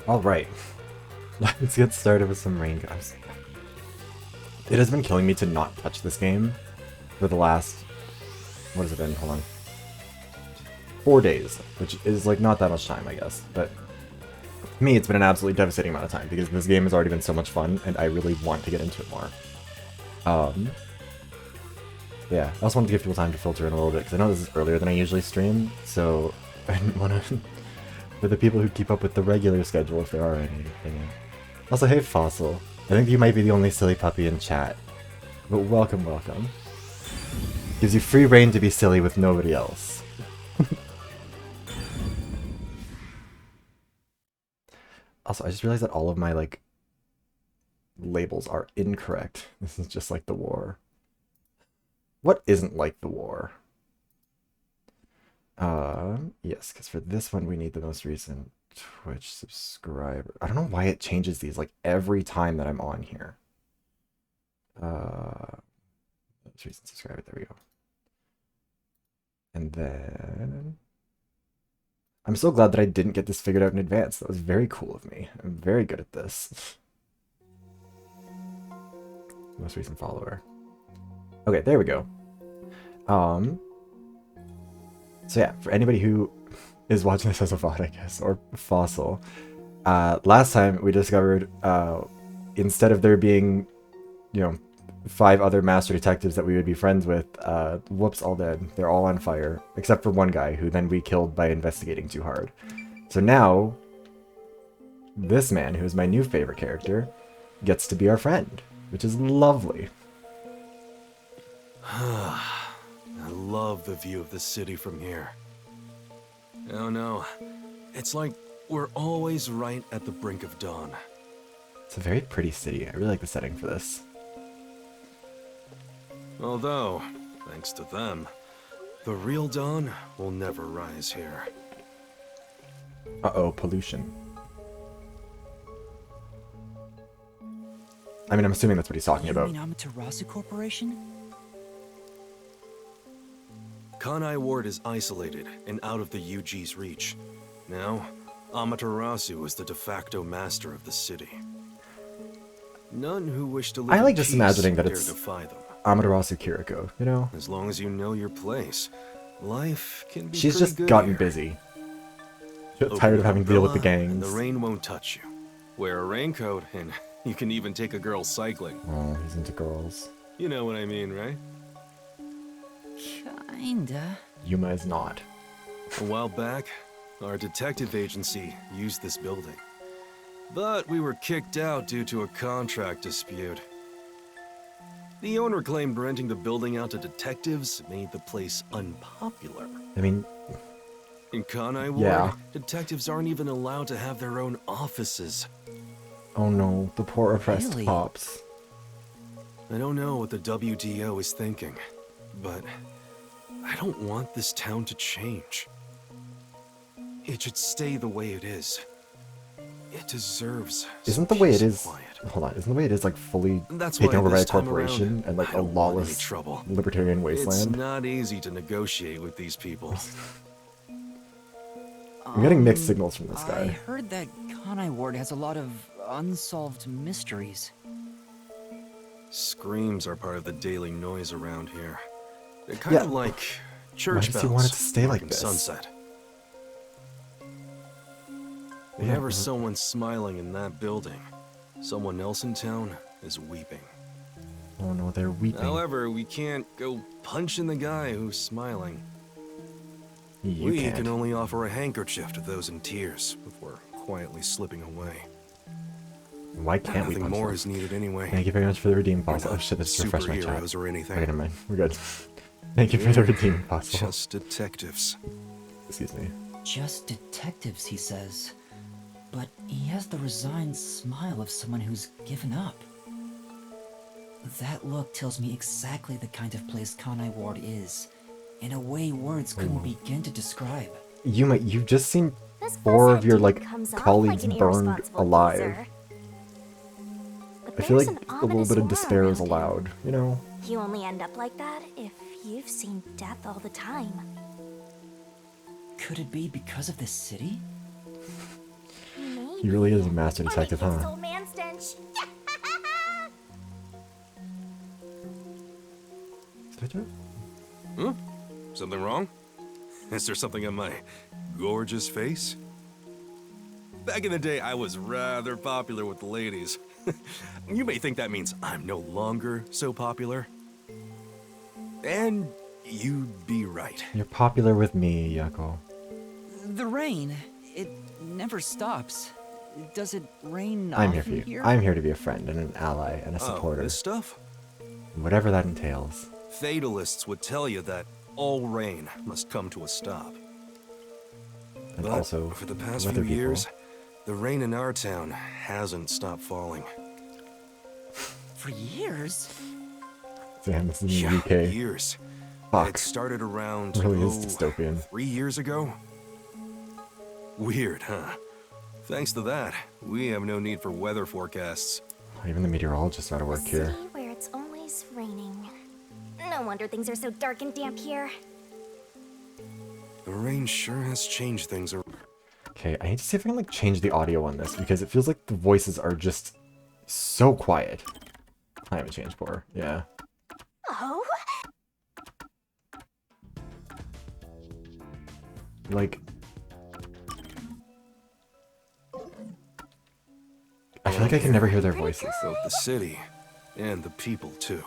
Alright, let's get started with some rain guys. It has been killing me to not touch this game for the last, what has it been? Hold on. 4 days, which is like not that much time, I guess. But to me, it's been an absolutely devastating amount of time because this game has already been so much fun and I really want to get into it more. Yeah, I also wanted to give people time to filter in a little bit because I know this is earlier than I usually stream, so I didn't want to... For the people who keep up with the regular schedule, if there are any. Also, hey Fossil. I think you might be the only silly puppy in chat. But welcome, welcome. Gives you free reign to be silly with nobody else. Also, I just realized that all of my, like, labels are incorrect. This is just like the war. What isn't like the war? Yes, because for this one we need the most recent Twitch subscriber. I don't know why it changes these like every time that I'm on here. Most recent subscriber, there we go. And then I'm so glad that I didn't get this figured out in advance. That was very cool of me. I'm very good at this. Most recent follower. Okay, there we go. So yeah, for anybody who is watching this as a VoD, I guess, or Fossil, last time we discovered, instead of there being, 5 other master detectives that we would be friends with, whoops, all dead. They're all on fire, except for one guy, who then we killed by investigating too hard. So now, this man, who is my new favorite character, gets to be our friend, which is lovely. I love the view of the city from here. Oh no, it's like we're always right at the brink of dawn. It's a very pretty city. I really like the setting for this. Although, thanks to them, the real dawn will never rise here. Uh-oh, pollution. I mean, I'm assuming that's what he's talking about. You mean Amaterasu Corporation? Kanai Ward is isolated and out of the UG's reach. Now, Amaterasu is the de facto master of the city. None who wish to live I like in just peace imagining that dare it's defy them. Amaterasu Kiriko, you know? As long as you know your place, life can be She's pretty just good gotten here. busy. She's Open tired an of having to deal with the umbrella, and gangs. the rain won't touch you. Wear a raincoat, and you can even take a girl cycling. Oh, he's into girls. You know what I mean, right? Kinda. Yuma is not. A while back, our detective agency used this building. But we were kicked out due to a contract dispute. The owner claimed renting the building out to detectives made the place unpopular. I mean, In Kanai Ward, yeah. detectives aren't even allowed to have their own offices. Oh no, the poor oppressed Really? cops. I don't know what the WDO is thinking, but I don't want this town to change. It should stay the way it is. It deserves Isn't the some way peace it and is... quiet. Hold on, isn't the way it is like fully That's taken why over by a this time corporation around, and like I a don't want any lawless trouble. libertarian It's wasteland? not easy to negotiate with these people. I'm getting mixed signals from this I guy. heard that Kanai Ward has a lot of unsolved mysteries. Screams are part of the daily noise around here. They're kind of like church does bells. he want it to stay like in this? Sunset. Yeah, Whenever someone's smiling in that building, someone else in town is weeping. Oh no, they're weeping. However, we can't go punching the guy who's smiling. You We can't. can only offer a handkerchief to those in tears before quietly slipping away. Why can't we Nothing punch more them? is needed anyway. Thank you very much for the redeem We're puzzle. Oh not shit, this refreshed my chat. superheroes or anything. Okay, never mind. We're good. Thank you for the redeem puzzle. Just detectives. Excuse me. Just detectives, he says. But he has the resigned smile of someone who's given up. That look tells me exactly the kind of place Kanai Ward is, in a way words couldn't begin to describe. Yuma, you've just seen This 4 of fusshead your, dude like, comes off colleagues like an burned irresponsible alive. geezer. But I feel like there's an a little ominous bit of aura despair is around him. allowed, you know? You only end up like that if you've seen death all the time. Could it be because of this city? He really is a master detective, Or maybe it's huh? old man stench. Huh? Something wrong? Is there something on my gorgeous face? Back in the day, I was rather popular with the ladies. You may think that means I'm no longer so popular. And you'd be right. You're popular with me, Yuckle. The rain, it never stops. Does it rain I'm often here for you. here? I'm here to be a friend and an ally and a Oh, supporter. this stuff? Whatever that entails. Fatalists would tell you that all rain must come to a stop. And But also, for the past weather few people. years, the rain in our town hasn't stopped falling. For years? Damn, this is in the Yeah, UK. years. Fuck. It started around It really is dystopian. 3 years ago. Weird, huh? Thanks to that, we have no need for weather forecasts. Even the meteorologists are out of work here. City where it's always raining. No wonder things are so dark and damp here. The rain sure has changed things. Okay, I need to see if I can like change the audio on this because it feels like the voices are just so quiet. Climate change poor, yeah. Oh, Like, I feel like I can never hear their voices. Of the city, and the people too.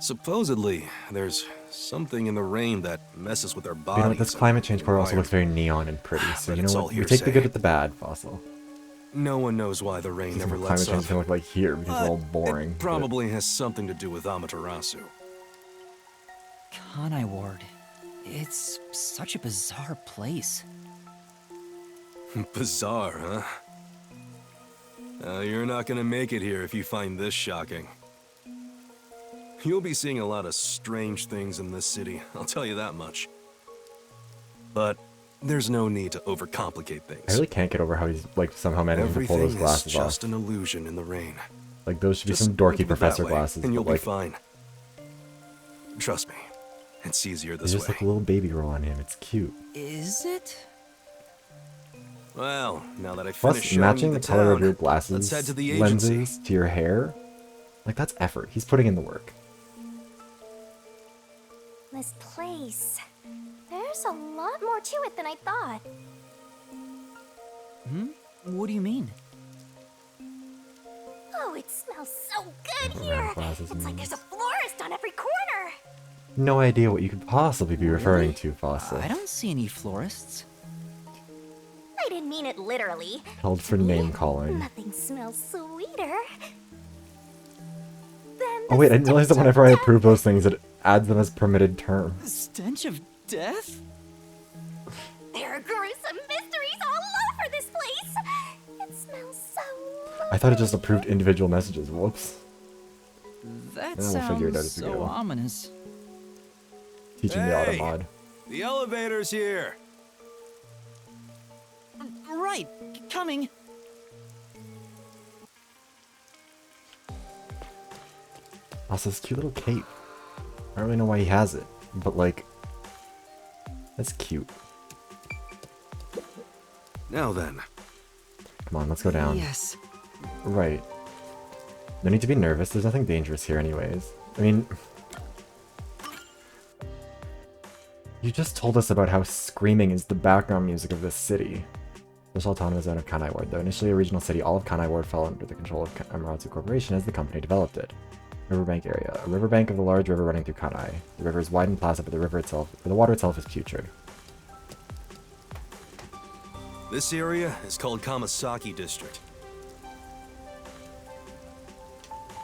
Supposedly, there's something in the rain that messes with our But bodies. you know what, this climate change poor also and looks very neon and pretty, so But you it's know all what, we take the good hearsay. with the bad, Fossil. No one knows why the rain This is never what lets climate change up. can look like here because it's all But boring. It probably has something to do with Amaterasu. Kanai Ward. It's such a bizarre place. Bizarre, huh? You're not gonna make it here if you find this shocking. You'll be seeing a lot of strange things in this city, I'll tell you that much. But there's no need to overcomplicate I things. really can't get over how he's like somehow managing to pull Everything those is glasses just off. an illusion in the rain. Like those should be Just some think dorky of it that professor way, glasses, and you'll but like be fine. Trust me, it's easier there's this just way. like a little baby girl on him. It's cute. Is it? Well, now that I finished Plus, showing matching you the color of town, your glasses let's head to the agency. lenses to your hair, like that's effort. He's putting in the work. this place. There's a lot more to it than I thought. What do you mean? Oh, it smells so good Round here. glasses It's like and- there's a florist on every corner. No idea what you could possibly be referring Really? to, Fossil. I don't see any florists. I didn't mean it literally. Held for name calling. Nothing smells sweeter. Than Oh wait, I the didn't realize that stench whenever of I death. approve those things, it adds them as permitted terms. The stench of death? There are gruesome mysteries all over this place. It smells so. I thought it just approved individual messages. Whoops. That we'll figure it out sounds as we so go. ominous. Teaching the Hey! automod. The elevator's here. Right, coming. Also, this cute little cape. I don't really know why he has it, but like, that's cute. Now then, Come on, let's go down. Yes. Right. No need to be nervous. There's nothing dangerous here anyways. I mean, you just told us about how screaming is the background music of this city. Special autonomous zone of Kanai Ward. Though initially a regional city, all of Kanai Ward fell under the control of Amaterasu Corporation as the company developed it. Riverbank area. A riverbank of the large river running through Kanai. The river is wide and placid, but the water itself is putrid. this area is called Kamasaki District.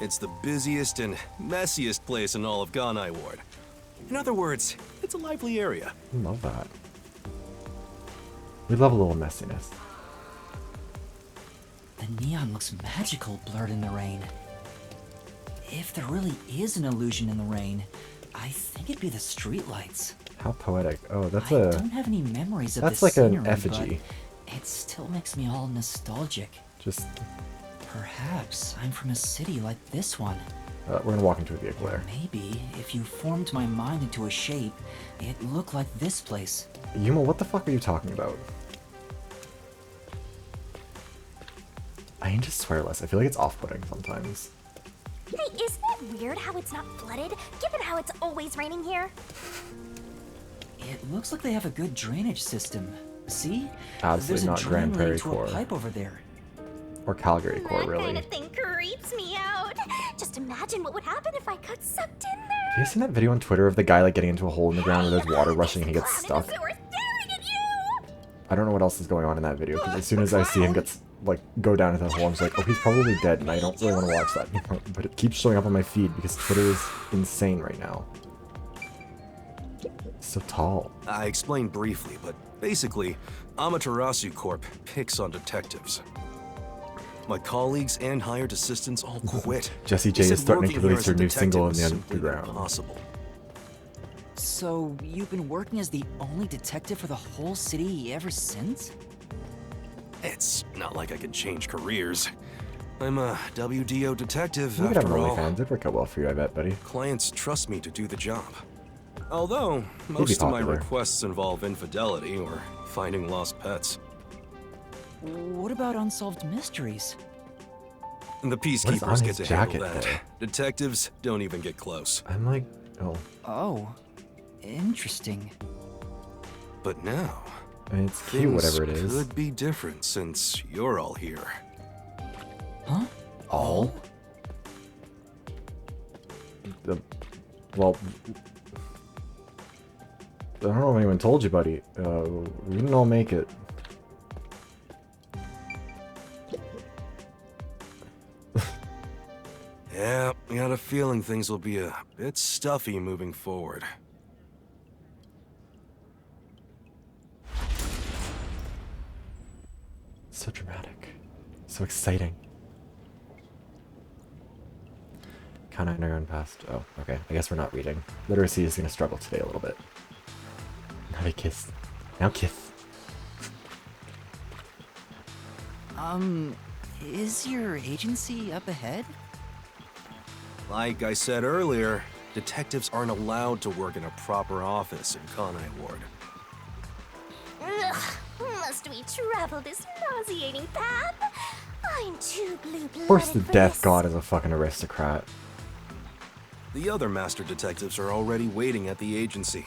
It's the busiest and messiest place in all of Ganai Ward. In other words, it's a lively area. I love that. We love a little messiness. The neon looks magical blurred in the rain. If there really is an illusion in the rain, I think it'd be the streetlights. How poetic. Oh, that's I a... don't have any memories of That's this like an scenery, effigy. but it still makes me all nostalgic. Just... Perhaps I'm from a city like this one. we're gonna walk into a vehicle there. Maybe if you formed my mind into a shape, it'd look like this place. Yuma, what the fuck are you talking about? I need to swear less. I feel like it's off-putting sometimes. Hey, isn't it weird how it's not flooded, given how it's always raining here? It looks like they have a good drainage system. See? Absolutely not There's a Grand drain Prairie leading to Core. a pipe over there. Or Calgary Core, That really. kind of thing creeps me out. Just imagine what would happen if I got sucked in there. Have you seen that video on Twitter of the guy like getting into a hole in the ground where there's water rushing and he gets Clown in stuck? the sewer staring at you! I don't know what else is going on in that video because as soon as I see him get like go down into that hole, I'm just like, oh, he's probably dead, and I don't really want to watch that anymore. But it keeps showing up on my feed because Twitter is insane right now. It's so tall. I explained briefly, but basically, Amaterasu Corp picks on detectives. My colleagues and hired assistants all quit. Jessie They J said is starting to working here release as a her new detective single in was the simply underground. impossible. So, you've been working as the only detective for the whole city ever since? It's not like I can change careers. I'm a WDO detective You could have an after all. OnlyFans. It'd work out well for you, I bet, buddy. Clients trust me to do the job. Although, most of my popular. requests involve infidelity or finding lost pets. What about unsolved mysteries? And the What is peacekeepers on get his to jacket handle that. there? Detectives don't even get close. I'm like, oh, Oh, interesting. But now, I mean, it's cute, things whatever it is. could be different since you're all here. Huh? All? Well, I don't know if anyone told you, buddy. We didn't all make it. Yeah, I got a feeling things will be a bit stuffy moving forward. So dramatic. So exciting. Count underground past. Oh, okay. I guess we're not reading. Literacy is going to struggle today a little bit. Now they kiss. Now kiss. Is your agency up ahead? Like I said earlier, detectives aren't allowed to work in a proper office in Kanai Ward. Ugh, must we travel this nauseating path? I'm too blue-blooded Of course the for death this. god is a fucking aristocrat. The other master detectives are already waiting at the agency.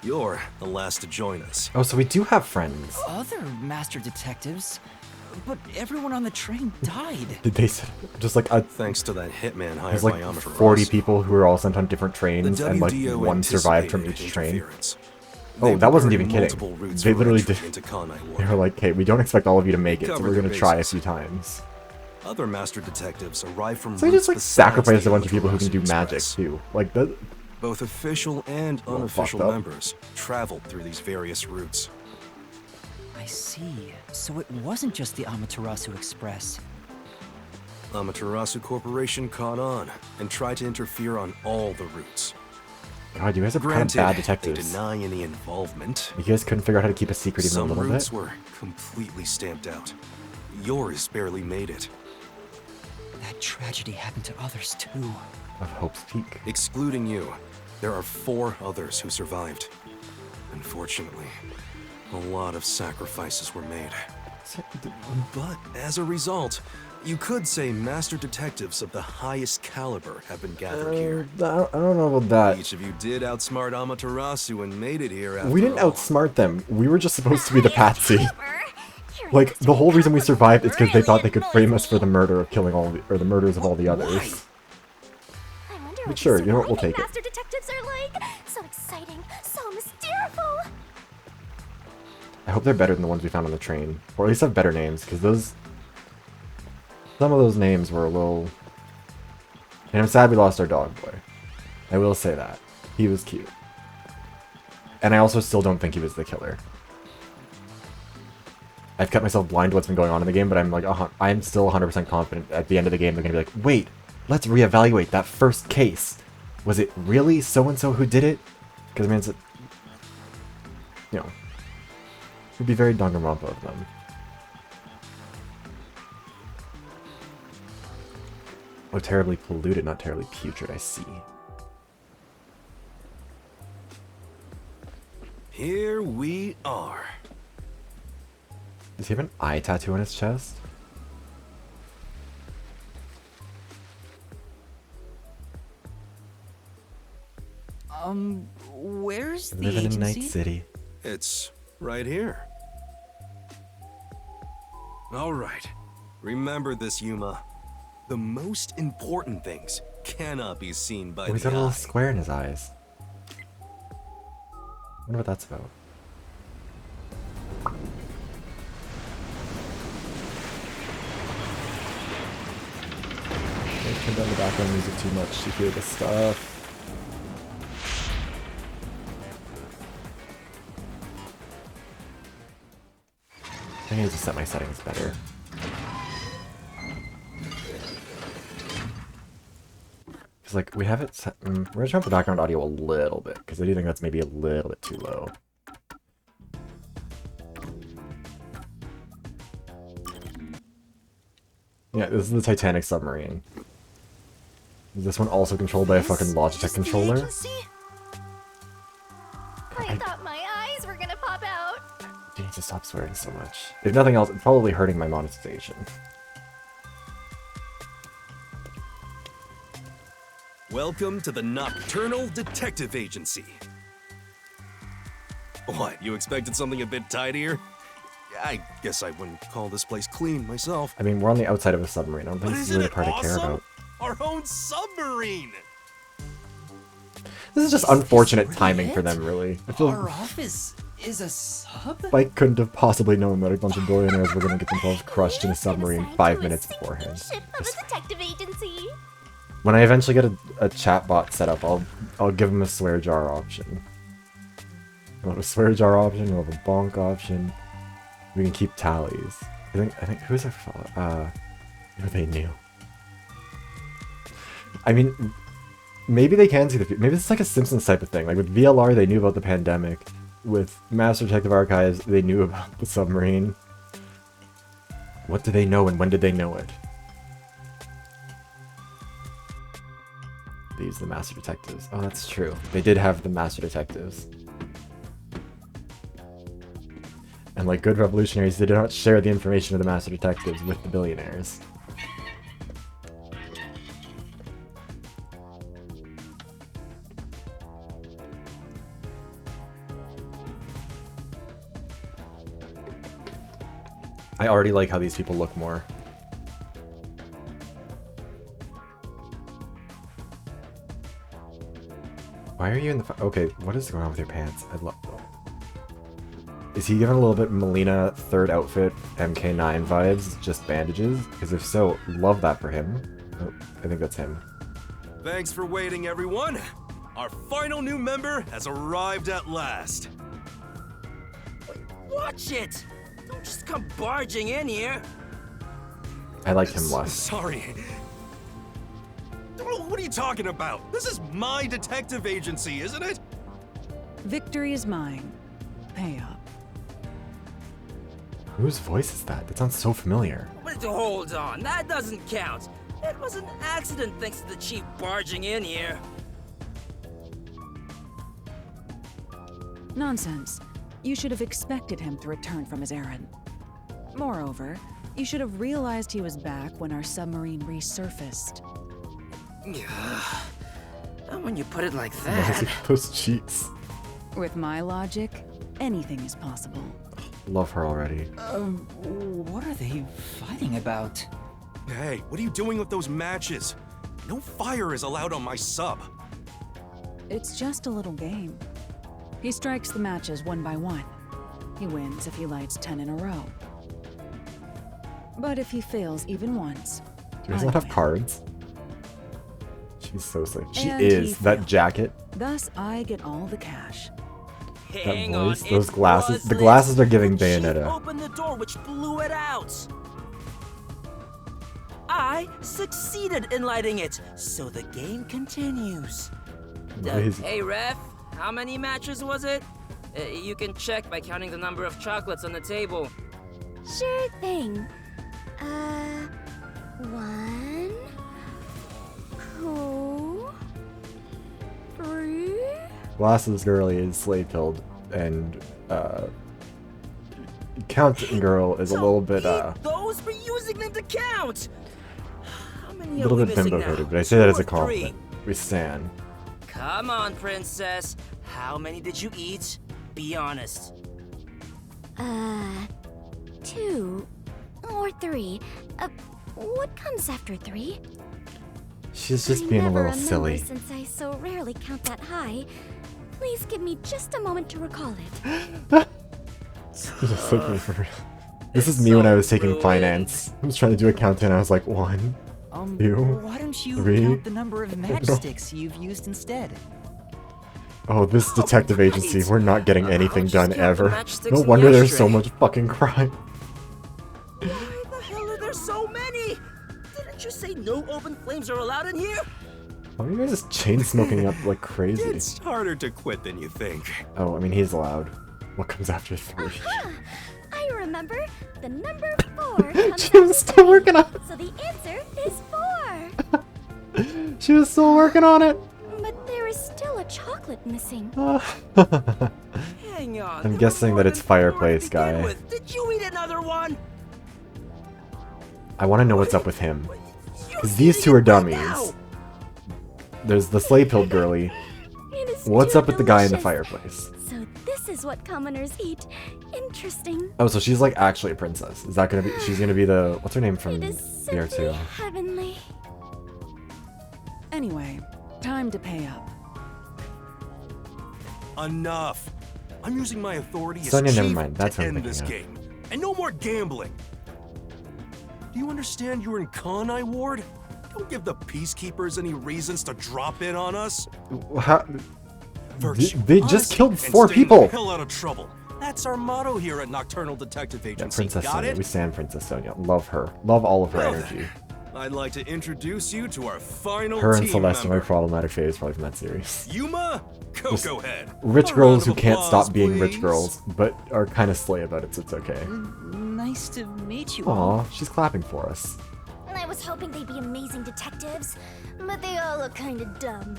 You're the last to join us. Oh, so we do have friends. Other master detectives? But everyone on the train died. Did they say, just like Thanks to that hitman hired there's by like Amaterasu. 40 people who were all sent on different The trains and like WDO one survived from anticipated each train. interference. Oh, They that wasn't diverted even kidding. multiple routes They for literally entry did. into Kanai They were Ward. like, hey, we don't expect all of you to make it, so Covered we're the gonna try a bases. few times. Other master detectives arrived from So they just routes like besides sacrifice the a bunch of people who can do Amaterasu magic Express. too. Like that. Both official and Well, unofficial fucked up. members traveled through these various routes. I see. So it wasn't just the Amaterasu Express. Amaterasu Corporation caught on and tried to interfere on all the routes. God, you guys are kind of Granted, bad they detectives. deny any involvement. You guys couldn't figure out how to keep a secret even a Some little routes bit. were completely stamped out. Yours barely made it. That tragedy happened to others too. Of Hope's Peak. Excluding you, there are 4 others who survived. Unfortunately, a lot of sacrifices were made. But as a result, you could say master detectives of the highest caliber have been gathered here. I don't know about that. Each of you did outsmart Amaterasu and made it here after We didn't all. outsmart them. We were just supposed to be the I am patsy. clever. You're Like just the whole reason we survived is because they thought they really could frame us for the noisy. murder of killing all the, or the murders of all the others. I wonder But what sure, the you know what, we'll surviving take it. master detectives are like. So exciting, so mysterious. I hope they're better than the ones we found on the train, or at least have better names, because those. Some of those names were a little. And I'm sad we lost our dog boy. I will say that. He was cute. And I also still don't think he was the killer. I've kept myself blind to what's been going on in the game, but I'm like, I'm still 100% confident at the end of the game they're gonna be like, wait, let's reevaluate that first case. Was it really so-and-so who did it? Because I mean, it's a, you know, it would be very Danganronpa of them. Oh, terribly polluted, not terribly putrid, I see. Here we are. Does he have an eye tattoo on his chest? Where's the Living in Night agency? City. It's right here. All right. Remember this, Yuma. The most important things cannot be seen by Oh, he's the got a little eye. square in his eyes. Wonder what that's about. Don't turn down the background music too much to hear the stuff. I need to set my settings better. Because, like, we have it set. We're going to turn up the background audio a little bit, because I do think that's maybe a little bit too low. Yeah, this is the Titanic submarine. Is this one also controlled by a fucking Logitech controller? I thought my eyes were gonna pop out. You need to stop swearing so much. If nothing else, it's probably hurting my monetization. Welcome to the Nocturnal Detective Agency. What, you expected something a bit tidier? I guess I wouldn't call this place clean myself. I mean, we're on the outside of a submarine. I don't think But this is isn't really it the part I care awesome? about. Our own submarine! This is just unfortunate timing for them, really. I feel Our office is a sub? Spike couldn't have possibly known that a bunch of billionaires were going to get themselves crushed in a submarine 5 minutes beforehand. Ship of a detective agency. When I eventually get a chatbot set up, I'll give him a swear jar option. We'll have a swear jar option, we'll have a bonk option. We can keep tallies. I think who's our follow? Who they knew. I mean, maybe they can see the future. Maybe it's like a Simpsons type of thing. Like with VLR, they knew about the pandemic. With Master Detective Archives, they knew about the submarine. What do they know and when did they know it? They used the Master Detectives. Oh, that's true. They did have the Master Detectives. And like good revolutionaries, they did not share the information of the Master Detectives with the billionaires. I already like how these people look more. Why are you in the... Okay, what is going on with your pants? I love them. Is he giving a little bit Melina third outfit MK9 vibes, just bandages? Because if so, love that for him. Oh, I think that's him. Thanks for waiting, everyone. Our final new member has arrived at last. Watch it! Don't just come barging in here. I like him less. Sorry. What are you talking about? This is my detective agency, isn't it? Victory is mine. Pay up. Whose voice is that? That sounds so familiar. But hold on, that doesn't count. It was an accident thanks to the chief barging in here. Nonsense. You should have expected him to return from his errand. Moreover, you should have realized he was back when our submarine resurfaced. And when you put it like Why does he that, post cheats? With my logic, anything is possible. Love her already. What are they fighting about? Hey, what are you doing with those matches? No fire is allowed on my sub. It's just a little game. He strikes the matches one by one. He wins if he lights 10 in a row. But if he fails even once, Do you guys I not have win. cards? She's so sick. She And is. he That failed. jacket, Thus I get all the cash. hang that on, voice, those it glasses. was The glasses lit. are giving The chief Bayonetta. opened the door which blew it out. I succeeded in lighting it, so the game continues. Amazing. Hey, ref, how many matches was it? You can check by counting the number of chocolates on the table. Sure thing. 1, 2, 3. Glasses girly is slave pilled, and Count girl is a little bit eat those for using them to count. How many a little are we bit missing bimbo now? coded, but I say that as a 2 or 3? compliment. We stan. Come on, princess. How many did you eat? Be honest. 2 or 3. What comes after 3? She's just being a little silly. Since I so rarely count that high. Please give me just a moment to recall it. Just look at me for real. This is me when I was taking finance. I was trying to do a countdown. I was like 1, 2, why don't you 3. count the number of matchsticks you've used instead? Oh, this detective agency. We're not getting anything I'll just done count the ever. matchsticks No in wonder the there's so ashtray. much fucking crime. Why the hell are there so many? Didn't you say no open flames are allowed in here? Why are you guys chain smoking up like crazy? It's harder to quit than you think. Oh, I mean, he's allowed. What comes after 3? I remember the number 4 comes She was after still 3. working on it. So the answer is 4. She was still working on it. But there is still a chocolate missing. Hang on. I'm there were guessing more that it's than 4 to fireplace begin guy. with. Did you eat another one? I want to know what's up with him. You're Because these eating two are it right dummies. now. There's the sleigh pilled girly. It is What's too up with the guy in the delicious. fireplace? So this is what commoners eat. Interesting. Oh, so she's like actually a princess. Is that gonna be? She's gonna be the. What's her name from It is BR2? simply heavenly. Anyway, time to pay up. Enough. I'm using my authority as Sonya, chief never mind. That's to what I'm end this thinking game. And no more gambling. Do you understand you're in Kanai Ward? Don't give the peacekeepers any reasons to drop in on us. How, Virtue, they just honesty, killed and 4 staying people. the hell out of trouble. That's our motto here at Nocturnal Detective Yeah, Agency. Princess Got Sonya. it? We stand Princess Sonya. Love her. Love all of her Well energy. then, I'd like to introduce you to our final Her and team Celeste are my member. problematic faves probably from that series. Yuma, Just go ahead. Rich A girls round who of can't applause, stop being rich please. girls, but are kind of slay about it, so it's okay. Nice to meet you all. Aw, she's clapping for us. I was hoping they'd be amazing detectives, but they all look kind of dumb.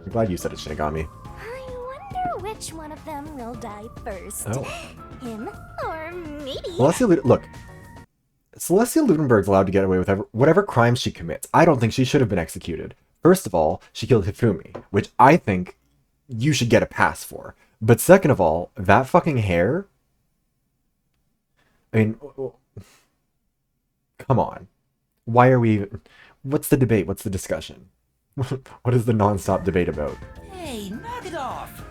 I'm glad you said it, Shinigami. I wonder which one of them will die first. Oh. Him or me? Look, Celestia Ludenberg's allowed to get away with whatever crimes she commits. I don't think she should have been executed. First of all, she killed Hifumi, which I think you should get a pass for. But second of all, that fucking hair... I mean, come on. Why are we... What's the debate? What's the discussion? What is the non-stop debate about? Hey, knock it off!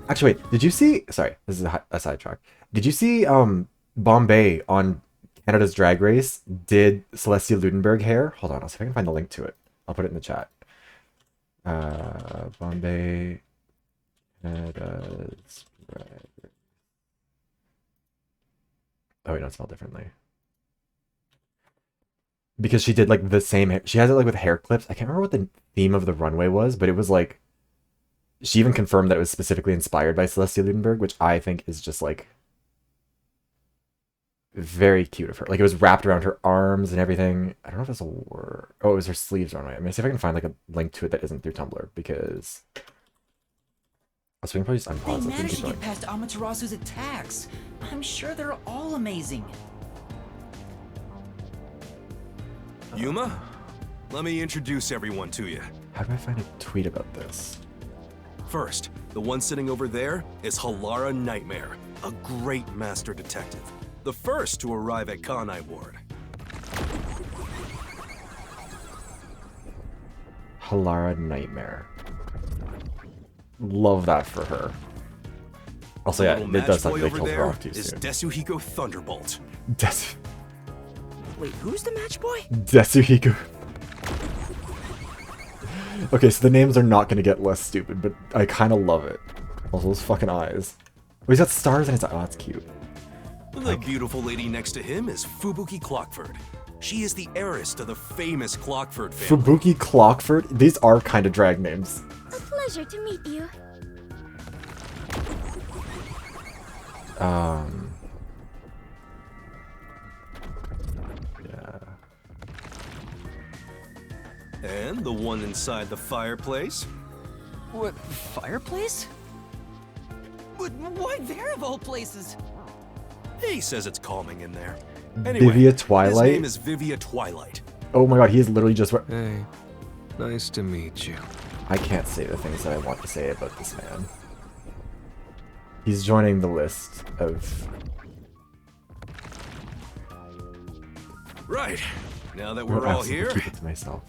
Actually, wait, did you see... Sorry, this is a sidetrack. Did you see Bombay on Canada's Drag Race did Celestia Ludenberg hair? Hold on, I'll see if I can find the link to it. I'll put it in the chat. Bombay... Canada's Drag Race. Oh wait, no, it's spelled differently. Because she did like the same hair. She has it like with hair clips. I can't remember what the theme of the runway was, but it was like... She even confirmed that it was specifically inspired by Celestia Ludenberg, which I think is just like... very cute of her. Like it was wrapped around her arms and everything. I don't know if it's a word. Oh, it was her sleeves runway. I'm gonna see if I can find like a link to it that isn't through Tumblr because... So we can probably just They unpause it and managed keep to get going. past Amaterasu's attacks. I'm sure they're all amazing. Yuma, let me introduce everyone to you. How do I find a tweet about this? First, the one sitting over there is Halara Nightmare, a great master detective. The first to arrive at Kanai Ward. Halara Nightmare. Love that for her. Also, The yeah, little it does match sound boy like they over killed her there off too is soon. Desuhiko Thunderbolt. Wait, who's the match boy? Desuhiko. Okay, so the names are not gonna get less stupid, but I kind of love it. Also, those fucking eyes. Oh, he's got stars in his eyes. Oh, that's cute. The beautiful lady next to him is Fubuki Clockford. She is the heiress to the famous Clockford family. Fubuki Clockford? These are kind of drag names. A pleasure to meet you. Yeah. And the one inside the fireplace? What, fireplace? But why there of all places? He says it's calming in there. Anyway, Vivia his Twilight? name is Vivia Twilight. Oh my god, he is literally just... Hey, nice to meet you. I can't say the things that I want to say about this man. He's joining the list of... Right. Now that I'll we're all absolutely here, keep it to myself.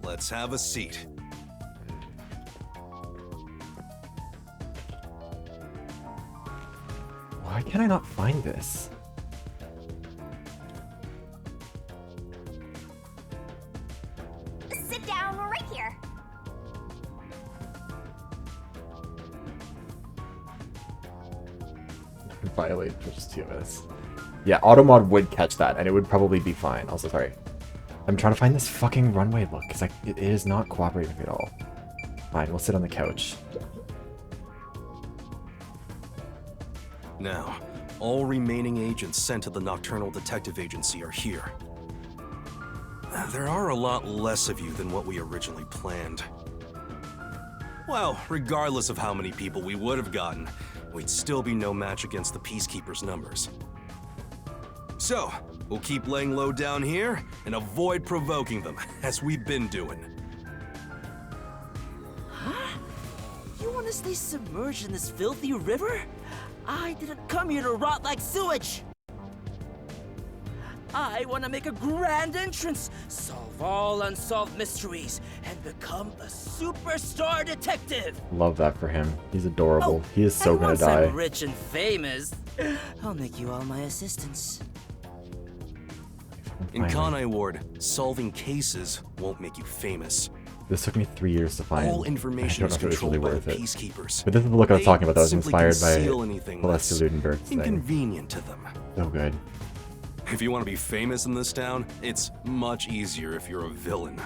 let's have a seat. Why can I not find this? Sit down right here. Violate Twitch's TOS. Yeah, Automod would catch that, and it would probably be fine. Also, sorry. I'm trying to find this fucking runway look, because it is not cooperating at all. Fine, we'll sit on the couch. Now, all remaining agents sent to the Nocturnal Detective Agency are here. There are a lot less of you than what we originally planned. Well, regardless of how many people we would have gotten, we'd still be no match against the Peacekeepers' numbers. So, we'll keep laying low down here and avoid provoking them, as we've been doing. Huh? You want to stay submerged in this filthy river? I didn't come here to rot like sewage! I want to make a grand entrance, solve all unsolved mysteries, and become a superstar detective! Love that for him. He's adorable. He is so and gonna once die. I'm rich and famous, I'll make you all my assistants. In Finally. Kanai Ward, solving cases won't make you famous. This took me 3 years to find. All information I is don't know if it was controlled really by worth the it. Peacekeepers. But this is the look I was They talking about that was simply inspired by conceal anything Celeste that's Ludenberg's thing. inconvenient to them. So good. If you want to be famous in this town, it's much easier if you're a villain.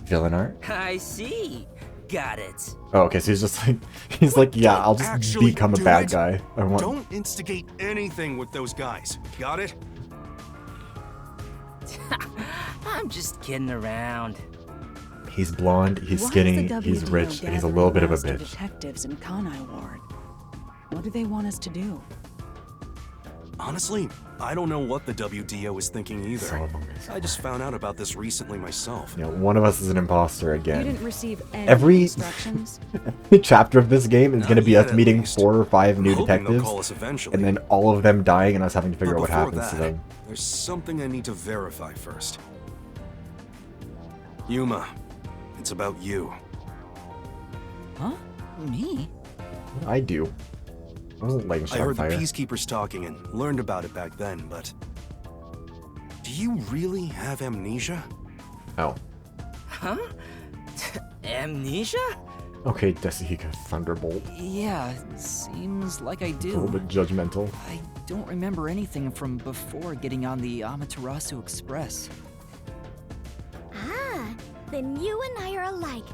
Villain art? I see. Got it. Oh, okay, so he's just like, he's like, yeah, I'll just Actually become a do bad it. guy. I want. Don't instigate anything with those guys. Got it? I'm just kidding around. He's blonde, he's Why skinny, is the he's WDO rich, and he's a gathering little bit of a master bitch. detectives in Kanai Ward. What do they want us to do? Honestly, I don't know what the WDO is thinking either. So among us. I just found out about this recently myself. You know, one of us is an imposter You again. didn't receive any Every- instructions? Every chapter of this game is Not going to be yet, us at meeting least. 4 or 5 new I'm hoping they'll detectives, call us eventually. and then all of them dying and us having to figure But out what before happens to that, them. there's something I need to verify first. Yuma, it's about you. Huh? Me? What did I do? I wasn't lighting I shit on heard the fire. Peacekeepers talking and learned about it back then, but... Do you really have amnesia? Oh. Huh? Amnesia? Okay, Desihika Thunderbolt. Yeah, seems like I A little do. bit judgmental. I don't remember anything from before getting on the Amaterasu Express. Ah, then you and I are alike.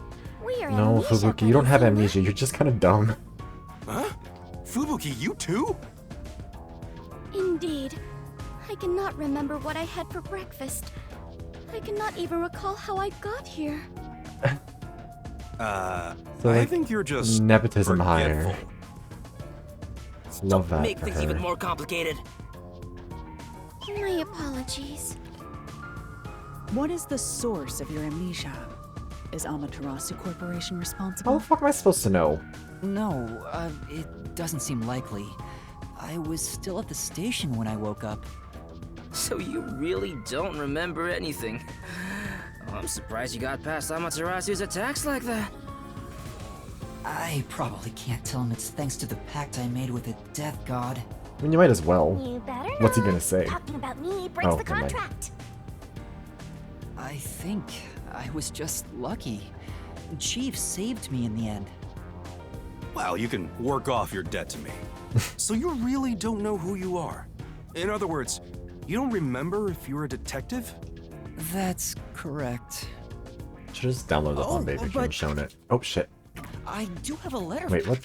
We are No, amnesia Fubuki, you don't have buddies, amnesia. You're just kind of dumb. Huh? Fubuki, you too? Indeed. I cannot remember what I had for breakfast. I cannot even recall how I got here. So, I like, think you're just nepotism forgetful. hire. Love that Make for things her. even more complicated. My apologies. What is the source of your amnesia? Is Amaterasu Corporation How responsible? the fuck am I supposed to know? No, it doesn't seem likely. I was still at the station when I woke up. So you really don't remember anything. Oh, I'm surprised you got past Amaterasu's attacks like that. I probably can't tell him it's thanks to the pact I made with the Death God. I mean, you might as well. You better not. What's he gonna say? Talking about me breaks Oh, the never mind. contract. I think I was just lucky. Chief saved me in the end. Well, you can work off your debt to me. So you really don't know who you are? In other words, you don't remember if you're a detective? That's correct. Should just download the Oh, on picture and but- shown it. Oh shit. I do have a letter. Wait, what?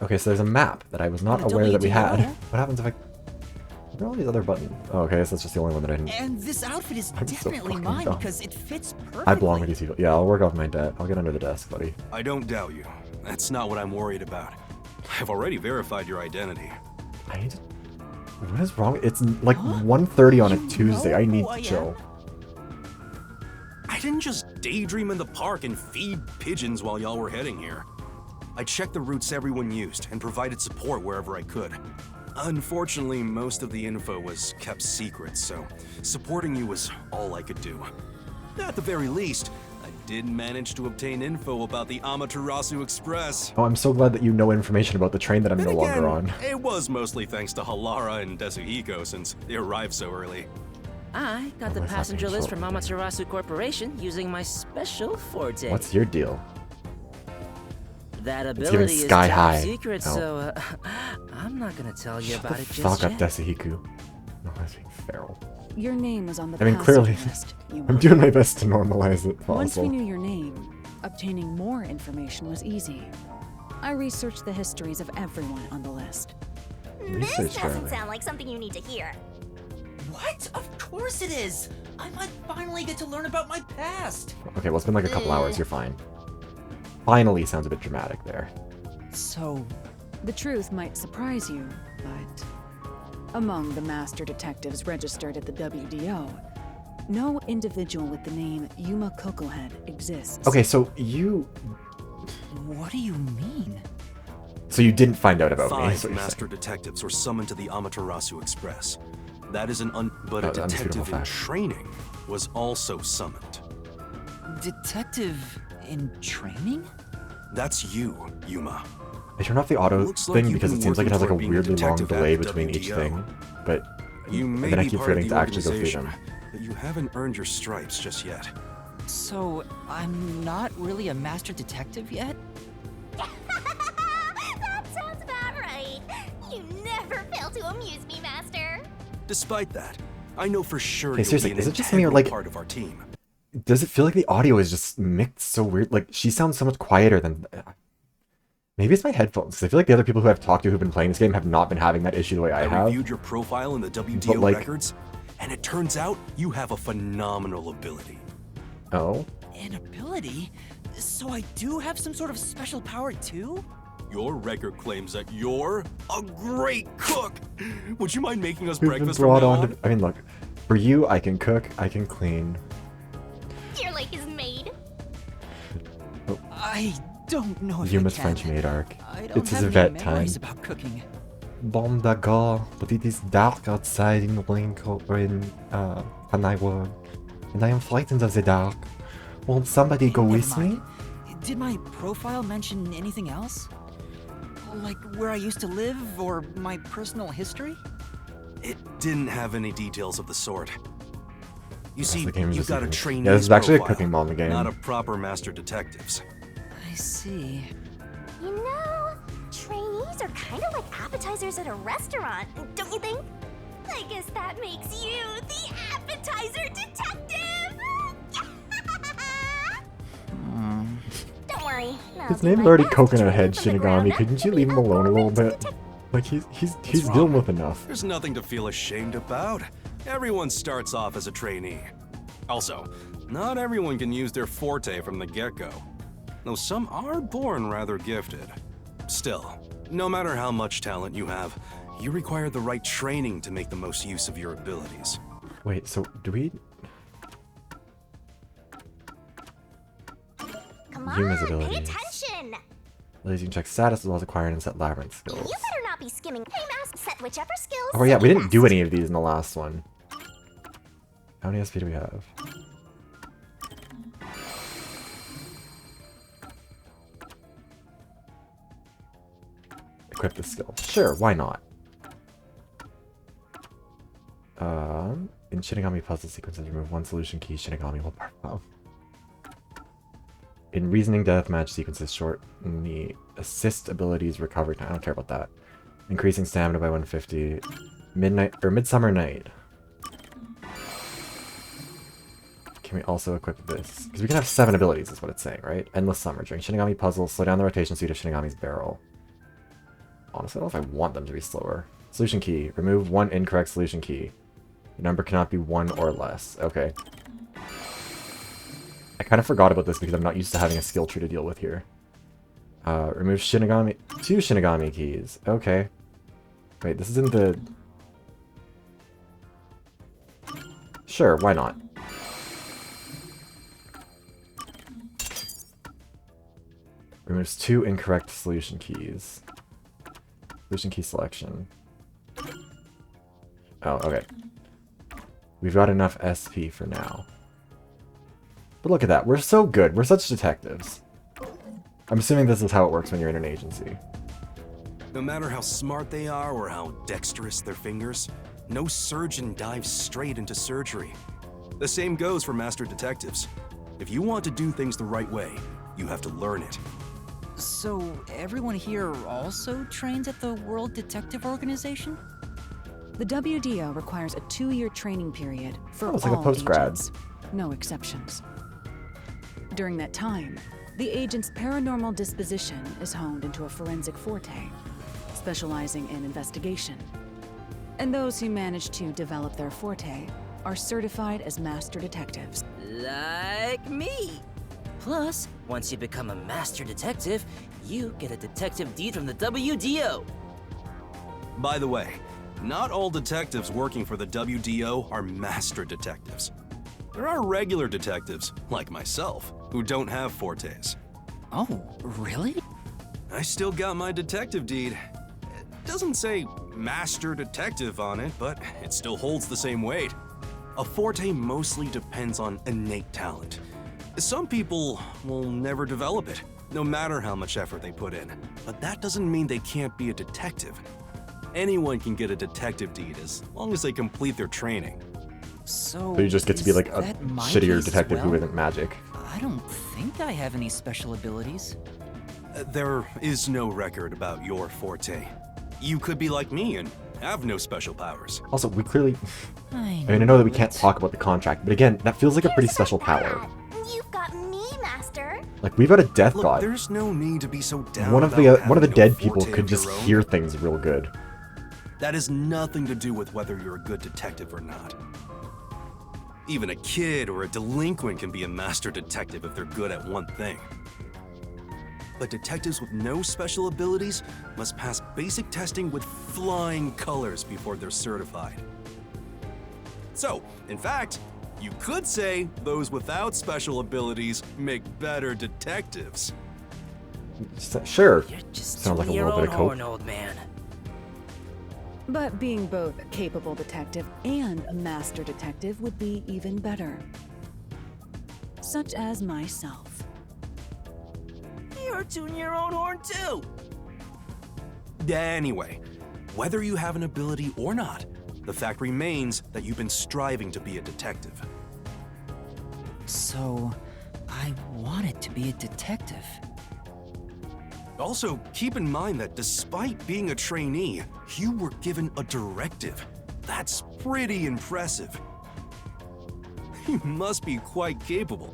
Okay, so there's a map that I was not The aware that we had. WDO? What happens if I... What are all these other buttons? Oh, okay, so that's just the only one that I didn't... And this outfit is I'm so definitely fucking mine dumb. because it fits perfectly. I belong with these people. Yeah, I'll work off my debt. I'll get under the desk, buddy. I don't doubt you. That's not what I'm worried about. I've already verified your identity. I need to... What is wrong? It's like 1:30 on a You Tuesday. know I need who I to chill. didn't just daydream in the park and feed pigeons while y'all were heading here. I checked the routes everyone used and provided support wherever I could. Unfortunately, most of the info was kept secret, so supporting you was all I could do. At the very least, I did manage to obtain info about the Amaterasu Express. Oh, I'm so glad that you know information about the train that I'm Then no longer on. again, it was mostly thanks to Halara and Desuhiko since they arrived so early. I got the that's not passenger being list sold. from Amaterasu Corporation using my special forte. What's your deal? That giving ability is sky top high. secret, Oh. so I'm not gonna tell you Shut about the it fuck just up, yet. Desuhiku. No, that's being feral. Your name was on the I mean, passenger clearly, list. I'm doing my best to normalize it, Once we Fossil. knew your name, obtaining more information was easy. I researched the histories of everyone on the list. Research This doesn't journey. sound like something you need to hear. What? Of course it is! I might finally get to learn about my past! Okay, well, it's been like a couple hours. You're fine. Finally sounds a bit dramatic there. So, The truth might surprise you, but among the master detectives registered at the WDO, no individual with the name Yuma Cocohead exists. Okay, so you... what do you mean? So you didn't find out about me, is Five what you're master saying. detectives were summoned to the Amaterasu Express. That is but Oh, a the undisputable detective in fact. training was also summoned. Detective in training? That's you, Yuma. I turned off the auto Looks like thing you've because been it seems like it has like a working toward being a weirdly long detective at delay the between each WDO. thing, but You and may then I be keep part of forgetting the to actually go through organization, them. but you haven't earned your stripes just yet. So, I'm not really a master detective yet? That sounds about right. You never fail to amuse me, Master. Despite that, I know for sure Hey, you'll seriously, be an is it just me or, integral like- part of our team. Does it feel like the audio is just mixed so weird? Like, she sounds so much quieter than... Maybe it's my headphones, because I feel like the other people who I've talked to who've been playing this game have not been having that issue the way I have. reviewed your profile in the WDO like- records, and it turns out you have a phenomenal ability. Oh? An ability? So I do have some sort of special power too? Your record claims that you're a great cook. Would you mind making us We've been breakfast from brought now on on? to... I mean, look, for you, I can cook, I can clean. Your lake is made. I don't know if Yuma's I can. French maid arc. I don't It's his have vet any time. memories about cooking. Bon d'accord, but it is dark outside in Lincoln, and I am frightened of the dark. Won't somebody go Never with me? mind. Did my profile mention anything else? Like where I used to live or my personal history? It didn't have any details of the sort. You see, the game is you just got a looking- trainee's Yeah, this is actually a profile, cooking mom game. not a proper master detective's. I see. You know, trainees are kind of like appetizers at a restaurant, don't you think? I guess that makes you the appetizer detective! Don't worry. I'll His do name's my already best to Coconut train Head you from the ground Shinigami. up Couldn't to you be leave him alone a little augmented bit? detec- Like he's wrong? dealing with enough. There's nothing to feel ashamed about. Everyone starts off as a trainee. Also, not everyone can use their forte from the get-go, though some are born rather gifted. Still, no matter how much talent you have, you require the right training to make the most use of your abilities. Wait, so do we? Come Yuma's on, pay abilities. attention! Ladies, you can check status as well as acquire and set labyrinth skills. You better not be skimming. Hey, Mask, set whichever skills. Oh yeah, we suit you didn't do best. any of these in the last one. How many SP do we have? Equip this skill. Sure, why not? In Shinigami puzzle sequences, remove one solution key. Shinigami will perform. In reasoning deathmatch sequences, shorten the assist abilities recovery time. I don't care about that. Increasing stamina by 150. Midsummer Night. Can we also equip this? Because we can have 7 abilities, is what it's saying, right? Endless Summer. During Shinigami puzzle, slow down the rotation speed of Shinigami's barrel. Honestly, I don't know if I want them to be slower. Solution key. Remove one incorrect solution key. The number cannot be 1 or less. Okay. I kind of forgot about this because I'm not used to having a skill tree to deal with here. Remove Shinigami... 2 Shinigami keys. Okay. Wait, this isn't the... Sure, why not? Removes 2 incorrect solution keys. Solution key selection. Oh, okay. We've got enough SP for now. But look at that. We're so good. We're such detectives. I'm assuming this is how it works when you're in an agency. No matter how smart they are or how dexterous their fingers, no surgeon dives straight into surgery. The same goes for master detectives. If you want to do things the right way, you have to learn it. So, everyone here also trains at the World Detective Organization? The WDO requires a 2-year training period for it's like a all post-grad. agents, no exceptions. During that time, the agent's paranormal disposition is honed into a forensic forte, specializing in investigation. And those who manage to develop their forte are certified as master detectives. Like me. Plus, once you become a master detective, you get a detective deed from the WDO. By the way, not all detectives working for the WDO are master detectives. There are regular detectives, like myself, who don't have fortes. Oh, really? I still got my detective deed. It doesn't say master detective on it, but it still holds the same weight. A forte mostly depends on innate talent. Some people will never develop it, no matter how much effort they put in. But that doesn't mean they can't be a detective. Anyone can get a detective deed as long as they complete their training. So you just get to be is like a that my shittier case as detective who well? isn't magic. I don't think I have any special abilities. There is no record about your forte. You could be like me and have no special powers. Also, we clearly... I I mean, I know that we knew can't it. talk about the contract, but again, that feels like a pretty Here's special about power. that. You've got me, Master. Like, we've got a death Look, god. there's no need to be so down One of about the having no dead people forte could of your just own. hear things real good. That has nothing to do with whether you're a good detective or not. Even a kid or a delinquent can be a master detective if they're good at one thing. But detectives with no special abilities must pass basic testing with flying colors before they're certified. So, in fact, you could say those without special abilities make better detectives. Sure. You're just Sounds like a tooting your little bit own of coke. horn, old man. But being both a capable detective and a master detective would be even better. Such as myself. You're tooting your own horn too. Anyway, whether you have an ability or not, the fact remains that you've been striving to be a detective. So, I wanted to be a detective. Also, keep in mind that despite being a trainee, you were given a directive. That's pretty impressive. You must be quite capable.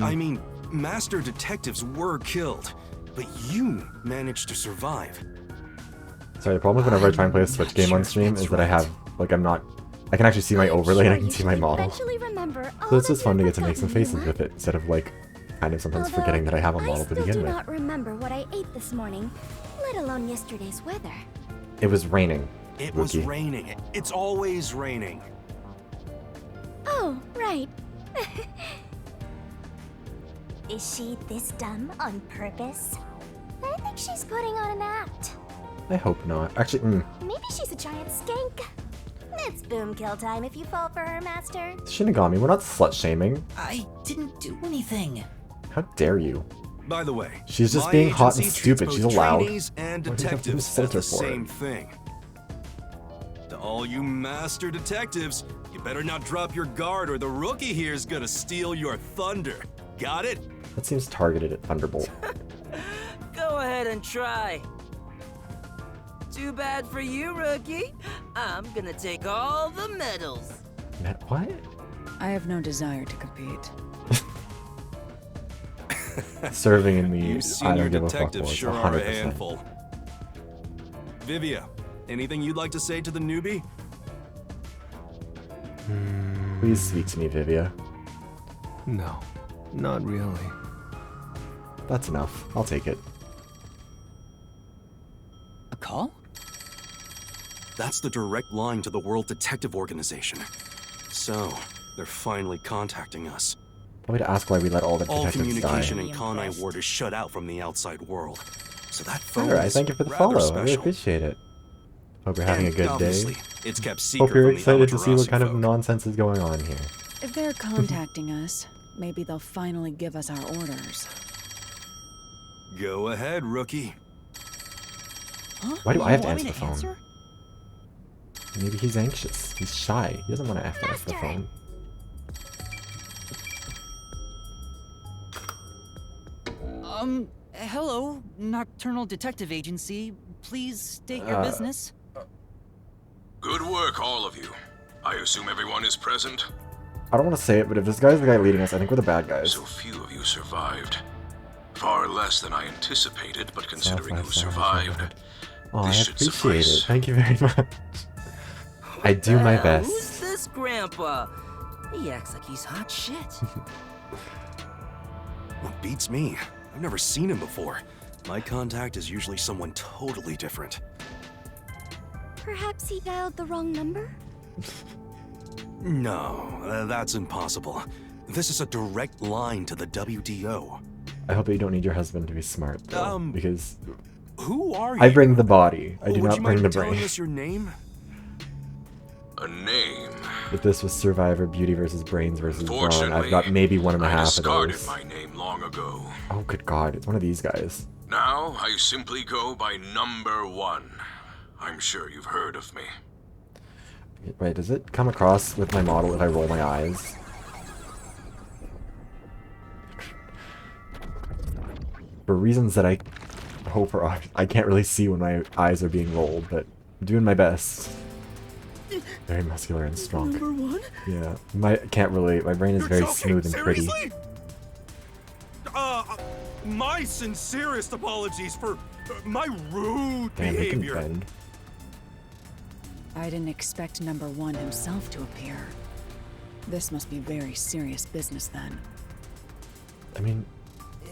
I mean, master detectives were killed, but you managed to survive. Sorry, the problem is whenever I try and play a I'm Switch not game sure on if stream that's is that I right. have, like, I can actually see my I'm overlay and I sure can you see my should model. eventually remember all So it's that just fun to you've get to make some forgotten, faces Yuma. with it, instead of, like, kind of sometimes Although, forgetting that I have a model to I still begin do with. not remember what I ate this morning, let alone yesterday's weather. It was raining. It was Rookie. raining. It's always raining. Oh, right. Is she this dumb on purpose? I think she's putting on an act. I hope not. Actually, Maybe she's a giant skank. It's boom kill time if you fall for her, Master. Shinigami, we're not slut-shaming. I didn't do anything. How dare you? By the way, She's just my being hot and agency treats stupid. both She's allowed. trainees and Why do you have to detectives as insult her the for it? same thing. To all you master detectives, you better not drop your guard or the rookie here's gonna steal your thunder. Got it? That seems targeted at Thunderbolt. Go ahead and try. Too bad for you, rookie. I'm gonna take all the medals. What? I have no desire to compete. Serving in the You I senior don't give a fuck detectives wars, sure are a 100%. handful. Vivia, anything you'd like to say to the newbie? Please speak to me, Vivia. No, not really. That's enough. I'll take it. A call? That's the direct line to the World Detective Organization. So, they're finally contacting us. Probably to ask why we let all the All detectives communication die. in Kanai Ward is shut out from the outside world. So that phone Alright, is thank you for the rather follow. I really special. appreciate it. Hope you're having a And good obviously, day. it's kept secret Hope you're from the excited to see what Amaterasu kind of folk. nonsense is going on here. If they're contacting us, maybe they'll finally give us our orders. Go ahead, rookie. Huh? Why do I have to Want me answer the phone? answer? Maybe he's anxious. He's shy. He doesn't want to have to answer the phone. Hello, Nocturnal Detective Agency. Please state your business. Good work, all of you. I assume everyone is present? I don't want to say it, but if this guy's the guy leading us, I think we're the bad guys. So few of you survived. Far less than I anticipated, but considering who Southwest survived, Oh, I this should appreciate suffice. it. Thank you very much. I do my Hell, best. Who's this grandpa? He acts like he's hot shit. What beats me? I've never seen him before. My contact is usually someone totally different. Perhaps he dialed the wrong number? No, that's impossible. This is a direct line to the WDO. I hope that you don't need your husband to be smart, though, because Who are you? I bring the body. I do Would not you bring mind the telling brain. us your name? A name. If this was Survivor, Beauty versus Brains versus Brawn, I've Unfortunately, got maybe one and a I half of discarded those. my name long ago. Oh, good God, it's one of these guys. Now I simply go by number 1. I'm sure you've heard of me. Wait, does it come across with my model if I roll my eyes? For reasons that I hope are I can't really see when my eyes are being rolled, but I'm doing my best. Very muscular and strong. Number 1? Yeah, can't relate. My brain is You're very joking? smooth and pretty. Seriously? My sincerest apologies for my rude Damn, he can behavior. bend. I didn't expect number 1 himself to appear. This must be very serious business then. I mean,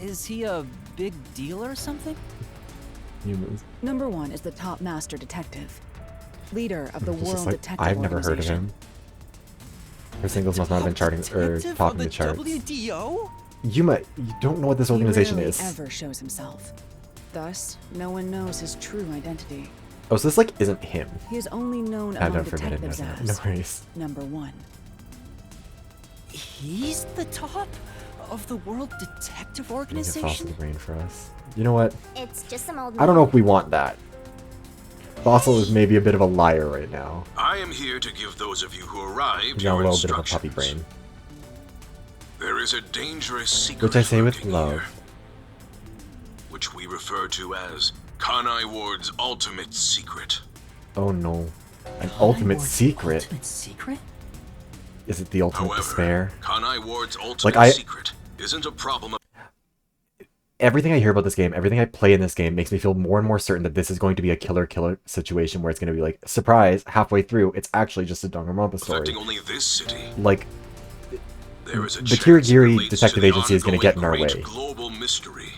Is he a big deal or something? humans. Number 1 is the top master detective, leader of the It's just World like, Detective I've never heard of Organization. him. Her singles must not have been charting or Detective topping of the charts. WDO? You don't know what this organization he is. rarely ever shows himself. Thus, no one knows his true identity. Oh, so this like isn't him. He is only known Ah, among don't forget it. detectives No as worries. number 1. He's the top of the World Detective Can you get Fossil Organization? the brain for us? You know what? It's just some old I don't know if we want that. Fossil is maybe a bit of a liar right now. I am here to give those of you who arrived He's got a your little bit of a instructions. puppy brain. There is a dangerous secret Which I say with lurking love. here, which we refer to as Kanai Ward's ultimate secret. Oh no. An ultimate Ward's secret? Ultimate secret? Is it the ultimate However, despair? Kanai Ward's ultimate Like, I- secret isn't a problem of Everything I hear about this game, everything I play in this game makes me feel more and more certain that this is going to be a killer situation where it's going to be like, surprise, halfway through, it's actually just a Danganronpa story. affecting only this city. Like, There is a the chance Kirigiri it relates to Detective the Agency is gonna get in our ongoing way. great global mystery.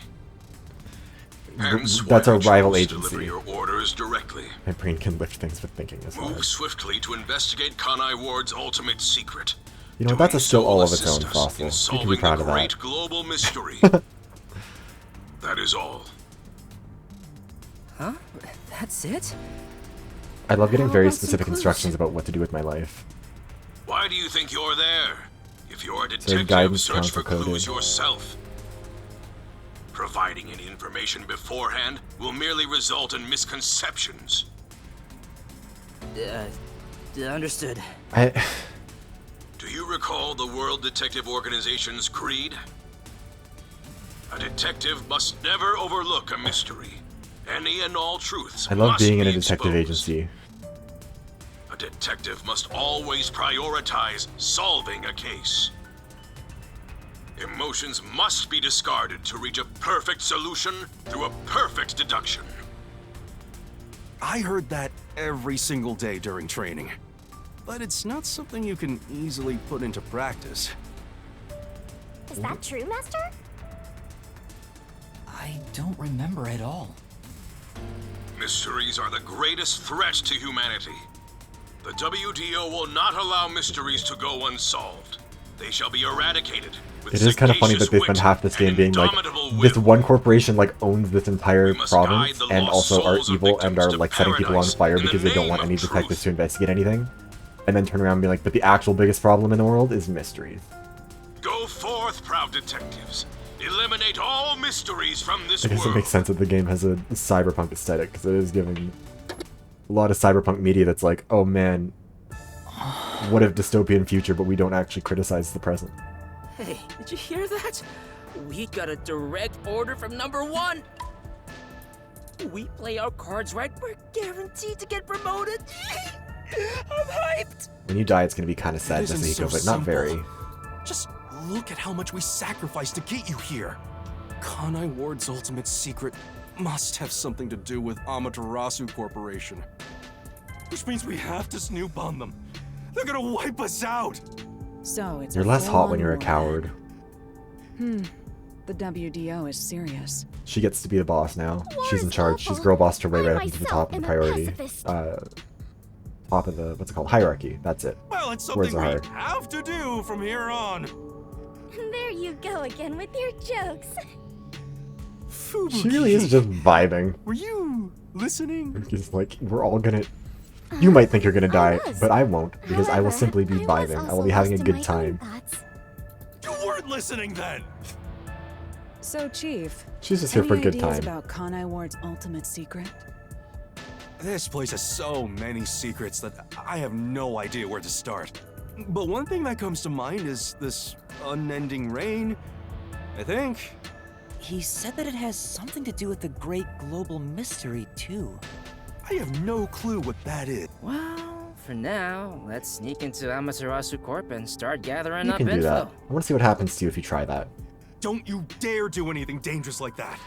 Hence that's why a I rival chose to deliver agency. your orders directly. My brain can lift things with thinking as well. Move swiftly to investigate Kanai Ward's ultimate secret. You know, that's a Doing skill so all will of its assist own, us Fossil. in You can be solving proud the of that. great global mystery. That is all. Huh? That's it? I love getting How very about some specific clues? instructions about what to do with my life. Why do you think you're there? If you're a So detective, guidance search for counsel clues coded. yourself. Providing any information beforehand will merely result in misconceptions. Understood. Do you recall the World Detective Organization's creed? A detective must never overlook a mystery. Any and all truths I love must being in be a detective exposed. agency. A detective must always prioritize solving a case. Emotions must be discarded to reach a perfect solution through a perfect deduction. I heard that every single day during training. But it's not something you can easily put into practice. Is that true, Master? I don't remember at all. Mysteries are the greatest threat to humanity. The WDO will not allow mysteries to go unsolved. They shall be eradicated. It is kind of funny that they spend half this game being like, this one corporation like owns this entire province and also are evil and are like setting people on fire because they don't want any detectives to investigate anything. And then turn around and be like, but the actual biggest problem in the world is mysteries. Go forth, proud detectives. Eliminate all mysteries from this I guess world. it makes sense that the game has a cyberpunk aesthetic because it is giving a lot of cyberpunk media that's like, oh man, what if dystopian future, but we don't actually criticize the present. Hey, did you hear that? We got a direct order from number 1. We play our cards right, we're guaranteed to get promoted. I'm hyped. When you die, it's gonna be kind of sad, It isn't Masahiko, so but not very. simple. Just look at how much we sacrificed to get you here. Kanai Ward's ultimate secret must have something to do with Amaterasu Corporation. Which means we have to snoop on them. They're gonna wipe us out! So it's You're a less hot full-on when you're a war coward. then. The WDO is serious. She gets to be the boss now. She's in War's charge. She's awful. girl boss to right I up into the myself top of the am a priority. pacifist. Top of the, what's it called? Hierarchy. That's it. Well, it's Words something are we hard. have to do from here on. There you go again with your jokes. She really is just vibing. Were you listening? It's like, we're all gonna... You might think you're gonna die, was. but I won't, because I will However, simply be I was vibing. I will also be having a lost in good my own time. thoughts. You weren't listening then! So, Chief, She's just here any for a good ideas time. about Kanai Ward's ultimate secret? This place has so many secrets that I have no idea where to start. But one thing that comes to mind is this unending rain, I think. He said that it has something to do with the great global mystery, too. I have no clue what that is. Well, for now, let's sneak into Amaterasu Corp and start gathering You up can do info. that. I want to see what happens to you if you try that. Don't you dare do anything dangerous like that.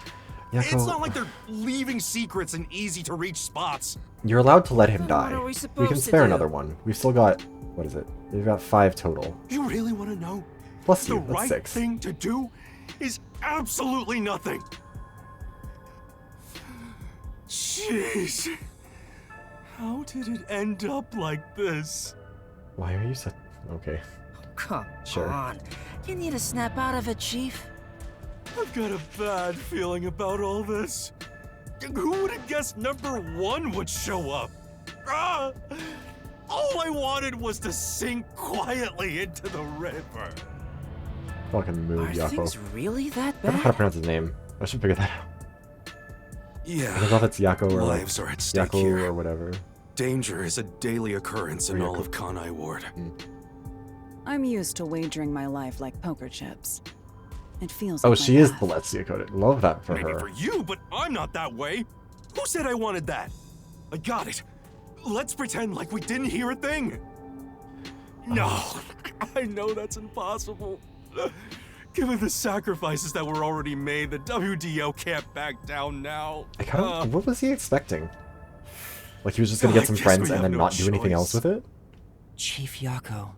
Yako, It's not like they're leaving secrets in easy-to-reach spots. you're allowed to let him Then what die. are we We can supposed to spare do? another one. We've still got... What is it? We've got 5 total. You really want to know? Plus The you, that's right 6. thing to do is absolutely nothing. Jeez. How did it end up like this? Why are you so... Okay. Come Sure. on. You need to snap out of it, Chief. I've got a bad feeling about all this. Who would have guessed number 1 would show up? Ah! All I wanted was to sink quietly into the river. Fucking move, Are Yako. things really that I don't know how to bad? pronounce his name. I should figure that out. I don't know Yeah, if it's Yako or like... lives are at stake Yako here. or whatever. Danger is a daily occurrence in Ryoko. all of Kanai Ward. I'm used to wagering my life like poker chips. It feels Oh, like she my is path. the Let's See coded. Love that for Maybe her. for you, but I'm not that way. Who said I wanted that? I got it. Let's pretend like we didn't hear a thing. No, I know that's impossible. Given the sacrifices that were already made, the WDO can't back down now. I kind of... What was he expecting? Like he was just gonna get I some guess friends we and have then no not do anything else choice. with it? Chief Yako.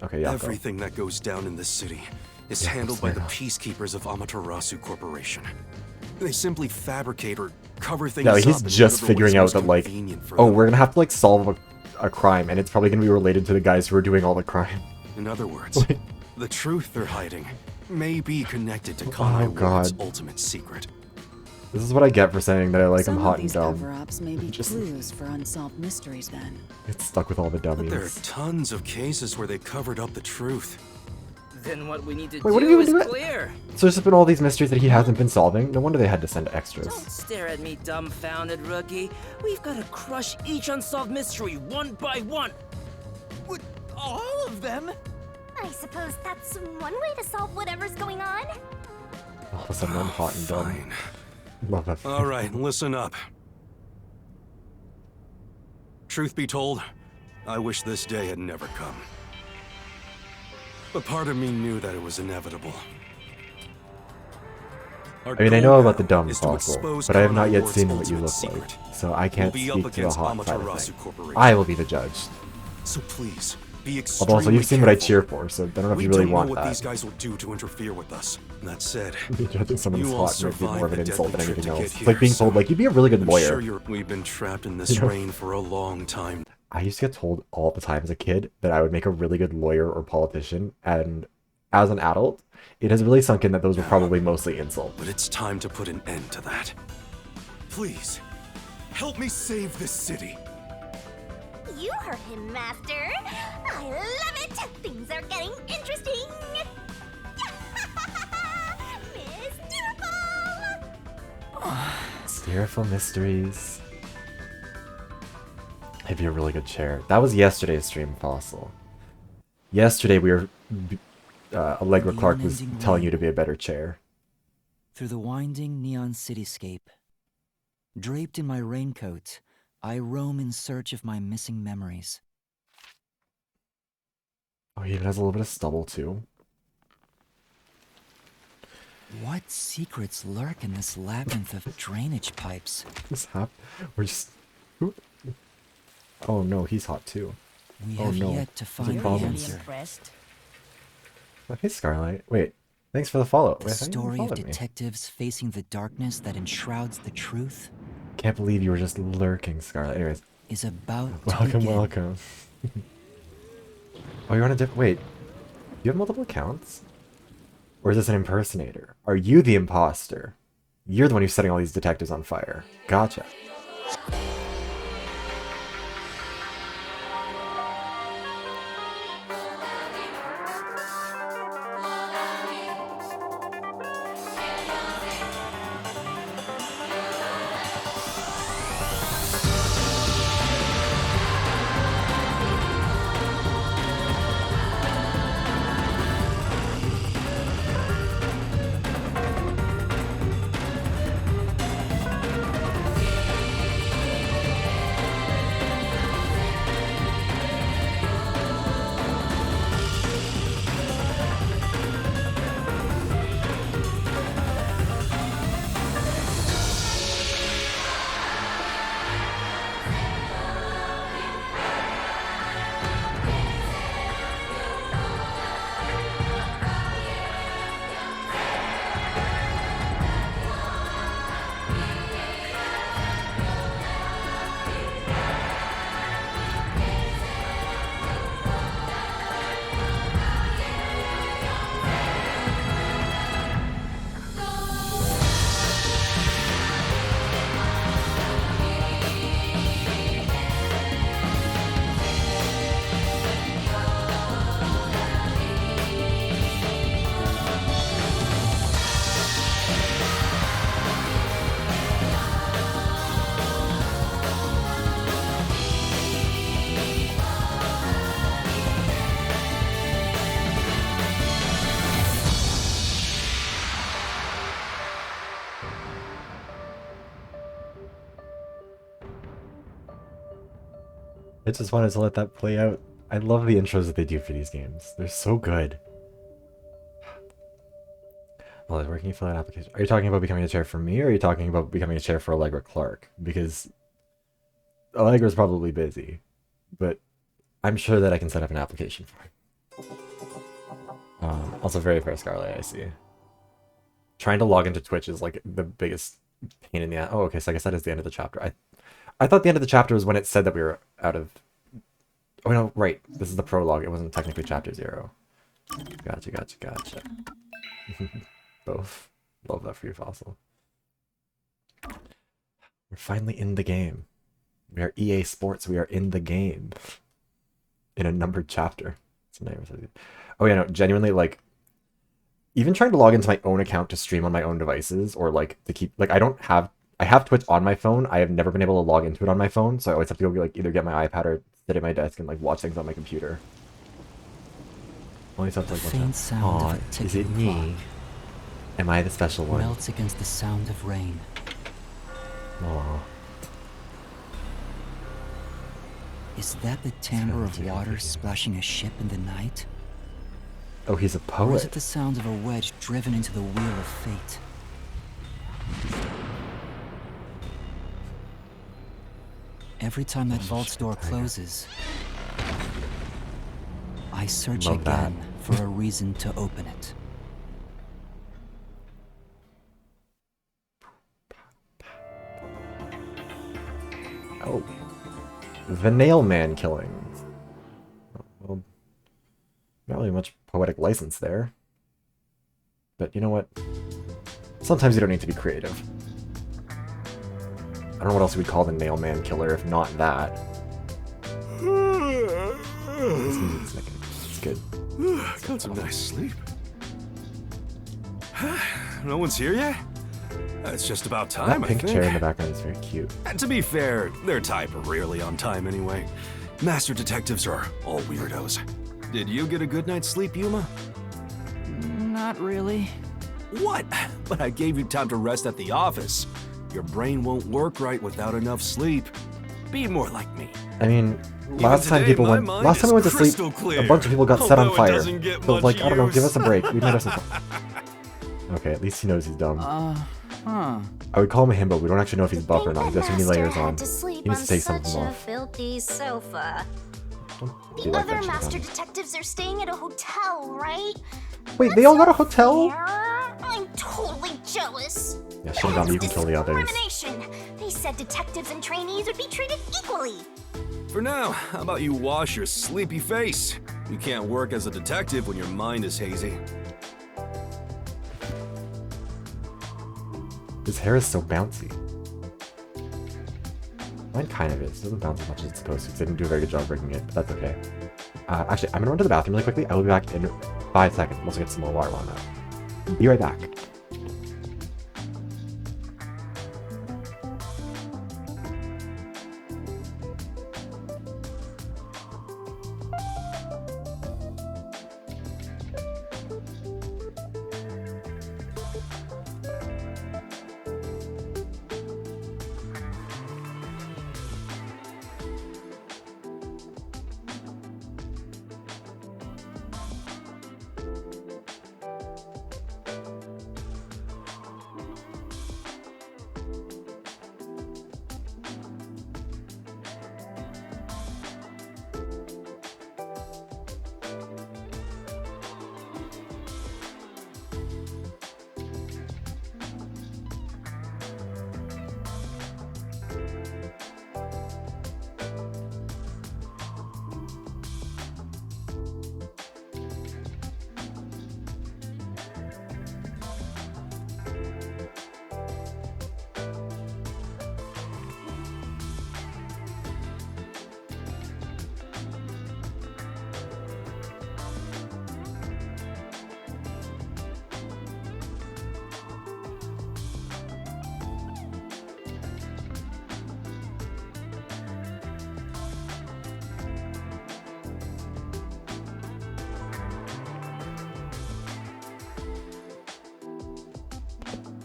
Okay, Yako. Everything that goes down in this city is Yeah, handled by the fair. peacekeepers of Amaterasu Corporation. They simply fabricate or cover things Yeah, up he's in just whatever way figuring is out most that like, convenient for oh, them. we're gonna have to like solve a crime, and it's probably gonna be related to the guys who are doing all the crime. In other words, the truth they're hiding may be connected to Kanai Ward's God. ultimate secret. This is what I get for saying that I like Some him of hot and these dumb. cover-ups may be Just- clues for unsolved mysteries then. It's stuck with all the But there are dummies. tons of cases where they covered up the truth. Then what we need to Wait, what did do you is do it? clear. So there's been all these mysteries that he hasn't been solving. No wonder they had to send extras. Don't stare at me, dumbfounded rookie. We've got to crush each unsolved mystery one by one. What, all of them? I suppose that's one way to solve whatever's going on. All of a sudden I'm hot and dumb. Fine. Love that. All right, listen up. Truth be told, I wish this day had never come. But part of me knew that it was inevitable. Our I mean, I goal know about the now dumb is to fossil, expose but I have not Kanai yet Ward's seen what you ultimate look secret. like, so I can't We'll be up speak to the against hot side of Amaterasu things. Corporation. I will be the judge. So please, be Although extremely also you've seen what I careful. cheer for, so I don't know if We you really don't want know what that. these guys will do to interfere with us. That said, Me judging someone who's you all hot might be more of an survived the insult than deadly anything trip to else. get It's like being here, told, so like, you'd be a really good I'm lawyer. sure we've been trapped in this You know? rain for a long time. I used to get told all the time as a kid that I would make a really good lawyer or politician, and as an adult, it has really sunk in that those were probably mostly insults. But it's time to put an end to that. Please, help me save this city. You heard him, Master. I love it. Things are getting interesting. Mysterious mysteries. It'd be a really good chair. That was yesterday's stream, Fossil. Yesterday we were... Allegra Clark was telling you to be a better chair. Through the winding neon cityscape, draped in my raincoat, I roam in search of my missing memories. Oh, he even has a little bit of stubble, too. What secrets lurk in this labyrinth of drainage pipes? We're just... Oh no, he's hot too. We oh have no, yet to there's a find the problem. answer. Oh, hey Scarlight. Wait, thanks for the follow. The Wait, I thought you story of followed me. detectives facing the darkness that enshrouds the truth Can't believe you were just lurking, Scarlight. Anyways, is about to welcome, begin. welcome. Oh, you're on a different... Wait, do you have multiple accounts? Or is this an impersonator? Are you the imposter? You're the one who's setting all these detectives on fire. Gotcha. I just wanted to let that play out. I love the intros that they do for these games. They're so good. Well, where can you fill out an application? Are you talking about becoming a chair for me, or are you talking about becoming a chair for Allegra Clark? Because Allegra's probably busy, but I'm sure that I can set up an application for her. Also, very fair, Scarlet, I see. Trying to log into Twitch is like the biggest pain in the ass. Oh, okay, so I guess that is the end of the chapter. I thought the end of the chapter was when it said that we were out of... Oh, no, right. This is the prologue. It wasn't technically chapter 0. Gotcha, gotcha, gotcha. Both. Love that for you, Fossil. We're finally in the game. We are EA Sports. We are in the game. In a numbered chapter. It's a name. Oh, yeah, no, genuinely, like... Even trying to log into my own account to stream on my own devices, or, like, to keep... Like, I have Twitch on my phone. I have never been able to log into it on my phone, so I always have to go like either get my iPad or sit at my desk and like watch things on my computer. Only sounds like faint sound of a ticking is it me? clock Am I the special one? melts against the sound of rain. Aww. Is that the timbre of water splashing a ship in the night? Oh, he's a Or is it poet. the sound of a wedge driven into the wheel of fate? Every time that vault's door closes, I search Love that. again for a reason to open it. Oh. The Nail Man killing. Well, not really much poetic license there. But you know what? Sometimes you don't need to be creative. I don't know what else we'd call the Nail Man killer if not that. It's good. Got some nice sleep. No one's here yet? It's just about time, That pink I think. chair in the background is very cute. And to be fair, their type are rarely on time anyway. Master detectives are all weirdos. Did you get a good night's sleep, Yuma? Not really. What? But I gave you time to rest at the office. Your brain won't work right without enough sleep. Be more like me. I mean, last time we went to sleep, a bunch of people got set on fire. So like, I don't know, give us a break. We might have some fun. Okay, at least he knows he's dumb. Huh. I would call him a himbo, but we don't actually know if he's buff or not. He's got too many layers on. To sleep He needs to take some of them such a off. filthy sofa. Do The you like other that shit, master Tom? detectives are staying at a hotel, right? Wait, they all got a hotel? Fair. I'm totally jealous. Yeah, shit on you can kill the others. Discrimination. They said detectives and trainees would be treated equally. For now, how about you wash your sleepy face? You can't work as a detective when your mind is hazy. His hair is so bouncy. Mine kind of is. It doesn't bounce as much as it's supposed to because I didn't do a very good job breaking it, but that's okay. Actually, I'm gonna run to the bathroom really quickly. I will be back in 5 seconds. I'm also get some more water on that. Be right back.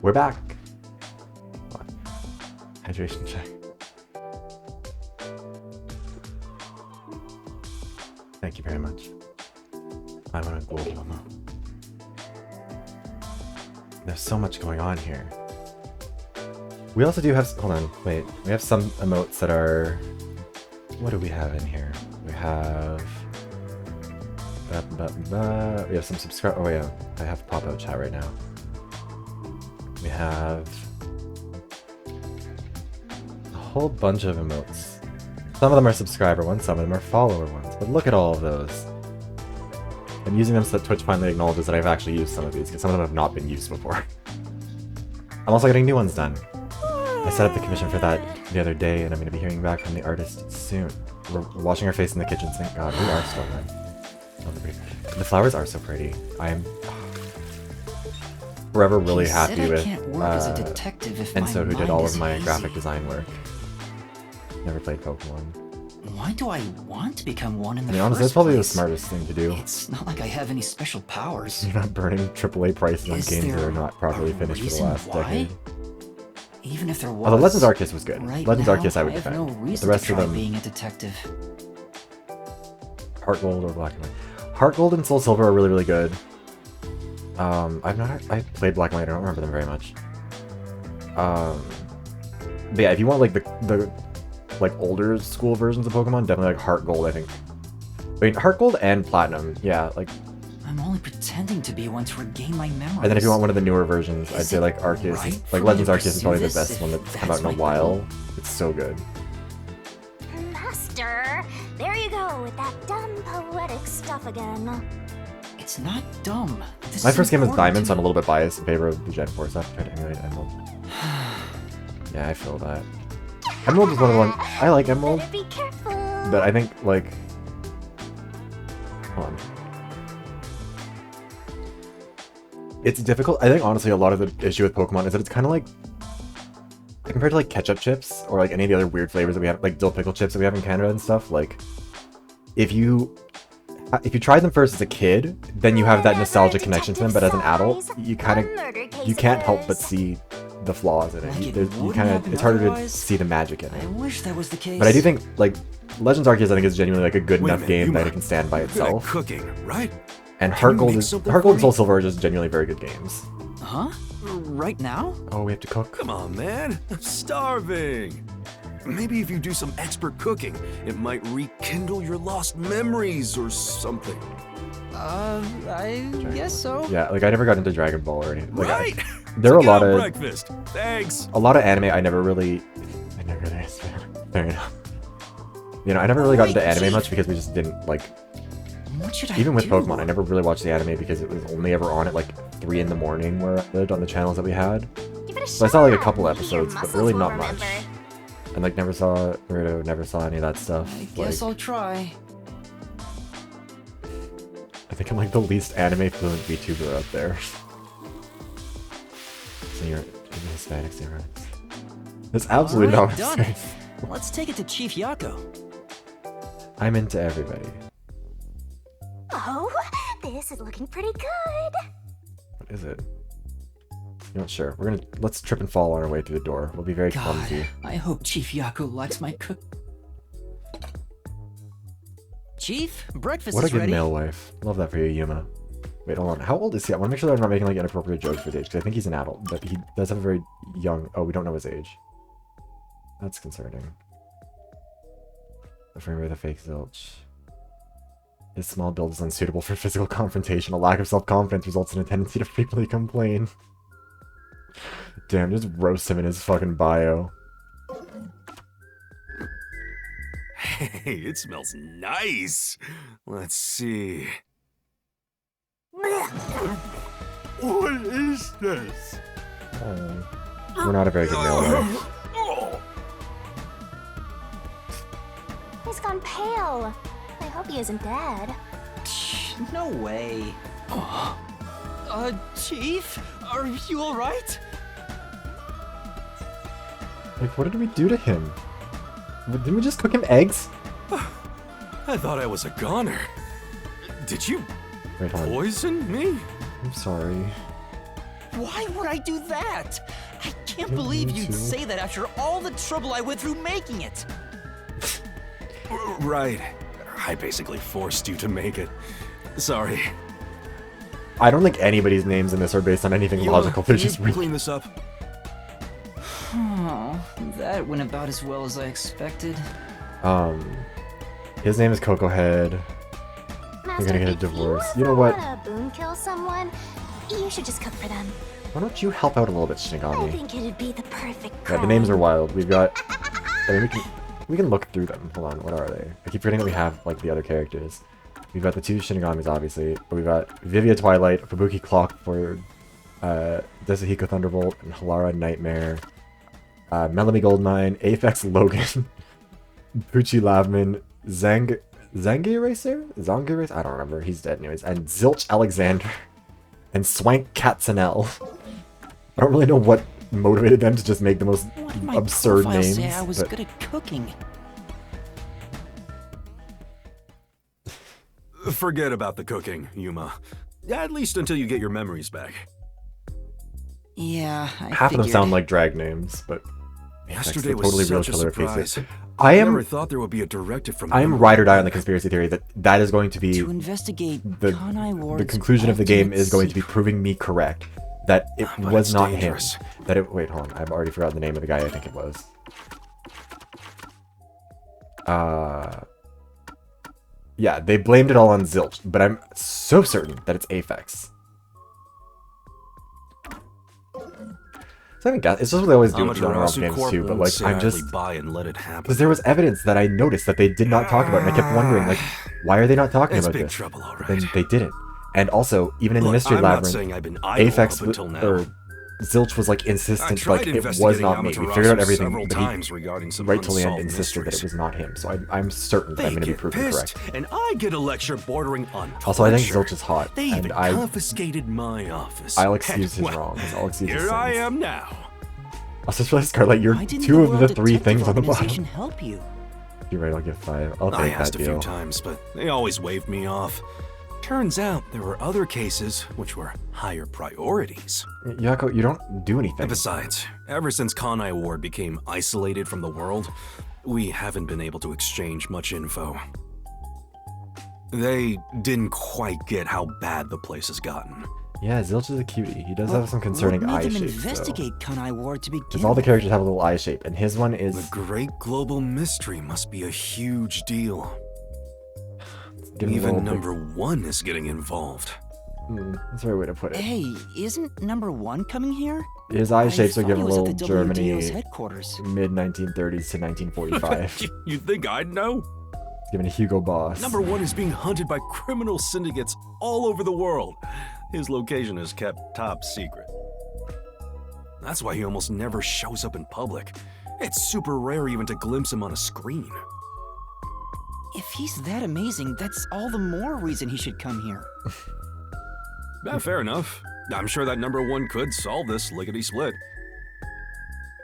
We're back. What? Hydration check. Thank you very much. I'm on a gold memo. There's so much going on here. We also do have, hold on, wait. We have some emotes that are, what do we have in here? We have, we have some subscribe, oh yeah, I have pop-out chat right now. We have a whole bunch of emotes. Some of them are subscriber ones, some of them are follower ones, but look at all of those. I'm using them so that Twitch finally acknowledges that I've actually used some of these, because some of them have not been used before. I'm also getting new ones done. I set up the commission for that the other day, and I'm going to be hearing back from the artist soon. We're washing our face in the kitchen sink. God, we are struggling. The flowers are so pretty. I am forever really happy with Enzo, who did all of my graphic design work. Never played Pokemon. Why do I want to become one in the I mean, honestly, that's first probably the place? smartest thing to do. It's not like I have any special powers. You're not burning AAA prices on Is games that there are not properly a finished for the reason last why? decade. Even if there was. Although Legends Arceus was good. Right Legends now, Arceus I would have defend. no But reason the rest to of try them, being a detective. Heart Gold or Black and White. Heart Gold and Soul Silver are really, really good. I played Black and White, I don't remember them very much. But yeah, if you want like the like older school versions of Pokemon, definitely like Heart Gold, I think. I mean, Heart Gold and Platinum, yeah, like. I'm only pretending to be one to regain my memories. And then if you want one of the newer versions, I'd say like Arceus, right like for Legends me to Arceus is probably the pursue best this one if that's come out that's in a my while. goal? It's so good. Master, whatever. There you go with that dumb poetic stuff again. It's not dumb. This My is first game was important Diamond, to so I'm a me. little bit biased in favor of the Gen 4 stuff. Trying to emulate Emerald. Yeah, I feel that. Emerald is one of the ones I like. Emerald, Better be careful. but I think like, hold on. It's difficult. I think honestly, a lot of the issue with Pokemon is that it's kind of like compared to like ketchup chips or like any of the other weird flavors that we have, like dill pickle chips that we have in Canada and stuff. Like, if you try them first as a kid, then you have that nostalgic connection to them. But as an adult, you can't help but see the flaws in it. It's harder to see the magic in I it. wish that was the case. But I do think like Legends Arceus, I think is genuinely like a good Wait a enough minute, game that Yuma. it can stand by Good at itself. cooking, right? And Can Heart you Gold make is something Heart Gold for and Soul me? Silver are just genuinely very good games. Huh? Right now? Oh, we have to cook. Come on, man. I'm starving. Maybe if you do some expert cooking, it might rekindle your lost memories or something. I guess so. Yeah, like I never got into Dragon Ball or anything. Like, Right? there are a Check lot out of breakfast. Thanks. anime I never really fair enough. You know, I never really got into anime much because we just didn't like. What should I Even with do? Pokemon, I never really watched the anime because it was only ever on at like 3 in the morning where I lived on the channels that we had. Give it a So I saw like a shot. couple Maybe your episodes, but muscles really will not much. remember. And like never saw Naruto, never saw any of that stuff. I guess Like, I'll try. I think I'm like the least anime fluent VTuber out there. So you're Hispanic stereotypes. That's absolutely Alright, not what done I'm it. saying. Let's take it to Chief Yako. I'm into everybody. Oh, this is looking pretty good. What is it? You're not sure. Let's trip and fall on our way through the door. We'll be very God, clumsy. I hope Chief Yako likes my cook. Chief, breakfast What a is good ready. male wife. Love that for you, Yuma. Wait, hold on. How old is he? I want to make sure that I'm not making like inappropriate jokes for his age, because I think he's an adult, but he does have a very young. Oh, we don't know his age. That's concerning. The frame rate of the fake zilch. His small build is unsuitable for physical confrontation. A lack of self-confidence results in a tendency to frequently complain. Damn, just roast him in his fucking bio. Hey, it smells nice. Let's see. What is this? We're not a very good male wife. He's gone pale. I hope he isn't dead. No way. Chief, are you alright? Like, what did we do to him? Didn't we just cook him eggs? I thought I was a goner. Did you Wait, hold on. poison me? I'm sorry. Why would I do that? I can't Didn't believe mean you'd to. say that after all the trouble I went through making it. Right. I basically forced you to make it. Sorry. I don't think anybody's names in this are based on anything Yuma, logical. They're can just you really... clean this up? Oh, that went about as well as I expected. His name is Coco Head. Master, gonna get a if divorce. You You know ever what? wanna boon kill someone? You should just cook for them. Why don't you help out a little bit, I Shinigami? think it'd be the perfect Yeah, crime. the names are wild. We've got... I mean, we can look through them. Hold on, what are they? I keep forgetting that we have, like, the other characters. We've got the two Shinigamis, obviously, but we've got Vivia Twilight, Fubuki Clockford, Desahiko Thunderbolt, and Halara Nightmare, Melanie Goldmine, Aphex Logan, Pucci Lavman, Zangi Racer? Zangi Racer? I don't remember. He's dead anyways. And Zilch Alexander, and Swank Katzenell. I don't really know what motivated them to just make the most Why did my absurd profile names. say I was but- good at cooking? Forget about the cooking, Yuma. At least until you get your memories back. Yeah, I Half of them figured. sound like drag names, but Yesterday the was totally real such a killer surprise. faces. I never am thought there would be a directive from I am them. ride or die on the conspiracy theory that that is going to be To investigate the Kanai Ward's the conclusion of the game ultimate is going to be secret. proving me correct. That it But was it's not dangerous. him. That it wait, hold on. I've already forgotten the name of the guy I think it was. Yeah, they blamed it all on Zilch, but I'm so certain that it's Aphex. So I mean, it's just what they always do with genre Amaterasu games Corp too. But won't like, sit I'm idly just by and let it happen. because there was evidence that I noticed that they did not talk about, and I kept wondering, like, why are they not talking It's about big this? trouble, all right. Then they didn't. And also, even in the Look, Mystery I'm not Labyrinth, saying I've been idle Aphex up until now. or Zilch was like I insistent, tried like it was investigating not me. We Amaterasu figured out everything, several but times he regarding some right till the end unsolved insisted that mysteries. it was not him. So I'm certain that They I'm going to be get proven pissed, correct. and I get a lecture bordering on Also, I think torture. Zilch is hot, They and even confiscated my office. I'll excuse his Well, wrongs. I'll excuse his Here I sins. am now. Also, just realized, Scarlett, you're Why didn't two of World the three Detective things on the Organization bottom. help you? You're right, I'll give 5. I'll I take asked that a few deal. times, but they always waved me off. Turns out there were other cases which were higher priorities. Yako, you don't do anything. And besides, ever since Kanai Ward became isolated from the world, we haven't been able to exchange much info. They didn't quite get how bad the place has gotten. Yeah, Zilch is a cutie. He does have some concerning what eye made them shapes, investigate Kanai Ward to begin because all the with? characters have a little eye shape, and his one is... The great global mystery must be a huge deal. Give him a Even little bit- number 1 is getting involved. That's the right way to put it. Hey, isn't number 1 coming here? His eye I shapes are thought given he a was at little the Germany, WDO's headquarters. mid-1930s to 1945. You think I'd know? It's given a Hugo Boss. Number 1 is being hunted by criminal syndicates all over the world. His location is kept top secret. That's why he almost never shows up in public. It's super rare even to glimpse him on a screen. If he's that amazing, that's all the more reason he should come here. Yeah, fair enough. I'm sure that number 1 could solve this lickety-split.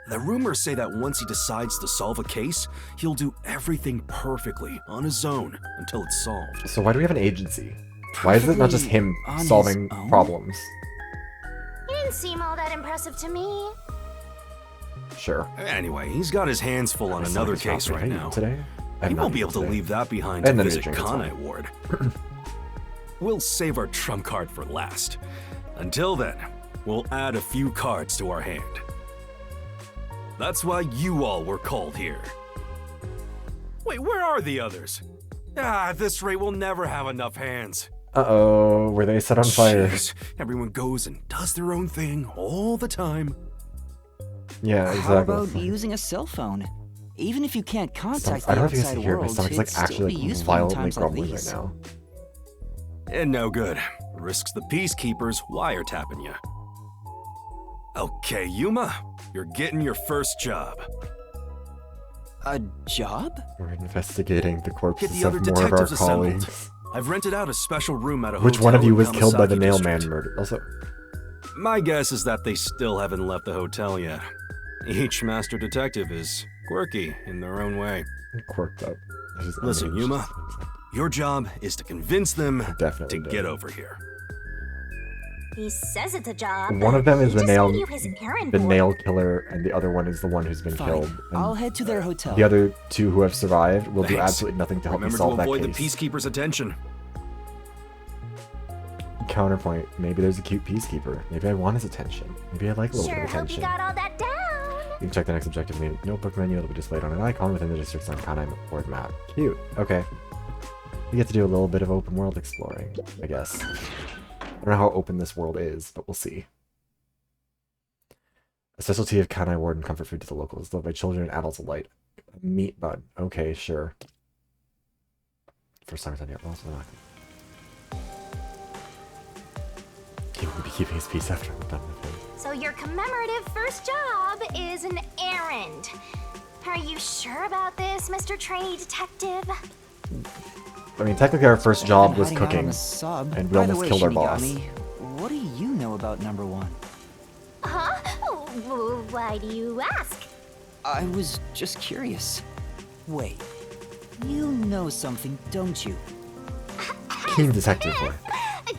The rumors say that once he decides to solve a case, he'll do everything perfectly on his own until it's solved. So why do we have an agency? Why is it not just him On his solving own? problems? He didn't seem all that impressive to me. Sure. Anyway, he's got his hands full on another case right now. Today? He won't be able to leave that behind I to had another visit drink, it's fine. Kanai Ward. We'll save our trump card for last. Until then, we'll add a few cards to our hand. That's why you all were called here. Wait, where are the others? At this rate, we'll never have enough hands. Uh-oh, were they set on fire? Jeez, everyone goes and does their own thing all the time. Yeah, How exactly. about using a cell phone? Even if you can't contact I the don't know if you guys outside can hear it, my world, stomach's it'd like still actually be like useful in violently times like grumbling right these. now. And no good. Risks the peacekeepers wiretapping you. Okay, Yuma, you're getting your first job. A job? We're investigating the Get corpses the other of more of our detectives assembled. colleagues. I've rented out a special room at a Which hotel one of you in was killed by the Yamasaki mailman district. murder? Also, My guess is that they still haven't left the hotel yet. Each master detective is quirky in their own way. quirked up. This is Listen, unhinged. Yuma, your job is to convince them Definitely to did. get over here. He says it's a job. One of them is but the he just nail, made you his errand the boy. nail killer, and the other one is the one who's been Fine. killed. And I'll head to their hotel. the other two who have survived will do Thanks. absolutely nothing to help me Remember to solve that avoid the case. peacekeepers' attention. Counterpoint, maybe there's a cute peacekeeper. Maybe I want his attention. Maybe I like a little Sure bit of hope you attention. got all that down. You can check the next objective notebook menu that will be displayed on an icon within the district's on Kanai board map. Cute. Okay. We get to do a little bit of open world exploring, I guess. I don't know how open this world is, but we'll see. A specialty of Kanai Ward and comfort food to the locals, loved by children and adults alike. Meat bun. Okay, sure. First time I've done yet. Well, also not. He will be keeping his peace after I'm done with him. So your commemorative first job is an errand. Are you sure about this, Mr. Trainee Detective? I mean, technically our first job Been was hiding out on cooking, the sub. and we By the almost way, killed our boss. Shinigami, what do you know about number 1? Huh? Why do you ask? I was just curious. Wait, you know something, don't you? Keen detective work.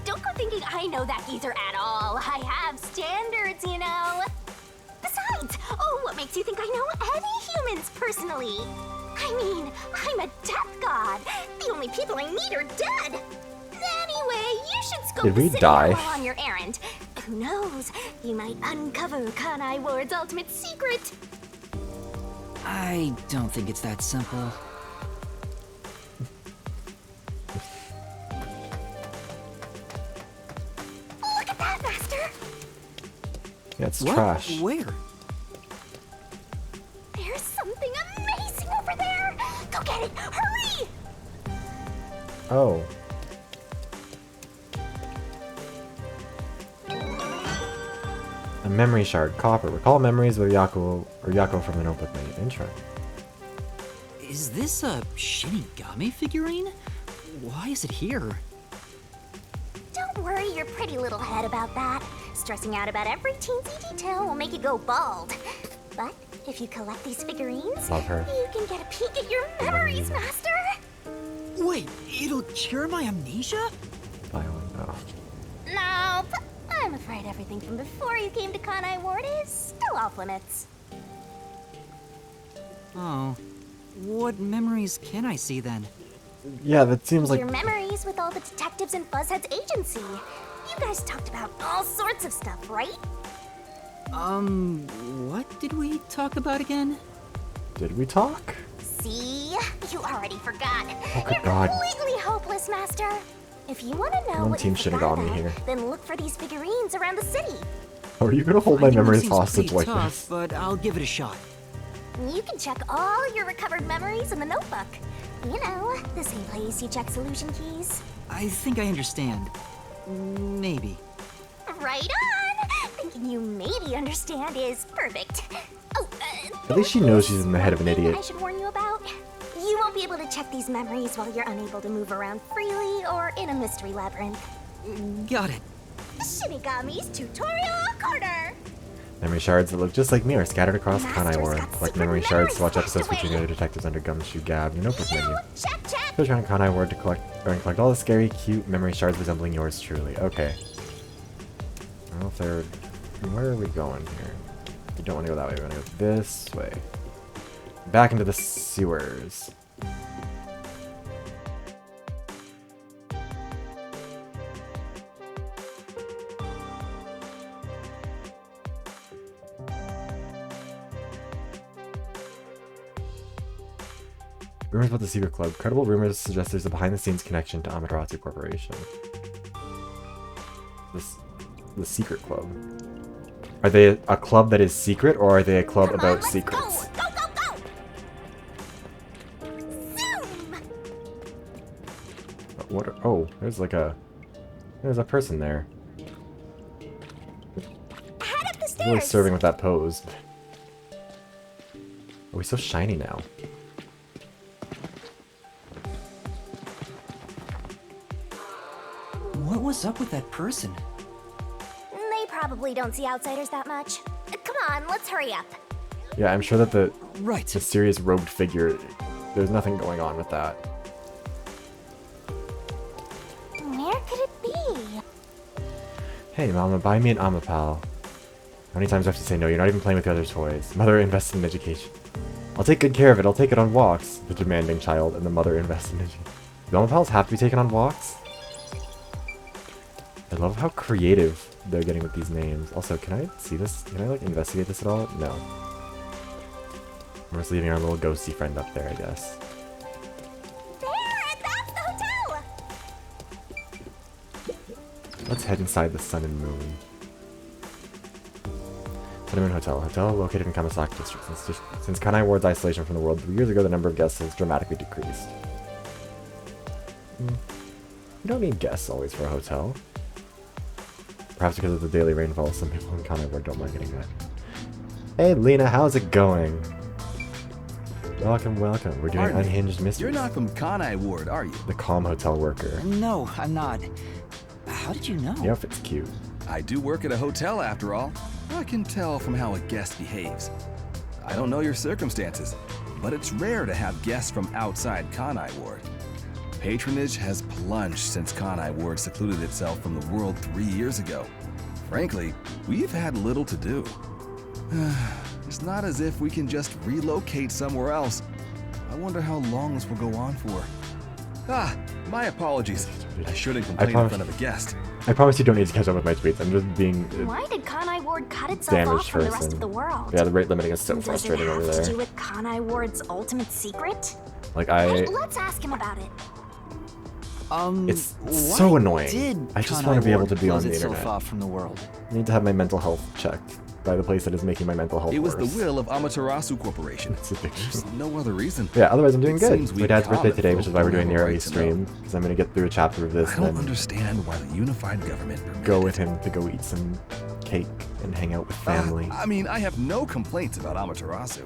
Don't go thinking I know that either at all. I have standards, you know. Besides, what makes you think I know any humans personally? I mean, I'm a death god. The only people I need are dead. Anyway, you should scope Did we the city die? while on your errand. Who knows? You might uncover Kanai Ward's ultimate secret. I don't think it's that simple. Look at that, Master. Yeah, it's What? trash. Where? something amazing over there! Go get it! Hurry! Oh. A memory shard, copper. Recall memories with Yako from the notebook menu. Intro. Is this a Shinigami figurine? Why is it here? Don't worry your pretty little head about that. Stressing out about every teensy detail will make you go bald. But if you collect these figurines, Love her. you can get a peek at your memories, Master! Wait, it'll cure my amnesia? Violent. Oh. Nope. I'm afraid everything from before you came to Kanai Ward is still off limits. Oh. What memories can I see then? Yeah, that seems like... Your memories with all the detectives in Fuzzhead's agency. You guys talked about all sorts of stuff, right? What did we talk about again? Did we talk? See? You already forgot. Oh, good You're God. completely hopeless, Master. If you want to know One what team you should have forgot got me about, here. then look for these figurines around the city. Are you gonna hold my Finding them memories seems hostage pretty like tough, this? but I'll give it a shot. You can check all your recovered memories in the notebook. You know, the same place you check solution keys. I think I understand. Maybe. Right on! Thinking you maybe understand is perfect. Oh, At least she knows she's in the head of an thing idiot. I should warn you about. You won't be able to check these memories while you're unable to move around freely or in a mystery labyrinth. Got it. Shinigami's Tutorial Corner! Memory shards that look just like me are scattered across Master's Kanai Ward. got Collect secret memory shards to watch memories episodes locked featuring away. other detectives under Gumshoe Gab. Your notebook menu. Check, check! Search around Kanai Ward to collect all the scary, cute memory shards resembling yours truly. Okay. I don't know if they're... Where are we going here? We don't want to go that way. We want to go this way. Back into the sewers. Rumors about the secret club. Credible rumors suggest there's a behind-the-scenes connection to Amaterasu Corporation. The secret club. Are they a club that is secret, or are they a club Come on, about let's secrets? Go, go, go, go! Zoom! What? Oh, there's like a... There's a person there. Head up the stairs! Really serving with that pose. Oh, he's so shiny now. What was up with that person? They probably don't see outsiders that much. Come on, let's hurry up. Yeah, I'm sure that the Right. mysterious robed figure, there's nothing going on with that. Where could it be? Hey, Mama, buy me an Amapal. How many times do I have to say no? You're not even playing with the other toys. Mother invested in education. I'll take good care of it. I'll take it on walks. The demanding child and the mother invest in education. Do Amapals have to be taken on walks? I love how creative they're getting with these names. Also, can I see this? Can I, like, investigate this at all? No. We're just leaving our little ghosty friend up there, I guess. There! That's the hotel! Let's head inside the Sun and Moon. Sun and Moon Hotel. Hotel located in Kamasaki District. Since Kanai Ward's isolation from the world 3 years ago, the number of guests has dramatically decreased. You don't need guests always for a hotel. Perhaps because of the daily rainfall, some people in Kanai Ward don't mind getting wet. Hey Lena, how's it going? Welcome, welcome. We're doing Pardon me. Unhinged Mysteries. You're not from Kanai Ward, are you? The calm hotel worker. No, I'm not. How did you know? The outfit's cute. I do work at a hotel after all. I can tell from how a guest behaves. I don't know your circumstances, but it's rare to have guests from outside Kanai Ward. Patronage has plunged since Kanai Ward secluded itself from the world 3 years ago. Frankly, we've had little to do. It's not as if we can just relocate somewhere else. I wonder how long this will go on for. Ah, my apologies. I shouldn't complain in front of a guest. I promise you don't need to catch up with my tweets. I'm just being Why did Kanai Ward cut itself off damaged from the person. rest of the world? Yeah, the rate limiting is so Does frustrating it have over to do there. with Kanai Ward's ultimate secret? Like Hey, let's ask him about it. It's why so annoying. Did I just Kanai want to be able Ward to be on close the itself internet. off from the world? I need to have my mental health checked. by the place that is making my mental health It was worse. the will of Amaterasu Corporation. It's addiction. There's no other reason. Yeah, otherwise I'm doing It good. seems It's my we dad's birthday common today, which is folk why we're don't doing the have a early right to stream, because I'm going to get through a chapter of this I and don't then understand why the unified government permitted go with him to go eat some cake and hang out with family. I mean, I have no complaints about Amaterasu.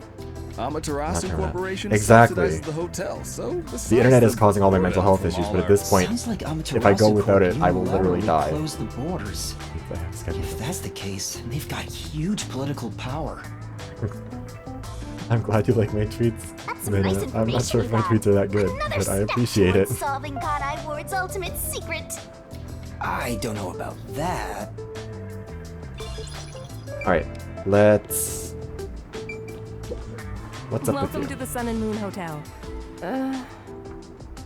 Amaterasu Corporation Exactly. subsidizes the hotel, so The internet is causing all my mental health issues, but at this point, Sounds like if I go Amaterasu without it, Corp I will literally unilaterally die. Close the borders. If that's the case, they've got huge political power. I'm glad you like my tweets. That's Lena. nice I'm not sure if my information tweets are that good, Another but I step appreciate it. towards solving God Eye Ward's ultimate secret. I don't know about that. Alright, let's... What's up Welcome with to you? the Sun and Moon Hotel.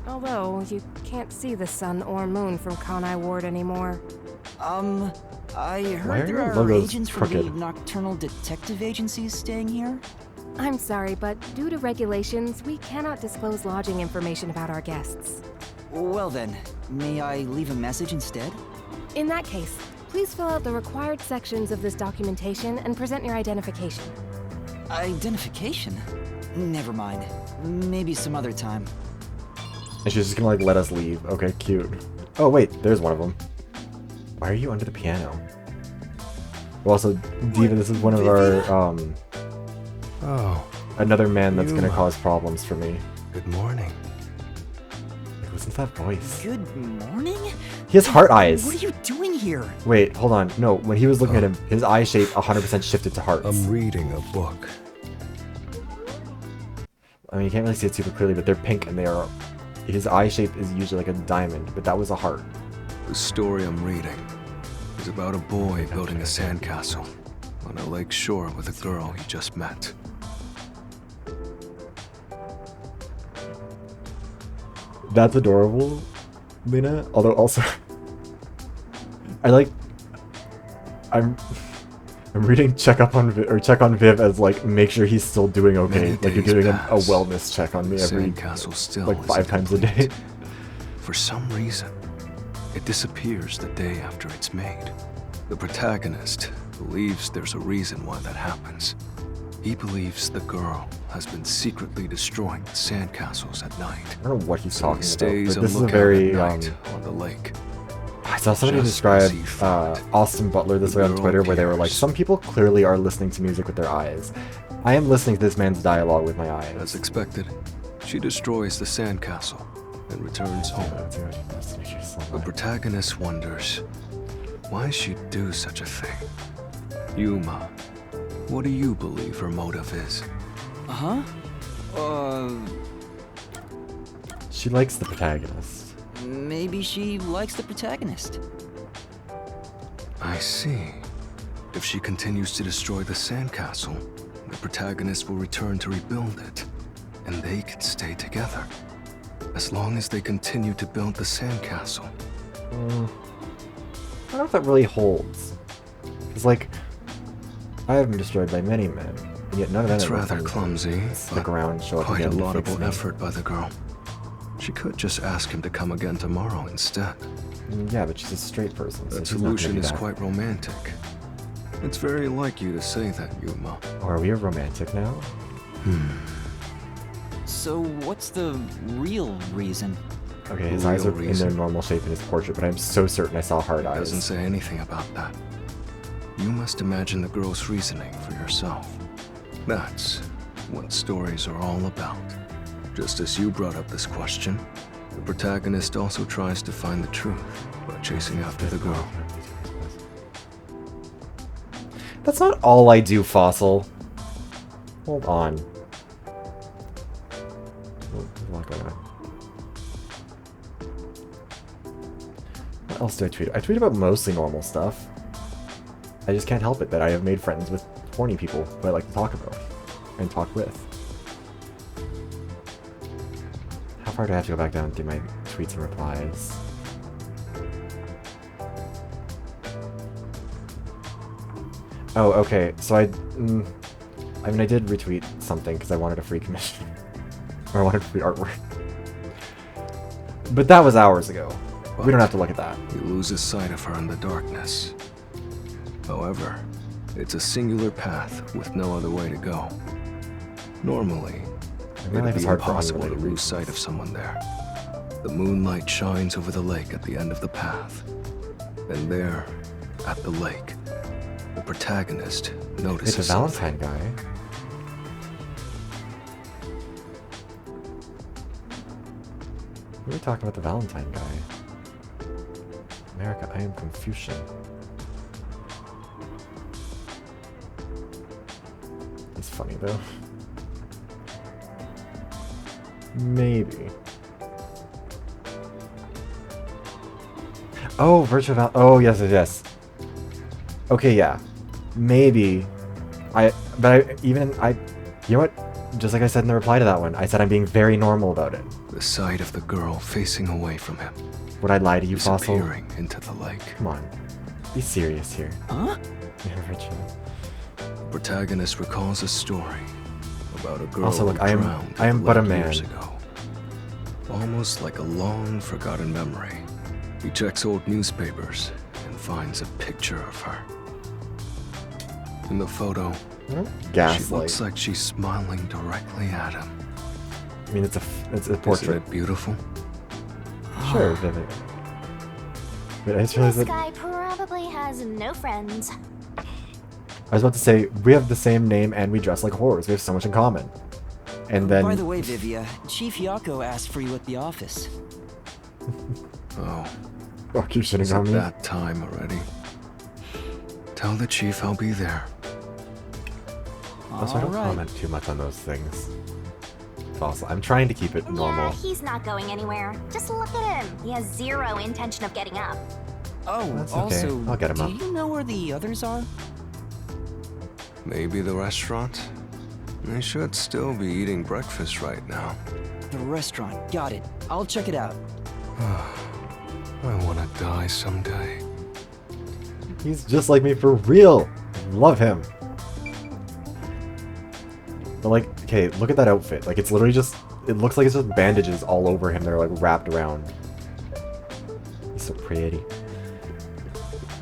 Although you can't see the sun or moon from Kanai Ward anymore. I Why are heard there your are logos agents from the crooked? Nocturnal Detective Agencies staying here. I'm sorry, but due to regulations, we cannot disclose lodging information about our guests. Well then, may I leave a message instead? In that case, please fill out the required sections of this documentation and present your identification. Identification? Never mind. Maybe some other time. And she's just gonna like let us leave. Okay, cute. Oh wait, there's one of them. Why are you under the piano? Well, also, Diva, this is one of our, Oh, another man that's gonna Yuma. cause problems for me. good morning. Listen to that voice. Good morning? He has heart eyes. What are you doing here? Wait, hold on. No, when he was looking at him, his eye shape 100% shifted to hearts. I'm reading a book. I mean, you can't really see it super clearly, but they're pink and they are... His eye shape is usually like a diamond, but that was a heart. The story I'm reading is about a boy building a sandcastle on a lake shore with a girl he just met. That's adorable, Lena. Although also... I'm reading check on Viv as like make sure he's still doing okay. Many Like you're days doing a pass. wellness check on me The every sandcastle still like 5 isn't times a day. complete. For some reason, it disappears the day after it's made. The protagonist believes there's a reason why that happens. He believes the girl has been secretly destroying the sandcastles at night. I don't know what he's So he talking stays about, but this a is a lookout very at night on the lake. I saw somebody Just as describe he thought. Austin Butler this The way on girl Twitter, where they were like, appears. some people clearly are listening to music with their eyes. I am listening to this man's dialogue with my eyes. As expected, she destroys the sandcastle and returns home. The protagonist wonders why she'd do such a thing. Yuma, what do you believe her motive is? Huh? She likes the protagonist. Maybe she likes the protagonist. I see. If she continues to destroy the sandcastle, the protagonist will return to rebuild it, and they can stay together. As long as they continue to build the sandcastle. I don't know if that really holds. Because, like, I have been destroyed by many men, and yet none of them It's ever rather come clumsy, to the but ground, show up quite a again, and fix laudable me. effort by the girl. She could just ask him to come again tomorrow instead. Yeah, but she's a straight person, so That she's not gonna solution do is that. quite romantic. It's very like you to say that, Yuma. Oh, are we a romantic now? So what's the real reason? Okay, his The eyes real are in reason. their normal shape in his portrait, but I'm so certain I saw hard It doesn't eyes. say anything about that. You must imagine the girl's reasoning for yourself. That's what stories are all about. Just as you brought up this question, the protagonist also tries to find the truth by chasing after the girl. That's not all I do, Fossil. Hold on. Oh, there's a lot going on. What else do I tweet? I tweet about mostly normal stuff. I just can't help it that I have made friends with horny people who I like to talk about and talk with. How far do I have to go back down through my tweets and replies? Oh, okay. So I mean, I did retweet something because I wanted a free commission. Or I wanted free artwork. But that was hours ago. We don't have to look at that. He loses sight of her in the darkness. However, It's a singular path with no other way to go. Normally, My life it'd is be hard for impossible to unrelated lose reasons. sight of someone there. The moonlight shines over the lake at the end of the path. And there, at the lake, the protagonist notices It's a Valentine guy. We were talking about the Valentine guy. America, I am Confucian. It's funny though. Maybe. Oh, virtual val. Oh, yes, yes, yes. Okay, yeah. Maybe. You know what? Just like I said in the reply to that one, I said I'm being very normal about it. The sight of the girl facing away from him. Would I lie to you, Fossil? Disappearing into the lake. Come on. Be serious here. Huh? Yeah, virtual. The protagonist recalls a story about a girl Also, look, who I am drowned at the but a lake man. years ago. Almost like a long forgotten memory. He checks old newspapers and finds a picture of her. In the photo, she Gaslight. looks like she's smiling directly at him. I mean, it's a Isn't portrait. it beautiful? Sure, Vivian. But I just realized This that guy probably has no friends. I was about to say we have the same name and we dress like whores. We have so much in common. And then By the way, Vivia, Chief Yako asked for you at the office. Oh, fuck, you're shitting is on it me. that time already? Tell the chief I'll be there. Also, I don't comment too much on those things. Fossil. I'm trying to keep it normal. Yeah, he's not going anywhere. Just look at him. He has zero intention of getting up. Oh, That's okay. also, I'll get him do up. you know where the others are? Maybe the restaurant? They should still be eating breakfast right now. The restaurant. Got it. I'll check it out. I want to die someday. He's just like me for real. Love him. But like, okay, look at that outfit. Like, it's literally just, it looks like it's just bandages all over him. They're like wrapped around. He's so pretty.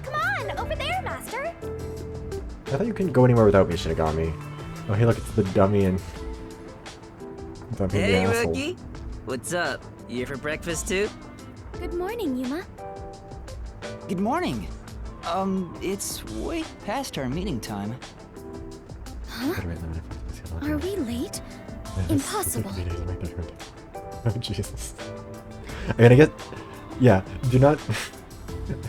Come on, over there, Master. I thought you couldn't go anywhere without me, Shinigami. Oh, hey, look, it's the dummy and... Dummy Hey, and the asshole. Rookie. What's up? You here for breakfast too? Good morning, Yuma. Good morning. It's way past our meeting time. Huh? Are we late? Impossible. Oh, Jesus. I mean, I guess... Yeah, do not...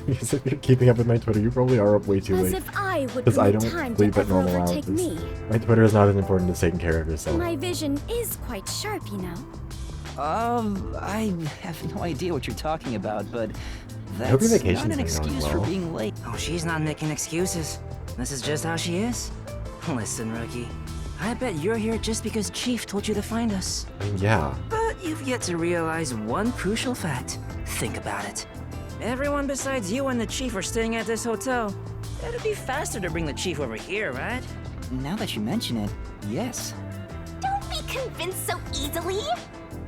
Because if you're keeping up with my Twitter, you probably are up way too As late. if I would Because I permit don't time sleep to at ever normal overtake hours. me. My Twitter is not as important as taking care of yourself. My vision is quite sharp, you know. I have no idea what you're talking about, but I hope your that's vacation's not an been going excuse for well. being late. Oh, she's not making excuses. This is just how she is. Listen, Rookie. I bet you're here just because Chief told you to find us. I mean, yeah. But you've yet to realize one crucial fact. Think about it. Everyone besides you and the Chief are staying at this hotel. It'd be faster to bring the Chief over here, right? Now that you mention it, yes. Don't be convinced so easily.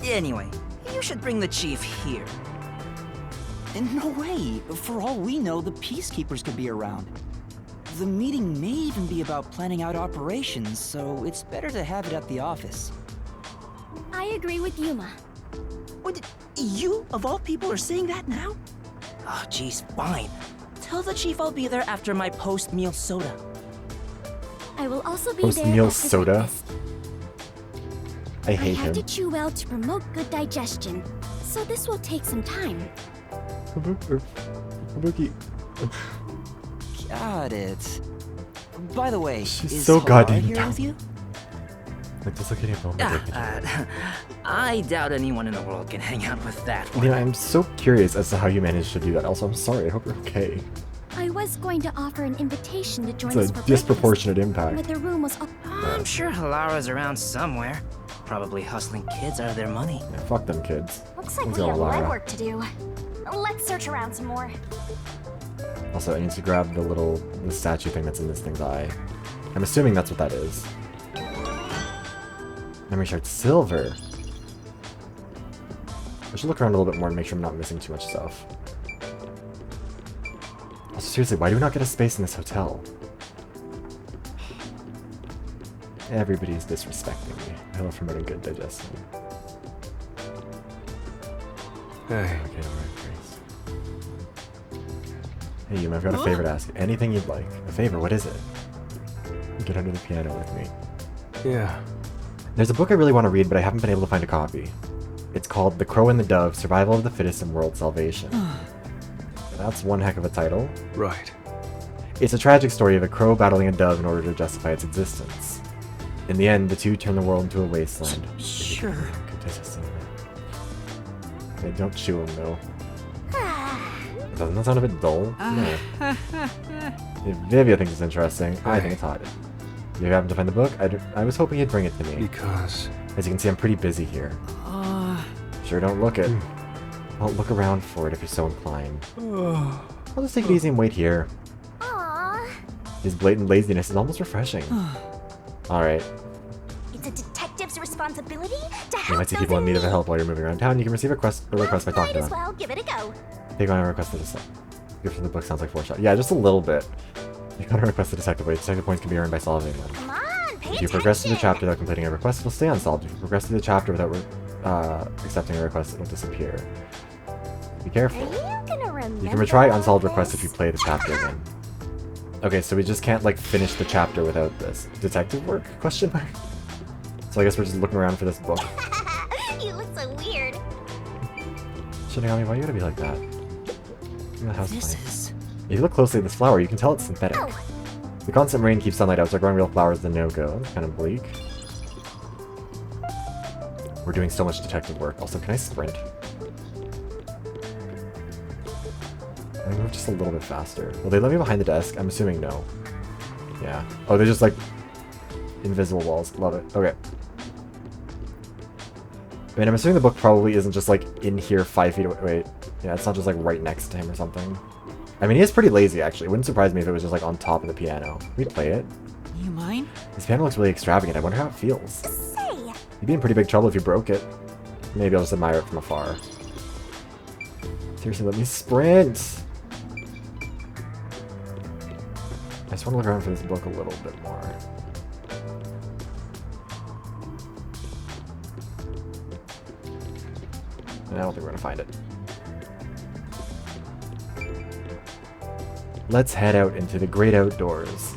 Anyway, you should bring the Chief here. In no way. For all we know, the Peacekeepers could be around. The meeting may even be about planning out operations, so it's better to have it at the office. I agree with Yuma. What, you, of all people, are saying that now? Oh, geez, fine. Tell the Chief I'll be there after my post-meal soda. I will also be Post there meal after soda? breakfast. I hate have him. to chew well to promote good digestion, so this will take some time. Kabuki. Got it. By the way, She's is so Halara goddamn here dumb. with you? Like, just look at him. I doubt anyone in the world can hang out with that one. Yeah, I'm so curious as to how you managed to do that. Also, I'm sorry. I hope you're okay. I was going to offer an invitation to join It's us a for disproportionate breakfast, impact. but the room was I'm sure Halara's around somewhere. Probably hustling kids out of their money. Yeah, fuck them kids. Looks like Let's we go, have Lara. legwork to do. Let's search around some more. Also, I need to grab the statue thing that's in this thing's eye. I'm assuming that's what that is. Memory shard silver. I should look around a little bit more and make sure I'm not missing too much stuff. Also, seriously, why do we not get a space in this hotel? Everybody's disrespecting me. I love promoting good digestion. Hey. Okay, alright, Grace. Hey, Yuma, I've got a favor to ask you. Anything you'd like. A favor, what is it? Get under the piano with me. Yeah. There's a book I really want to read, but I haven't been able to find a copy. It's called The Crow and the Dove, Survival of the Fittest and World Salvation. That's one heck of a title. Right. It's a tragic story of a crow battling a dove in order to justify its existence. In the end, the two turn the world into a wasteland. Sure. Hey, don't chew them, though. Doesn't that sound a bit dull? No. If Vivia thinks it's interesting, I think it's hot. You happen to find the book? I was hoping you'd bring it to me. Because... As you can see, I'm pretty busy here. Sure, don't look it. I'll look around for it if you're so inclined. I'll just take it easy and wait here. Aww. His blatant laziness is almost refreshing. Alright. It's a detective's responsibility to help You might see those people in need of need. help while you're moving around town. You can receive a request by talking Might to as them. well give it a go. Take on a request to detective. Gift from the book sounds like 4 shots. Yeah, just a little bit. You got a request to detective weight. Detective points can be earned by solving them. Come on, pay If you progress through the attention. chapter without completing a request, it will stay unsolved. If you progress through the chapter without accepting a request, it will disappear. Be careful. Are you gonna remember? You can retry all unsolved this? requests if you play the chapter again. Okay, so we just can't, like, finish the chapter without this. Detective work? Question mark? So I guess we're just looking around for this book. You look so weird. Shinigami, why you gotta be like that? In the house This plant. is... If you look closely at this flower, you can tell it's synthetic. Oh. The constant rain keeps sunlight out, so growing real flowers is a no-go. It's kind of bleak. We're doing so much detective work. Also, can I sprint? Can I move just a little bit faster? Will they let me behind the desk? I'm assuming no. Yeah. Oh, they're just like invisible walls. Love it. Okay. I mean, I'm assuming the book probably isn't just like in here 5 feet away. Wait. Yeah, it's not just like right next to him or something. I mean, he is pretty lazy, actually. It wouldn't surprise me if it was just like on top of the piano. Can we play it? You mind? This piano looks really extravagant. I wonder how it feels. Say, You'd be in pretty big trouble if you broke it. Maybe I'll just admire it from afar. Seriously, let me sprint! I just want to look around for this book a little bit more. I don't think we're gonna find it. Let's head out into the great outdoors.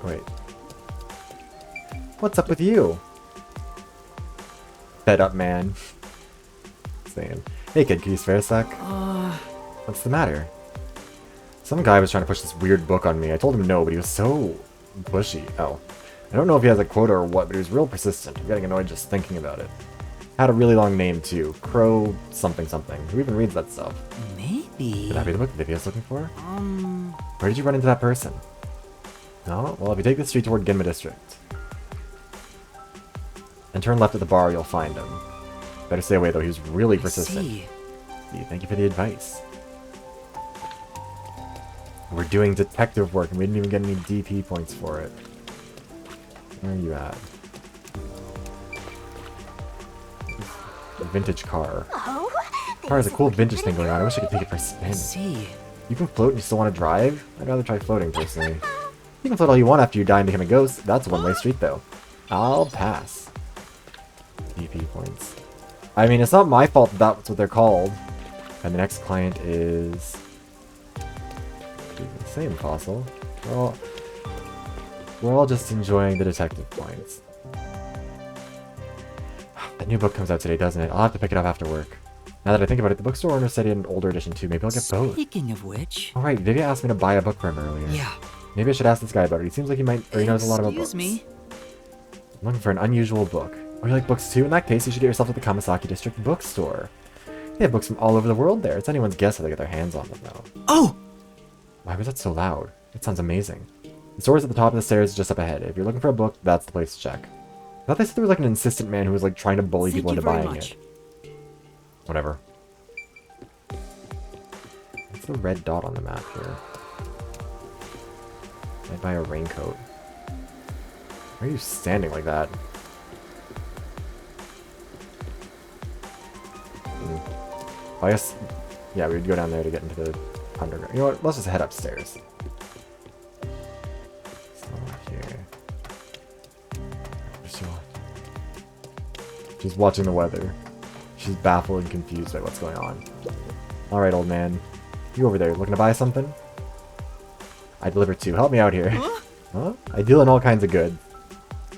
Wait. What's up with you? Fed up, man. Saying, hey kid, can you spare a sec? What's the matter? Some guy was trying to push this weird book on me. I told him no, but he was so pushy. Oh. I don't know if he has a quota or what, but he was real persistent. I'm getting annoyed just thinking about it. Had a really long name too. Crow something something. Who even reads that stuff? Maybe... Could that be the book Vivia's looking for? Where did you run into that person? No? Well, if you take the street toward Ginma District and turn left at the bar, you'll find him. Better stay away though, he was really persistent. See. Thank you for the advice. We're doing detective work and we didn't even get any DP points for it. Where are you at? A vintage car. oh, Car has a cool vintage thing going on. I wish I could take it for a spin. See. You can float and you still want to drive? I'd rather try floating, personally. You can float all you want after you die and become a ghost. That's a one-way street, though. I'll pass. DP points. I mean, it's not my fault that that's what they're called. And the next client is... the same fossil. Well, we're all just enjoying the detective points. That new book comes out today, doesn't it? I'll have to pick it up after work. Now that I think about it, the bookstore owner said he had an older edition too. Maybe I'll get both. Speaking of which... Alright, Vivian asked me to buy a book for him earlier. Yeah. Maybe I should ask this guy about it. He seems like he might, or he knows a lot about books. Excuse me. I'm looking for an unusual book. Oh, you like books too? In that case, you should get yourself to the Kamasaki District Bookstore. They have books from all over the world there. It's anyone's guess how they get their hands on them, though. Oh! Why was that so loud? It sounds amazing. The store is at the top of the stairs just up ahead. If you're looking for a book, that's the place to check. I thought they said there was like an insistent man who was like trying to bully people into buying it. Whatever. What's the red dot on the map here? I'd buy a raincoat. Why are you standing like that? I guess, yeah, we would go down there to get into the underground. You know what? Let's just head upstairs. So here. Where's she at? She's watching the weather. She's baffled and confused by what's going on. Alright, old man. You over there, looking to buy something? I deliver too. Help me out here. Huh? I deal in all kinds of goods.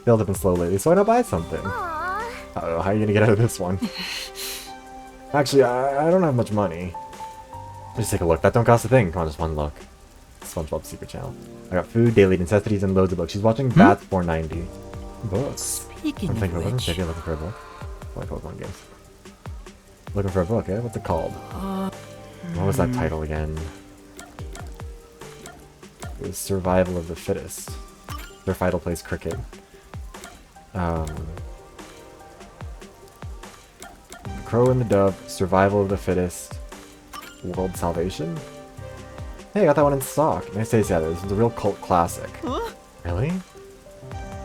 Sales have been slow lately, so why not buy something? Uh-oh, how are you gonna get out of this one? Actually, I don't have much money. Just take a look. That don't cost a thing. Come on, just one look. SpongeBob Secret Channel. I got food, daily necessities, and loads of books. She's watching Bats 490. Books. Speaking of Wasn't which... Vivian looking for a book? Like Pokemon games. Looking for a book, eh? What's it called? What was that title again? It was Survival of the Fittest. Their Fiddle plays cricket. Crow and the Dove, Survival of the Fittest, World Salvation? Hey, I got that one in stock. Nice taste out of it. This is a real cult classic. Huh? Really?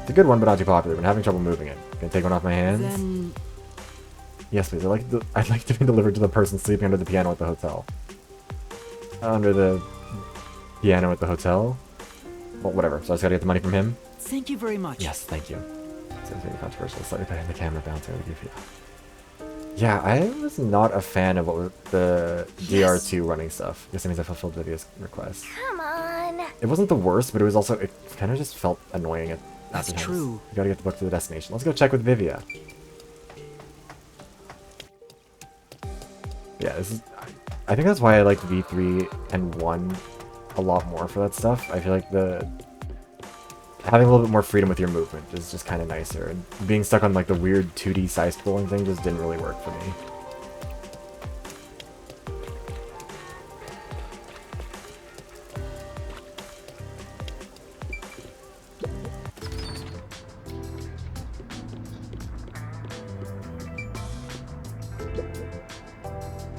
It's a good one, but not too popular. Been having trouble moving it. Can I take one off my hands? Then... Yes, please. I'd like to be delivered to the person sleeping under the piano at the hotel. Under the piano at the hotel? Well, whatever. So I just gotta get the money from him? Thank you very much. Yes, thank you. So it's really controversial. Slightly behind the camera bouncing with you. Yeah, I was not a fan of what was the DR2 running stuff. Guess that means I fulfilled Vivia's request. Come on. It wasn't the worst, but it was also, it kind of just felt annoying at That's times. true. You gotta get the book to the destination. Let's go check with Vivia. Yeah, this is, I think that's why I liked V3 and 1 a lot more for that stuff. I feel like having a little bit more freedom with your movement is just kind of nicer, and being stuck on like the weird 2D side-scrolling thing just didn't really work for me.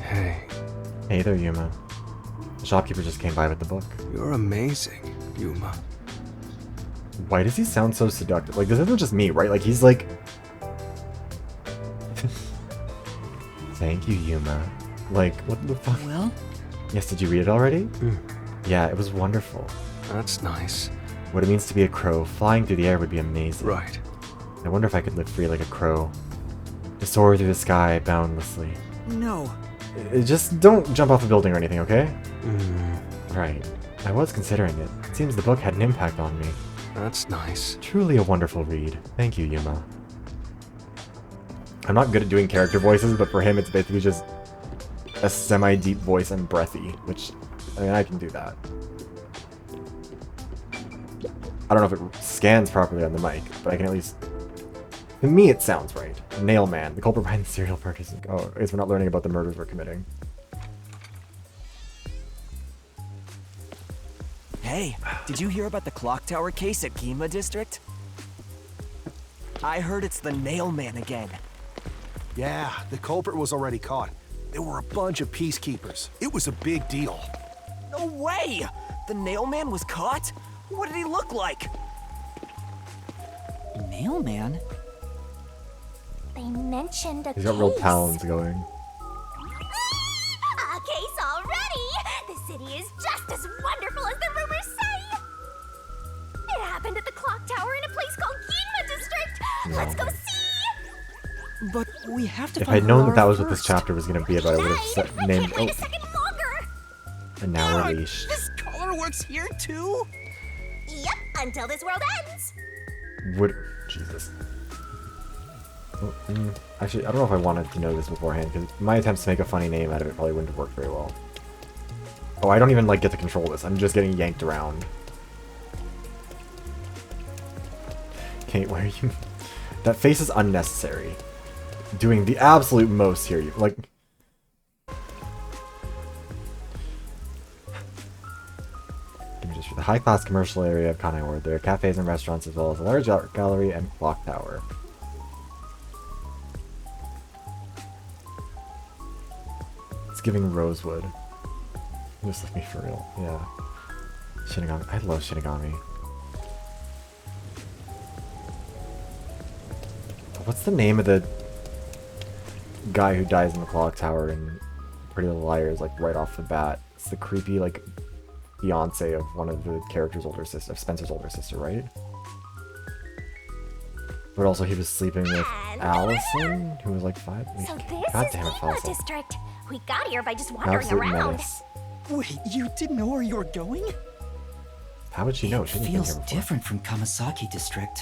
Hey. Hey there, Yuma. The shopkeeper just came by with the book. You're amazing, Yuma. Why does he sound so seductive? Like, this isn't just me, right? Like, he's like... Thank you, Yuma. Like, what the fuck? Well? Yes, did you read it already? Yeah, it was wonderful. That's nice. What it means to be a crow, flying through the air would be amazing. Right. I wonder if I could live free like a crow. To soar through the sky boundlessly. No. Just don't jump off a building or anything, okay? Right. I was considering it. It seems the book had an impact on me. That's nice. Truly a wonderful read. Thank you, Yuma. I'm not good at doing character voices, but for him it's basically just a semi-deep voice and breathy, which, I mean, I can do that. I don't know if it scans properly on the mic, but I can at least... To me, it sounds right. Nail Man, the culprit behind the serial murders. Oh, I guess we're not learning about the murders we're committing. Hey, did you hear about the clock tower case at Gima District? I heard it's the Nail Man again. Yeah, the culprit was already caught. There were a bunch of peacekeepers. It was a big deal. No way! The Nail Man was caught? What did he look like? Mailman? They mentioned a He's got case. real talons going. A case already! The city is just as wonderful as the rumors say! It happened at the clock tower in a place called Ginma District! Let's go see! But we have to If find I'd known Harar that was what this first. chapter was going to be about, I would have named... Oh, A second longer! an hour leash. This color works here too? Yep, until this world ends! Would... Jesus. Oh, actually, I don't know if I wanted to know this beforehand, because my attempts to make a funny name out of it probably wouldn't have worked very well. Oh, I don't even, like, get to control this. I'm just getting yanked around. Kate, why are you... That face is unnecessary. Doing the absolute most here. Like... The high-class commercial area of Kanai Ward. There are cafes and restaurants as well as a large art gallery and clock tower. It's giving Rosewood. Just like me for real. Yeah. Shinigami. I love Shinigami. What's the name of the guy who dies in the clock tower in Pretty Little Liars, like right off the bat? It's the creepy, like, fiance of one of the characters' older sister, of Spencer's older sister, right? But also he was sleeping with Allison, who was like 5. So this God is damn it, Kima Fossil. District. We got here by just wandering Absolute around. menace. Wait, you didn't know where you were going? How would she know? She didn't been Feels here before. different from Kamasaki District.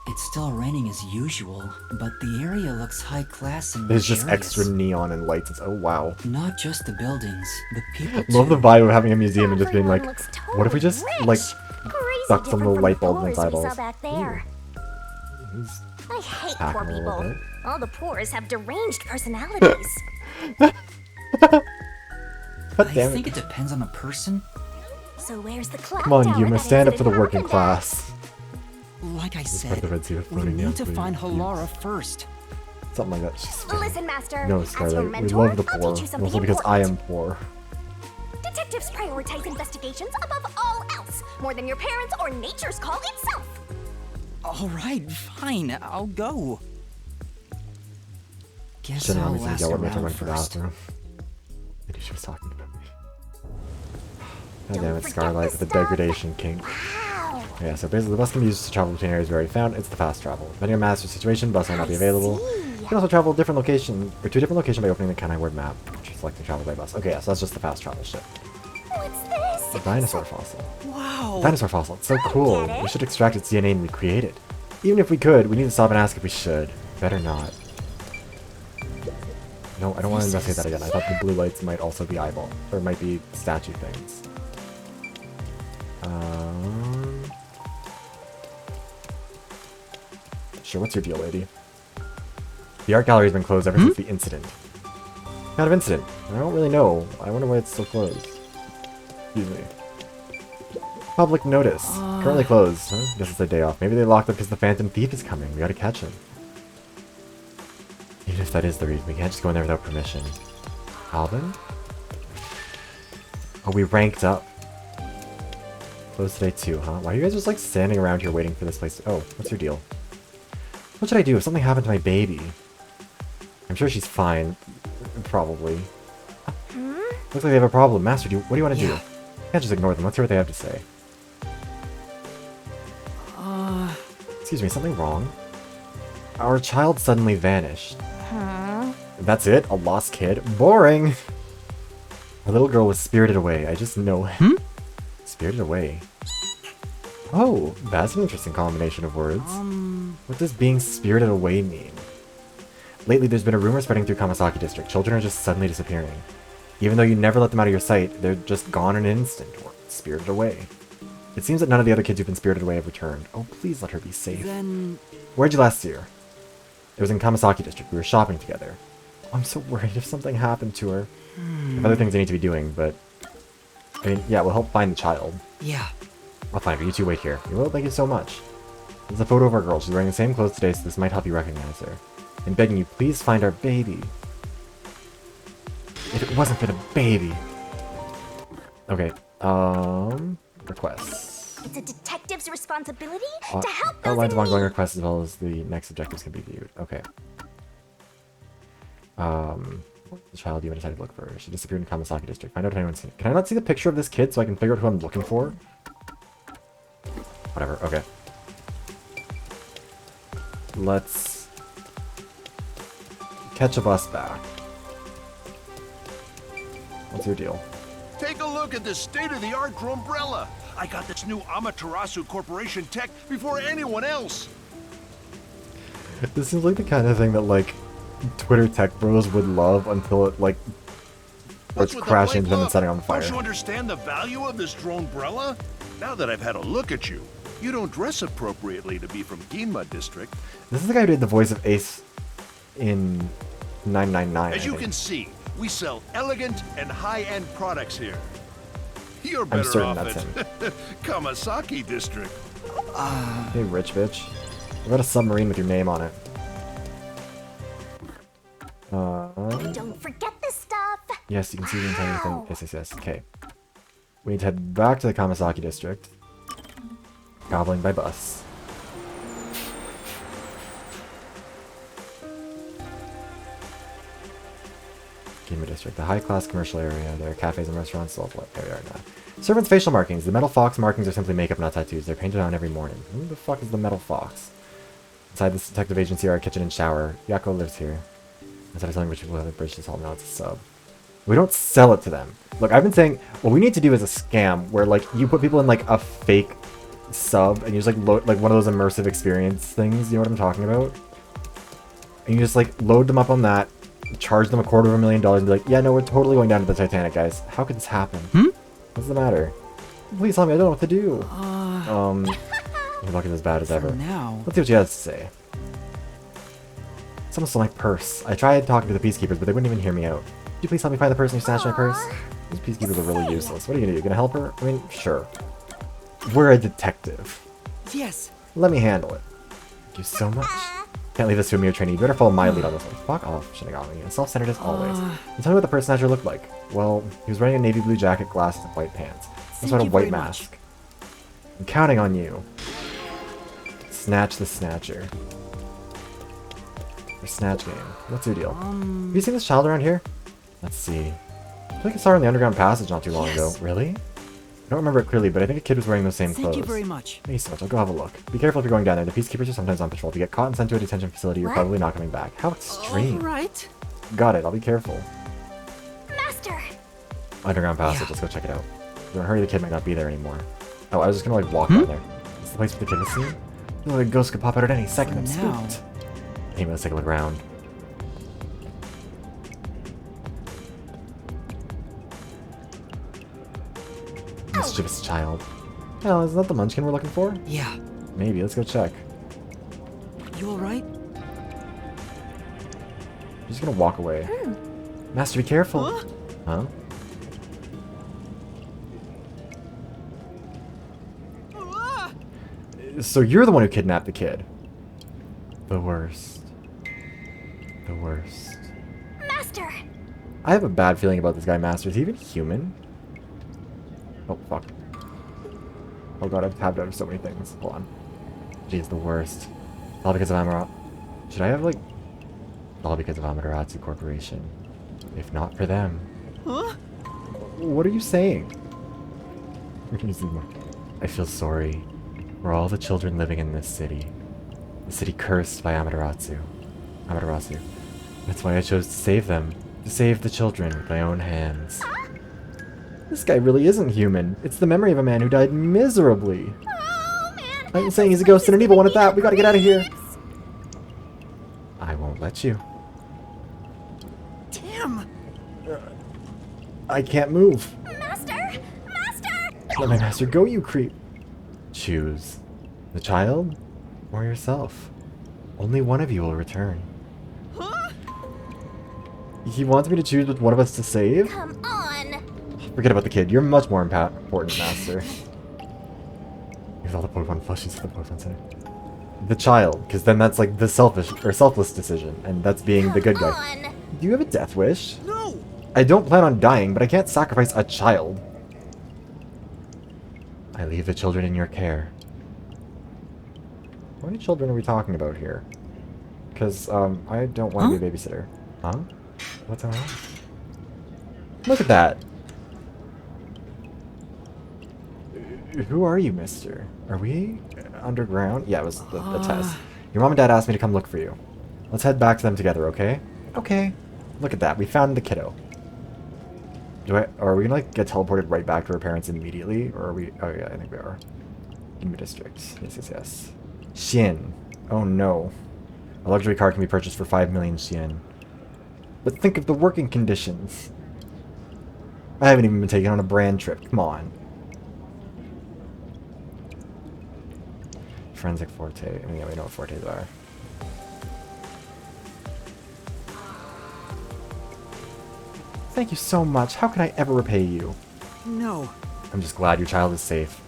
It's still raining as usual, but the area looks high class and There's just luxurious. extra neon and lights. It's, oh wow. Not just the buildings, the people Love too. the vibe of having a museum and just being like, Looks what if we just totally like rich. stuck Crazy some different little from light the bulbs in poors we eyeballs? saw back there. He's I hate packing poor a little people. bit. All the poors have deranged personalities. God I damn think it. it depends on the person. So where's the clock Come on, tower Yuma, that stand up for the exited working Harmon class. Like I part said, of the Red Sea with we floating need neon, to please. find Halara first. Something like that. She's Listen, Master. no, as your Skylar. We mentor, love the I'll poor. teach you something Also because I important. am poor. Detectives prioritize investigations above all else, more than your parents or nature's call itself. All right, fine, I'll go. Guess Shouldn't I'll obviously last yell at me if I around went to the first. bathroom. Maybe she was talking about me. God Don't damn it, forget Scarlight, the the stuff. degradation king. Wow. Yeah, so basically the bus can be used to travel between areas we already found. It's the fast travel. Depending on master situation, bus might not be available. You can also travel a different location, or to a different location by opening the Kanai word map, which is selecting travel by bus. Okay, yeah, so that's just the fast travel ship. What's this? A dinosaur fossil. Wow. Dinosaur fossil. It's so cool. get it. We should extract its DNA and recreate it. Even if we could, we need to stop and ask if we should. Better not. No, I don't want to investigate that again. I thought the blue lights might also be eyeball, or might be statue things. Sure, what's your deal, lady? The art gallery's been closed ever since the incident. What kind of incident? I don't really know. I wonder why it's still closed. Excuse me. Public notice. Currently closed. Huh? Guess it's a day off. Maybe they locked up because the Phantom Thief is coming. We gotta catch him. Even if that is the reason, we can't just go in there without permission. Alvin? Oh, we ranked up. Closed today too, huh? Why are you guys just like standing around here waiting for this place to— oh, what's your deal? What should I do if something happened to my baby? I'm sure she's fine. Probably. Looks like they have a problem. Master, what do you want to do? You can't just ignore them. Let's hear what they have to say. Excuse me, something wrong? Our child suddenly vanished. That's it? A lost kid? Boring! Our little girl was spirited away. I just know. Spirited away. Oh, that's an interesting combination of words. What does being spirited away mean? Lately, there's been a rumor spreading through Kamasaki District. Children are just suddenly disappearing. Even though you never let them out of your sight, they're just gone in an instant, or spirited away. It seems that none of the other kids who've been spirited away have returned. Oh, please let her be safe. Then Where'd you last see her? It was in Kamasaki District. We were shopping together. I'm so worried if something happened to her. There are other things I need to be doing, but— I mean, yeah, we'll help find the child. Yeah. I'll find her. You two wait here. You will? Thank you so much. There's a photo of our girl. She's wearing the same clothes today, so this might help you recognize her. I'm begging you, please find our baby. If it wasn't for the baby. Okay, requests. It's a detective's responsibility Uh, to help those Outlines in of ongoing need. requests as well as the next objectives can be viewed. Okay. The child you decided to look for. She disappeared in Kamasaki District. Find out if anyone's seen it. Can I not see the picture of this kid so I can figure out who I'm looking for? Whatever, okay. Let's catch a bus back. What's your deal? Take a look at this state-of-the-art umbrella. I got this new Amaterasu Corporation tech before anyone else. This seems like the kind of thing that, like, Twitter tech bros would love until it, like, starts What's with the crashing into blank them and look? setting on fire. Don't you understand the value of this drone umbrella? Now that I've had a look at you, you don't dress appropriately to be from Ginma District. This is the guy who did the voice of Ace in 999. As I you think. can see, we sell elegant and high-end products here. You're better certain off that's at Kamasaki District. Hey, rich bitch. I got a submarine with your name on it. Don't forget this stuff. Yes, you can see the entire thing. Yes, yes, yes. Okay. We need to head back to the Kamasaki district. Traveling by bus. Ginma District, the high-class commercial area. There are cafes and restaurants. There we are now. Servants' facial markings. The metal fox markings are simply makeup, not tattoos. They're painted on every morning. Who the fuck is the metal fox? Inside this detective agency are a kitchen and shower. Yako lives here. Instead of selling rich people who have a bridge to sell, now it's a sub. We don't sell it to them. Look, I've been saying what we need to do is a scam where like you put people in like a fake sub and you just like load like one of those immersive experience things. You know what I'm talking about? And you just like load them up on that, charge them $250,000 and be like, yeah, no, we're totally going down to the Titanic, guys. How could this happen? What's the matter? Please tell me, I don't know what to do. Your luck is as bad as ever. Now. Let's see what she has to say. Someone stole my purse. I tried talking to the peacekeepers, but they wouldn't even hear me out. Could you please help me find the person who snatched my purse? These peacekeepers are really useless. What are you gonna do? You gonna help her? I mean, sure. We're a detective. Yes. Let me handle it. Thank you so much. Can't leave this to a mere trainee. You better follow my lead on this one. Fuck off, Shinigami. And self-centered as always. And tell me what the person snatcher looked like. Well, he was wearing a navy blue jacket, glasses, and white pants. That's not a white mask. I'm counting on you. Snatch the Snatcher. Or Snatch Game. What's your deal? Have you seen this child around here? Let's see. I feel like I saw her in the underground passage not too long ago. Really? I don't remember it clearly, but I think a kid was wearing those same clothes. Thank you very much. Thank you so much. I'll go have a look. Be careful if you're going down there. The peacekeepers are sometimes on patrol. If you get caught and sent to a detention facility, you're probably not coming back. How extreme. Right. Got it. I'll be careful. Master! Underground passage. Let's go check it out. Don't hurry, the kid might not be there anymore. Oh, I was just gonna like walk down there. It's the place where the kid was seen. Feels like a ghost could pop out at any second. I'm spooked. Anyway, let's take a look around. Mischievous child. Oh, isn't that the munchkin we're looking for? Yeah. Maybe. Let's go check. You alright? I'm just gonna walk away. Master, be careful. Huh? So you're the one who kidnapped the kid. The worst. The worst. Master! I have a bad feeling about this guy, Master. Is he even human? Oh, fuck. Oh god, I've tabbed out of so many things. Hold on. Jeez, the worst. All because of Amaterasu. Should I have, like... All because of Amaterasu Corporation. If not for them. Huh? What are you saying? I feel sorry for all the children living in this city. The city cursed by Amaterasu. That's why I chose to save them. To save the children with my own hands. This guy really isn't human. It's the memory of a man who died miserably. Oh, man. I'm saying he's a ghost and an evil one at that. We gotta get out of here. I won't let you. Damn. I can't move. Master! Master! Let my master go, you creep. Choose. The child or yourself. Only one of you will return. Huh? He wants me to choose which one of us to save? Come on! Forget about the kid. You're much more important, Master. Here's all the Pokemon plushies at the Pokemon Center. The child, because then that's like the selfish or selfless decision, and that's being the good guy. Do you have a death wish? No! I don't plan on dying, but I can't sacrifice a child. I leave the children in your care. How many children are we talking about here? Because, I don't want to be a babysitter. Huh? What's going on? Look at that! Who are you, mister? Are we underground? Yeah, it was the test. Your mom and dad asked me to come look for you. Let's head back to them together, okay? Okay. Look at that. We found the kiddo. Are we gonna like get teleported right back to our parents immediately? Or are we... Oh yeah, I think we are. Ginma District. Yes. Shin. Oh no. A luxury car can be purchased for 5 million Shin. But think of the working conditions. I haven't even been taken on a brand trip. Come on. Forensic Forte. I mean, yeah, we know what Fortes are. Thank you so much. How can I ever repay you? No. I'm just glad your child is safe.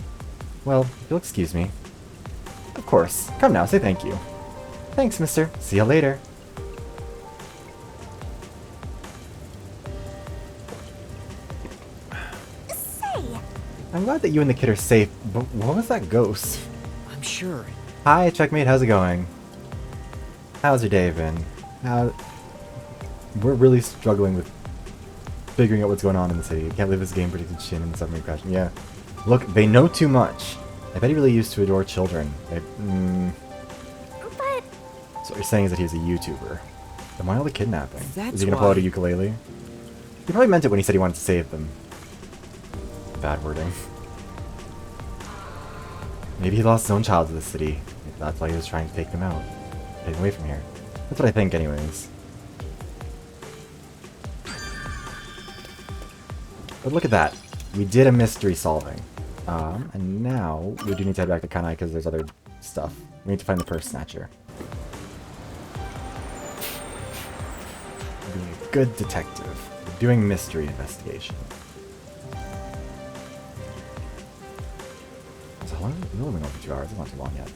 Well, if you'll excuse me. Of course. Come now, say thank you. Thanks, mister. See you later. Say! I'm glad that you and the kid are safe, but what was that ghost? I'm sure. Hi, Checkmate. How's it going? How's your day been? We're really struggling with figuring out what's going on in the city. You can't leave this game predicted Shin and submarine crashing. Yeah. Look, they know too much. I bet he really used to adore children. But... So what you're saying is that he's a YouTuber. Then why all the kidnapping? That's Is he gonna pull out a why. ukulele? He probably meant it when he said he wanted to save them. Bad wording. Maybe he lost his own child to the city. Maybe that's why he was trying to take them out. Take them away from here. That's what I think anyways. But look at that. We did a mystery solving. And now we do need to head back to Kanai because there's other stuff. We need to find the purse snatcher. We're being a good detective. We're doing mystery investigation. So how long? We've only been going for 2 hours. It's not too long yet.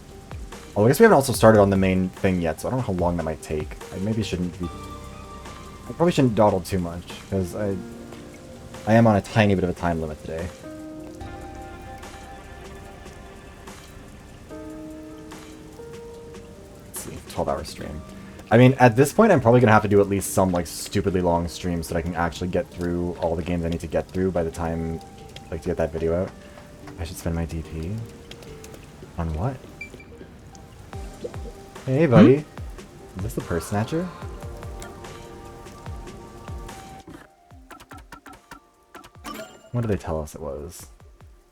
Oh, I guess we haven't also started on the main thing yet, so I don't know how long that might take. I maybe shouldn't be... I probably shouldn't dawdle too much, because I am on a tiny bit of a time limit today. Let's see, 12-hour stream. I mean, at this point, I'm probably going to have to do at least some, like, stupidly long streams so that I can actually get through all the games I need to get through by the time, like, to get that video out. I should spend my DP. On what? Hey, buddy. Is this the purse snatcher? What did they tell us it was?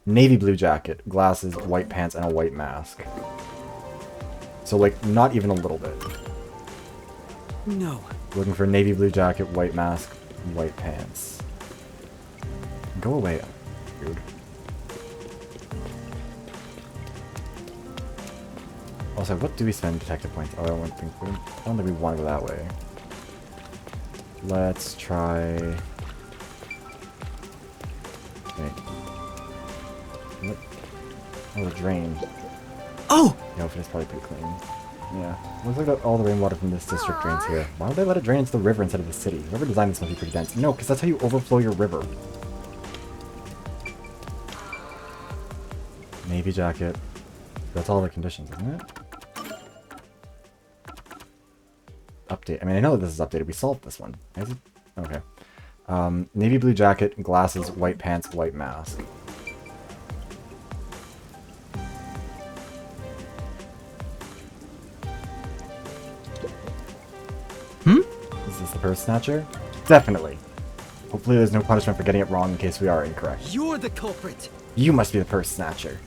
Navy blue jacket, glasses, white pants, and a white mask. So, like, not even a little bit. No. Looking for navy blue jacket, white mask, white pants. Go away, dude. Also, what do we spend detective points? Oh, I don't think we want to go that way. Let's try... Wait. What? Oh, the drain. Oh! The outfit is probably pretty clean. Yeah. Looks like all the rainwater from this district drains here. Why would they let it drain into the river instead of the city? Whoever designed this must be pretty dense. No, because that's how you overflow your river. Navy jacket. That's all the conditions, isn't it? Update. I mean, I know that this is updated. We solved this one. Is it? Okay. Navy blue jacket, glasses, white pants, white mask. Is this the purse snatcher? Definitely. Hopefully there's no punishment for getting it wrong in case we are incorrect. You're the culprit. You must be the purse snatcher.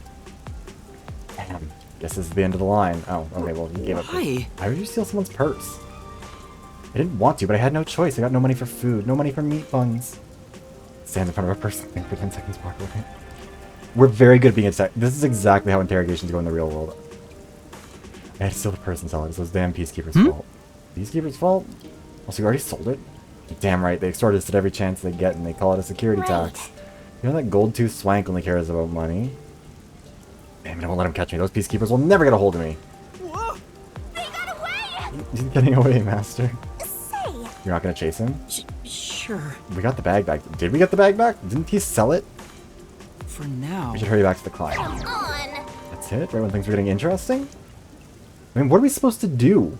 Damn. Guess this is the end of the line. Oh, okay, well, you gave up. Why? Why would you steal someone's purse? I didn't want to, but I had no choice. I got no money for food, no money for meat buns. Stands in front of a person, think for 10 seconds, walk away. We're very good at being attacked. This is exactly how interrogations go in the real world. I had to steal the purse and sell it. It's those damn peacekeepers' fault. Peacekeepers' fault? Also, you already sold it? Damn right, they extort us at every chance they get, and they call it a security tax. You know that gold-tooth swank only cares about money? Damn it, I won't let him catch me. Those peacekeepers will never get a hold of me. Whoa! They got away! He's getting away, master. Say! You're not gonna chase him? Sure. We got the bag back. Did we get the bag back? Didn't he sell it? For now. We should hurry back to the client. Come on! That's it? Right when things were getting interesting? I mean, what are we supposed to do?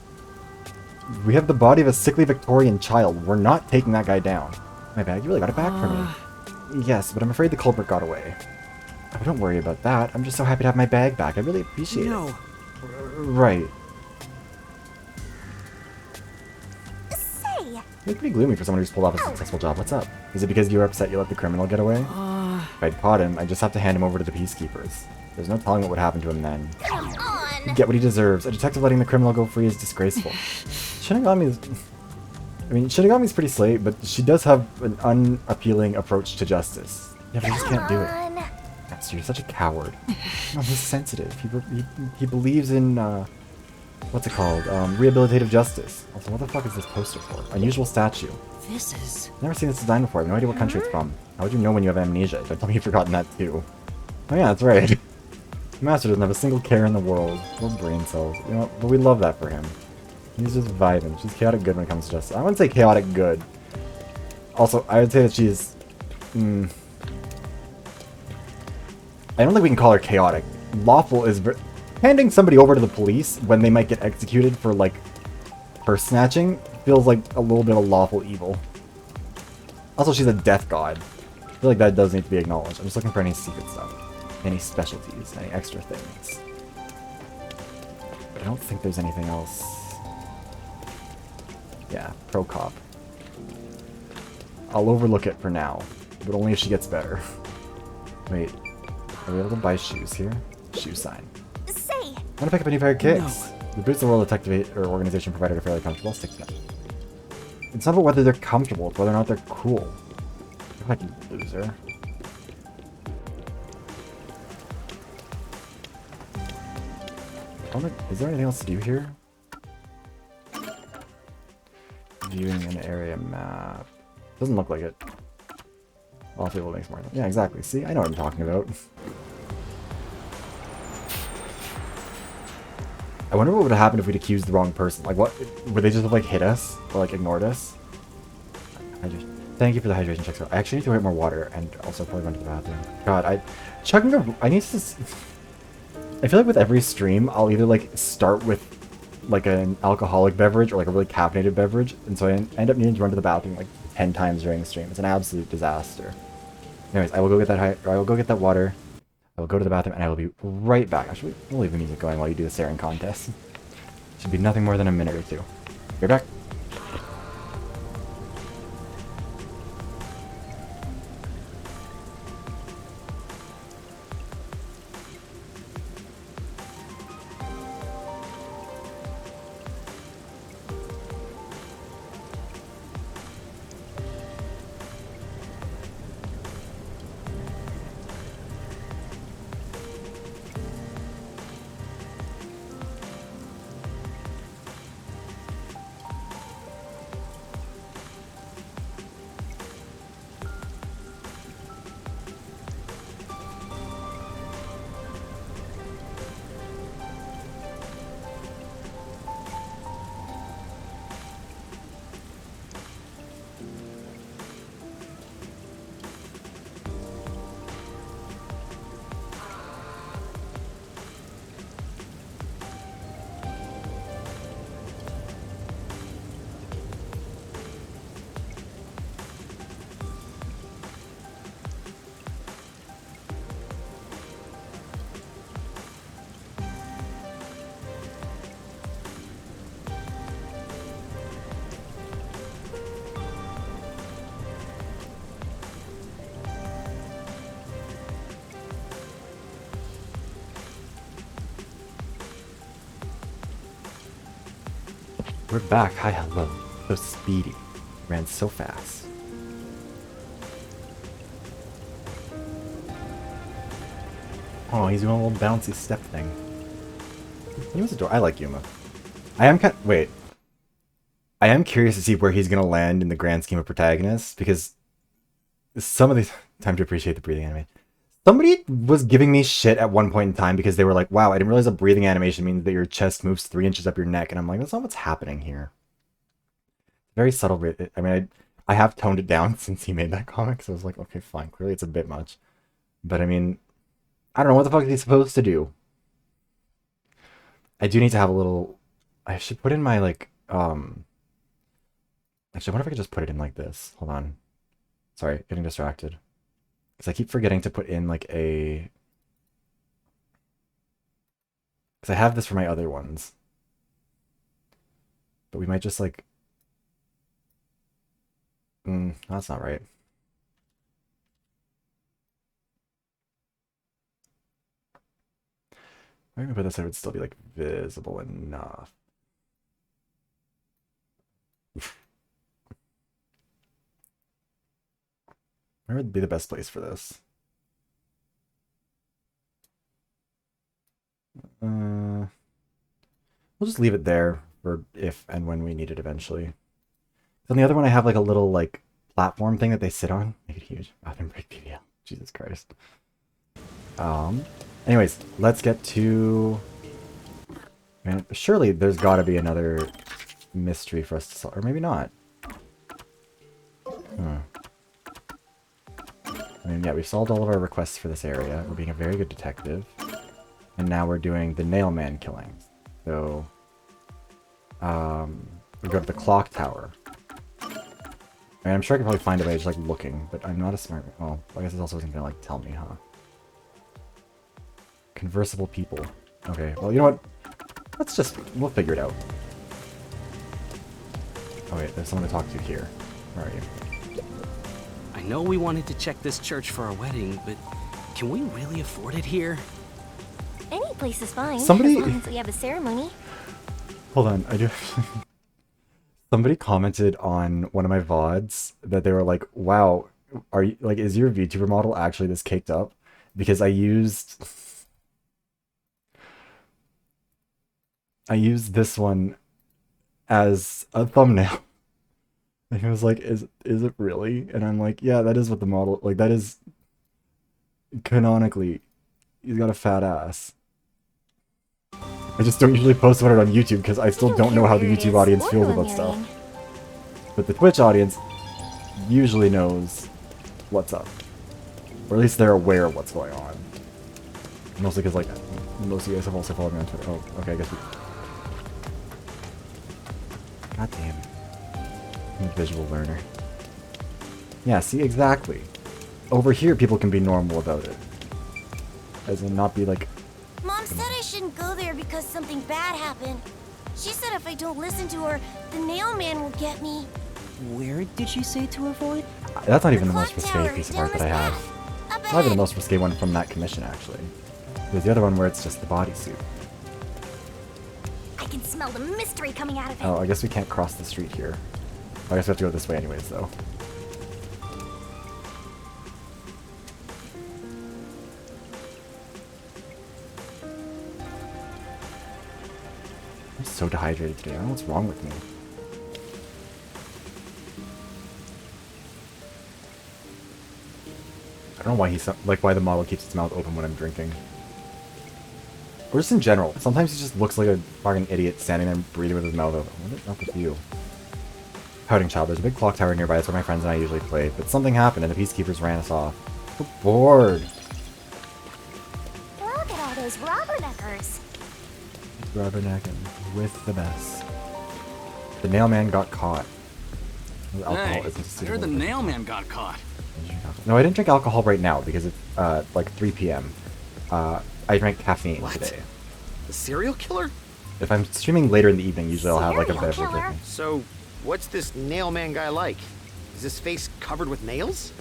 We have the body of a sickly Victorian child. We're not taking that guy down. My bag? You really got it back for me. Yes, but I'm afraid the culprit got away. Oh, don't worry about that. I'm just so happy to have my bag back. I really appreciate it. Right. Say! You're pretty gloomy for someone who's pulled off a successful job. What's up? Is it because you were upset you let the criminal get away? If I'd caught him, I'd just have to hand him over to the peacekeepers. There's no telling what would happen to him then. Come on! Get what he deserves. A detective letting the criminal go free is disgraceful. Shinigami's... I mean, Shinigami's pretty slay, but she does have an unappealing approach to justice. Yeah, but he just can't do it. Master, you're such a coward. No, he's sensitive. He believes in, what's it called? Rehabilitative justice. Also, what the fuck is this poster for? Unusual statue. This is... Never seen this design before. I have no idea what country it's from. How would you know when you have amnesia? Don't tell me you've forgotten that too. Oh yeah, that's right. Master doesn't have a single care in the world. Poor brain cells. You know, but we love that for him. He's just vibing. She's chaotic good when it comes to justice. I wouldn't say chaotic good. Also, I would say that she's... I don't think we can call her chaotic. Lawful is... Handing somebody over to the police when they might get executed for, like, purse snatching feels like a little bit of lawful evil. Also, she's a death god. I feel like that does need to be acknowledged. I'm just looking for any secret stuff. Any specialties, any extra things. But I don't think there's anything else. Yeah, pro cop. I'll overlook it for now, but only if she gets better. Wait, are we able to buy shoes here? Shoe sign. Say! I want to pick up a new pair of kicks. The boots the World Detective Organization provided are fairly comfortable. Stick to them. It's not about whether they're comfortable, it's whether or not they're cool. God, you loser. Is there anything else to do here? Viewing an area map. Doesn't look like it. Off-label makes more. Yeah, exactly. See, I know what I'm talking about. I wonder what would have happened if we'd accused the wrong person. Like, what? Would they just have, like, hit us? Or, like, ignored us? Thank you for the hydration check. So I actually need to get more water, and also probably run to the bathroom. God, I need to... I feel like with every stream, I'll either, like, start with, like, an alcoholic beverage or, like, a really caffeinated beverage, and so I end up needing to run to the bathroom, like, 10 times during the stream. It's an absolute disaster. Anyways, I will go get that water. I will go to the bathroom, and I will be right back. Actually, we'll leave the music going while you do the staring contest. Should be nothing more than a minute or two. Be back. We're back. Hi, hello. So speedy. Ran so fast. Oh, he's doing a little bouncy step thing. Yuma's adorable. I like Yuma. I am curious to see where he's gonna land in the grand scheme of protagonists, because some of these... Time to appreciate the breathing anime. Somebody was giving me shit at one point in time because they were like, wow, I didn't realize a breathing animation means that your chest moves 3 inches up your neck. And I'm like, that's not what's happening here. Very subtle. I mean, I have toned it down since he made that comic. So I was like, okay, fine. Clearly it's a bit much. But I mean, I don't know. What the fuck is he supposed to do? I do need to have a little... I should put in my, like, Actually, I wonder if I could just put it in like this. Hold on. Sorry, getting distracted. Because I keep forgetting to put in like a... Because I have this for my other ones. But we might just like... that's not right. I'm gonna put this so it would still be like visible enough. Where would be the best place for this? We'll just leave it there for if and when we need it eventually. On the other one, I have like a little like platform thing that they sit on. Make it huge. Bathroom break PBL. Jesus Christ. Anyways, let's get to... Man, surely there's got to be another mystery for us to solve, or maybe not. I mean, yeah, we've solved all of our requests for this area. We're being a very good detective. And now we're doing the nailman killings. So, we go to the clock tower. I mean, I'm sure I can probably find a way just like looking, but I'm not a smart. Oh, I guess it also isn't gonna like tell me, huh? Conversible people. Okay, well, you know what? We'll figure it out. Oh wait, there's someone to talk to here. Where are you? I know we wanted to check this church for our wedding, but can we really afford it here? Any place is fine, Somebody- as long as we have a ceremony. Hold on, I do. Somebody commented on one of my VoDs that they were like, "Wow, are you like, is your VTuber model actually this caked up?" Because I used this one as a thumbnail. And he was like, is it really? And I'm like, yeah, that is what the model, like, that is canonically, he's got a fat ass. I just don't usually post about it on YouTube because I still don't know how the YouTube audience feels about stuff. But the Twitch audience usually knows what's up. Or at least they're aware of what's going on. Mostly because, like, most of you guys have also followed me on Twitter. Oh, okay, I guess we... God damn it. I'm a visual learner. Yeah, see, exactly. Over here, people can be normal about it. As in not be like... Mom said I shouldn't go there because something bad happened. She said if I don't listen to her, the nail man will get me. Where did she say to avoid? That's not even the most risque piece of art that I have. Not even the most risque one from that commission, actually. There's the other one where it's just the bodysuit. I can smell the mystery coming out of it. Oh, I guess we can't cross the street here. I guess we have to go this way anyways, though. I'm so dehydrated today. I don't know what's wrong with me. I don't know why why the model keeps its mouth open when I'm drinking. Or just in general. Sometimes he just looks like a fucking idiot standing there breathing with his mouth open. What is up with you? Pouting Child. There's a big clock tower nearby. That's where my friends and I usually play. But something happened and the Peacekeepers ran us off. We're bored. Look at all those rubberneckers. Rubbernecking with the best. The nailman got caught. Alcohol Hey, isn't I suitable heard the for- nailman got caught. No, I didn't drink alcohol right now because it's like 3 p.m. I drank caffeine today. The serial killer? If I'm streaming later in the evening, usually I'll have like a beverage with me. So, what's this nailman guy like? Is his face covered with nails?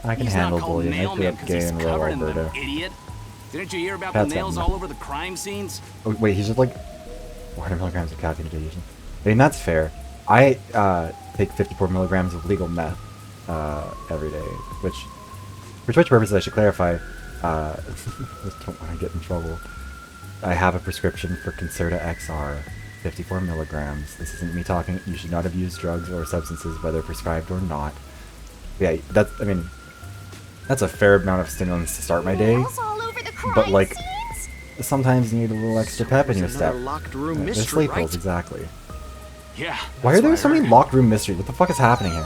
I can He's handle not called bullying. I grew nailman up 'cause gay he's in rural covered in them, Alberta. idiot. Didn't you hear about That's the nails it. all over the crime scenes? Oh, wait, he's just like 400 milligrams of caffeine a day usually. I mean, that's fair. I take 54 milligrams of legal meth every day, which, for Twitch purposes, I should clarify, just don't want to get in trouble. I have a prescription for Concerta XR, 54 milligrams. This isn't me talking. You should not have used drugs or substances, whether prescribed or not. Yeah, that's, I mean, that's a fair amount of stimulants to start my day. But, like, sometimes you need a little extra pep in your step. Locked room They're mystery, sleep right? pills, exactly. Yeah. Why are there so many locked room mysteries? What the fuck is happening here?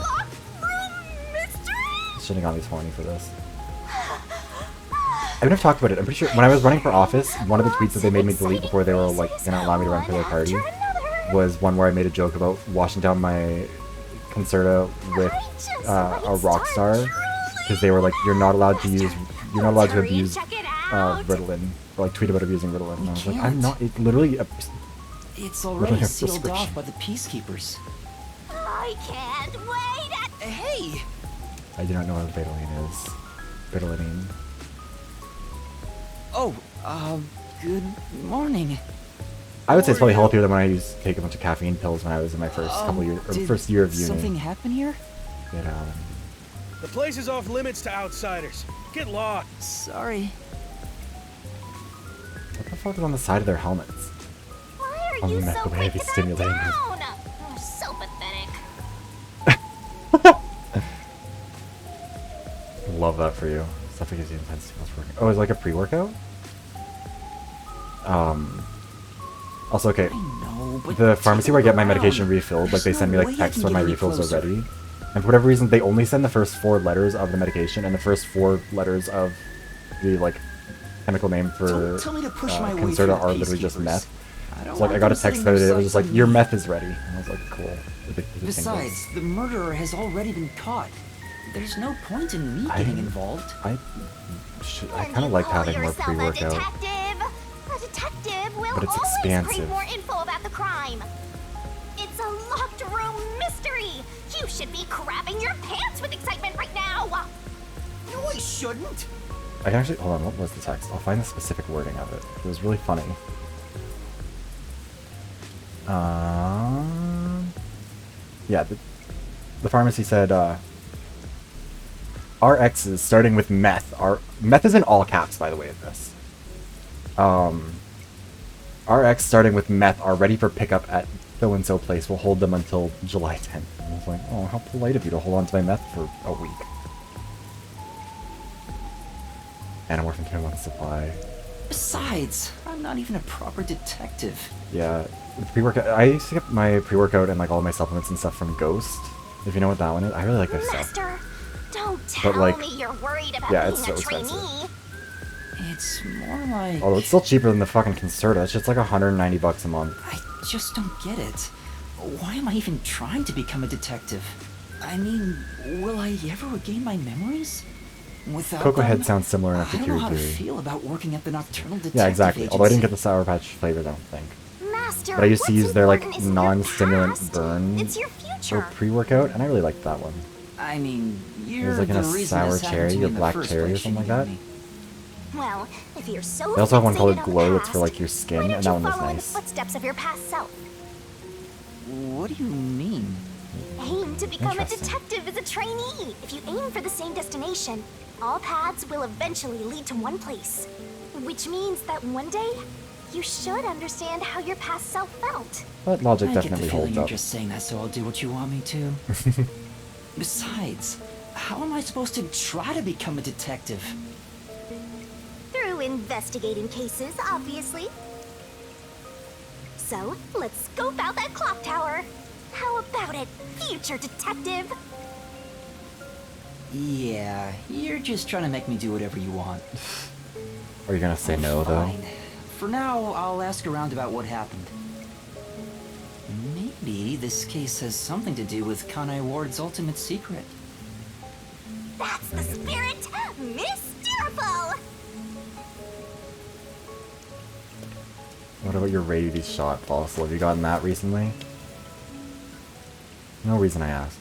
Shouldn't have got me horny for this. I would have talked about it. I'm pretty sure when I was running for office, one of the tweets that they made me delete before they were like gonna allow me to run for their party was one where I made a joke about washing down my Concerta with a rock star because they were like, you're not allowed to abuse Ritalin, or like tweet about abusing Ritalin. And I was like, I'm not. It's literally It's literally already a sealed prescription. off by the Peacekeepers. I can't wait. Hey! I do not know what Ritalin is. Ritalin. Oh, good morning. I would say it's probably healthier than when I used to take a bunch of caffeine pills when I was in my first couple years, or did first year of uni. something happen here? Get out. The place is off limits to outsiders. Get lost. Sorry. What the fuck is on the side of their helmets? Why Oh, are you mech so way quick to to back stimulate me. down? You're so pathetic. Love that for you. Stuff that gives you intense skills working. Oh, it's like a pre-workout? Also, okay. The pharmacy where I get my medication refilled, like they send me like texts when my refills are ready. And for whatever reason, they only send the first 4 letters of the medication and the first 4 letters of the like chemical name for Tell me to push my way through Concerta the are literally just Peacekeepers. meth. So like I got a text the other day. It was just like, your meth is ready. And I was like, cool. Besides, the murderer has already been caught. There's no point in me getting involved. I kind of like having more pre-workout. A detective will But it's always expansive. crave more info about the crime. It's a locked room mystery. You should be crapping your pants with excitement right now. No, I shouldn't. I can actually, hold on, what was the text? I'll find the specific wording of it. It was really funny. Yeah, the pharmacy said, RXs starting with meth. Meth is in all caps, by the way, in this. RX starting with meth are ready for pickup at so-and-so place. We'll hold them until July 10th. And I was like, oh, how polite of you to hold on to my meth for a week. Anamorphin can one supply. Besides, I'm not even a proper detective. Yeah, pre-workout. I used to get my pre-workout and like all my supplements and stuff from Ghost. If you know what that one is, I really like this stuff. Master, don't tell like, me you're worried about yeah, being it's so a trainee. expensive. It's more like... Although it's still cheaper than the fucking Concerta. It's just like $190 a month. I just don't get it. Why am I even trying to become a detective? I mean, will I ever regain my memories? Without Cocoa them, Head sounds similar enough to I don't know how to Kirigiri. feel about working at the Nocturnal Detective Yeah, exactly. Agency. Although I didn't get the Sour Patch flavors, I don't think. Master, But I used to what's use their like important isn't your non-stimulant past, burn it's your future. for pre-workout, and I really liked that one. I mean, It you're was like in the a reason sour this happened cherry to me or in the black first cherry or place, something like that. Well, if you're so They also have one called fixated on the Glow that's for past, like your skin, why and don't that you one was follow in the nice. footsteps of your past self? What do you mean? Aim to become a Interesting. detective as a trainee. If you aim for the same destination, all paths will eventually lead to one place. Which means that one day, you should understand how your past self felt. But logic I get definitely the feeling holds you're up. just saying that so I'll do what you want me to. Besides, how am I supposed to try to become a detective? Through investigating cases, obviously. So, let's scope out that clock tower. How about it, future detective? Yeah, you're just trying to make me do whatever you want. Are you gonna say no, though? Fine. For now, I'll ask around about what happened. Maybe this case has something to do with Kanai Ward's ultimate secret. That's the spirit! Mysteriful! What about your rabies shot, Fossil? Have you gotten that recently? No reason I ask.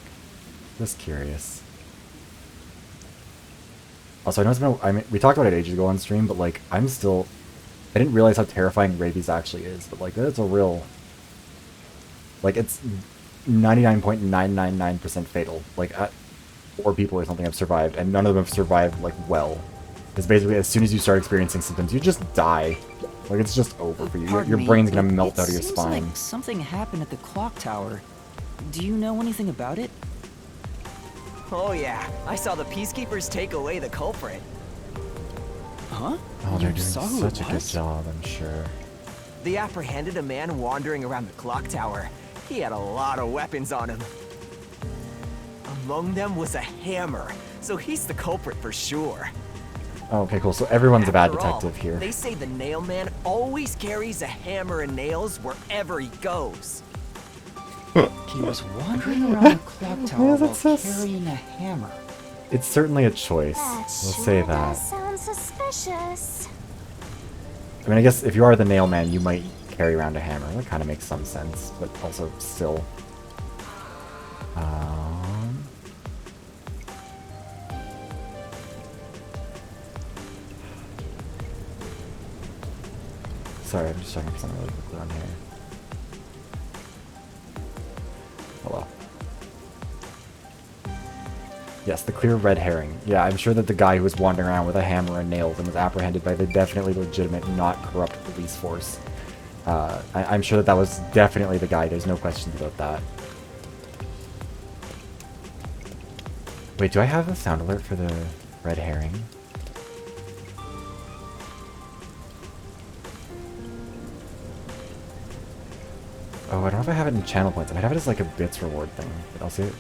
Just curious. Also, I know it's been. I mean, we talked about it ages ago on stream, but like, I'm still. I didn't realize how terrifying rabies actually is, but like, that's a real. Like, it's 99.999% fatal. Like, 4 people or something have survived, and none of them have survived like well. It's basically as soon as you start experiencing symptoms, you just die. Like, it's just over for you. Your brain's gonna melt out of your It spine. seems like something happened at the clock tower. Do you know anything about it? Oh yeah, I saw the peacekeepers take away the culprit. Huh? Oh, they're You doing saw who such it a good was? job, I'm sure. They apprehended a man wandering around the clock tower. He had a lot of weapons on him. Among them was a hammer, so he's the culprit for sure. Oh, okay, cool. So everyone's a bad After all, detective here. They say the nail man always carries a hammer and nails wherever he goes. He was wandering around the clock tower Yeah, while that's so carrying a hammer. It's certainly a choice. We'll say that. Sounds suspicious. I mean, I guess if you are the nail man, you might carry around a hammer. That kind of makes some sense, but also still. Sorry, I'm just checking for something really quickly on here. Hello. Yes, the clear red herring. Yeah, I'm sure that the guy who was wandering around with a hammer and nails and was apprehended by the definitely legitimate, not corrupt police force. I'm sure that that was definitely the guy. There's no questions about that. Wait, do I have a sound alert for the red herring? Oh, I don't know if I have it in channel points. I might have it as like a bits reward thing, but I'll see it.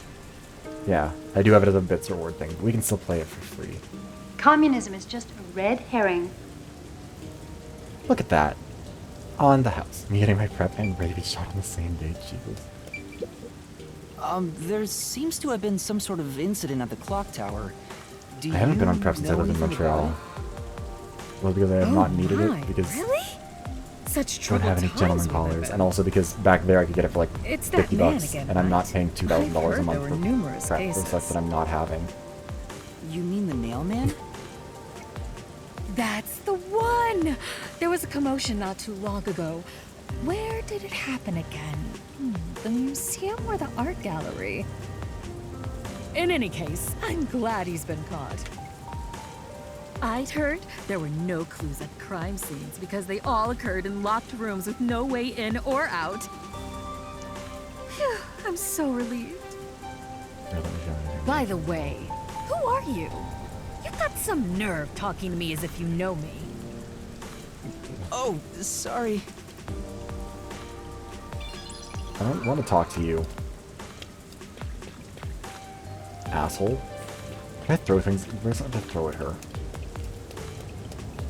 Yeah, I do have it as a bits reward thing. We can still play it for free. Communism is just a red herring. Look at that. on the house. Me getting my prep and ready to be shot on the same day. Jesus. There seems to have been some sort of incident at the clock tower. Do I haven't been on you prep since I know lived in anything Montreal. about Well, because I have not needed my, it because really? Such I don't troubled have any times gentleman we've been collars, in. and also because back there I could get it for like It's that 50 man bucks, again, and I'm not right? paying $2,000 I've a heard month there for were numerous prep for cases. stuff that I'm not having. You mean the nailman? That's the one! There was a commotion not too long ago. Where did it happen again? The museum or the art gallery? In any case, I'm glad he's been caught. I'd heard there were no clues at crime scenes because they all occurred in locked rooms with no way in or out. Phew, I'm so relieved. By the way, who are you? You've got some nerve talking to me as if you know me. Oh, sorry. I don't want to talk to you. Asshole. Can I throw things? Where's something to throw at her?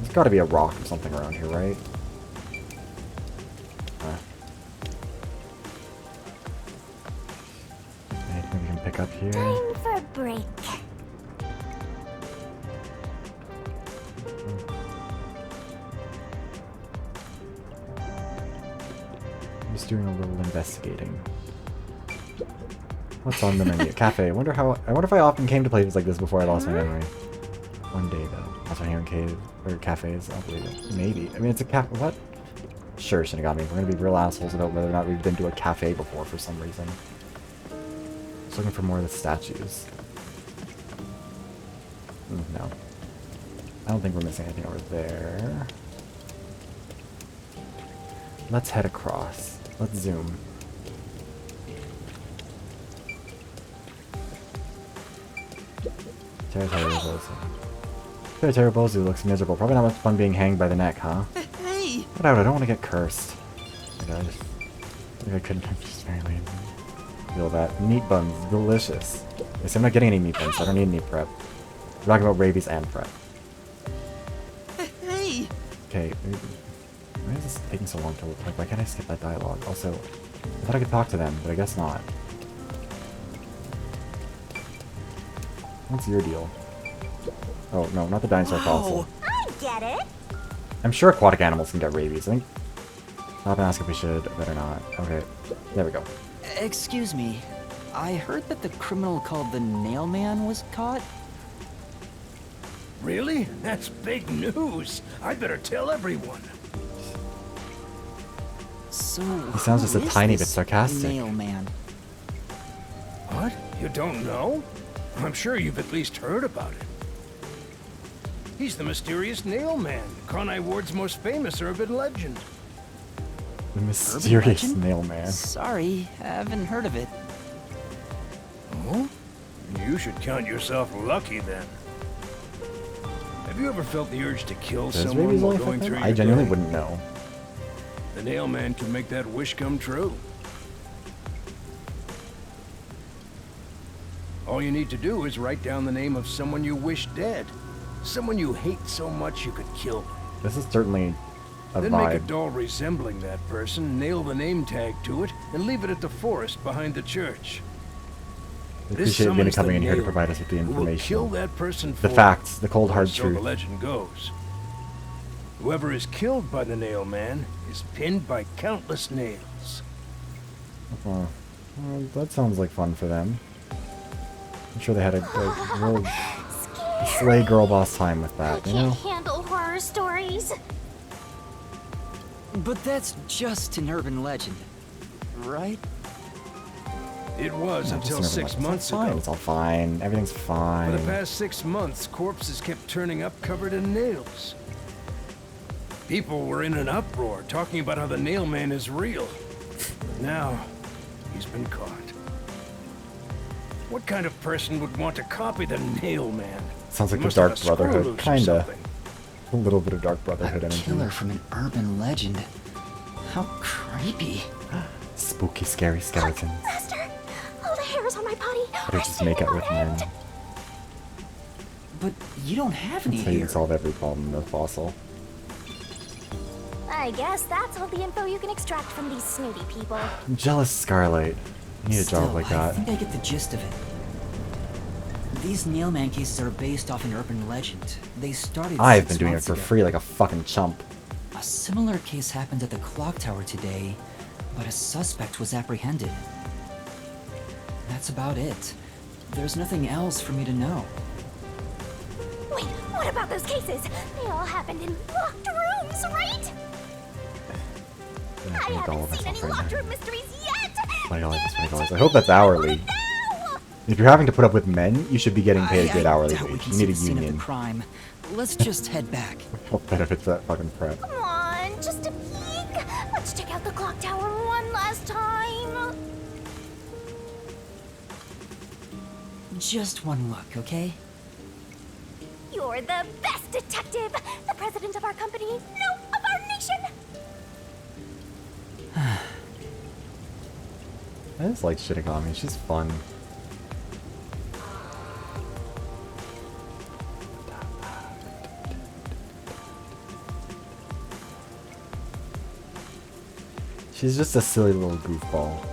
There's gotta be a rock or something around here, right? Anything we can pick up here? Time for a break. I'm just doing a little investigating. What's on the menu? Cafe. I wonder if I often came to places like this before I lost my memory. One day though. That's when here in cave or cafes, I'll believe it. Maybe. I mean it's a cafe. What? Sure, shouldn't have got me. We're gonna be real assholes about whether or not we've been to a cafe before for some reason. Just looking for more of the statues. No. I don't think we're missing anything over there. Let's head across. Let's zoom. Terry Bozu looks miserable. Probably not much fun being hanged by the neck, huh? Hey! Get out, I don't want to get cursed. I think I couldn't just very lazy. Feel that. Meat buns, delicious. Yes, I'm not getting any meat buns, so I don't need any prep. We're talking about rabies and prep. Hey! Okay, why is this taking so long to look like? Why can't I skip that dialogue? Also, I thought I could talk to them, but I guess not. What's your deal? Oh, no, not the dinosaur fossil. I get it. I'm sure aquatic animals can get rabies. I think... I'll have to ask if we should, better not. Okay, there we go. Excuse me. I heard that the criminal called the Nailman was caught. Really? That's big news. I better tell everyone. So He sounds just a who is tiny bit this sarcastic. Nailman? What? You don't know? I'm sure you've at least heard about it. He's the mysterious Nailman, Conai Ward's most famous urban legend. The mysterious legend? nail man. Sorry, haven't heard of it. Oh? You should count yourself lucky then. Have you ever felt the urge to kill Does someone rabies while only going affect through them? your I genuinely day? wouldn't know. The Nailman can make that wish come true. All you need to do is write down the name of someone you wish dead. Someone you hate so much you could kill them. This is certainly a Then make a vibe. doll resembling that person, nail the name tag to it, and leave it at the forest behind the church. I This appreciate Vinny summons coming the in here to Nailman, provide us with the who will kill information. that person The for facts, the cold or hard so truth. the legend goes. Whoever is killed by the Nailman is pinned by countless nails. Well, that sounds like fun for them. I'm sure they had a real slay girl boss time with that, you know? Can't handle horror stories. But that's just an urban legend, right? It was Yeah, just until never 6 mind. months It's all fine. ago. It's all fine. Everything's For fine. the past 6 months, corpses kept turning up covered in nails. People were in an uproar, talking about how the Nailman is real. But now, he's been caught. What kind of person would want to copy the Nailman? Sounds like He the must have Dark a screw Brotherhood. loose or Kinda. something. A little bit of Dark Brotherhood energy. Killer from an urban legend. How creepy. Spooky, scary skeletons. Master, all the hairs on my body. Better just make it with men. But you don't have any That's how you hair. can solve every problem with fossil. I guess that's all the info you can extract from these snooty people. I'm jealous, Scarlight. I need a job like I that. think I get the gist of it. These Nailman cases are based off an urban legend. They started I've 6 been doing it months for ago. free like a fucking chump. A similar case happened at the clock tower today, but a suspect was apprehended. That's about it. There's nothing else for me to know. Wait, what about those cases? They all happened in locked rooms, right? I haven't seen any locked room mysteries yet! $20, $20. I hope that's hourly. If you're having to put up with men, you should be getting paid a good hourly doubt we wage. can You see need a the scene of the union. crime. Let's just head back. Help benefit for that fucking prep. Come on, just a peek. Let's check out the clock tower one last time. Just one look, okay? You're the best detective! The president of our company, no, of our nation! I just like Shinigami. She's fun. She's just a silly little goofball.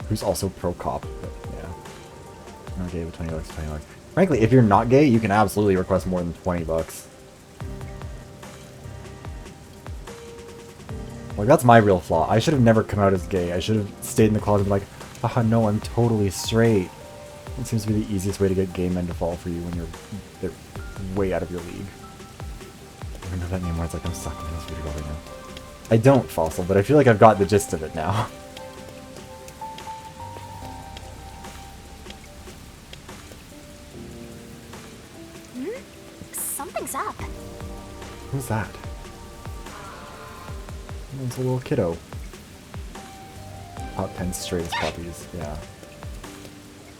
Who's also pro-cop, but yeah. Not gay with $20, $20. Frankly, if you're not gay, you can absolutely request more than $20. Like, that's my real flaw. I should have never come out as gay. I should have stayed in the closet and been like, haha, no, I'm totally straight. It seems to be the easiest way to get gay men to fall for you when they're way out of your league. I don't know that anymore. It's like I'm stuck in this video right now. I don't, Fossil, but I feel like I've got the gist of it now. Something's up. Who's that? Oh, it's a little kiddo. Top 10 straightest puppies, yeah.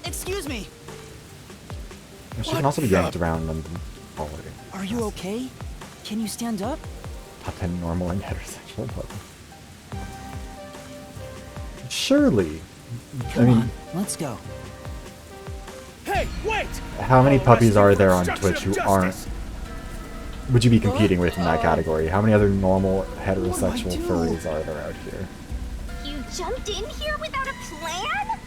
Excuse me. She can also be yanked around London hallway. Are you okay? Can you stand up? Top 10 normal and heterosexual puppies. Surely. Come on, let's go. Hey, wait! How many puppies are there on obstruction Twitch of who aren't... justice. Would you be competing with in that category? How many other normal heterosexual furries are there out here? You jumped in here without a plan?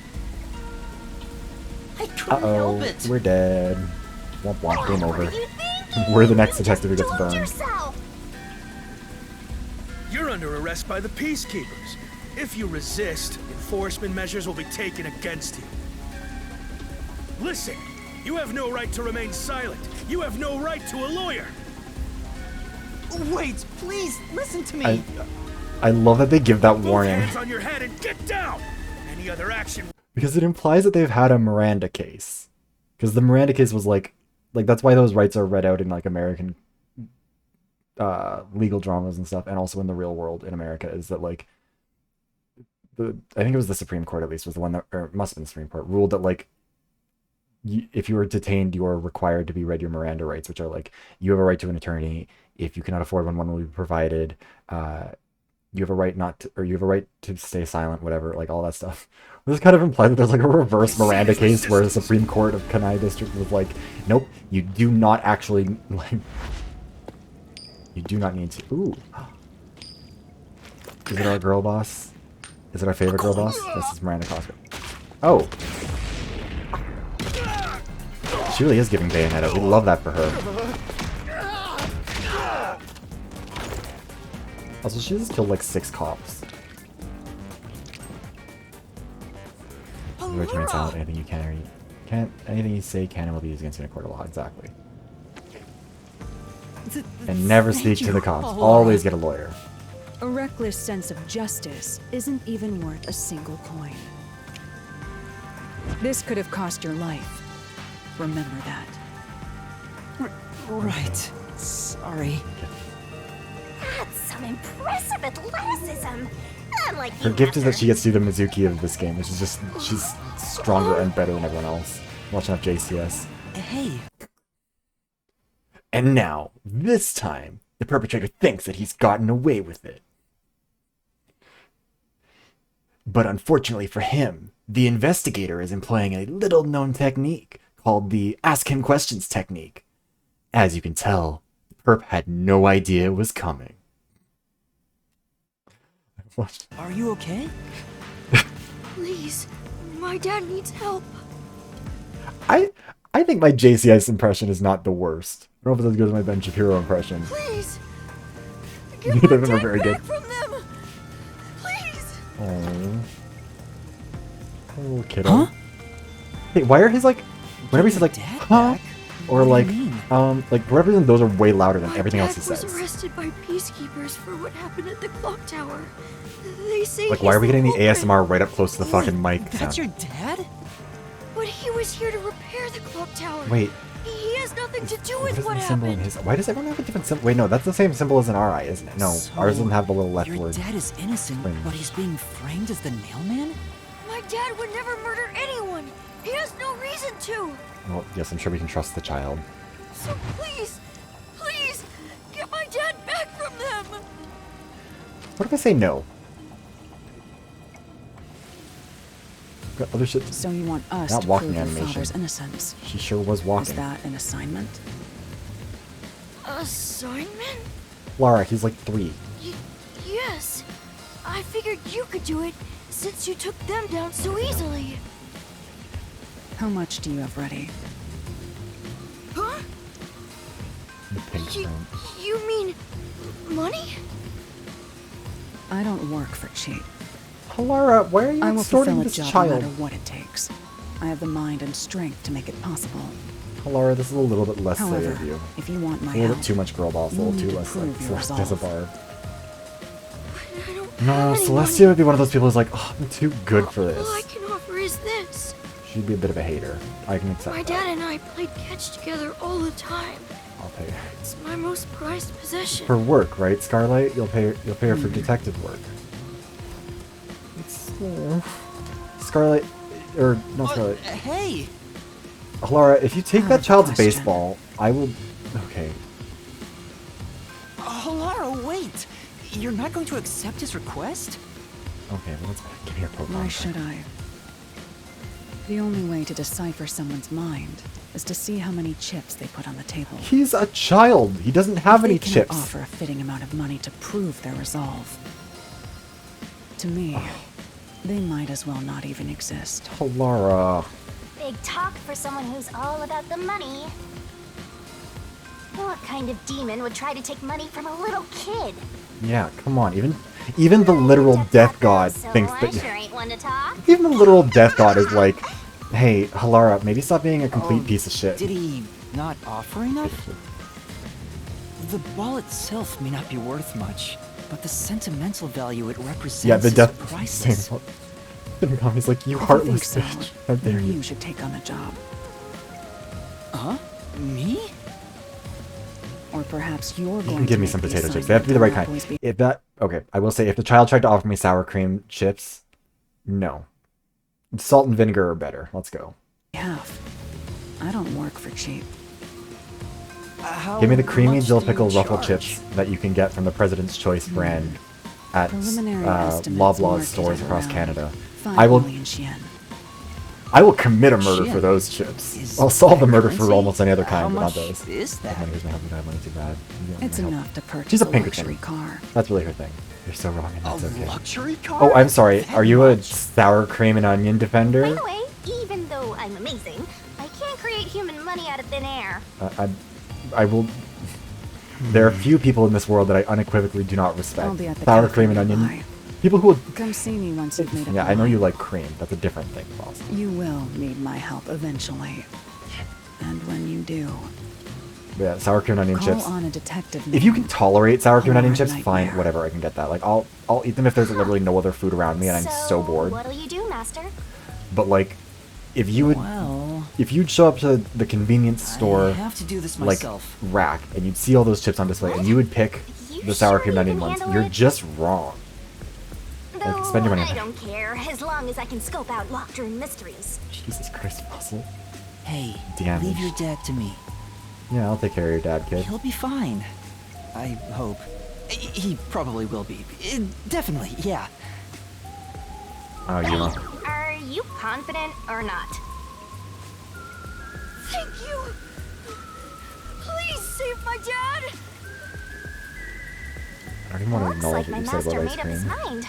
I couldn't help it. We're dead. Womp womp, game over. We're the next detective who gets burned. Yourself. You're under arrest by the Peacekeepers. If you resist, enforcement measures will be taken against you. Listen, you have no right to remain silent. You have no right to a lawyer. Wait, please, listen to me. I love that they give that Both warning. hands on your head and get down. Any other action? Because it implies that they've had a Miranda case. Because the Miranda case was like that's why those rights are read out in like American legal dramas and stuff, and also in the real world in America, is that like I think it was the Supreme Court, at least, was the one that, or it must have been the Supreme Court, ruled that like if you were detained, you are required to be read your Miranda rights, which are like, you have a right to an attorney. If you cannot afford one will be provided. You have a right you have a right to stay silent, whatever, like all that stuff. This kind of implies that there's like a reverse Miranda case where the Supreme Court of Kanai District was like, nope, you do not actually, like, you do not need to. Ooh. Is it our girl boss? Is it our favorite girl boss? This is Miranda Cosgrove. Oh. She really is giving Bayonetta. We love that for her. Also, she just killed like 6 cops. You have to remain silent. Anything you can or you can't. Anything you say can and will be used against you in a court of law. Exactly. And never speak to the cops. Always get a lawyer. A reckless sense of justice isn't even worth a single coin. This could have cost your life. Remember that. Right. Sorry. That's some impressive athleticism. Unlike Her you, gift is that Master. she gets to do the Mizuki of this game, which is just, she's stronger and better than everyone else. Watch enough JCS. Hey. And now, this time, the perpetrator thinks that he's gotten away with it. But unfortunately for him, the investigator is employing a little-known technique called the Ask Him Questions technique. As you can tell, Perp had no idea it was coming. What? Are you okay? Please, my dad needs help. I think my JCS impression is not the worst. I don't know if it's as good as my Ben Shapiro impression. Please, Neither of them are very good. from them. Please. Oh, little kiddo. Huh? Hey, why are his like, whenever he says like, huh, or like, like for whatever reason, those are way louder than everything else he says. Was arrested by peacekeepers for what happened at the clock tower. They say Like, why are we getting the ASMR right up close to the fucking mic? That's sound? your dad? But he was here to repair the clock tower. Wait. He has nothing to do with What is what the symbol in happened. his? Why does everyone have a different symbol? Wait, no, that's the same symbol as in our eye, isn't it? No, ours doesn't have the little left Your word. dad is innocent, Fringe. but he's being framed as the nailman? My dad would never murder anyone. He has no reason to. Well, yes, I'm sure we can trust the child. So please, please, get my dad back from them. What if I say no? Got other shit. So you want us Not to walking prove your animation. father's innocence? She sure was walking. Is that an assignment? Assignment? Laura, he's like 3. Yes. I figured you could do it since you took them down so easily. How much do you have ready? Huh? The pink stone. You mean money? I don't work for cheap. Laura, why are you I will extorting fulfill a this job no child? matter what it takes. I have the mind and strength to make it possible. Laura, this is a little bit less silly However, of you. if you want my A little help, bit too much girl boss, a you little need too to less like prove your Celeste as a resolve. barb. No, Celestia would be one of those people who's like, oh, I'm too good for All this. I can offer is this. She'd be a bit of a hater. I can accept My that. dad and I played catch together all the time. I'll pay her. It's my most prized possession. For work, right, Scarlight? You'll pay her for detective work. It's, Scarlight, or not Scarlight. Hey! Laura, if you take that child's baseball, I will. Okay. Lara, wait! You're not going to accept his request? Okay, well, let's give me your Pokemon. Why should I? The only way to decipher someone's mind is to see how many chips they put on the table. He's a child. He doesn't have any They cannot chips. offer a fitting amount of money to prove their resolve. To me, they might as well not even exist. Laura. Big talk for someone who's all about the money. What kind of demon would try to take money from a little kid? Yeah, come on. Even the literal death god thinks I that. sure ain't one to talk. Even the literal death god is like, hey, Halara, maybe stop being a complete piece of shit. Did he not offer enough? The ball itself may not be worth much, but the sentimental value it represents Yeah, the is death priceless. He's like, you If heartless think so, bitch. How dare then you? you should take on the job. Huh? Me? Or perhaps you're You going can give to me make some the potato chips. They have to be the right kind. assignment If that, okay, I will say, if the child tried to offer me sour cream chips, no. Salt and vinegar are better. Let's go. Have. I don't work for cheap. Give me the creamy much dill do you pickle ruffle charge? chips that you can get from the President's Choice brand at Preliminary estimates Loblaws market stores at across around Canada. 5 I will million yen. I will commit a murder for Shit. those chips. Is I'll solve the that murder for currency? almost any other How kind, but not much those. is that? Money doesn't help me, I have money too bad. You don't It's help. enough to purchase She's a a Pinkerton. luxury car. That's really her thing. You're so wrong, and that's okay. Luxury car? Oh, I'm sorry. That Are you a much? sour cream and onion By defender? the way, even though I'm amazing, I can't create human money out of thin air. I will. There are few people in this world that I unequivocally do not respect. I'll be at the Sour cafe cream and onion. nearby. People who would. Come see me once you've made up Yeah, your I know you mind. like cream. That's a different thing, boss. You will need my help eventually. And when you do, But yeah, sour cream and onion call chips. on a detective If you named can tolerate sour cream and onion Alarm chips, fine, Nightmare. whatever, I can get that. Like, I'll eat them if there's literally no other food around me and I'm so bored. What'll you do, Master? But like, if you would, Well, if you'd show up to the convenience store, I have to do this like myself. rack, and you'd see all those chips on display, and you would pick the sour cream and onion ones, you're just wrong. Like, spend your money on I that. don't care, as long as I can scope out locked-room mysteries. Jesus Christ, Fossil. Hey, Damage. leave your dad to me. Yeah, I'll take care of your dad, kid. He'll be fine. I hope. He probably will be. Definitely, yeah. Oh, Yuma. Are you confident or not? Thank you. Please save my dad. I don't even want to Looks acknowledge like what my you said master about made ice up his cream. mind.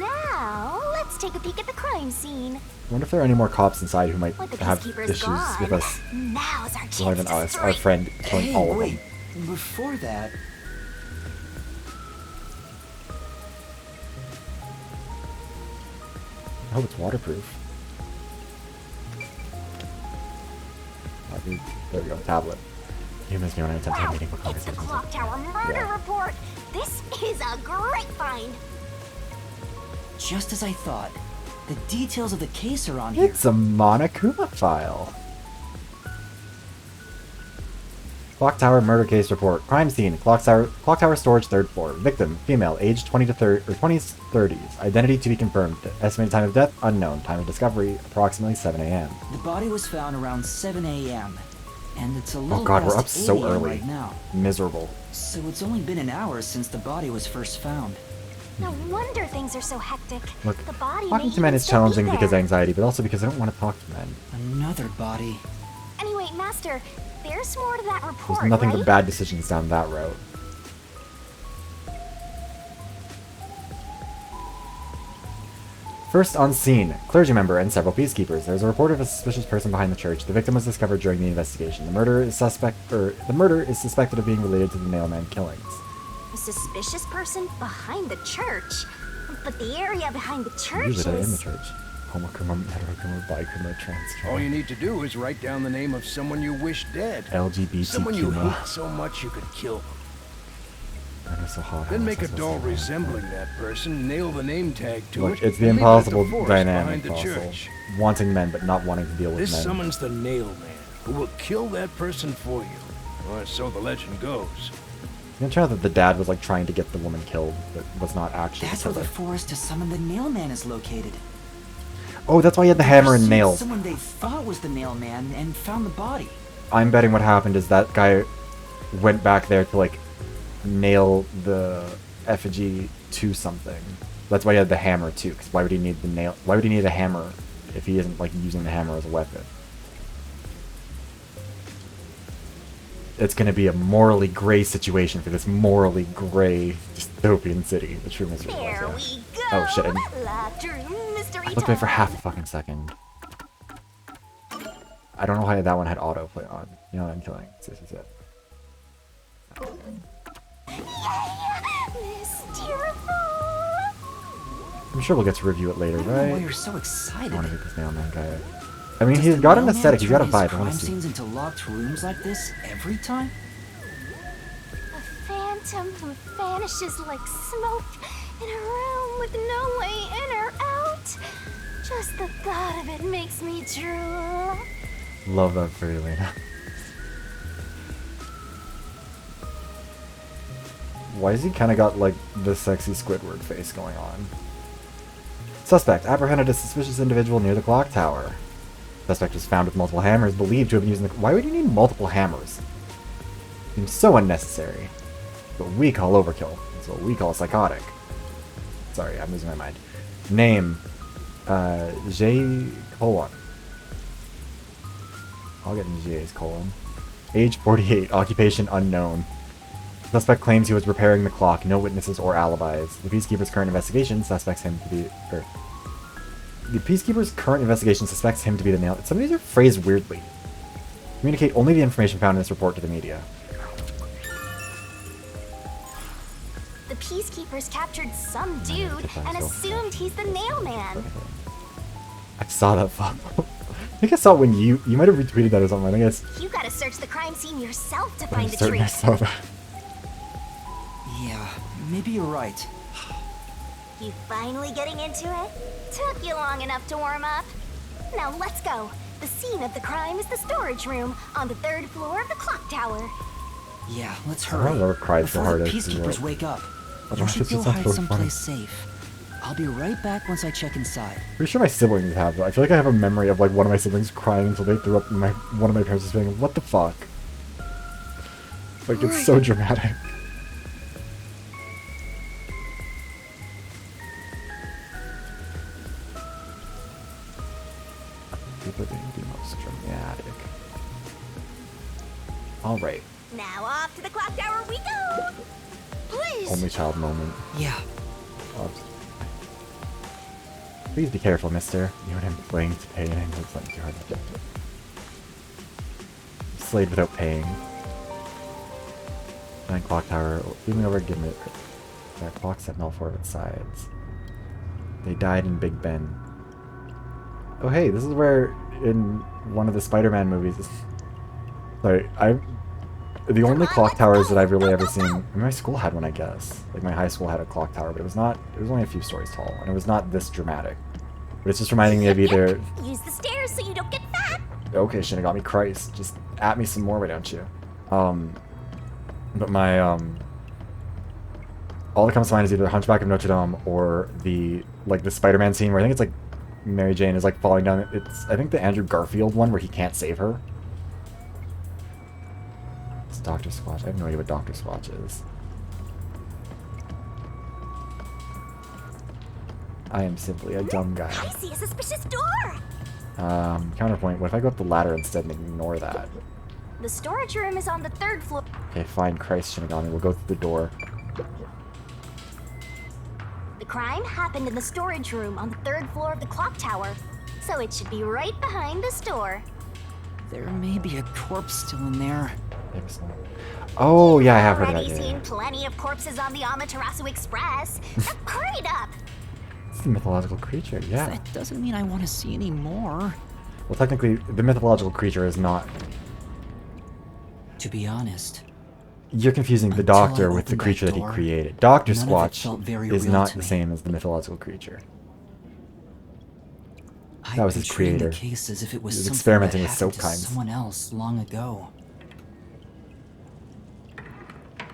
Now, let's take a peek at the crime scene. I wonder if there are any more cops inside who might With the have peacekeepers issues gone, with us. now's our More chance than to us, strike. our friend killing Hey, all of wait. them. Before that, I hope it's waterproof. There we go, tablet. You missed me when I attempted Wow, meeting with it's the conversations. Clock Tower murder Yeah. report. This is a great find. just as I thought, the details of the case are on here. It's a Monokuma file. Clock Tower murder case report. Crime scene. Clock Tower storage, 3rd floor. Victim, female, age 20 to 30 or 20s, 30s. Identity to be confirmed. Estimated time of death unknown. Time of discovery approximately 7 a.m. The body was found around 7 a.m. and it's a Oh little god, we're up past 8 so a.m. early. right now. Miserable. So it's only been an hour since the body was first found. No wonder things are so hectic. Look, The body talking may to men even is still be challenging because of there. anxiety, but also because I don't want to talk to men. Another body. Anyway, Master, there's more to that report, There's nothing right? but bad decisions down that road. First on scene, clergy member and several peacekeepers. There's a report of a suspicious person behind the church. The victim was discovered during the investigation. The murder is suspected of being related to the Nailman killings. A suspicious person behind the church. But the area behind the church Usually they're in the is... church. Homokuma, heterokuma, bikuma, transkuma. All you need to do is write down the name of someone you wish dead. LGBT Someone you kuma. hate so much you could kill them. That is so hot. Then How make a am I supposed doll to say that? resembling that person, nail the name tag to Look, it, it's the and leave it at impossible forest dynamic behind the also. church. Wanting men but not wanting to deal with This men. summons the nail man, who will kill that person for you. Or so the legend goes. You can tell that the dad was like trying to get the woman killed, but was not actually. That's where the forest to summon the Nailman is located. Oh, that's why he had the They hammer and pursued nails. Someone they thought was the Nailman and found the body. I'm betting what happened is that guy went back there to like nail the effigy to something. That's why he had the hammer too. Because why would he need the nail? Why would he need a hammer if he isn't like using the hammer as a weapon? It's gonna be a morally gray situation for this morally gray dystopian city. The true mystery was. There Yeah. we go. Oh shit! Locked room mystery I looked away for time. half a fucking second. I don't know why that one had autoplay on. You know what I'm killing. This is it. I'm sure we'll get to review it later, I don't know why right? you're so excited. I want to meet this mailman guy. I mean, Does he's the got an Nailman aesthetic. He's got a turn his vibe. I want crime to see. scenes into locked rooms like this every time? A phantom who vanishes like smoke in a room with no way in or out. Just the thought of it makes me drool. Love that for you, Lena. Why has he kind of got like the sexy Squidward face going on? Suspect apprehended a suspicious individual near the clock tower. Suspect was found with multiple hammers, believed to have been using the. Why would you need multiple hammers? Seems so unnecessary. What we call overkill. It's what we call psychotic. Sorry, I'm losing my mind. Name, J colon. I'll get into J's colon. Age 48. Occupation unknown. Suspect claims he was repairing the clock. No witnesses or alibis. The Peacekeeper's current investigation suspects him to be. The Peacekeeper's current investigation suspects him to be the nail. Some of these are phrased weirdly. Communicate only the information found in this report to the media. The peacekeepers captured some dude and so. assumed he's the nailman. I saw that photo. I think I saw it when you might have retweeted that or something. I think it's. You gotta search the crime scene yourself to I'm find the certain I treat. saw that. Yeah, maybe you're right. You finally getting into it? Took you long enough to warm up. Now let's go. The scene of the crime is the storage room on the 3rd floor of the clock tower. Yeah, let's I hurry. don't know who cried so Before hard the as you peacekeepers wrote. wake up. I You don't should know, go it's just hide so funny. someplace safe. I'll be right back once I check inside. Pretty sure my siblings have though. I feel like I have a memory of like one of my siblings crying until they threw up and one of my parents just being, what the fuck? Like it's so dramatic. People being the most dramatic. Alright. Now off to the clock tower we go. Please! only child moment. Yeah. Please be careful, mister. You and him playing to pay, and him looks too hard to get. Slayed without paying. 9 clock tower. Leave me over, give me that clock set on all 4 of its sides. They died in Big Ben. Oh hey, this is where in one of the Spider-Man movies. Sorry, the only clock towers that I've really ever seen. My school had one, I guess. Like my high school had a clock tower, but it was not. It was only a few stories tall, and it was not this dramatic. But it's just reminding me of either. Use the stairs so you don't get fat. Okay, Shinigami Christ, just at me some more, why don't you? But my all that comes to mind is either Hunchback of Notre Dame or the Spider-Man scene where I think it's like Mary Jane is like falling down. It's I think the Andrew Garfield one where he can't save her. It's Dr. Squatch. I have no idea what Dr. Squatch is. I am simply a dumb guy. I see a suspicious door. Counterpoint. What if I go up the ladder instead and ignore that? The storage room is on the 3rd floor. Okay, fine. Christ, Shinigami. We'll go through the door. The crime happened in the storage room on the 3rd floor of the clock tower, so it should be right behind the store. There may be a corpse still in there. Oh, yeah, I have heard of that. Already seen plenty of corpses on the Amaterasu Express. Hurry it up! It's the mythological creature, yeah. That doesn't mean I want to see any more. Well, technically, the mythological creature is not... To be honest... You're confusing the Doctor with the creature that he created. Dr. Squatch is not the same as the mythological creature. That was his creator. The case as if it was he was experimenting with soap to kinds. Someone else long ago.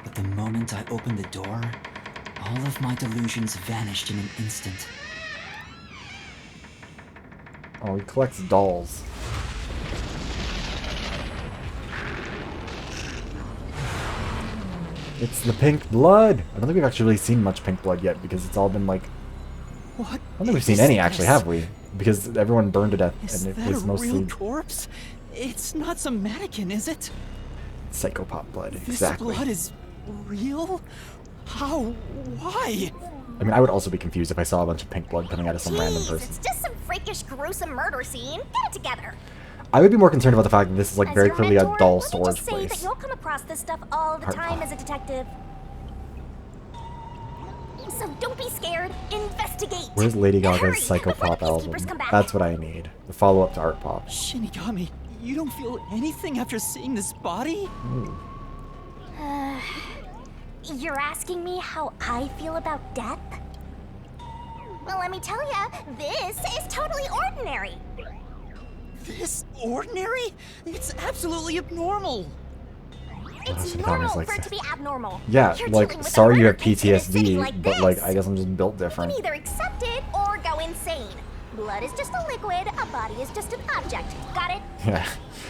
But the moment I opened the door, all of my delusions vanished in an instant. Oh, he collects dolls. It's the pink blood! I don't think we've actually really seen much pink blood yet because it's all been like... What? I don't think we've seen any actually, have we? Because everyone burned to death Is and it that was a mostly... real corpse? It's not some mannequin, is it? Psychopop blood, This exactly. blood is real? How? Why? I mean, I would also be confused if I saw a bunch of pink blood coming out of some random Jeez, person. it's just some freakish, gruesome murder scene. Get it together. I would be more concerned about the fact that this is like As very your clearly a mentor, doll let me storage just say place. that you'll come across this stuff all the Heart time pop. as a detective. So don't be scared. Investigate. Where's Lady Gaga's Hurry, Psychopop album? peacekeepers come back. That's what I need. The follow-up to Art Pop. Shinigami, you don't feel anything after seeing this body? Ooh. You're asking me how I feel about death? Well, let me tell ya, this is totally ordinary. This ordinary? It's absolutely abnormal. It's Shinigami's normal like for it to be abnormal. Yeah, You're like, dealing with a sorry you murder have case in a city PTSD, like but like, this. I guess I'm just built You different. can either accept it or go insane. Blood is just a liquid, a body is just an object. Got it? Yeah.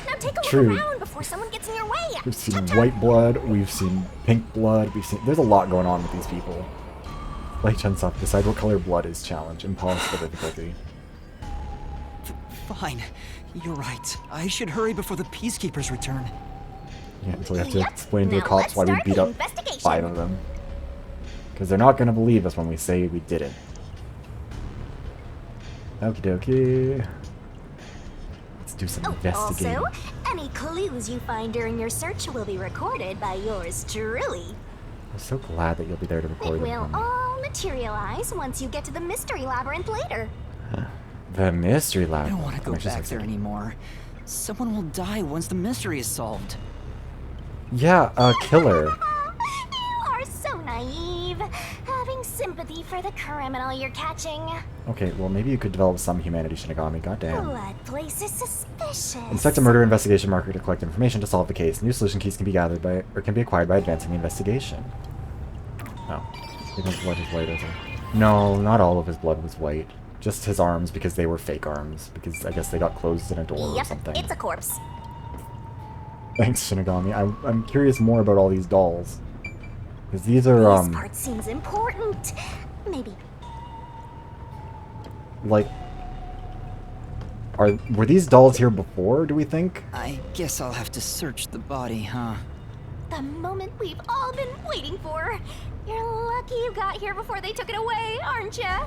Now take a True. look around before someone gets in your way. We've seen white blood, we've seen pink blood, we've seen... There's a lot going on with these people. Like Chunsoft, decide what color blood is challenge. Impossible difficulty. Fine. You're right. I should hurry before the peacekeepers return. Yeah, until we have to Yep. explain to the Now cops let's why we start beat the up investigation. 5 of them. Because they're not going to believe us when we say we did it. Okie dokie. Let's do some investigating. Also, any clues you find during your search will be recorded by yours truly. I'm so glad that you'll be there to It record will them. all materialize once you get to the mystery labyrinth later. The mystery lab. I don't want to go I'm just back there excited. anymore. Someone will die once the mystery is solved. Yeah, a killer. You are so naive, having sympathy for the criminal you're catching. Okay, well maybe you could develop some humanity, Shinigami. Goddamn. Blood place is suspicious. Inspect a murder investigation marker to collect information to solve the case. New solution keys can be gathered by, or can be acquired by advancing the investigation. Oh, his blood is white, isn't it? No, not all of his blood was white. Just his arms, because they were fake arms. Because I guess they got closed in a door or Yep, something. it's a corpse. Thanks, Shinigami. I'm curious more about all these dolls. Because these are, This part seems important. Maybe. like... Were these dolls here before, do we think? I guess I'll have to search the body, huh? The moment we've all been waiting for. You're lucky you got here before they took it away, aren't ya?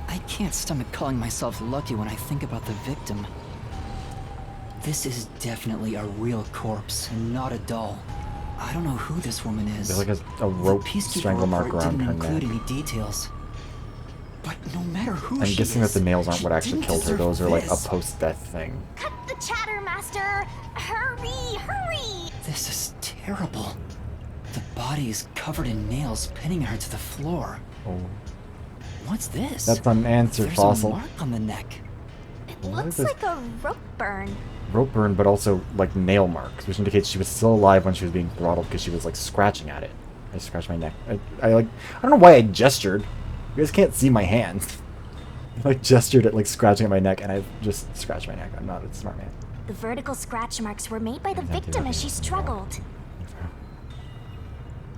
I can't stomach calling myself lucky when I think about the victim. This is definitely a real corpse and not a doll. I don't know who this woman is. There's like a rope The strangle mark report around didn't her include neck. any details. But no matter who I'm she guessing is, that the nails aren't she what actually didn't killed her. deserve Those are like a this. post-death thing. Cut the chatter, Master! Hurry, hurry! This is terrible. The body is covered in nails, pinning her to the floor. Oh. What's this? That's an answer, There's Fossil. a mark on the neck. Looks like a rope burn. Rope burn, but also like nail marks, which indicates she was still alive when she was being throttled because she was like scratching at it. I scratched my neck. I don't know why I gestured. You guys can't see my hands. I like gestured at like scratching at my neck, and I just scratched my neck. I'm not a smart man. The vertical scratch marks were made by the victim as she struggled.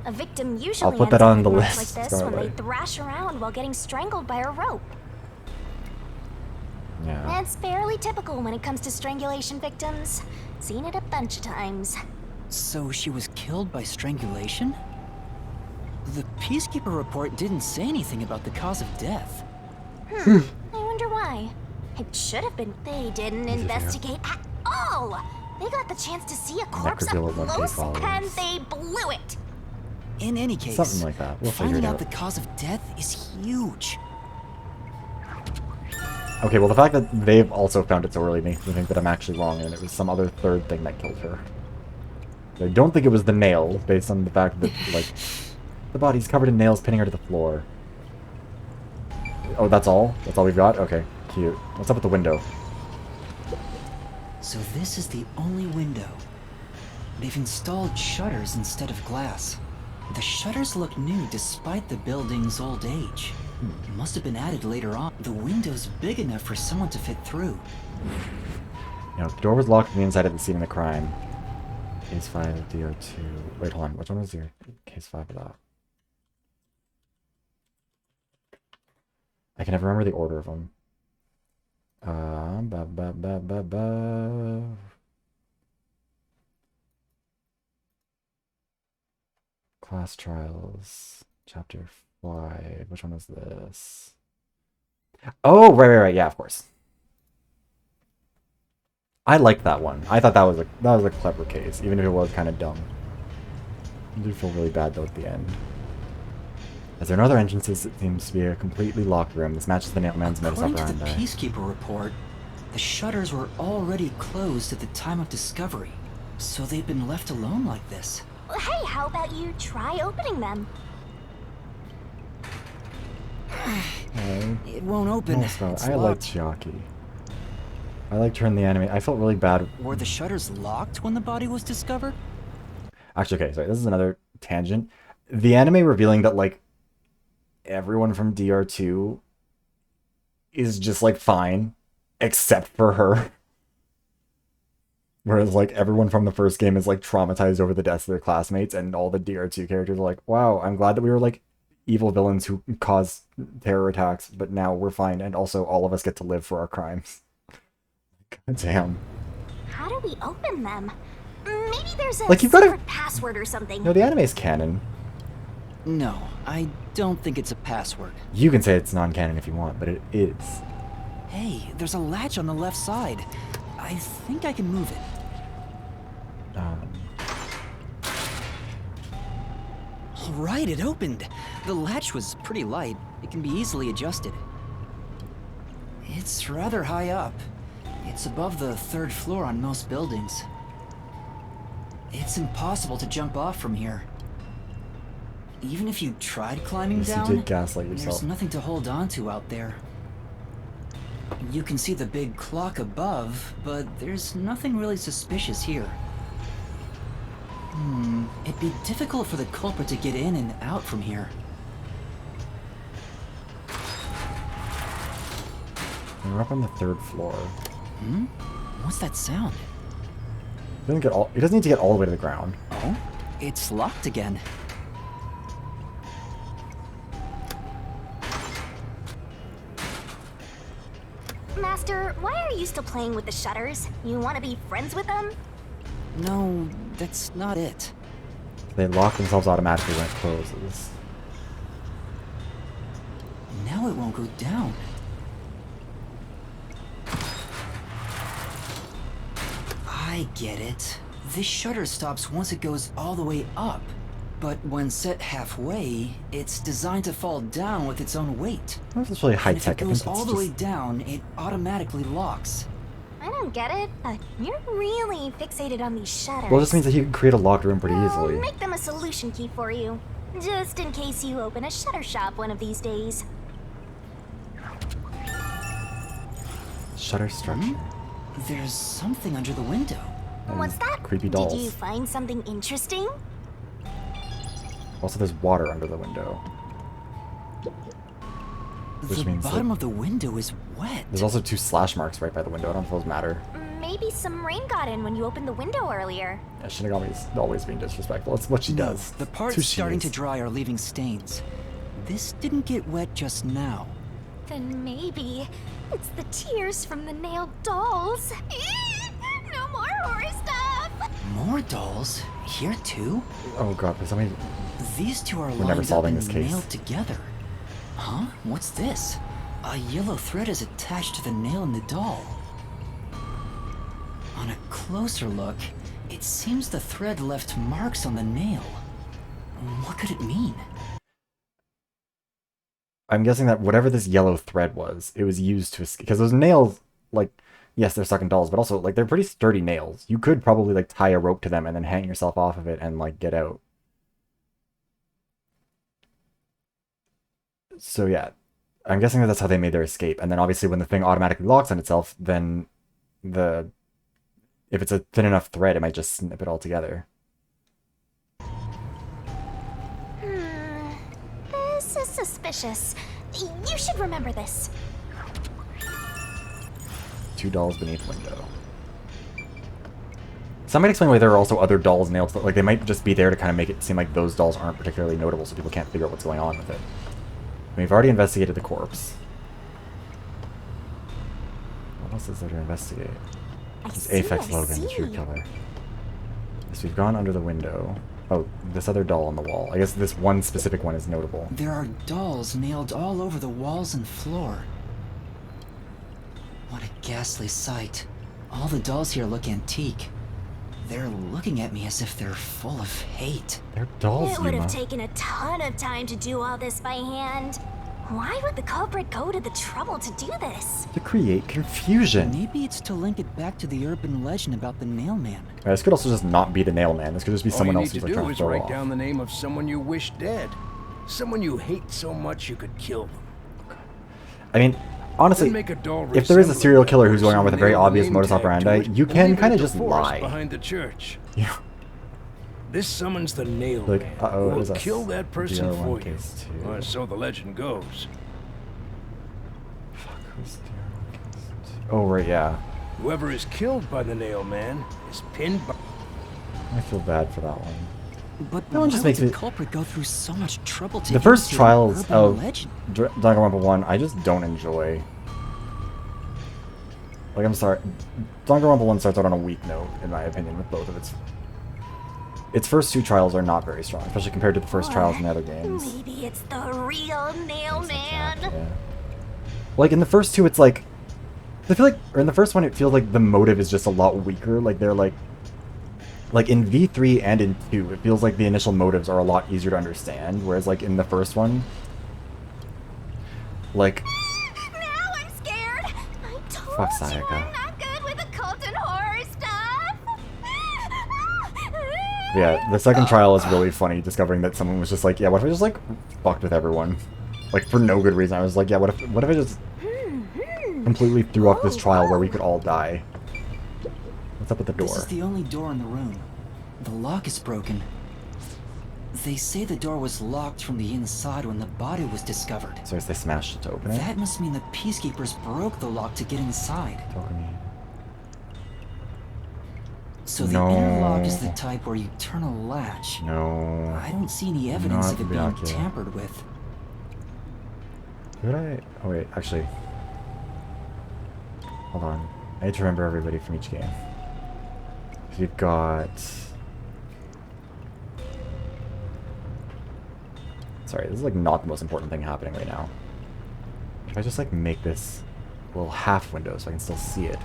A victim usually I'll put that ends on the with marks list, like this when they Scarlet. thrash around while getting strangled by a rope. Yeah. That's fairly typical when it comes to strangulation victims. Seen it a bunch of times. So she was killed by strangulation? The Peacekeeper report didn't say anything about the cause of death. I wonder why. It should have been. They didn't investigate at all. They got the chance to see a corpse up Necrophilia won't take close followers. and they blew it. In any case, Something like that. We'll figure it finding out out. the cause of death is huge. Okay, well the fact that they've also found it so early makes me think that I'm actually wrong and it was some other third thing that killed her. I don't think it was the nails, based on the fact that, like, the body's covered in nails pinning her to the floor. Oh, that's all? That's all we've got? Okay, cute. What's up with the window? So this is the only window. They've installed shutters instead of glass. The shutters look new despite the building's old age. Must have been added later on. The window's big enough for someone to fit through. You know, the door was locked on the inside of the scene of the crime. Case 5 of DR2. Wait, hold on. Which one was your case 5 of that? I can never remember the order of them. Class trials. Chapter 5. Which one was this? Oh, right. Yeah, of course. I liked that one. I thought that was a clever case, even if it was kind of dumb. I do feel really bad though at the end. As there are no other entrances, it seems to be a completely locked room. This matches the nailman's modus According to the operandi. Peacekeeper report, the shutters were already closed at the time of discovery, so they've been left alone like this. Hey, how about you try opening them? It won't open. No, Scarlet, It's I locked. liked Chiaki. I liked her in the anime. I felt really bad. Were the shutters locked when the body was discovered? Actually, okay, sorry, this is another tangent. The anime revealing that, like, everyone from DR2 is just, like, fine, except for her. Whereas, like, everyone from the first game is, like, traumatized over the deaths of their classmates, and all the DR2 characters are like, wow, I'm glad that we were, like, evil villains who cause terror attacks, but now we're fine, and also all of us get to live for our crimes. God damn. How do we open them? Maybe there's a Like, you've gotta- secret password or something. No, the anime's canon. No, I don't think it's a password. You can say it's non-canon if you want, but it is. Hey, there's a latch on the left side. I think I can move it. All right, it opened. The latch was pretty light. It can be easily adjusted. It's rather high up. It's above the 3rd floor on most buildings. It's impossible to jump off from here. Even if you tried climbing Yes, you down, did gaslight yourself. there's nothing to hold on to out there. You can see the big clock above, but there's nothing really suspicious here. It'd be difficult for the culprit to get in and out from here. We're up on the 3rd floor. What's that sound? He doesn't need to get all the way to the ground. Oh? It's locked again. Master, why are you still playing with the shutters? You want to be friends with them? No, that's not it. They lock themselves automatically when it closes. Now it won't go down. I get it. This shutter stops once it goes all the way up. But when set halfway, it's designed to fall down with its own weight. That's really high tech. If it goes all the way down, it automatically locks. I don't get it, but you're really fixated on these shutters. Well, it just means that he can create a locked room pretty I'll easily. make them a solution key for you, just in case you open a shutter shop one of these days. Shutter structure. There's something under the window. What's that? Creepy dolls. Did you find something interesting? Also, there's water under the window. Which the means bottom of the window is wet. there's also 2 slash marks right by the window. I don't know if those matter. Maybe some rain got in when you opened the window earlier. Yeah, Shinigami's always being disrespectful. It's what she does. The It's parts who she starting is. to dry are leaving stains. This didn't get wet just now. Then maybe it's the tears from the nailed dolls. No more horror stuff. More dolls? Here too? Oh god, please tell me. These two are We're never lined up solving and this case. nailed together. Huh? What's this? A yellow thread is attached to the nail in the doll. On a closer look, it seems the thread left marks on the nail. What could it mean? I'm guessing that whatever this yellow thread was, it was used to escape. Because those nails, like, yes, they're stuck in dolls, but also, like, they're pretty sturdy nails. You could probably, like, tie a rope to them and then hang yourself off of it and, like, get out. So, yeah. I'm guessing that that's how they made their escape. And then, obviously, when the thing automatically locks on itself, then if it's a thin enough thread, it might just snip it all together. This is suspicious. You should remember this. 2 dolls beneath window. Some might explain why there are also other dolls nailed to, like, they might just be there to kind of make it seem like those dolls aren't particularly notable, so people can't figure out what's going on with it. We've already investigated the corpse. What else is there to investigate? This is Aphex Logan, the true killer. So we've gone under the window. Oh, this other doll on the wall. I guess this one specific one is notable. There are dolls nailed all over the walls and floor. What a ghastly sight. All the dolls here look antique. They're looking at me as if they're full of hate. They're dolls, It would have Yuma. taken a ton of time to do all this by hand. Why would the culprit go to the trouble to do this? To create confusion. Maybe it's to link it back to the urban legend about the Nail Man. This could also just not be the nail man. This could just be All someone you else need who's to like do trying to is throw it write off. down the name of someone you wish dead. Someone you hate so much you could kill them. I mean, honestly, Then make a doll if there is a resembling serial that killer who's going on with a person, very nail the obvious name modus tag to operandi, it, you and can leave it kind of in the just forest lie. behind the church. Yeah. This summons the nail Like, man. uh-oh, who it is will a kill that person DR1 for you. case too. Or so the legend goes. Oh, right, yeah. Whoever is killed by the nail man is pinned by... I feel bad for that one. But That one just why makes would me... the culprit go through so much trouble to The first imitate an trials urban of legend? Danganronpa 1, I just don't enjoy. Like, I'm sorry. Danganronpa 1 starts out on a weak note, in my opinion, with both of its first 2 trials are not very strong, especially compared to the first trials in the other games. Maybe it's the real nail man. Yeah. Like, in the first 2, it's like... I feel like... Or in the first one, it feels like the motive is just a lot weaker. Like, they're like... Like, in V3 and in 2, it feels like the initial motives are a lot easier to understand, whereas, like, in the first one... Like... Now I'm scared. I told Fuck you Sayaka. I'm not good with occult and horror stuff. Yeah, the second trial is really funny, discovering that someone was just like, yeah, what if I just, like, fucked with everyone? Like, for no good reason. I was like, yeah, what if I just completely threw off this trial where we could all die? What's up with the door? This is the only door in the room. The lock is broken. They say the door was locked from the inside when the body was discovered. So as they smashed it to open it? That must mean the peacekeepers broke the lock to get inside. So the inner lock is the type where you turn a latch. No. I don't see any evidence Not of it being Byakuya. tampered with. Could I? Oh wait, actually. Hold on. I need to remember everybody from each game. So we've got... Sorry, this is like not the most important thing happening right now. If I just like make this little half window so I can still see it.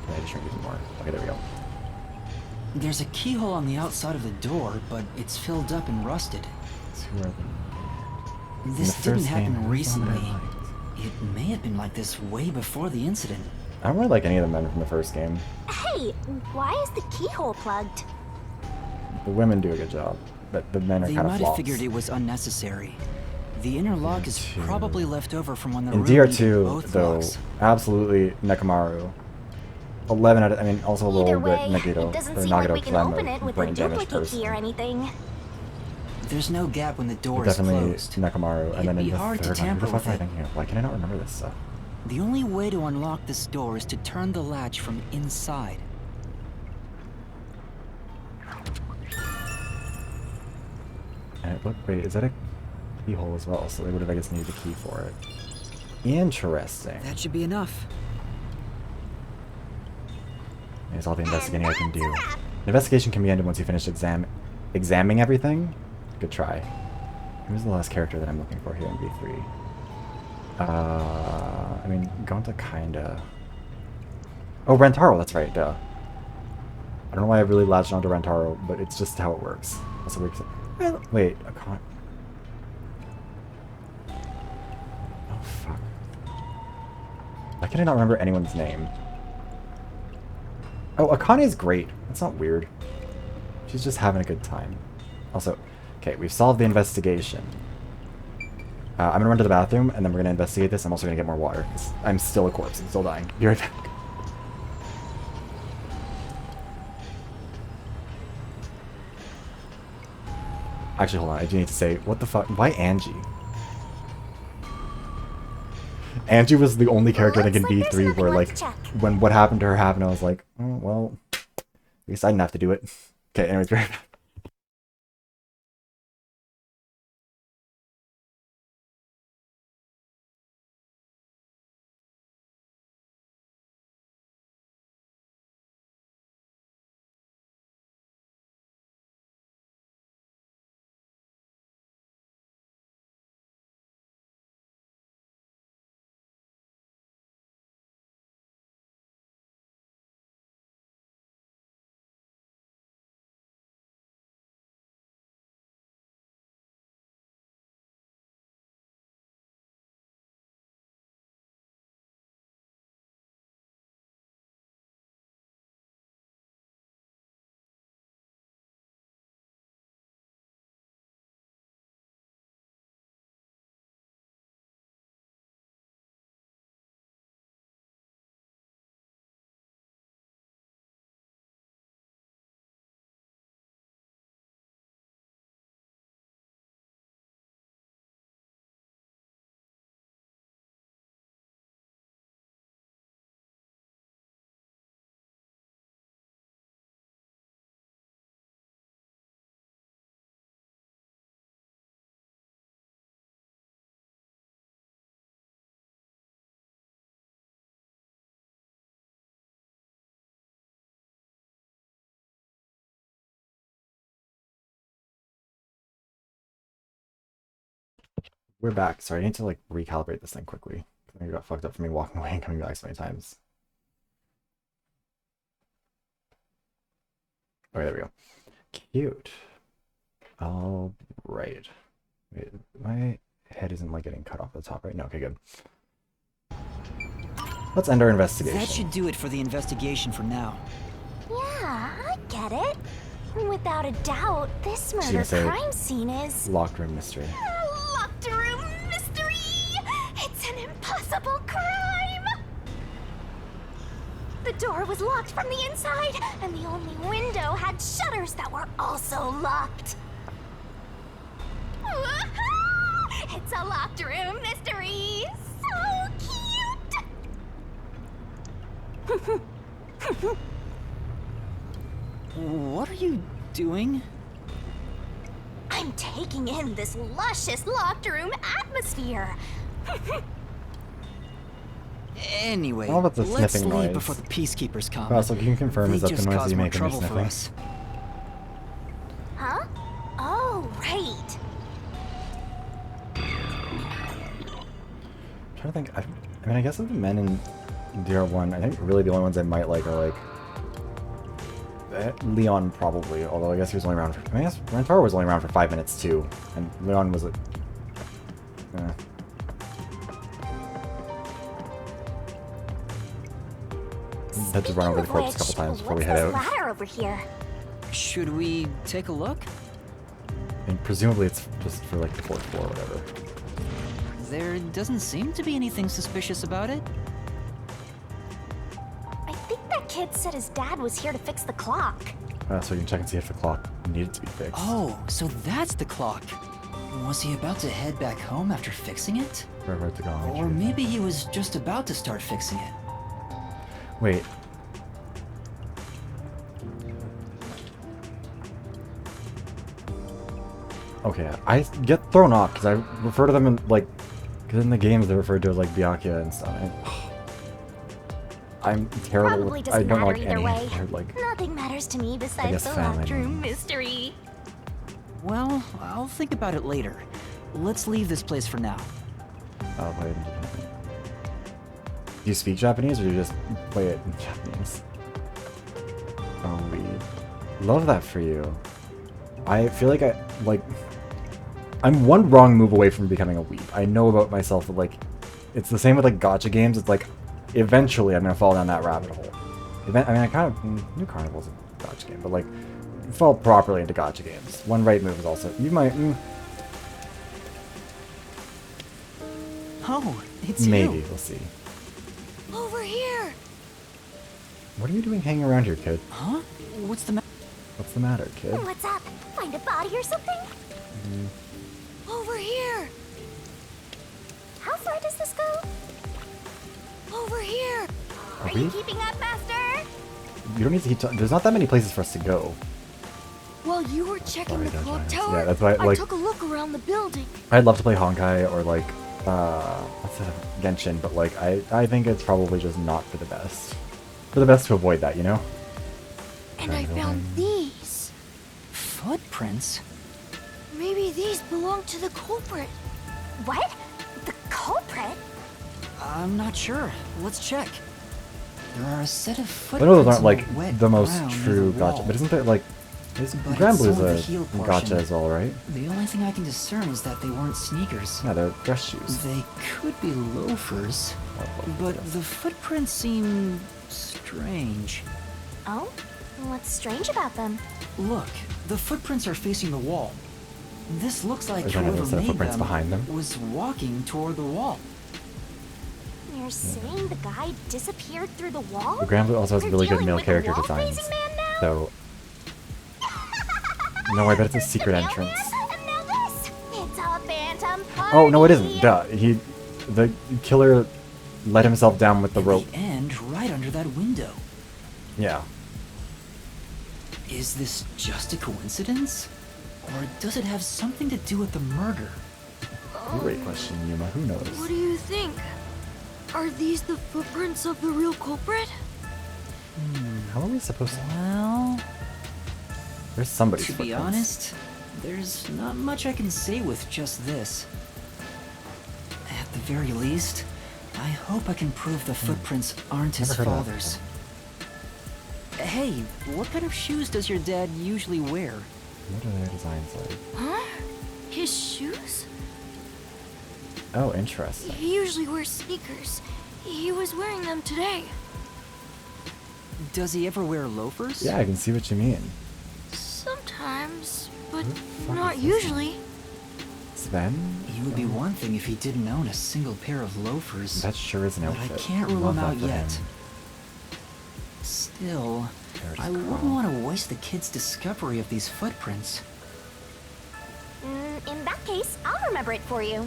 Can I just shrink it even more? Okay, there we go. There's a keyhole on the outside of the door, but it's filled up and rusted. Who are they? This didn't happen recently. It may have been like this way before the incident. I don't really like any of the men from the first game. Hey, why is the keyhole plugged? The women do a good job, but the men are They kind of might flops. have figured it was unnecessary. The inner lock is probably left over from when the In room needed DR2, both though, locks. absolutely Nekomaru. 11 out of, I mean, also a little Either bit way, Nagito, it doesn't or seem like Nagito we can because I'm open a it with a brain damaged duplicate person. key or anything. There's no gap when the door But is definitely closed. Nekomaru, and then It'd in be the hard to third one, who tamper the fuck with am I it. thinking of? Why can I not remember this stuff? The only way to unlock this door is to turn the latch from inside. And it looked, wait, is that a keyhole as well? So they would have, I guess, needed a key for it. Interesting. That should be enough. There's all the investigating I can do. The investigation can be ended once you finish examining everything. Good try. Who's the last character that I'm looking for here in B3? I mean, Gonta kinda... Oh, Rentaro, that's right, duh. I don't know why I really latched onto Rentaro, but it's just how it works. That's a weird thing. Wait, oh, fuck. Why can I not remember anyone's name? Oh, Akane's great. That's not weird. She's just having a good time. Also, okay, we've solved the investigation. I'm gonna run to the bathroom, and then we're gonna investigate this. I'm also gonna get more water, because I'm still a corpse. I'm still dying. Be right back. Actually, hold on. I do need to say, what the fuck? Why Angie? Angie was the only character I think in B3 where, like, when what happened to her happened, I was like, oh, well, I guess I didn't have to do it. Okay, anyways, be right back. We're back. Sorry, I need to like recalibrate this thing quickly. I think it got fucked up for me walking away and coming back so many times. Okay, there we go. Cute. All right. Wait, my head isn't like getting cut off at the top right now. Okay, good. Let's end our investigation. That should do it for the investigation for now. Yeah, I get it. Without a doubt, this She's murder gonna say crime scene is... locked room mystery. Locked room mystery! It's an impossible crime! The door was locked from the inside, and the only window had shutters that were also locked. It's a locked room mystery! So cute! What are you doing? I'm taking in this luscious locked room atmosphere. Anyway, All about the let's sniffing leave noise. before the peacekeepers come. Also, can you confirm They is that the just noise caused you more make when you're trouble for sniffing? us. Huh? Oh, right. trying to think. I mean, I guess of the men in DR1, I think really the only ones I might like are like Leon probably. Although I guess he was only around for. I mean, I guess Rantaro was only around for 5 minutes too, and Leon was like. Had to run over the corpse a couple times before we head out. Ladder over here. Should we take a look? And presumably it's just for like the 4th floor or whatever. There doesn't seem to be anything suspicious about it. I think that kid said his dad was here to fix the clock. So you can check and see if the clock needed to be fixed. Oh, so that's the clock. Was he about to head back home after fixing it? Wherever it's gone. Or maybe he was just about to start fixing it. Wait. Okay, I get thrown off because I refer to them in like, because in the games they're referred to as like Byakuya and stuff. And, I'm terrible. Probably With, I doesn't don't know matter like either any. way. Or, like, Nothing matters to me besides the family locked room names. mystery. Well, I'll think about it later. Let's leave this place for now. Wait. Do you speak Japanese or do you just play it in Japanese? Oh, we love that for you. I feel like I'm one wrong move away from becoming a weeb. I know about myself that like, it's the same with like gacha games. It's like, eventually I'm gonna fall down that rabbit hole. I mean, I kind of New Carnival's a gacha game, but like, fall properly into gacha games. One right move is also you might. Oh, it's maybe you. We'll see. Over here. What are you doing hanging around here, kid? Huh? What's the matter? What's the matter, kid? What's up? Find a body or something? Over here. How far does this go? Over here. Are you keeping up, Master? You don't need to keep. There's not that many places for us to go. While you were checking the clock Giants. tower, Yeah, that's why, I like- took a look around the building. I'd love to play Honkai or like what's that, Genshin, but like I think it's probably just not for the best. For the best to avoid that, you know. And I found these. Footprints? Maybe these belong to the culprit. What? The culprit? I'm not sure. Let's check. There are a set of I know those footprints aren't in like the wet the most ground near true the gacha, wall. but isn't there like But Grand it's Blue's some of a the heel portion. gacha as well, right? The only thing I can discern is that they weren't sneakers. Yeah, they're dress shoes. They could be loafers, but the footprints seem strange. Oh? What's strange about them? Look, the footprints are facing the wall. This looks like Is there another whoever set of made footprints them behind them? was walking toward the wall. You're saying the guy disappeared through the wall? The Grand Blue also has We're really good dealing male with a character wall-facing designs. man now? So no, I bet it's a secret entrance. And now this! It's a phantom party! Oh no, it isn't. Duh. The killer let himself down with the rope. And right under that window. Yeah. Is this just a coincidence? Or does it have something to do with the murder? Great question, Yuma. Who knows? What do you think? Are these the footprints of the real culprit? How are we supposed to? Well, There's somebody's to be footprints. honest, there's not much I can say with just this. At the very least, I hope I can prove the footprints aren't his Never heard of that father's. Hey, what kind of shoes does your dad usually wear? What are their designs like? Huh? His shoes? Oh, interesting. He usually wears sneakers. He was wearing them today. Does he ever wear loafers? Yeah, I can see what you mean. Sometimes, but fuck not is this usually. Sven? It would be one thing if he didn't own a single pair of loafers. That sure is an but outfit. I can't rule Love him that out for yet. him. Still, There's I wouldn't Carl. want to waste the kid's discovery of these footprints. In that case, I'll remember it for you.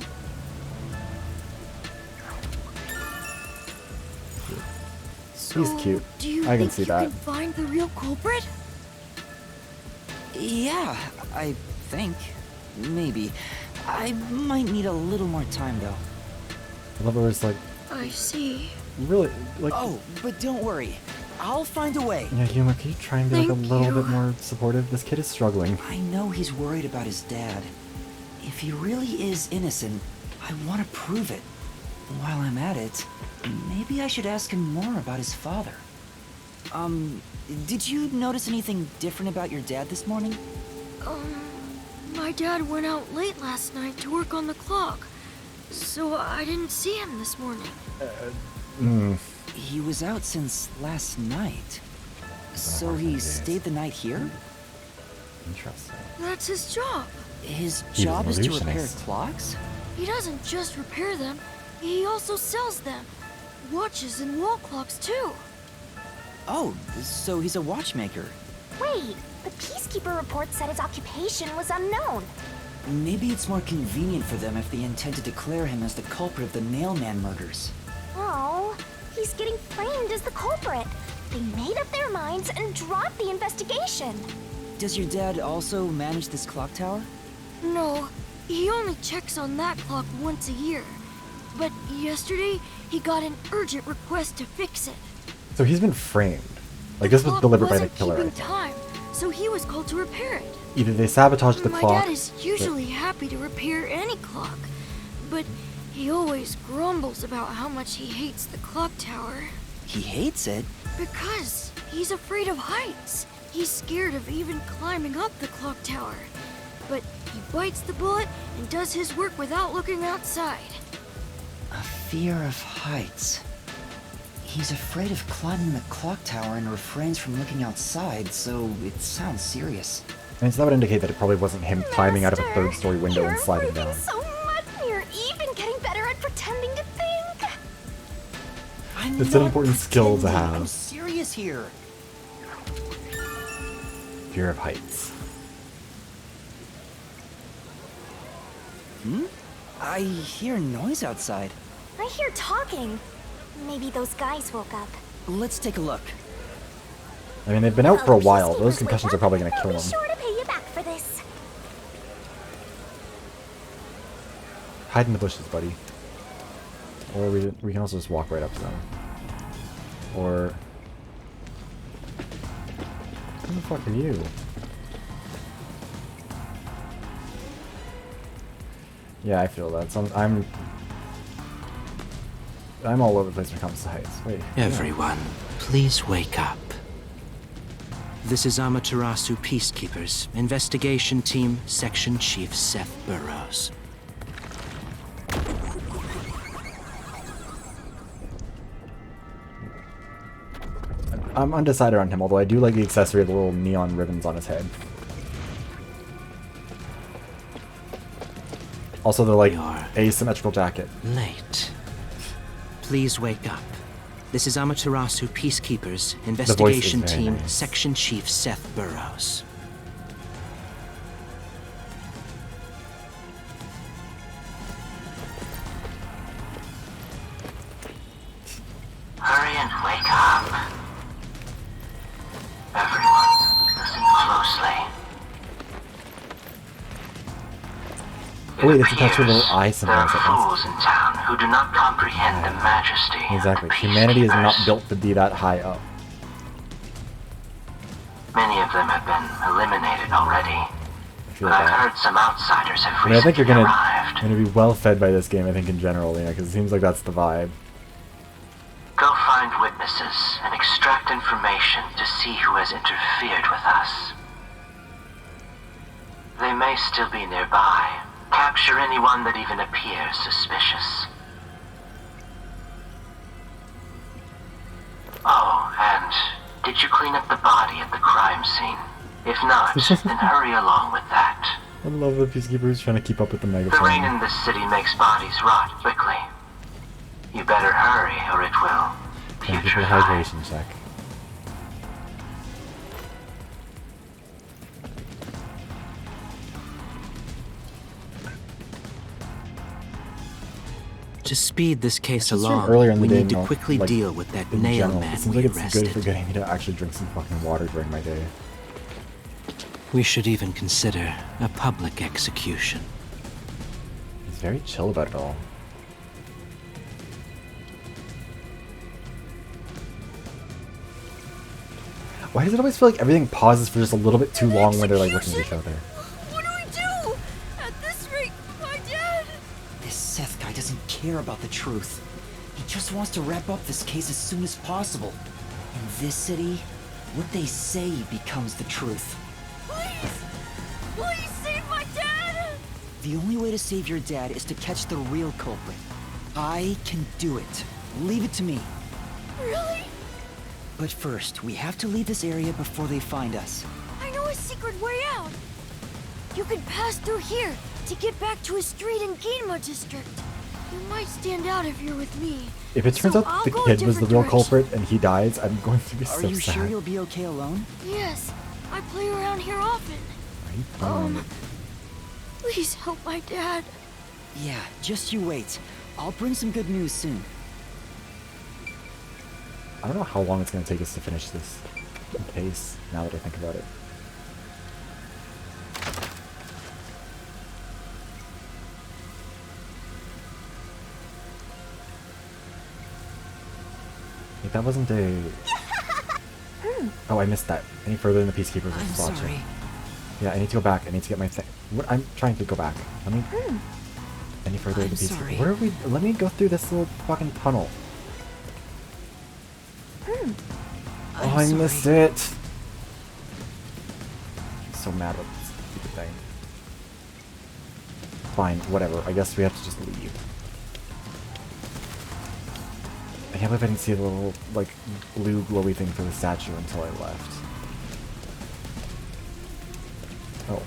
He's cute. Do you I can think see you that. can find the real culprit? Yeah, I think. Maybe. I might need a little more time, though. I love it where it's like, I see. really, like, Oh, but don't worry. I'll find a way. yeah, Yuma, can you try and be like a Thank little you. bit more supportive? This kid is struggling. I know he's worried about his dad. If he really is innocent, I want to prove it. While I'm at it, maybe I should ask him more about his father. Did you notice anything different about your dad this morning? My dad went out late last night to work on the clock, so I didn't see him this morning. He was out since last night. So he stayed the night here? Interesting. That's his job. His He was job an is to repair illusionist. clocks? He doesn't just repair them, he also sells them. Watches and wall clocks, too. Oh, so he's a watchmaker. Wait, the Peacekeeper report said his occupation was unknown. Maybe it's more convenient for them if they intend to declare him as the culprit of the Nailman murders. Oh, he's getting framed as the culprit. They made up their minds and dropped the investigation. Does your dad also manage this clock tower? No, he only checks on that clock once a year. But yesterday, he got an urgent request to fix it. So he's been framed. Like, this was delivered by the Wasn't killer. I keeping think. time, so he was called to repair it. Either they sabotaged the My clock. dad is usually happy to repair any clock, but he always grumbles about how much he hates the clock tower. He hates it? Because he's afraid of heights. He's scared of even climbing up the clock tower. But he bites the bullet and does his work without looking outside. A fear of heights. He's afraid of climbing the clock tower and refrains from looking outside, so it sounds serious. And so that would indicate that it probably wasn't him climbing out of a third-story window and sliding down. So much, you're even getting better at pretending to think. It's an important skill to I'm have. serious here. Fear of heights. I hear noise outside. I hear talking. Maybe those guys woke up. Let's take a look. I mean, they've been out for a while. Those concussions are probably going to kill I'll be them. sure to pay you back for this. Hide in the bushes, buddy. Or we can also just walk right up to them. Or... Who the fuck are you? Yeah, I feel that. I'm all over the place when it comes to heights. Wait. Everyone, please wake up. This is Amaterasu Peacekeepers, Investigation Team, Section Chief Seth Burrows. I'm undecided on him, although I do like the accessory of the little neon ribbons on his head. Also the, like, asymmetrical jacket. Late. Please wake up. This is Amaterasu Peacekeepers, voice is Investigation very Team, nice. Section Chief Seth Burrows. Hurry and wake up. Everyone, listen closely. Oh wait, it's attached to a little eye symbol. There are fools in town who do not comprehend the majesty. Exactly. Humanity is not built to be that high up. Many of them have been eliminated already. I feel But I've that. heard some outsiders have I mean, I think you're recently gonna arrived. be well fed by this game. I think in general, yeah, because it seems like that's the vibe. Go find witnesses and extract information to see who has interfered with us. They may still be nearby. Capture anyone that even appears suspicious. Oh, and did you clean up the body at the crime scene? If not, then hurry along with that. I love the peacekeepers trying to keep up with the The rain megaphone. in this city makes bodies rot quickly. You better hurry or it will. Thank you for the hydration check. To speed this case Just from along, earlier in the we day, need to no, quickly like, deal with that in nail general, man it seems we like it's arrested. good for getting me to actually drink some fucking water during my day. We should even consider a public execution. He's very chill about it all. Why does it always feel like everything pauses for just a little bit too long when they're like looking at each other? What do we do? At this rate, my dad... This Seth guy doesn't care care about the truth. He just wants to wrap up this case as soon as possible. In this city, what they say becomes the truth. Please! Please save my dad! The only way to save your dad is to catch the real culprit. I can do it. Leave it to me. Really? But first, we have to leave this area before they find us. I know a secret way out. You can pass through here to get back to a street in Ginma District. You might stand out if you're with me. If it turns So out I'll the go a kid was the different real direction. culprit and he dies, I'm going to be so Are sad. you sure you'll be okay alone? Yes, I play around here often. Please help my dad. Yeah, just you wait. I'll bring some good news soon. I don't know how long it's going to take us to finish this case, now that I think about it. Wait, that wasn't a... Oh, I missed that. Any further than the Peacekeepers was watching. Sorry. Yeah, I need to go back. I need to get my thing. What? I'm trying to go back. Let me... Any further than the Peacekeepers? sorry. Where are we? Let me go through this little fucking tunnel. Oh, I missed it! I'm so mad about this stupid thing. Fine, whatever. I guess we have to just leave. I can't believe I didn't see the little, like, blue glowy thing for the statue until I left. Oh.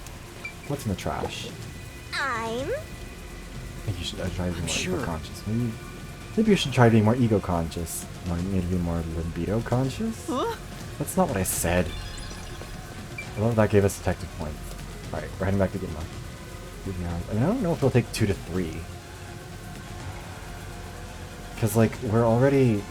What's in the trash? I'm... I think you should try to be more sure. ego-conscious. Maybe you should try to be more ego-conscious. Maybe more libido-conscious? Huh? That's not what I said. I love that gave us detective points. Alright, we're heading back to Ginma. I mean, I don't know if it'll take 2 to 3. Because, like, we're already...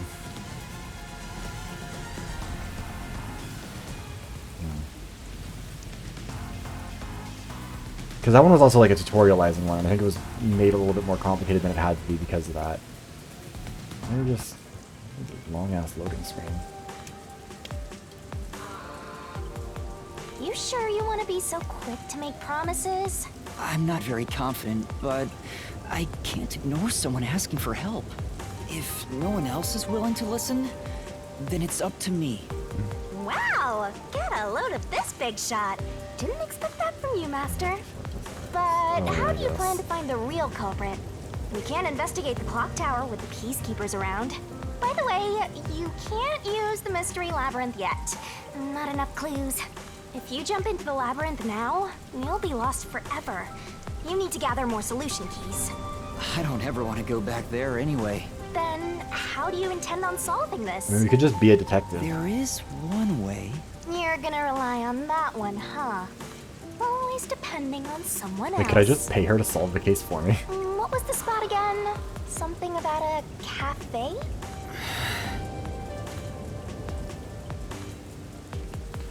Because that one was also like a tutorializing one, and I think it was made a little bit more complicated than it had to be because of that. They're just long-ass loading screen. You sure you want to be so quick to make promises? I'm not very confident, but I can't ignore someone asking for help. If no one else is willing to listen, then it's up to me. Wow! Get a load of this big shot. Didn't expect that from you, Master. But how do you plan to find the real culprit? We can't investigate the clock tower with the peacekeepers around. By the way, you can't use the mystery labyrinth yet. Not enough clues. If you jump into the labyrinth now, you'll be lost forever. You need to gather more solution keys. I don't ever want to go back there anyway. Then, how do you intend on solving this? I mean, we could just be a detective. There is one way. You're gonna rely on that one, huh? Always depending on someone else. Like, could I just pay her to solve the case for me? What was the spot again? Something about a cafe?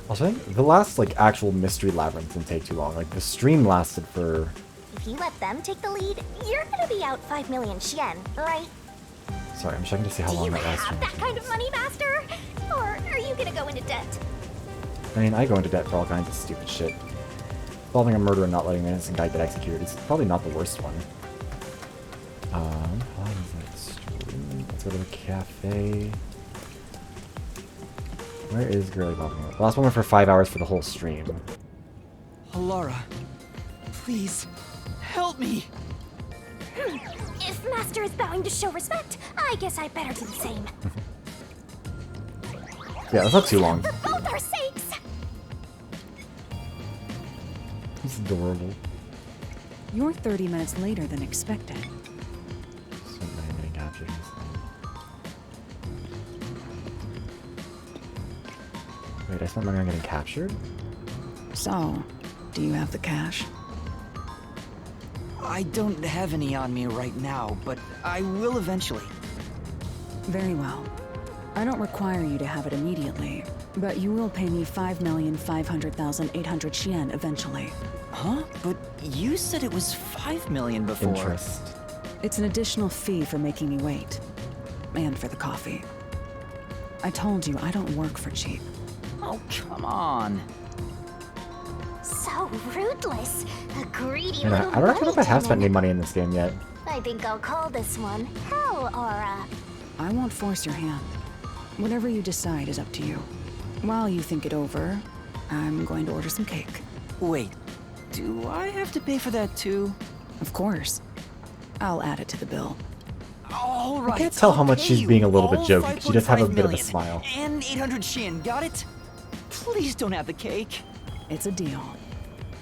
Also, I think the last, like, actual mystery labyrinth didn't take too long. Like, the stream lasted for... If you let them take the lead, you're gonna be out 5 million yen, right? Sorry, I'm checking to see how long that last Have stream that kind of money, Master? Or are you gonna go into debt? I mean, I go into debt for all kinds of stupid shit. Solving a murder and not letting an innocent guy get executed is probably not the worst one. How long is that stream? Let's go to the cafe. Where is Girly popping up? The last one went for 5 hours for the whole stream. Alara, please, help me! If Master is bowing to show respect, I guess I better do the same. Yeah, that's not too long. For both our sakes! It's adorable. You're 30 minutes later than expected. So many getting captured. Wait, I spent money on getting captured? So, do you have the cash? I don't have any on me right now, but I will eventually. Very well. I don't require you to have it immediately, but you will pay me 5,500,800 yen eventually. Huh? But you said it was 5 million before. Interest. It's an additional fee for making me wait. And for the coffee. I told you I don't work for cheap. Oh, come on. So rootless. A greedy I little don't know if I have spent money any money in this game yet. I think I'll call this one Hell Aura. I won't force your hand. Whatever you decide is up to you. While you think it over, I'm going to order some cake. Wait, do I have to pay for that too? Of course. I'll add it to the bill. All right. I can't tell how much she's being a little bit jokey. She does have a bit of a 5.5 smile. million And 800 Shin, got it? Please don't have the cake. It's a deal.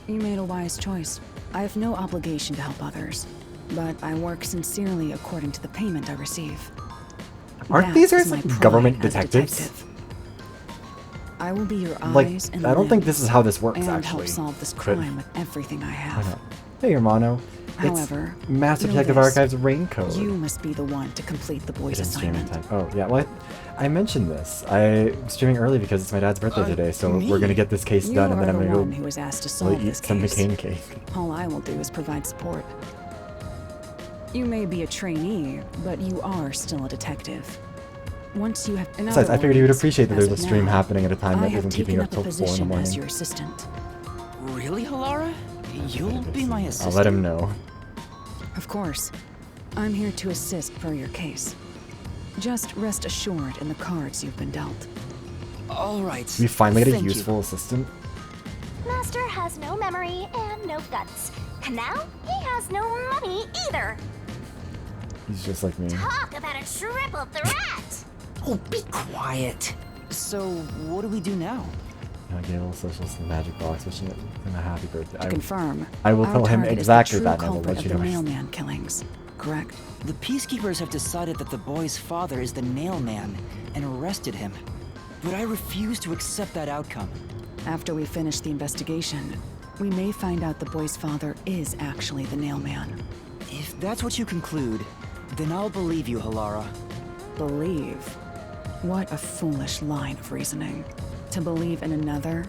You made a wise choice. I have no obligation to help others, but I work sincerely according to the payment I receive. Aren't these guys like government detectives? I will be your Like, eyes and I don't think limbs this is how this works, and actually. help solve this But- crime with everything I Why have. not? Hey, Hermano. However, It's Master know Detective this. Archives Raincoat. You must be the one to complete the boys' It is streaming assignment. time. Oh, yeah. Well, I mentioned this. I'm streaming early because it's my dad's birthday today, so me? we're gonna get this case You done, and are then I'm the gonna one go who was asked to solve eat this some case. McCain cake. All I will do is provide support. You may be a trainee, but you are still a detective. Once you have... in Besides, other I figured he would words, appreciate that as there's a of stream now, happening at a time I that have isn't keeping taken up till 4 in the position morning. as your assistant. Really, Halara? You'll be my I'll assistant? let him know. Of course. I'm here to assist for your case. Just rest assured in the cards you've been dealt. All right. We finally get a Thank you. useful assistant. Master has no memory and no guts. And now he has no money either. He's just like me. Talk about a triple threat! Oh, be quiet. So, what do we do now? I gave a little socials to the magic box, wishing him a happy birthday. To confirm, I will our tell him target exactly is the that, true and I will culprit let you of the know. mailman killings, correct? The Peacekeepers have decided that the boy's father is the Nailman and arrested him. But I refuse to accept that outcome. After we finish the investigation, we may find out the boy's father is actually the Nailman. If that's what you conclude, then I'll believe you, Halara. Believe? What a foolish line of reasoning. To believe in another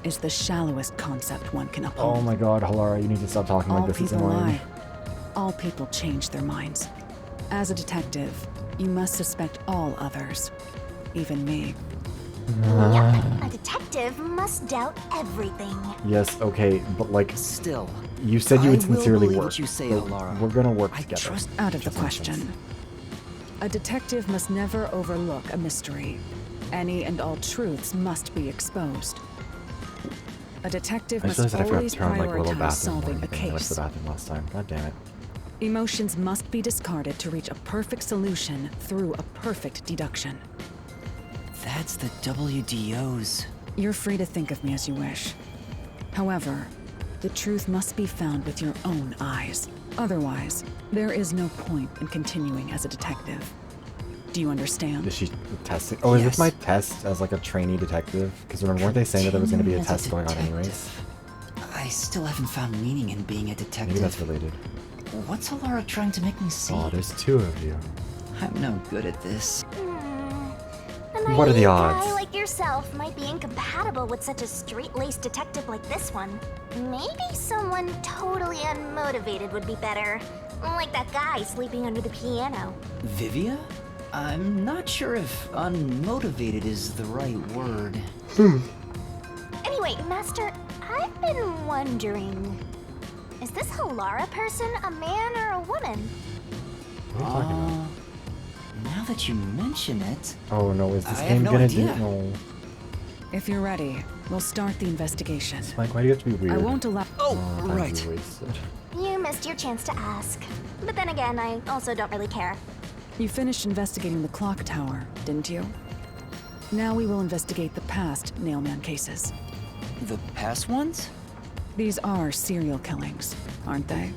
is the shallowest concept one can uphold. Oh my god, Halara, you need to stop talking All like this. It's people annoying. lie. All people change their minds. As a detective, you must suspect all others, even me. Yep, a detective must doubt everything. Yes, okay, but like... Still, you said you would I will sincerely believe work. what you say, so Halara. we're gonna work together. Out of the Just makes sense. question. A detective must never overlook a mystery. Any and all truths must be exposed. A detective I just must realized that I forgot always to turn on like a little prioritize bathroom solving a warning thing. I went to case. the bathroom last time. God damn it. Emotions must be discarded to reach a perfect solution through a perfect deduction. That's the WDOs. You're free to think of me as you wish. However, the truth must be found with your own eyes. Otherwise, there is no point in continuing as a detective. Do you understand? Is she testing? Oh, is this my test as like a trainee detective? Because remember, weren't they saying that there was going to be a Continuing as a test going on anyways? I still haven't found meaning in being a detective. Maybe that's related. What's Halara trying to make me see? Oh, there's two of you. I'm no good at this. A What are the naive odds? guy like yourself might be incompatible with such a straight-laced detective like this one. Maybe someone totally unmotivated would be better. Like that guy sleeping under the piano. Vivia? I'm not sure if unmotivated is the right word. Anyway, Master, I've been wondering... Is this Halara person a man or a woman? What are you talking about? Now that you mention it... Oh no, is this I have game no gonna idea. do? No. If you're ready, we'll start the investigation. Mike, why do you have to be weird? I won't allow. Time right. wasted. You missed your chance to ask. But then again, I also don't really care. You finished investigating the clock tower, didn't you? Now we will investigate the past Nailman cases. The past ones? These are serial killings, aren't they?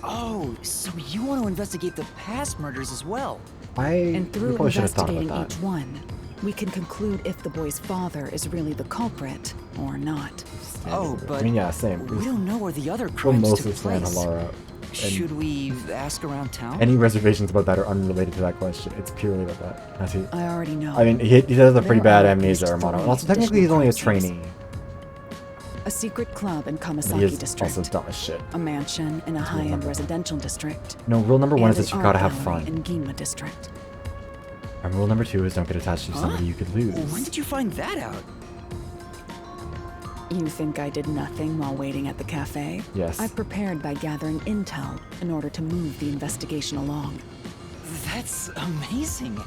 Oh, so you want to investigate the past murders as well? And we through probably should have thought investigating about each that. one, we can conclude if the boy's father is really the culprit or not. Oh, but I mean, yeah, same. we don't know where the other We'll crimes mostly took stand place. Halara. Should we ask around town? Any reservations about that are unrelated to that question. It's purely about that. As he, I already know. I mean, he does a pretty There bad are at least amnesia, Armando. 3 And also, technically, he's only a trainee. A secret club in But he Kamasaki is district. also dumb as shit. A mansion in a That's rule high-end number 1. residential district. No, rule number 1 is and that an you've got to art have gallery fun. in Ginma district. And rule number 2 is don't get attached to Huh? somebody you could lose. When did you find that out? You think I did nothing while waiting at the cafe? Yes. I prepared by gathering intel in order to move the investigation along. That's amazing.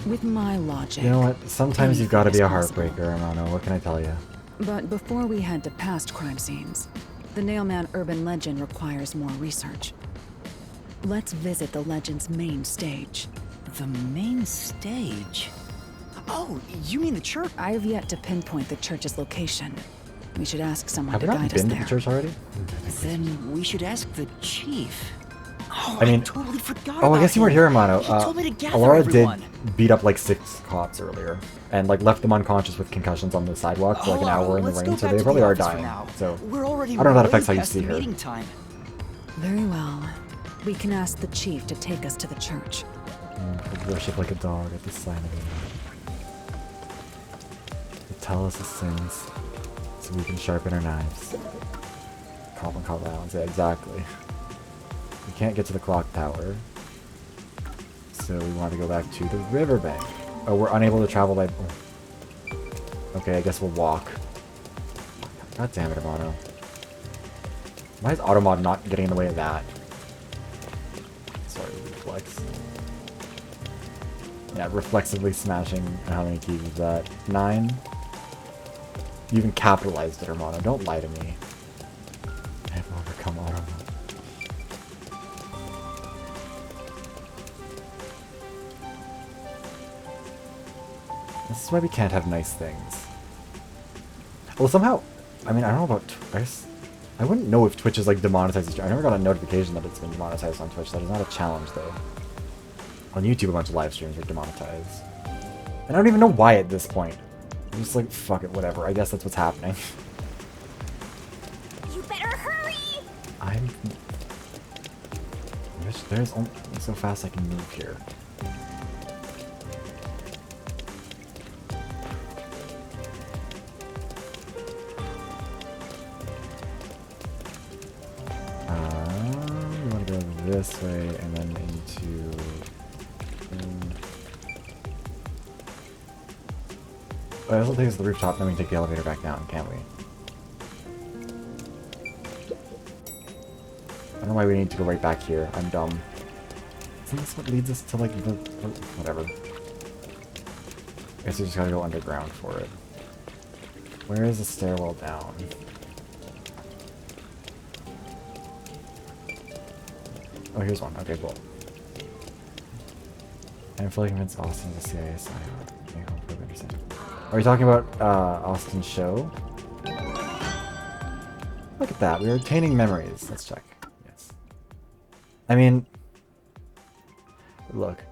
With my logic. You know what? Sometimes you've got to be a anything is possible. heartbreaker, Amano. What can I tell you? But before we head to past crime scenes, the Nailman urban legend requires more research. Let's visit the legend's main stage. The main stage? Oh, you mean the church? I have yet to pinpoint the church's location. We should ask someone Have to we not guide us been to there. the church already? Then we should ask the chief. Oh, I mean, totally forgot I guess you weren't here, Amano. He told me to gather Alara everyone. did beat up like 6 cops earlier, and like left them unconscious with concussions on the sidewalk for like an hour in the let's rain, go so back they to probably the are office for dying. now. So We're already I don't know if that way affects how you past see the her. meeting time. Very well. We can ask the chief to take us to the church. Worship like a dog at the sign of it. To tell us his sins, so we can sharpen our knives. Call rounds, yeah, exactly. We can't get to the clock tower, so we want to go back to the riverbank. Oh, we're unable to travel by... Oh. Okay, I guess we'll walk. God damn it, Amano. Why is Automod not getting in the way of that? Sorry, reflex. Yeah, reflexively smashing. How many keys is that? 9? You even capitalized it, Hermano. Don't lie to me. I have overcome Automod. This is why we can't have nice things. Well, somehow, I mean, I don't know about Twitch. I wouldn't know if Twitch is like demonetized. I never got a notification that it's been demonetized on Twitch. That is not a challenge, though. On YouTube, a bunch of live streams are demonetized. And I don't even know why at this point. I'm just like, fuck it, whatever. I guess that's what's happening. You better hurry! I'm... There's only so fast I can move here. We want to go this way and then into... Oh, this will take us to the rooftop, then we can take the elevator back down, can't we? I don't know why we need to go right back here. I'm dumb. Isn't this what leads us to, like, the... whatever. I guess we just gotta go underground for it. Where is the stairwell down? Oh, here's one. Okay, cool. I'm fully convinced Austin is a CIA psyop. I hope you understand. Are we talking about Austin's show? Look at that. We're obtaining memories. Let's check. Yes. I mean, look.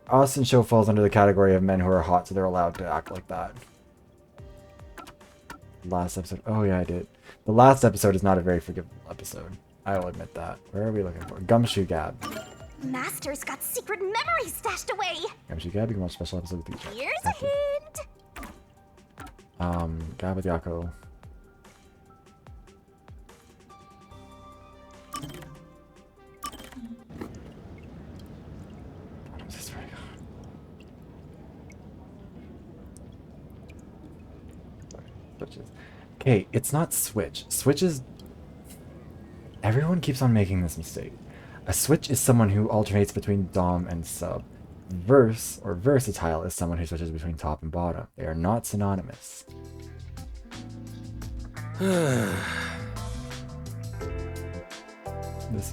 Austin's show falls under the category of men who are hot, so they're allowed to act like that. Last episode. Oh, yeah, I did. The last episode is not a very forgivable episode. I will admit that. Where are we looking for? Gumshoe Gab. Master's got secret memories stashed away. Gumshoe Gab, you can watch special episodes with each other. Here's a hint. Gab with Yako. Switches. Okay, it's not switch. Switch is... Everyone keeps on making this mistake. A switch is someone who alternates between dom and sub. Verse, or versatile, is someone who switches between top and bottom. They are not synonymous. This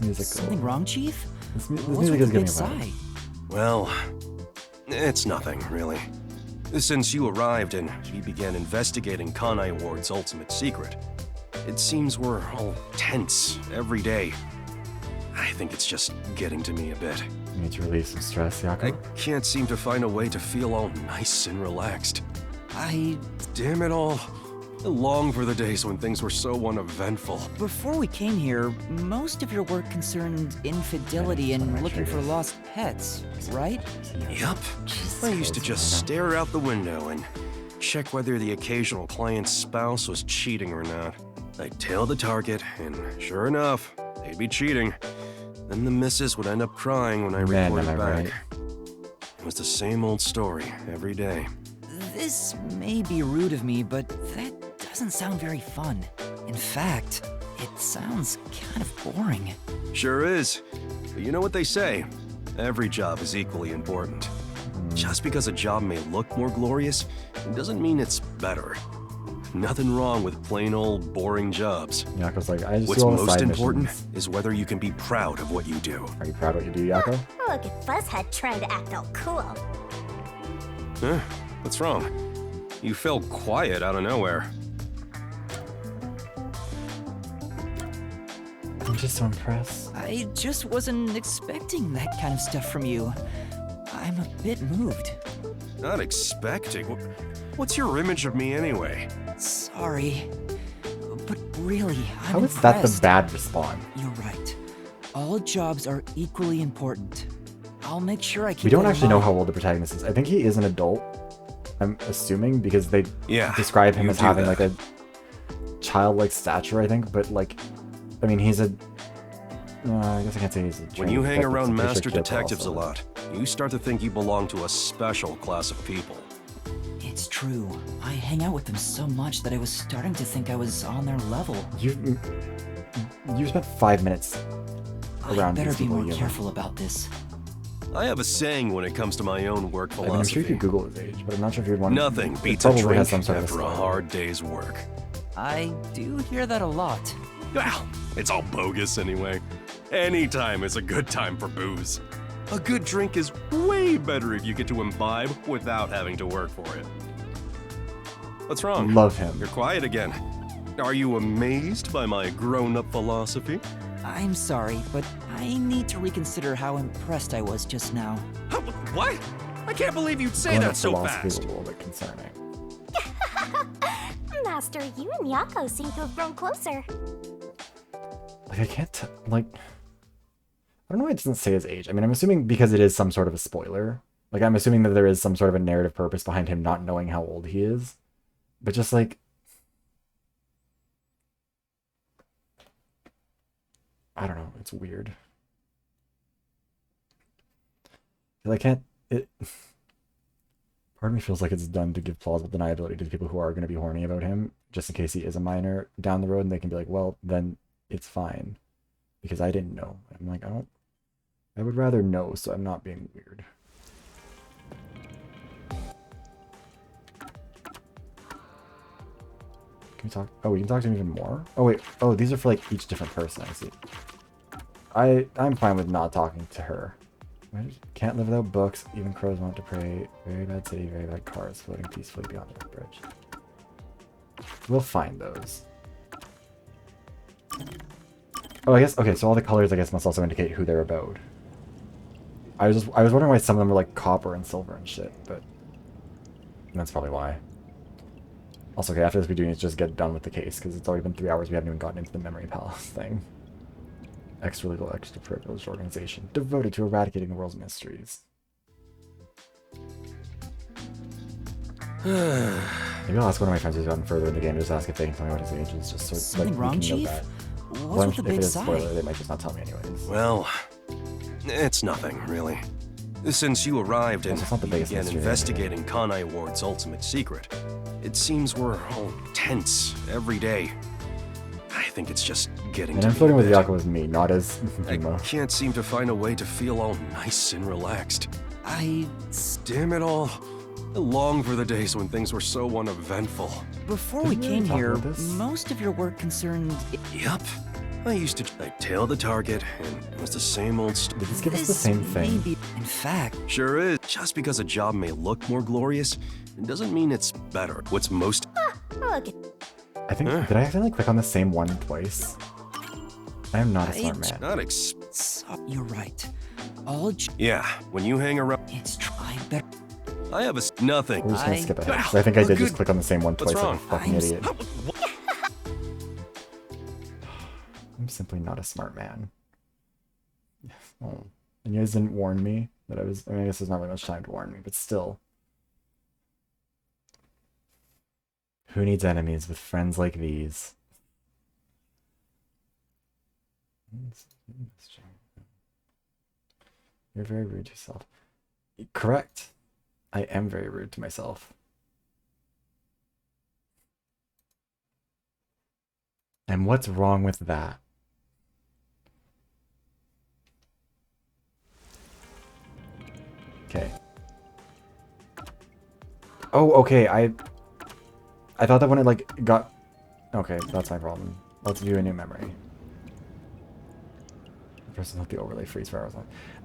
music... Something wrong, Chief? This music is getting sigh. Well, it's nothing, really. Since you arrived and we began investigating Kanai Ward's ultimate secret, it seems we're all tense every day. I think it's just getting to me a bit. You need to relieve some stress, Yako? I can't seem to find a way to feel all nice and relaxed. Damn it all. I long for the days when things were so uneventful. Before we came here, most of your work concerned infidelity and looking for lost pets, right? Yup. I used to just stare out the window and check whether the occasional client's spouse was cheating or not. I'd tail the target, and sure enough, they'd be cheating. Then the missus would end up crying when I reported back. Right? It was the same old story every day. This may be rude of me, but that doesn't sound very fun. In fact, it sounds kind of boring. Sure is. But you know what they say? Every job is equally important. Just because a job may look more glorious, it doesn't mean it's better. Nothing wrong with plain old boring jobs. Yako's like, I just What's do all the most side important missions. is whether you can be proud of what you do. Are you proud of what you do, Yako? Look at Fuzzhead trying to act all cool. Huh? What's wrong? You fell quiet out of nowhere. I'm just so impressed. I just wasn't expecting that kind of stuff from you. I'm a bit moved. Not expecting? What's your image of me anyway? Sorry. But really, I'm How is that the impressed. bad response? You're right. All jobs are equally important. I'll make sure I keep We don't that in actually know mind. how old the protagonist is. I think he is an adult. I'm assuming because they describe him you as do having that. like a childlike stature, I think. But like, I mean, he's a. I guess I can't say he's a. When trained you hang detective, around so I'm pretty master sure Kyoto detectives a also is. lot, you start to think you belong to a special class of people. It's true. I hang out with them so much that I was starting to think I was on their level. You spent 5 minutes I around better these be people. more you know. careful about this. I have a saying when it comes to my own work I mean, I'm sure philosophy. you could Google his age, but I'm not sure if you'd want. Nothing it beats a probably drink has some sort of after a hard day's work. I do hear that a lot. Well, it's all bogus anyway. Any time is a good time for booze. A good drink is way better if you get to imbibe without having to work for it. What's wrong? Love him. You're quiet again. Are you amazed by my grown-up philosophy? I'm sorry, but I need to reconsider how impressed I was just now. What? I can't believe you'd say Going that up so philosophy is fast. a little bit concerning. Master, you and Yako seem to have grown closer. Like I can't like. I don't know why it doesn't say his age. I mean, I'm assuming because it is some sort of a spoiler. Like I'm assuming that there is some sort of a narrative purpose behind him not knowing how old he is. But just like. I don't know. It's weird. I can't. It. Part of me feels like it's done to give plausible deniability to people who are going to be horny about him, just in case he is a minor down the road, and they can be like, well, then it's fine, because I didn't know. I'm like, I would rather know, so I'm not being weird. Can we talk? Oh, we can talk to him even more? Oh, wait. Oh, these are for, like, each different person, I see. I'm fine with not talking to her. Can't live without books. Even crows want to pray. Very bad city, very bad cars floating peacefully beyond the bridge. We'll find those. Oh, I guess, okay, so all the colors, I guess, must also indicate who they're about. I was wondering why some of them were like copper and silver and shit, but that's probably why. Also, okay, after this we do need to just get done with the case, because it's already been 3 hours, we haven't even gotten into the memory palace thing. Extra-legal, extra-privileged organization devoted to eradicating the world's mysteries. Maybe I'll ask one of my friends who's gotten further in the game to just ask if they can tell me what his age is, just so Something like, wrong, we can know Chief? that. What's Well, with the if big it is a sigh? spoiler, they might just not tell me anyways. Well, it's nothing, really. Since you arrived and it's not the biggest began mystery investigating Kanai Ward's ultimate secret, it seems we're all tense every day. I think it's just getting And to I'm be flirting a with bit. Yako as me, not as I Himo. can't seem to find a way to feel all nice and relaxed. I... Damn it all. I long for the days when things were so uneventful. Before we Didn't we came talk here, about this? most of your work concerned... Yup. I used to tail the target, and it was the same old Did this give us the same thing? Maybe, in fact... Sure is. Just because a job may look more glorious, it doesn't mean it's better. What's most... Look at I think, did I accidentally click on the same one twice? I am not a smart man. Not You're right. All... Yeah, when you hang around... It's I better... I have nothing. We're just gonna skip ahead. 'Cause I think I did just click on the same one What's twice like a wrong? fucking idiot. I'm simply not a smart man. Oh. And you guys didn't warn me that I was... I mean, I guess there's not really much time to warn me, but still. Who needs enemies with friends like these? You're very rude to yourself. Correct. I am very rude to myself. And what's wrong with that? Okay. Oh, okay, I thought that when it, like, got... Okay, that's my problem. Let's view a new memory. Person let the overlay freeze for hours.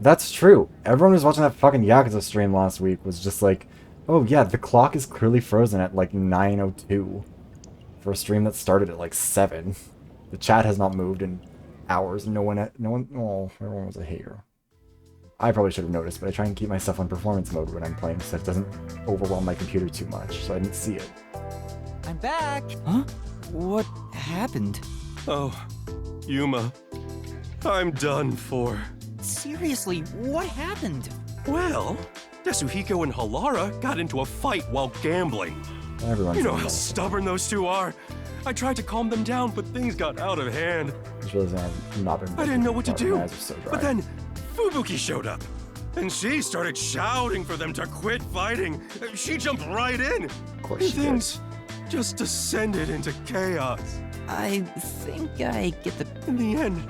That's true. Everyone who was watching that fucking Yakuza stream last week was just like, oh yeah, the clock is clearly frozen at like 9:02 for a stream that started at like 7. The chat has not moved in hours. No one, oh, everyone was a hater. I probably should have noticed, but I try and keep my stuff on performance mode when I'm playing so it doesn't overwhelm my computer too much, so I didn't see it. I'm back! Huh? What happened? Oh, Yuma. I'm done for. Seriously, what happened? Well, Yasuhiko and Halara got into a fight while gambling. Everyone's you know how stubborn those two are? I tried to calm them down, but things got out of hand. I didn't know what to do. But then Fubuki showed up. And she started shouting for them to quit fighting. She jumped right in. Of course she Things just descended into chaos. I think I get the... In the end,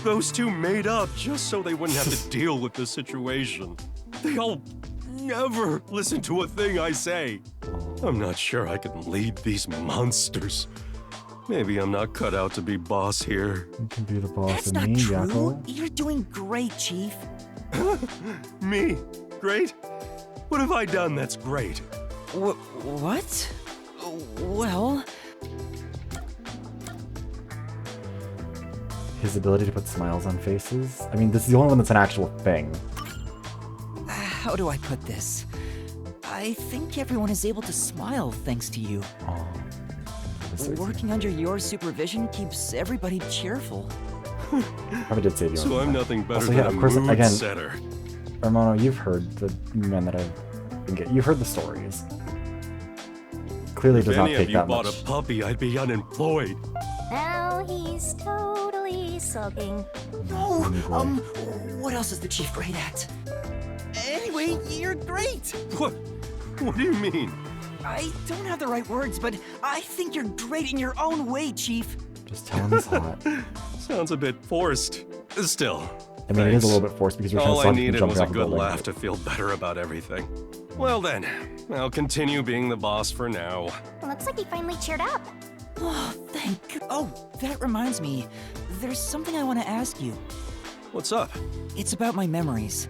those two made up just so they wouldn't have to deal with the situation. They all never listen to a thing I say. I'm not sure I can lead these monsters. Maybe I'm not cut out to be boss here. You can be the boss That's of not me, true. Yakko. You're doing great, Chief. Me? Great? What have I done that's great? What? Well... His ability to put smiles on faces? I mean, this is the only one that's an actual thing. How do I put this? I think everyone is able to smile thanks to you. Working under your supervision keeps everybody cheerful. Probably did save you. So I'm nothing better also, than yeah, of course, a mood again, setter. Hermano, you've heard the men that I've been getting. You've heard the stories. Clearly does not take that much. If any of you bought a puppy, I'd be unemployed. Now he's totally sulking. No! What else is the Chief great at? Anyway, you're great! What? What do you mean? I don't have the right words, but I think you're great in your own way, Chief. Just tell him he's hot. Sounds a bit forced. Still. I mean, it is a little bit forced because you're trying to All I stop him needed jumping was a off the good building. laugh to feel better about everything. Well then, I'll continue being the boss for now. Looks like he finally cheered up. Oh, Oh, that reminds me. There's something I want to ask you. What's up? It's about my memories.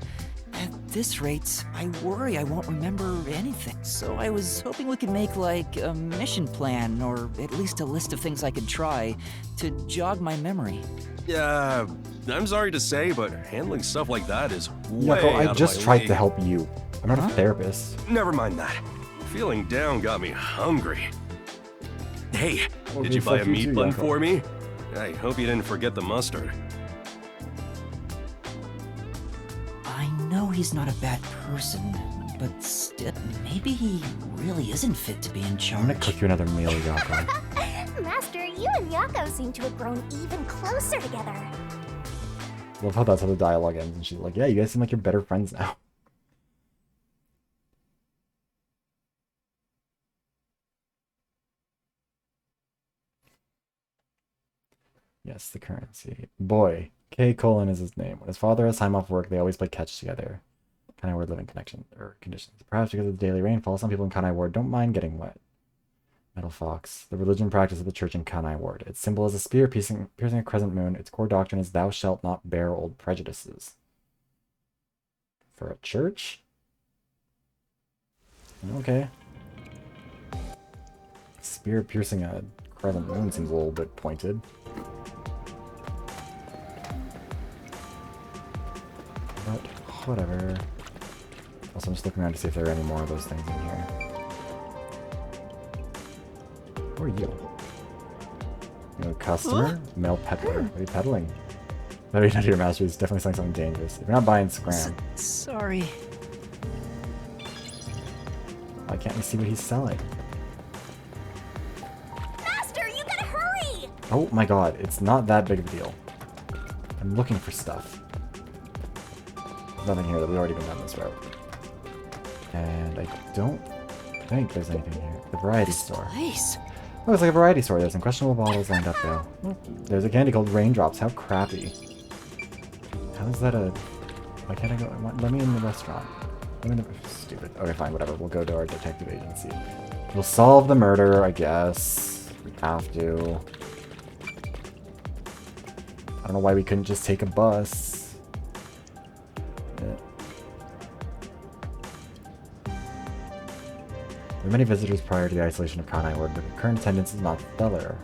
At this rate, I worry I won't remember anything. So I was hoping we could make, like, a mission plan, or at least a list of things I could try to jog my memory. Yeah, I'm sorry to say, but handling stuff like that is way Yakko, I out just of my tried league. to help you. I'm not a therapist. Never mind that. Feeling down got me hungry. Hey, Well, did you buy a fuck you meat too, bun Yakko. for me? I hope you didn't forget the mustard. I know he's not a bad person, but still, maybe he really isn't fit to be in charge. I'm gonna cook you another meal, Yakko. Master, you and Yako seem to have grown even closer together. Love how that's how the dialogue ends, and she's like, "Yeah, you guys seem like you're better friends now." Yes, the currency. Boy, K. Colon is his name. When his father has time off work, they always play catch together. Kanai Ward living connection or conditions. Perhaps because of the daily rainfall, some people in Kanai Ward don't mind getting wet. Metal Fox. The religion practice of the church in Kanai Ward. Its symbol is a spear piercing a crescent moon. Its core doctrine is thou shalt not bear old prejudices. For a church? Okay. Spear piercing a crescent moon seems a little bit pointed. But whatever. Also, I'm just looking around to see if there are any more of those things in here. Who are you? You know, customer? Male peddler. What are you peddling? No, you're not your master. He's definitely selling something dangerous. If you're not buying, scram. Sorry. Why can't we see what he's selling? Master, you gotta hurry! Oh my god, it's not that big of a deal. I'm looking for stuff. There's nothing here that we've already been down this route. And I don't think there's anything here. The variety store. Place. Oh, it's like a variety store. There's some questionable bottles lined up though. Oh, there's a candy called Raindrops. How crappy. How is that a... Why can't I go... Let me in the restaurant. Stupid. Okay, fine, whatever. We'll go to our detective agency. We'll solve the murder, I guess. We have to. I don't know why we couldn't just take a bus. Yeah. There were many visitors prior to the isolation of Kanai Ward, but current attendance is not stellar.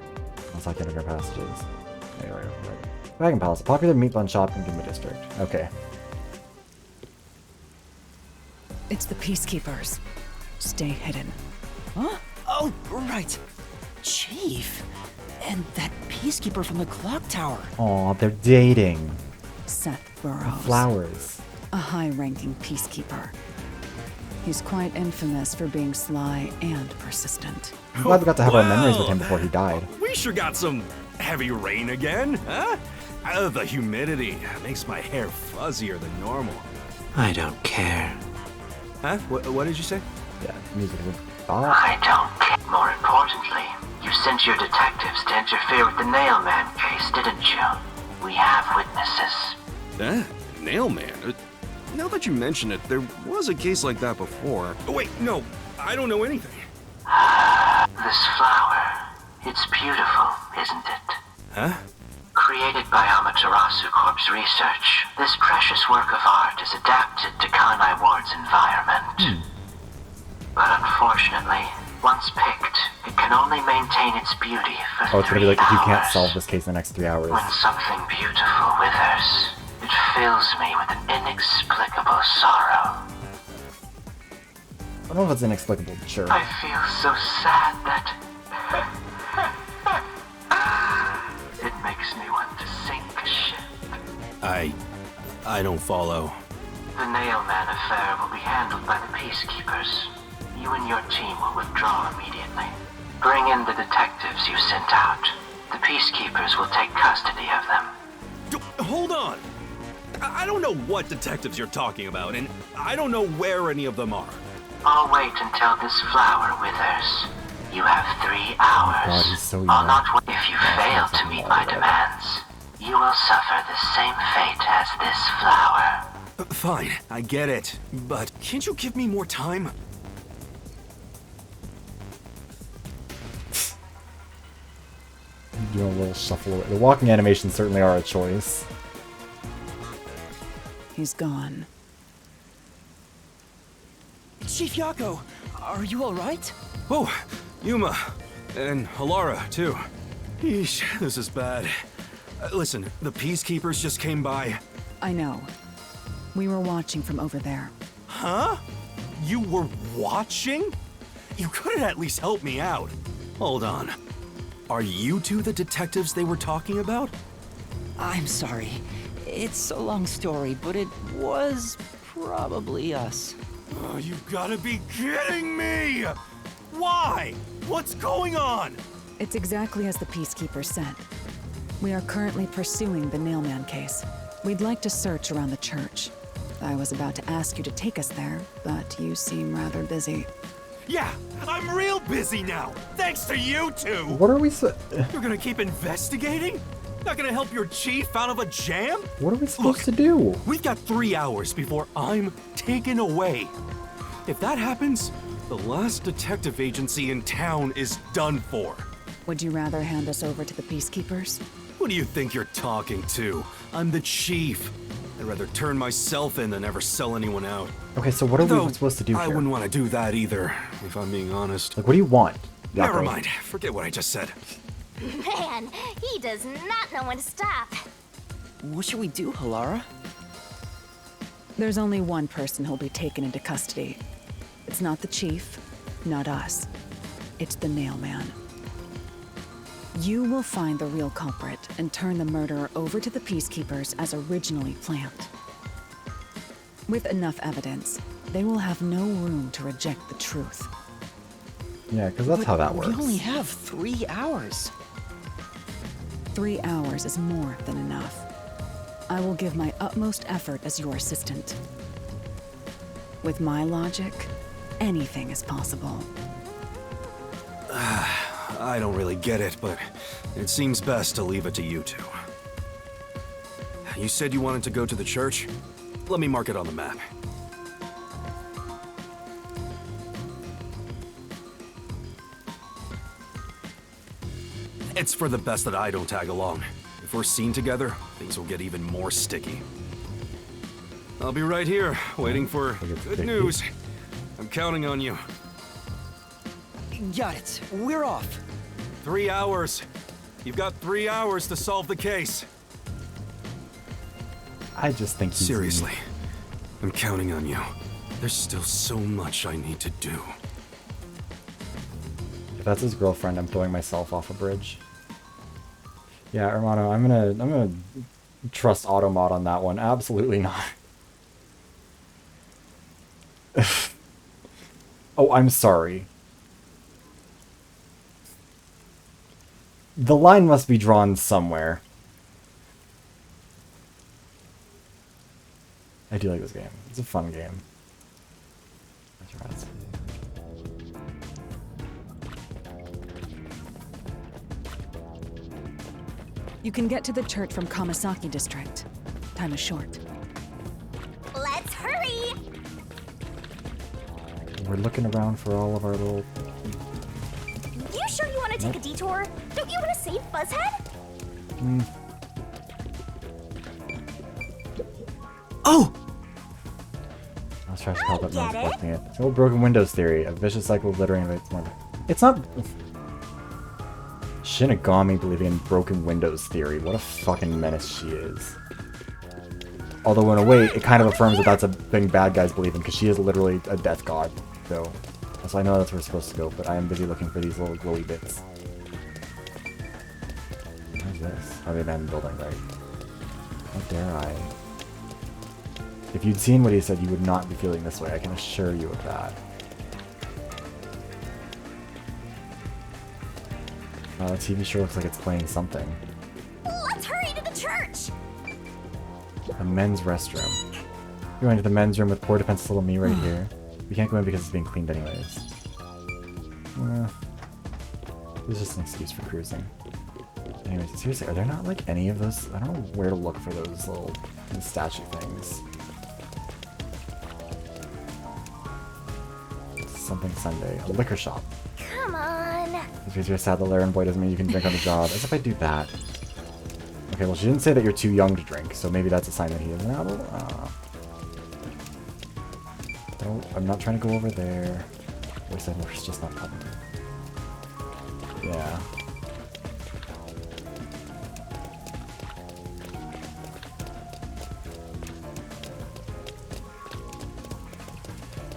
Unless I can underground passages. Anyway, right. Wagon Palace, a popular meat bun shop in Ginma District. Okay. It's the Peacekeepers. Stay hidden. Huh? Oh, right. Chief. And that Peacekeeper from the clock tower. Aw, they're dating. Seth Burrows. Flowers. A high-ranking Peacekeeper. He's quite infamous for being sly and persistent. I'm glad we got to have our memories with him before he died. We sure got some heavy rain again, huh? The humidity makes my hair fuzzier than normal. I don't care. Huh? What did you say? Yeah, music is I don't care. More importantly, you sent your detectives to interfere with the Nailman case, didn't you? We have witnesses. Nailman? Now that you mention it, there was a case like that before. Oh, wait, no, I don't know anything. This flower, it's beautiful, isn't it? Huh? Created by Amaterasu Corp's research, this precious work of art is adapted to Kanai Ward's environment. But unfortunately, once picked, it can only maintain its beauty for 3 hours. Oh, it's gonna be like if you can't solve this case in the next 3 hours. When something beautiful withers, it fills me with an inexplicable sorrow. I don't know if it's inexplicable, sure. I feel so sad that it makes me want to sink a ship. I don't follow. The Nailman affair will be handled by the Peacekeepers. You and your team will withdraw immediately. Bring in the detectives you sent out. The Peacekeepers will take custody of them. Hold on! I don't know what detectives you're talking about, and I don't know where any of them are. I'll wait until this flower withers. You have 3 hours. God, he's so young. I'll not wait. If you fail to meet my demands, you will suffer the same fate as this flower. Fine, I get it. But can't you give me more time? Doing a little shuffle. The walking animations certainly are a choice. He's gone. Chief Yako, are you alright? Oh, Yuma. And Halara, too. Yeesh, this is bad. Listen, the Peacekeepers just came by. I know. We were watching from over there. Huh? You were watching? You could have at least helped me out. Hold on. Are you two the detectives they were talking about? I'm sorry. It's a long story, but it was probably us. Oh, you've got to be kidding me! Why? What's going on? It's exactly as the Peacekeeper said. We are currently pursuing the Nailman case. We'd like to search around the church. I was about to ask you to take us there, but you seem rather busy. Yeah, I'm real busy now, thanks to you two! What are we You're gonna keep investigating? Not gonna help your chief out of a jam? What are we supposed to do? We've got 3 hours before I'm taken away. If that happens, the last detective agency in town is done for. Would you rather hand us over to the Peacekeepers? Who do you think you're talking to? I'm the chief. I'd rather turn myself in than ever sell anyone out. Okay, so what are we supposed to do here? I wouldn't want to do that either, if I'm being honest. Like, what do you want? Never mind. Forget what I just said. Man, he does not know when to stop. What should we do, Halara? There's only one person who'll be taken into custody. It's not the chief, not us. It's the Nailman. You will find the real culprit and turn the murderer over to the Peacekeepers as originally planned. With enough evidence, they will have no room to reject the truth. Yeah, because that's how that works. We only have 3 hours. 3 hours is more than enough. I will give my utmost effort as your assistant. With my logic, anything is possible. I don't really get it, but it seems best to leave it to you two. You said you wanted to go to the church? Let me mark it on the map. It's for the best that I don't tag along. If we're seen together, things will get even more sticky. I'll be right here, waiting for good news. I'm counting on you. Got it. We're off. 3 hours. You've got 3 hours to solve the case. I just think he's... Seriously, I'm counting on you. There's still so much I need to do. If that's his girlfriend, I'm throwing myself off a bridge. Yeah, Hermano, I'm gonna trust Automod on that one. Absolutely not. Oh, I'm sorry. The line must be drawn somewhere. I do like this game. It's a fun game. That's right. You can get to the church from Kamasaki District. Time is short. Let's hurry! We're looking around for all of our little... You sure you want to take a detour? Don't you want to save Buzzhead? Oh! I was trying to pop up and I was blocking it. It's an old broken windows theory. A vicious cycle of littering invites more. It's not... Shinigami believing in broken windows theory. What a fucking menace she is. Although in a way, it kind of affirms that that's a thing bad guys believe in, because she is literally a death god. So I know that's where we're supposed to go, but I am busy looking for these little glowy bits. What is this? Oh, the abandoned building, right? How dare I? If you'd seen what he said, you would not be feeling this way. I can assure you of that. The TV show looks like it's playing something. Let's hurry to the church! A men's restroom. You're going to the men's room with poor defenseless little me right here. We can't go in because it's being cleaned anyways. It's just an excuse for cruising. Anyways, seriously, are there not like any of those? I don't know where to look for those little statue things. Something Sunday. A liquor shop. Come on. Just because you're sad the Laren boy doesn't mean you can drink on the job. As if I do that. Okay, well she didn't say that you're too young to drink, so maybe that's a sign that he is an adult. No, I'm not trying to go over there. Wait a second, we're just not coming. Yeah.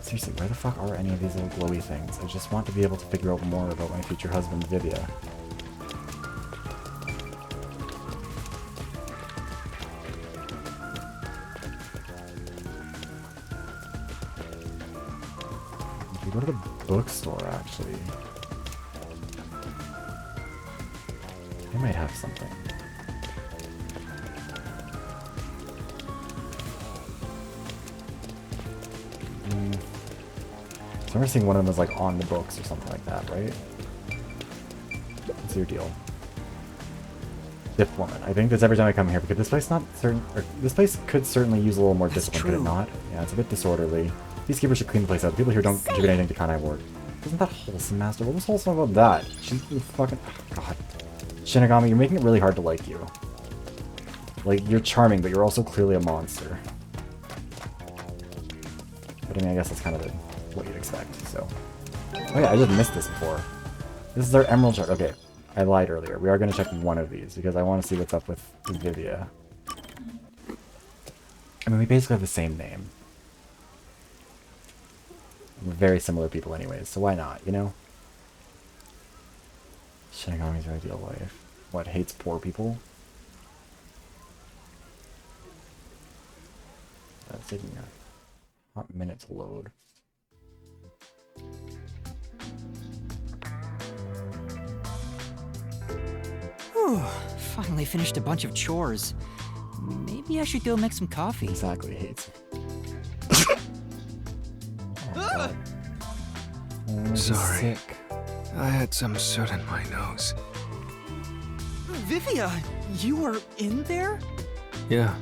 Seriously, where the fuck are any of these little glowy things? I just want to be able to figure out more about my future husband, Vivia. We go to the bookstore, actually. They might have something. So I'm seeing one of them is like on the books or something like that, right? What's your deal? Dip woman. I think that's every time I come here because this place not certain. Or this place could certainly use a little more discipline, could it not? Yeah, it's a bit disorderly. Peacekeepers should clean the place up. People here don't contribute anything to Kanai Ward. Isn't that wholesome, Master? What was wholesome about that? She's fucking... God. Shinigami, you're making it really hard to like you. Like, you're charming, but you're also clearly a monster. But I mean, I guess that's kind of what you'd expect, so... Oh yeah, I just missed this before. This is our emerald chart. Okay, I lied earlier. We are going to check one of these, because I want to see what's up with Vivia. I mean, we basically have the same name. We're very similar people anyways, so why not, you know? Shinigami's ideal life. What, hates poor people? That's taking a hot minute to load. Whew, finally finished a bunch of chores. Maybe I should go make some coffee. Exactly, hates. Oh, Sorry. sick. I had some soot in my nose. Vivia, you were in there? Yeah,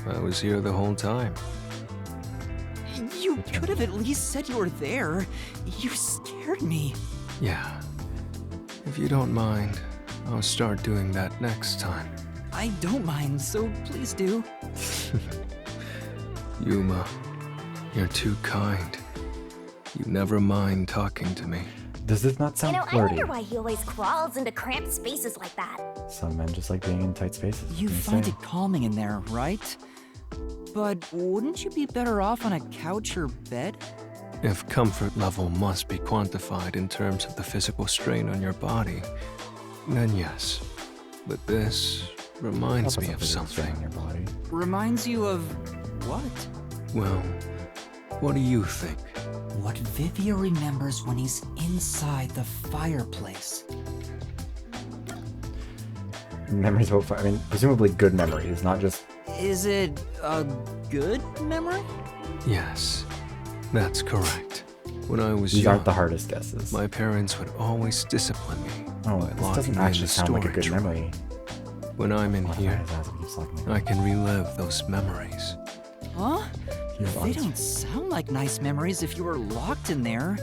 I was here the whole time. You could have at least said you were there. You scared me. Yeah. If you don't mind, I'll start doing that next time. I don't mind, so please do. Yuma, you're too kind. You never mind talking to me. Does this not sound I flirty? wonder why he always crawls into cramped spaces like that. Some men just like being in tight spaces. You what can find say? it calming in there, right? But wouldn't you be better off on a couch or bed? If comfort level must be quantified in terms of the physical strain on your body, then yes. But this reminds me of something. On your body. Reminds you of what? Well, what do you think? What Vivia remembers when he's inside the fireplace. Memories about I mean, presumably good memories, not just... Is it a good memory? Yes, that's correct. When I was These young, aren't the hardest guesses. my parents would always discipline me Oh, by this locking doesn't me in actually the sound like a good storage room. memory. When I'm in What if here, his ass keeps locking me? I can relive those memories. Huh? He's They honest. don't sound like nice memories if you were locked in there.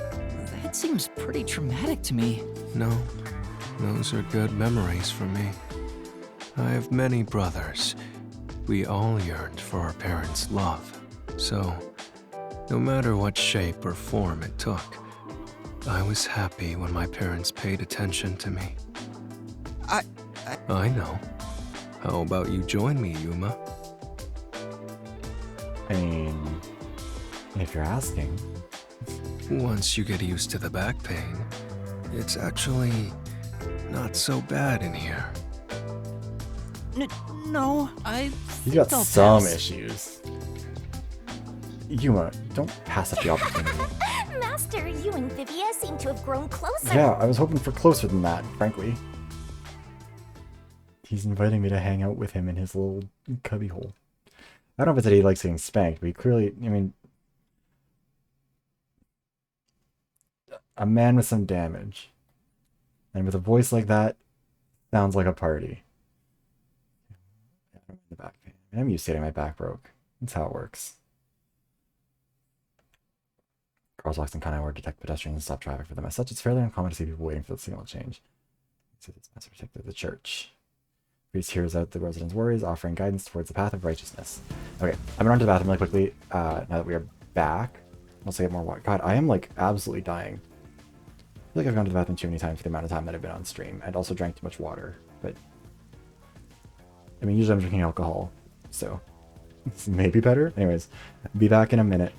That seems pretty traumatic to me. No, those are good memories for me. I have many brothers. We all yearned for our parents' love. So, no matter what shape or form it took, I was happy when my parents paid attention to me. I know. How about you join me, Yuma? I mean, if you're asking. Once you get used to the back pain, it's actually not so bad in here. No, I You think got I'll some pass. issues. Yuma, don't pass up the opportunity. Master, you and Vivia seem to have grown closer. Yeah, I was hoping for closer than that, frankly. He's inviting me to hang out with him in his little cubby hole. I don't know if it's that he likes getting spanked, but he clearly, I mean... A man with some damage. And with a voice like that, sounds like a party. The back pain. I'm used to getting my back broke. That's how it works. Crosswalks and Kanai detect pedestrians and stop traffic for them. As such, it's fairly uncommon to see people waiting for the signal to change. So this must protect the church. Priest hears out the residents' worries, offering guidance towards the path of righteousness. Okay, I'm gonna run to the bathroom really quickly. Now that we are back, once I get more water. God, I am like absolutely dying. I feel like I've gone to the bathroom too many times for the amount of time that I've been on stream, and also drank too much water. But I mean, usually I'm drinking alcohol, so this may be better. Anyways, be back in a minute.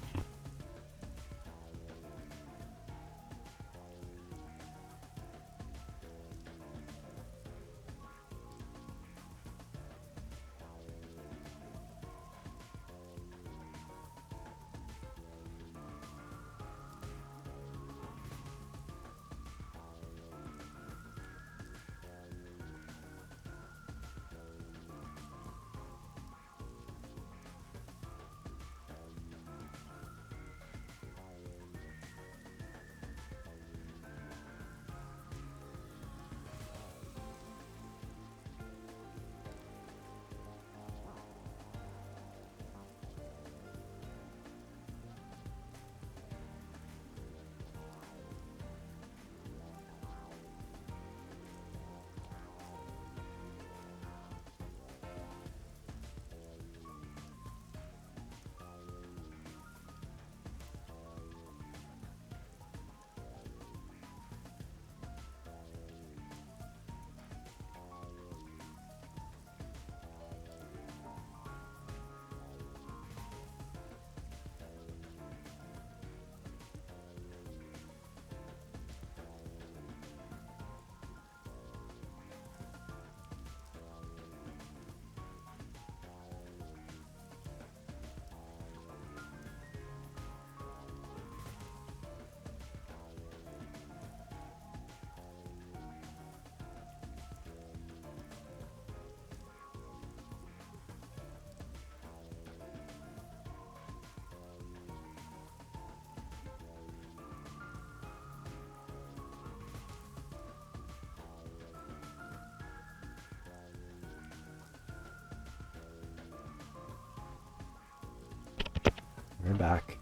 back.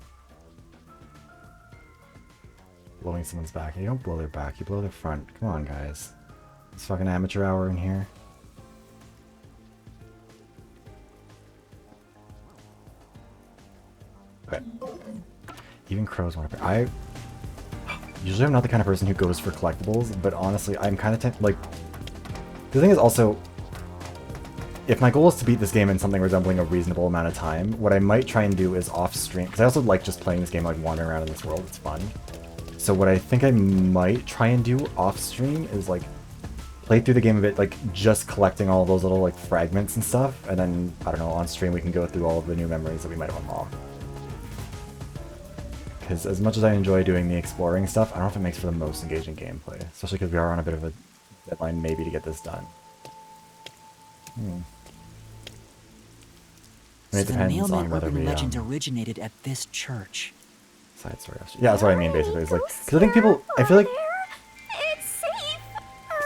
Blowing someone's back. You don't blow their back, you blow their front. Come on, guys. It's fucking amateur hour in here. Okay. Even crows want to play. Usually I'm not the kind of person who goes for collectibles, but honestly, I'm kind of like... The thing is also, if my goal is to beat this game in something resembling a reasonable amount of time, what I might try and do is off-stream, because I also like just playing this game, like wandering around in this world, it's fun. So what I think I might try and do off-stream is like play through the game a bit, like just collecting all those little like fragments and stuff, and then, I don't know, on stream we can go through all of the new memories that we might have unlocked. Because as much as I enjoy doing the exploring stuff, I don't know if it makes for the most engaging gameplay. Especially because we are on a bit of a deadline maybe to get this done. So it the depends on Nailman whether urban we, legend originated at this church. Side story. Yeah, that's what I mean basically. It's like, because I think people, I feel like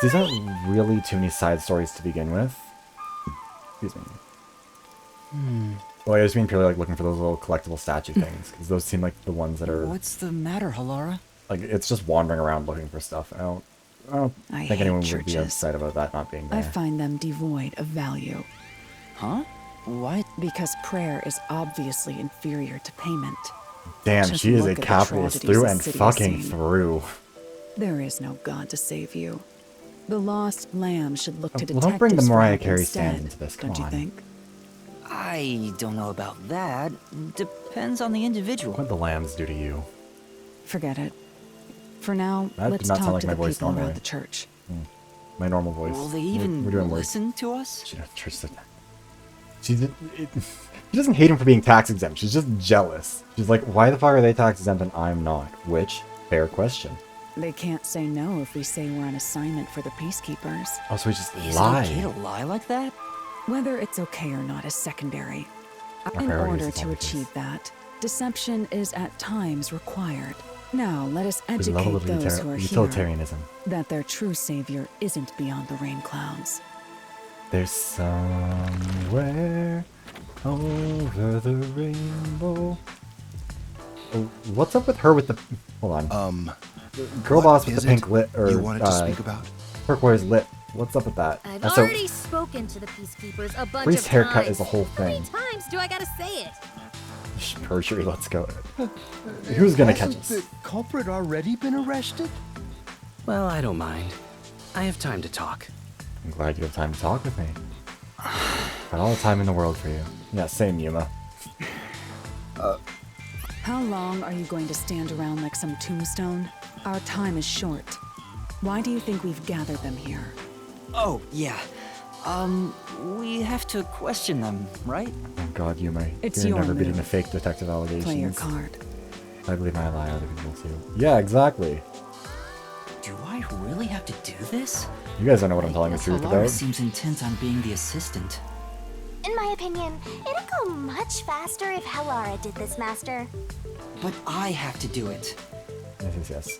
these aren't really too many side stories to begin with. Excuse me. Well, I just mean purely like looking for those little collectible statue things, because those seem like the ones that are... What's the matter, Halara? Like, it's just wandering around looking for stuff. I don't I think hate anyone would be churches. upset about that not being I there. find them devoid of value. Huh? Why? Because prayer is obviously inferior to payment. Damn, Just she is a look at the capitalist tragedies through the and city has fucking seen. through. There is no God to save you. The lost lamb should look to Well, don't bring the detectives for Mariah help Carey instead, stand into this, come don't you on. think? I don't know about that. Depends on the individual. What the lambs do to you? Forget it. For now, That let's did not talk sound like to my the voice people normally. around the church. My normal voice. Will they We're even doing work. listen to us? She doesn't hate him for being tax exempt. She's just jealous. She's like, why the fuck are they tax exempt and I'm not? Which, fair question. They can't say no if we say we're on assignment for the peacekeepers. Oh, so we just Is lie. it okay to lie like that? Whether it's okay or not is secondary. In priority is order the to focus. achieve that, deception is at times required. Now, let us We love a educate little those who are utilitarianism. here that their true savior isn't beyond the rain clouds. There's somewhere over the rainbow. Oh, what's up with her with the... Hold on. Girl what boss with is the pink it lip, or you wanted to speak about? turquoise lip. What's up with that? I've Also, already spoken to the peacekeepers a bunch Priest's of haircut times. is a whole How thing. many times do I gotta say it? Perjury, let's go. Who's gonna catch us? The culprit already been arrested? Well, I don't mind. I have time to talk. I'm glad you have time to talk with me. Got all the time in the world for you. Yeah, same, Yuma. How long are you going to stand around like some tombstone? Our time is short. Why do you think we've gathered them here? Oh, yeah. We have to question them, right? Oh god, Yuma. It's You're your never beating move. the fake detective allegations. Play your card. I believe I lie other people too. Yeah, exactly. Do I really have to do this? You guys don't know what I'm telling the truth Halara about. seems intent on being the assistant. In my opinion, it'd go much faster if Halara did this, Master. But I have to do it. Yes.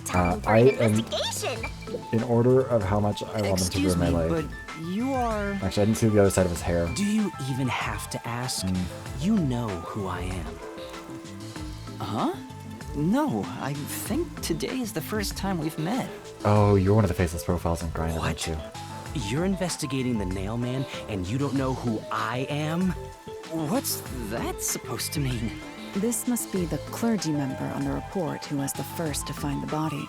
Time for I an am, investigation. in order of how much I want them to Excuse ruin my me, life. but you are... Actually, I didn't see the other side of his hair. Do you even have to ask? You know who I am. Huh? No, I think today is the first time we've met. Oh, you're one of the faceless profiles on Grind, aren't you? You're investigating the Nailman, and you don't know who I am? What's that supposed to mean? This must be the clergy member on the report who was the first to find the body.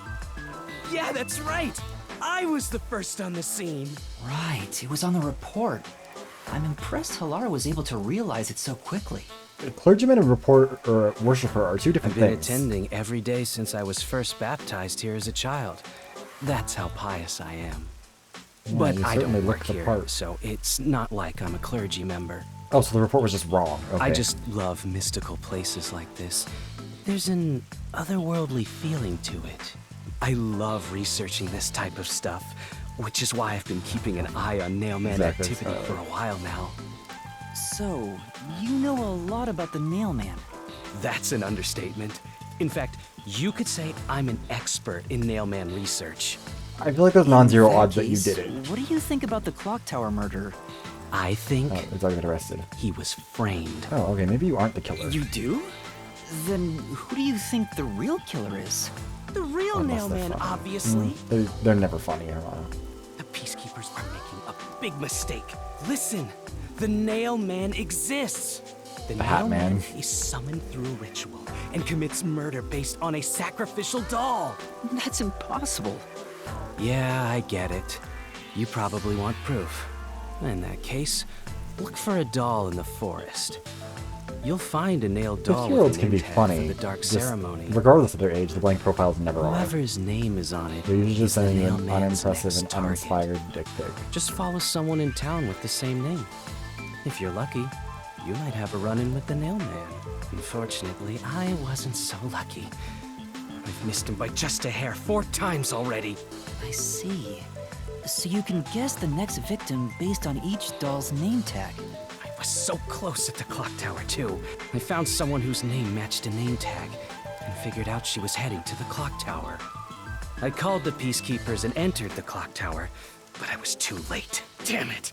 Yeah, that's right! I was the first on the scene! Right, it was on the report. I'm impressed Halara was able to realize it so quickly. A clergyman and report or worshiper are two different I've been things. attending every day since I was first baptized here as a child. That's how pious I am. Yeah, But you I certainly don't look work the here, part. so it's not like I'm a clergy member. Oh, so the report was just wrong. Okay. I just love mystical places like this. There's an otherworldly feeling to it. I love researching this type of stuff, which is why I've been keeping an eye on Nailman Exactly, activity for a while now. So, you know a lot about the Nailman. That's an understatement. In fact, you could say I'm an expert in Nailman research. I feel like there's non-zero In that odds that you case, did it. What do you think about the clock tower murder? I think he's already been arrested. he was framed. Oh, okay, maybe you aren't the killer. You do? Then who do you think the real killer is? The real Unless they're Nailman, funny. obviously. They're never funny, Hermano. The Peacekeepers are making a big mistake. Listen, the Nailman exists. The Hat Man. Nailman is summoned through a ritual and commits murder based on a sacrificial doll. That's impossible. Yeah, I get it. You probably want proof. In that case, look for a doll in the forest. You'll find a nailed doll 50-year-olds with a can name be tag funny. from the dark just ceremony. regardless of their age, the blank profiles never are. Whoever's name is on it, They're usually just is the sending you an Nailman's unimpressive next and target. uninspired dick pic. Just follow someone in town with the same name. If you're lucky, you might have a run-in with the Nailman. Unfortunately, I wasn't so lucky. I've missed him by just a hair 4 times already. I see. So you can guess the next victim based on each doll's name tag. I was so close at the clock tower, too. I found someone whose name matched a name tag and figured out she was heading to the clock tower. I called the Peacekeepers and entered the clock tower, but I was too late. Damn it!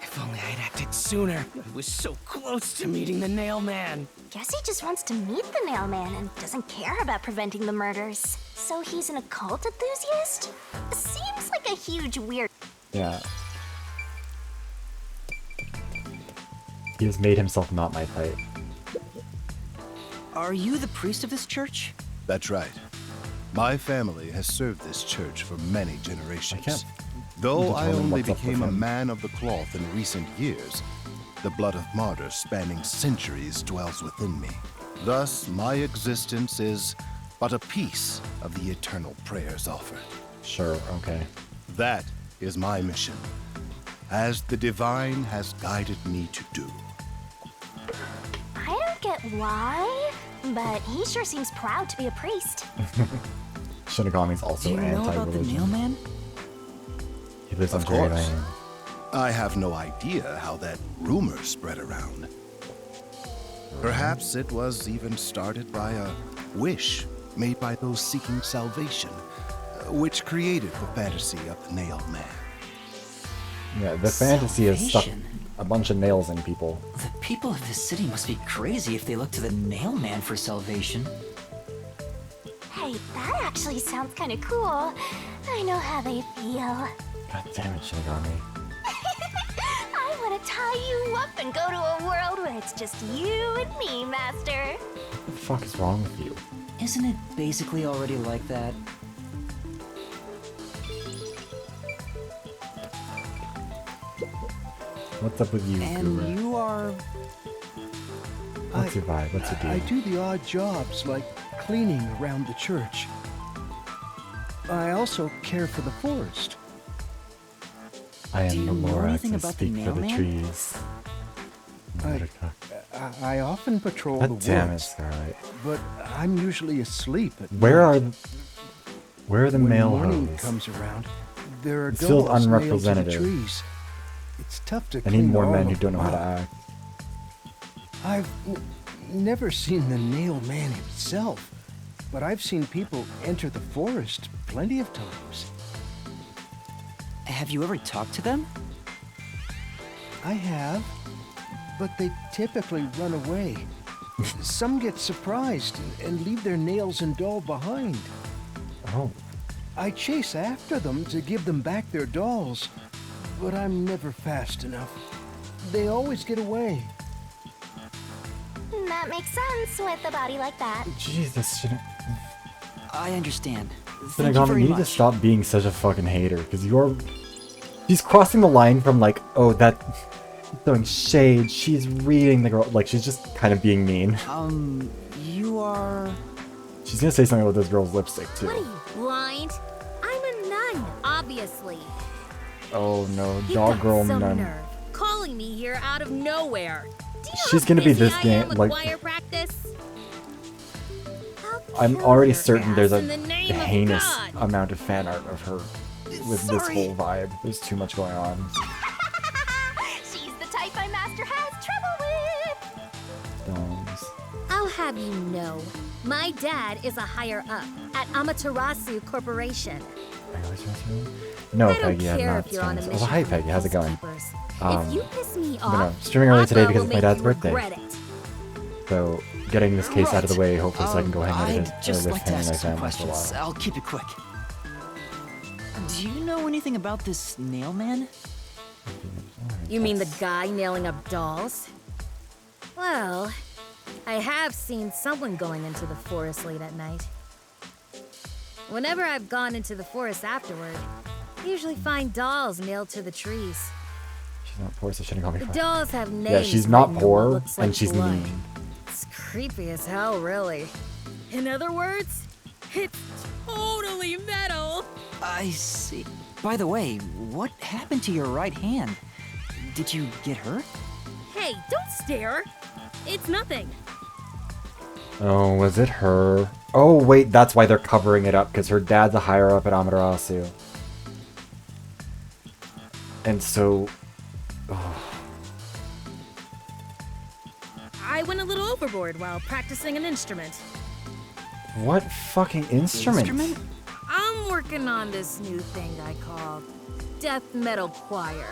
If only I'd acted sooner. I was so close to meeting the Nailman. Guess he just wants to meet the Nailman and doesn't care about preventing the murders. So he's an occult enthusiast? Seems like a huge weird. Yeah. He has made himself not my type. Are you the priest of this church? That's right. My family has served this church for many generations. Though I determine only what's up with became a him. man of the cloth in recent years, the blood of martyrs spanning centuries dwells within me. Thus, my existence is but a piece of the eternal prayers offered. Sure, okay. That is my mission, as the divine has guided me to do. I don't get why, but he sure seems proud to be a priest. Shinigami's also Do you know about the anti-religion. Nailman? He lives on Of Jerry course. Lane. I have no idea how that rumor spread around. Perhaps it was even started by a wish made by those seeking salvation, which created the fantasy of the Nailed Man. Yeah, the fantasy has stuck Salvation? a bunch of nails in people. The people of this city must be crazy if they look to the Nailman for salvation. Hey, that actually sounds kind of cool. I know how they feel. God damn it, Shinigami. I want to tie you up and go to a world where it's just you and me, Master. What the fuck is wrong with you? Isn't it basically already like that? What's up with you, Guru? And you are... What's your vibe? What's your deal? I do the odd jobs, like cleaning around the church. I also care for the forest. I am Do you the know Lorax anything and about the speak for the Nailman? trees. I often patrol God the damn it, woods, Scarlet. but I'm usually asleep at Where night. where are the When male morning hoes? comes around, there are It feels dolls nailed to the unrepresentative. trees. It's tough to I need clean more all men who of don't know them how to up. act. I've never seen the Nail Man himself, but I've seen people enter the forest plenty of times. Have you ever talked to them? I have, but they typically run away. Some get surprised and leave their nails and doll behind. Oh. I chase after them to give them back their dolls, but I'm never fast enough. They always get away. That makes sense with a body like that. Jesus, I understand. Thank you Shinigami, very you need to much. stop being such a fucking hater, because you're... She's crossing the line from like, oh, that... throwing shade, she's reading the girl, like, she's just kind of being mean. You are... She's gonna say something about this girl's lipstick, too. What are you, blind? I'm a nun, obviously. Oh no, You've dog got girl some nun. nerve, calling me here out of nowhere. Do you know She's how gonna be busy this I game, am with like... choir practice? I'm already certain there's a in the name of heinous God. amount of fan art of her with this Sorry. whole vibe. There's too much going on. She's the type my master has trouble with. Domes. I'll have you know, my dad is a higher up at Amaterasu Corporation. No, I don't Peggy, I'm care not if you're on a streaming. Oh, mission hi, from Peggy. How's it going? peacekeepers. If you piss me But no, off, streaming early today Aqua because will it's my make dad's you birthday. regret it. So, getting this case out of the way, hopefully, so I can go hang out I'd with just with like to him and my ask some family for a questions. while. I'll keep it quick. Do you know anything about this nail man? You mean the guy nailing up dolls? Well, I have seen someone going into the forest late at night. Whenever I've gone into the forest afterward, I usually find dolls nailed to the trees. She's not poor, so she shouldn't call me The fat. dolls have names. Yeah, she's not written in what poor, looks like and she's blood. mean. It's creepy as hell, really. In other words, it's totally metal. I see. By the way, what happened to your right hand? Did you get hurt? Hey, don't stare. It's nothing. Oh, was it her? Oh, wait, that's why they're covering it up, because her dad's a higher up at Amaterasu. And so... Oh. I went a little overboard while practicing an instrument. What fucking instrument? I'm working on this new thing I call death metal choir.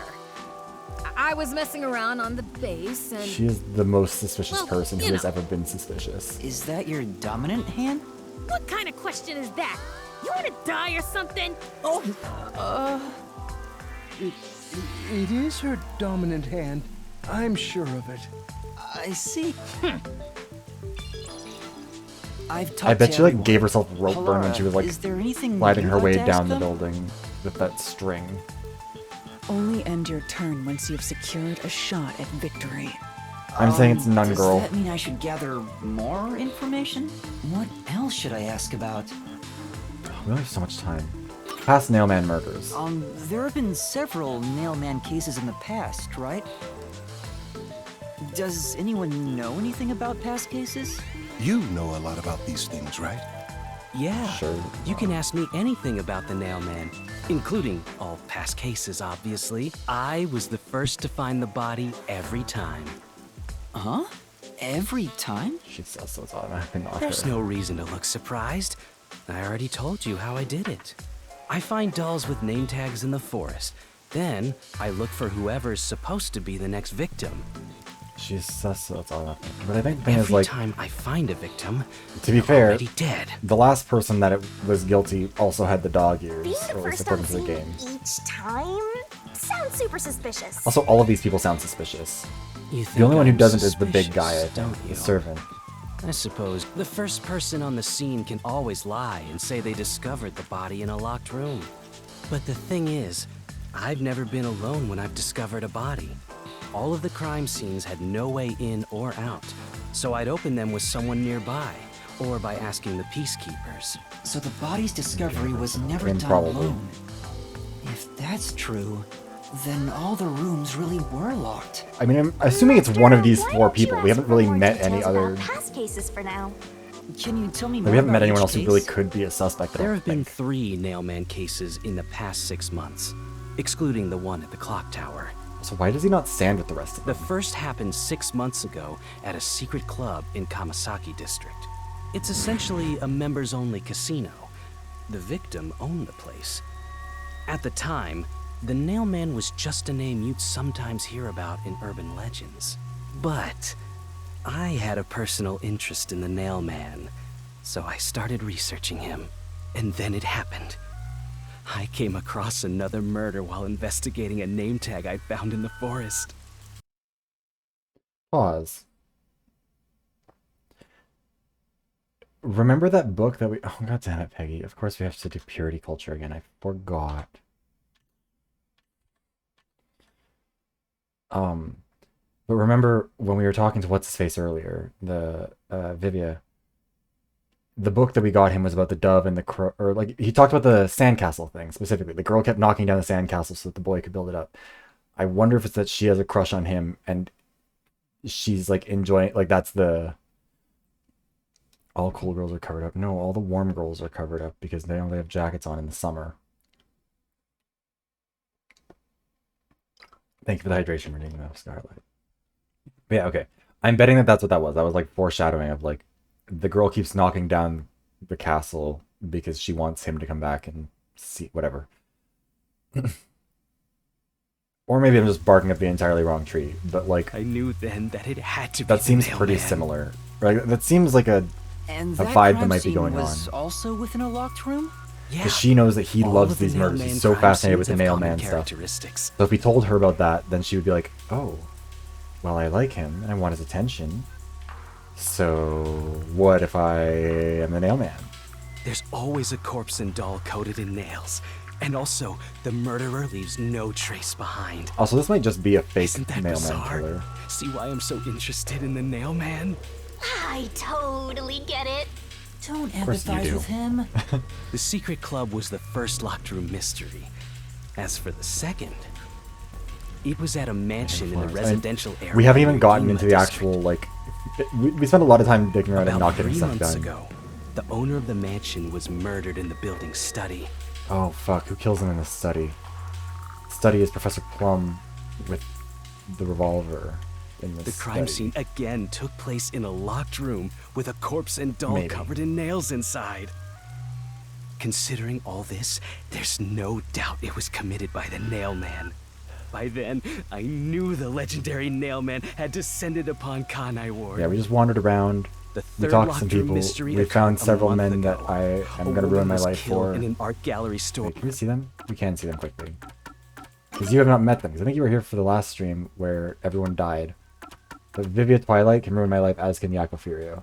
I was messing around on the bass and... She is the most suspicious Well, person who you has know. ever been suspicious. Is that your dominant hand? What kind of question is that? You want to die or something? It is her dominant hand. I'm sure of it. I see. I've talked I bet to she like everyone. gave herself rope burn when she was like Is there anything sliding you'd her like way to ask down the them? building with that string. Only end your turn once you've secured a shot at victory. I'm saying it's none, Does girl. that mean I should gather more information? What else should I ask about? We only have so much time. Past Nailman murders. There have been several Nailman cases in the past, right? Does anyone know anything about past cases? You know a lot about these things, right? Yeah. Sure. You can ask me anything about the Nailman, including all past cases, obviously. I was the first to find the body every time. Huh? Every time? She says so, it's automatically not There's her. no reason to look surprised. I already told you how I did it. I find dolls with name tags in the forest. Then, I look for whoever's supposed to be the next victim. She says so, it's automatically. But I think the thing is Every like, time I find a victim, to be they're fair, already dead. the last person that was guilty also had the dog ears, Being the or at least first on according to the scene game. each time sounds super suspicious. Also, all of these people sound suspicious. You The only think one who I'm doesn't is the big guy, I suspicious, don't think, you? the servant. I suppose the first person on the scene can always lie and say they discovered the body in a locked room. But the thing is, I've never been alone when I've discovered a body. All of the crime scenes had no way in or out, so I'd open them with someone nearby, or by asking the peacekeepers. So the body's discovery was never done Improbable. alone. If that's true, then all the rooms really were locked. I mean, I'm assuming it's one of these four people. We haven't really met any other... Past cases for now. Can you tell me We more haven't met about anyone each else who really case? could be a suspect, I There don't have been think. 3 Nailman cases in the past 6 months, excluding the one at the clock tower. So why does he not stand with the rest of The them? first happened 6 months ago at a secret club in Kamasaki district. It's essentially a members-only casino. The victim owned the place. At the time, the Nailman was just a name you'd sometimes hear about in urban legends. But I had a personal interest in the Nailman, so I started researching him. And then it happened. I came across another murder while investigating a name tag I found in the forest. Pause. Remember that book that we... Oh, god damn it, Peggy. Of course we have to do purity culture again. I forgot. But remember when we were talking to What's-His-Face earlier, the, Vivia, the book that we got him was about the dove and the crow, or like, he talked about the sandcastle thing, specifically. The girl kept knocking down the sandcastle so that the boy could build it up. I wonder if it's that she has a crush on him, and she's, like, enjoying, like, that's the... All cool girls are covered up. No, all the warm girls are covered up because they only have jackets on in the summer. Thank you for the hydration reading, though, Scarlet. But yeah, okay. I'm betting that that's what that was. That was like foreshadowing of like the girl keeps knocking down the castle because she wants him to come back and see whatever. Or maybe I'm just barking up the entirely wrong tree, but like I knew then that it had to be that seems the pretty mailman. similar. Right? That seems like a And vibe that that crime might be scene going on. was also within a locked room? Because she knows that he All loves of the these murders. Nailman He's so crime fascinated with the scenes have mailman common stuff. characteristics. So if we told her about that, then she would be like, oh, well, I like him and I want his attention. So what if I am the nailman? There's always a corpse and doll coated in nails. And also, the murderer leaves no trace behind. Also, this might just be a fake Isn't that mailman bizarre? killer. See why I'm so interested in the nailman? I totally get it. Don't course you empathize do. with him. The secret club was the first locked room mystery. As for the second, it was at a mansion in the residential area. We haven't even near gotten Yuma into the district. actual, like... We spent a lot of time digging around and About not getting 3 stuff months done. ago, the owner of the mansion was murdered in the building's study. Oh, fuck. Who kills him in the study? Study is Professor Plum with the revolver in The this crime study. scene again took place in a locked room with a corpse and doll Maybe. covered in nails inside. Considering all this, there's no doubt it was committed by the Nailman. By then, I knew the legendary Nailman had descended upon Kanai Ward. Yeah, we just wandered around. The We third talked to some locked room people. mystery We found occurred a several month men that ago. I am A going to ruin woman my was life killed for. in an art gallery store. Wait, can we see them? We can see them quickly. Because you have not met them. Because I think you were here for the last stream where everyone died. But Vivia Twilight can ruin my life, as can Yako Furio.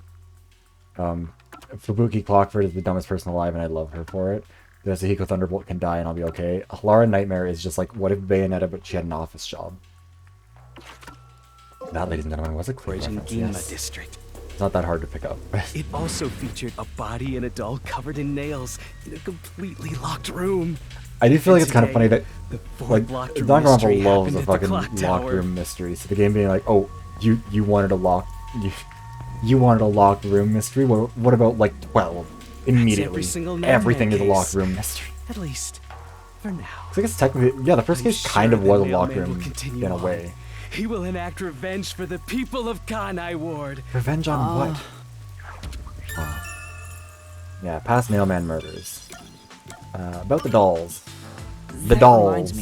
Fubuki Clockford is the dumbest person alive, and I love her for it. Yasuhiko Thunderbolt can die, and I'll be okay. Lara Nightmare is just like, what if Bayonetta, but she had an office job? That, ladies and gentlemen, was a clear Origin reference, Gima yes. district. It's not that hard to pick up. It also featured a body and a doll covered in nails in a completely locked room. I do feel like And it's kind of funny that, the fourth like, locked room Danganronpa mystery loves happened a at the fucking clock locked tower. room mystery. So the game being like, oh, you wanted a locked, you wanted a locked room mystery. What about like 12? Immediately, every single Nailman everything is a case. locked room mystery. At least, for now. So I guess technically, yeah, the first I'm case kind sure of the was a Nailman locked will room continue in a on. way. He will enact revenge for the people of Kanai Ward. Revenge on what? Oh. Yeah, past mailman murders. About the dolls. The That dolls. reminds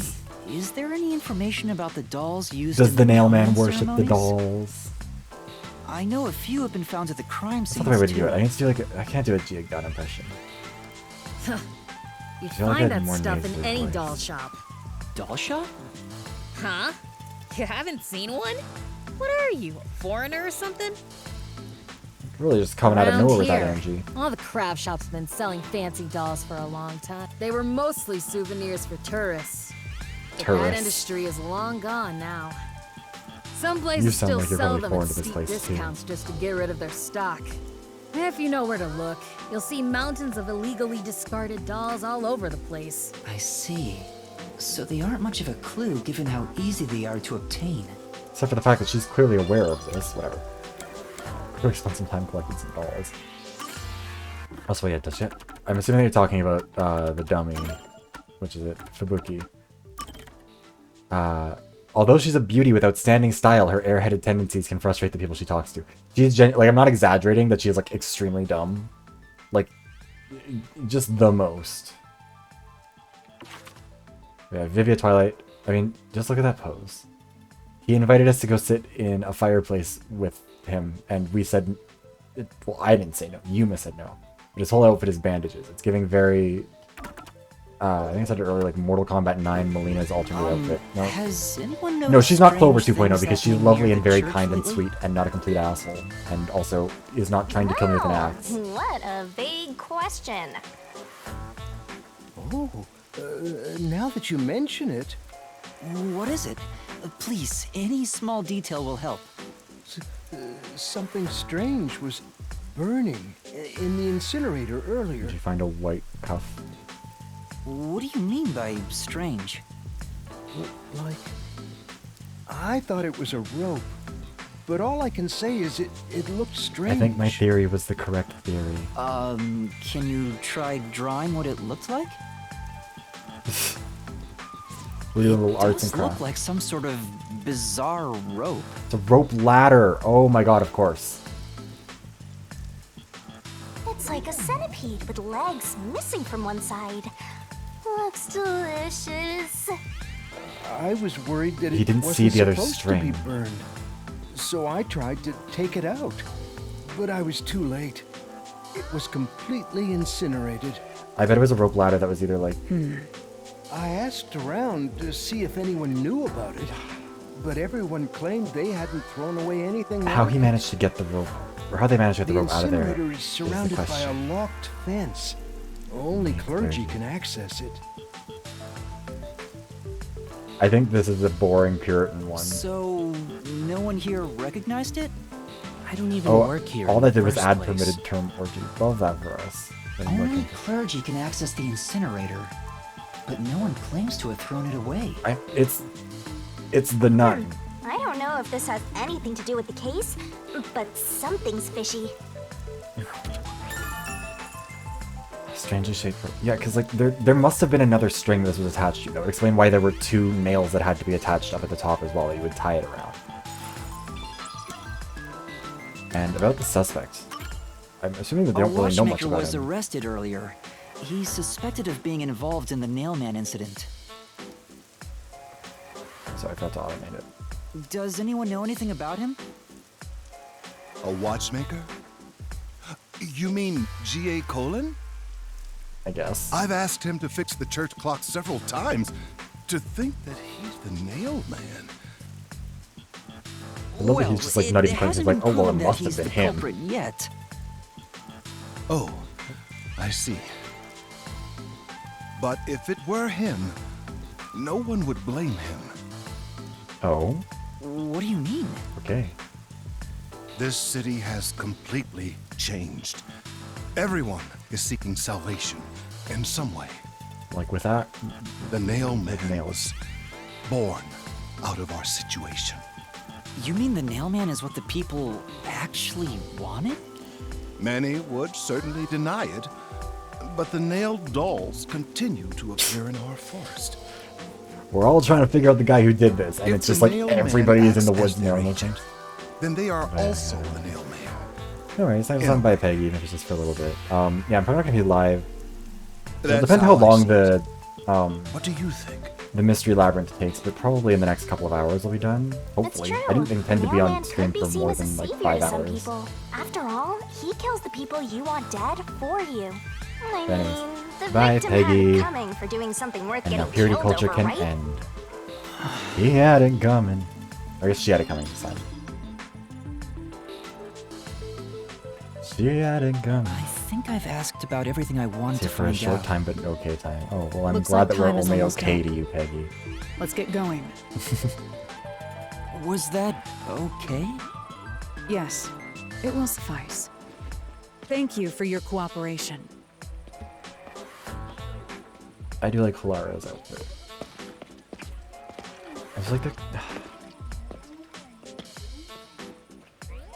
me, is there any information about the dolls used Does in the nailman mailman worship the ceremonies? dolls? I know a few have been found at the crime That's scenes not the way to too. do it. I can't do a Gia Gun impression. You'd I feel like I find had that more stuff in nasally any voice. doll shop. Doll shop? Huh? You haven't seen one? What are you, a foreigner or something? Really just coming out of Around nowhere with that here, energy. all the craft shops have been selling fancy dolls for a long time. They were mostly souvenirs for tourists. But that Tourists. industry is long gone now. Some You places sound still like you're sell probably them foreign at to this steep place, too. discounts just to get rid of their stock. If you know where to look, you'll see mountains of illegally discarded dolls all over the place. I see. So they aren't much of a clue given how easy they are to obtain. Except for the fact that she's clearly aware of this. Whatever. Really spent some time collecting some dolls. Also, yeah, does she? I'm assuming you're talking about the dummy, which is it, Fubuki. Although she's a beauty with outstanding style, her airheaded tendencies can frustrate the people she talks to. She's like, I'm not exaggerating that she's like extremely dumb, like just the most. Yeah, Vivia Twilight. I mean, just look at that pose. He invited us to go sit in a fireplace with him, and we said, well, I didn't say no. Yuma said no. But his whole outfit is bandages. It's giving very, I think I said it earlier, like Mortal Kombat 9 Melina's alternate outfit. No, Has anyone noticed no, she's not Clover strange 2.0 things because she's happening lovely near and the very church kind and lately? sweet and not a complete asshole. And also is not trying to kill me with an axe. What a vague question. Oh, now that you mention it, What is it? Please, any small detail will help. something strange was burning in the incinerator earlier. Did you find a white cuff? What do you mean by strange? Like, I thought it was a rope, but all I can say is it looked strange. I think my theory was the correct theory. Can you try drawing what it looked like? We're doing a little arts Does and look crafts. like some sort of bizarre rope. It's a rope ladder. Oh my god, of course. It's like a centipede with legs missing from one side. Looks delicious. I was worried that He it didn't wasn't see the other supposed string. to be burned. So I tried to take it out. But I was too late. It was completely incinerated. I bet it was a rope ladder that was either like... I asked around to see if anyone knew about it, but everyone claimed they hadn't thrown away anything. How like he it. managed to get the rope, or how they managed to get the rope out of there incinerator is is the surrounded by a question. locked fence. Only clergy can access it. I think this is the boring Puritan one. So, no one here recognized it? I don't even Oh, work here. all in they the did was first add place. permitted term orgy. Love that for us. Didn't look Only into- clergy can access the incinerator, but no one claims to have thrown it away. It's the nun. I don't know if this has anything to do with the case, but something's fishy. Strangely shaped. Yeah, because like there must have been another string this was attached to. That would explain why there were 2 nails that had to be attached up at the top as well. That you would tie it around. And about the suspect, I'm assuming that they A don't really know much watchmaker about was him. arrested earlier. He's suspected of being involved in the Nailman incident. So I forgot to automate it. Does anyone know anything about him? A watchmaker? You mean G.A. Colin? I guess. I've asked him to fix the church clock several times. To think that he's the nail man. I love that he's just like not even playing. He's like, oh well, it must have he's been the him. culprit yet. Oh, I see. But if it were him, no one would blame him. Oh, What do you mean? okay. This city has completely changed. Everyone is seeking salvation in some way. Like with that, The nail man nails. was born out of our situation. You mean the Nailman is what the people actually wanted? Many would certainly deny it, but the nailed dolls continue to appear in our forest. We're all trying to figure out the guy who did this, and If it's just the like nail man everybody is in the acts woods as their nailing agent, things. Then they are also the nail man. No worries, I was on by Peggy, even if it's just for a little bit. Yeah, I'm probably not gonna be live. It'll That's depend how how I long see the What do you think? the mystery labyrinth takes, but probably in the next couple of hours we'll be done. Hopefully. True. I didn't intend to be on Nailman stream could be for seen more as a than like savior 5 to some hours. people. After all, he kills the people you want dead for you. I Anyways, mean, the bye, victim had Peggy. it coming for doing something worth And now getting purity killed culture over, can right? end. He had it coming. I guess she had it coming this time. She had it coming. I think I've asked about everything I wanted Here to for a find short out. time, but okay time. Oh, well, I'm Looks glad like that we're time is only almost okay up. to you, Peggy. Let's get going. Was that okay? Yes, it will suffice. Thank you for your cooperation. I do like Hilara's outfit. I was like,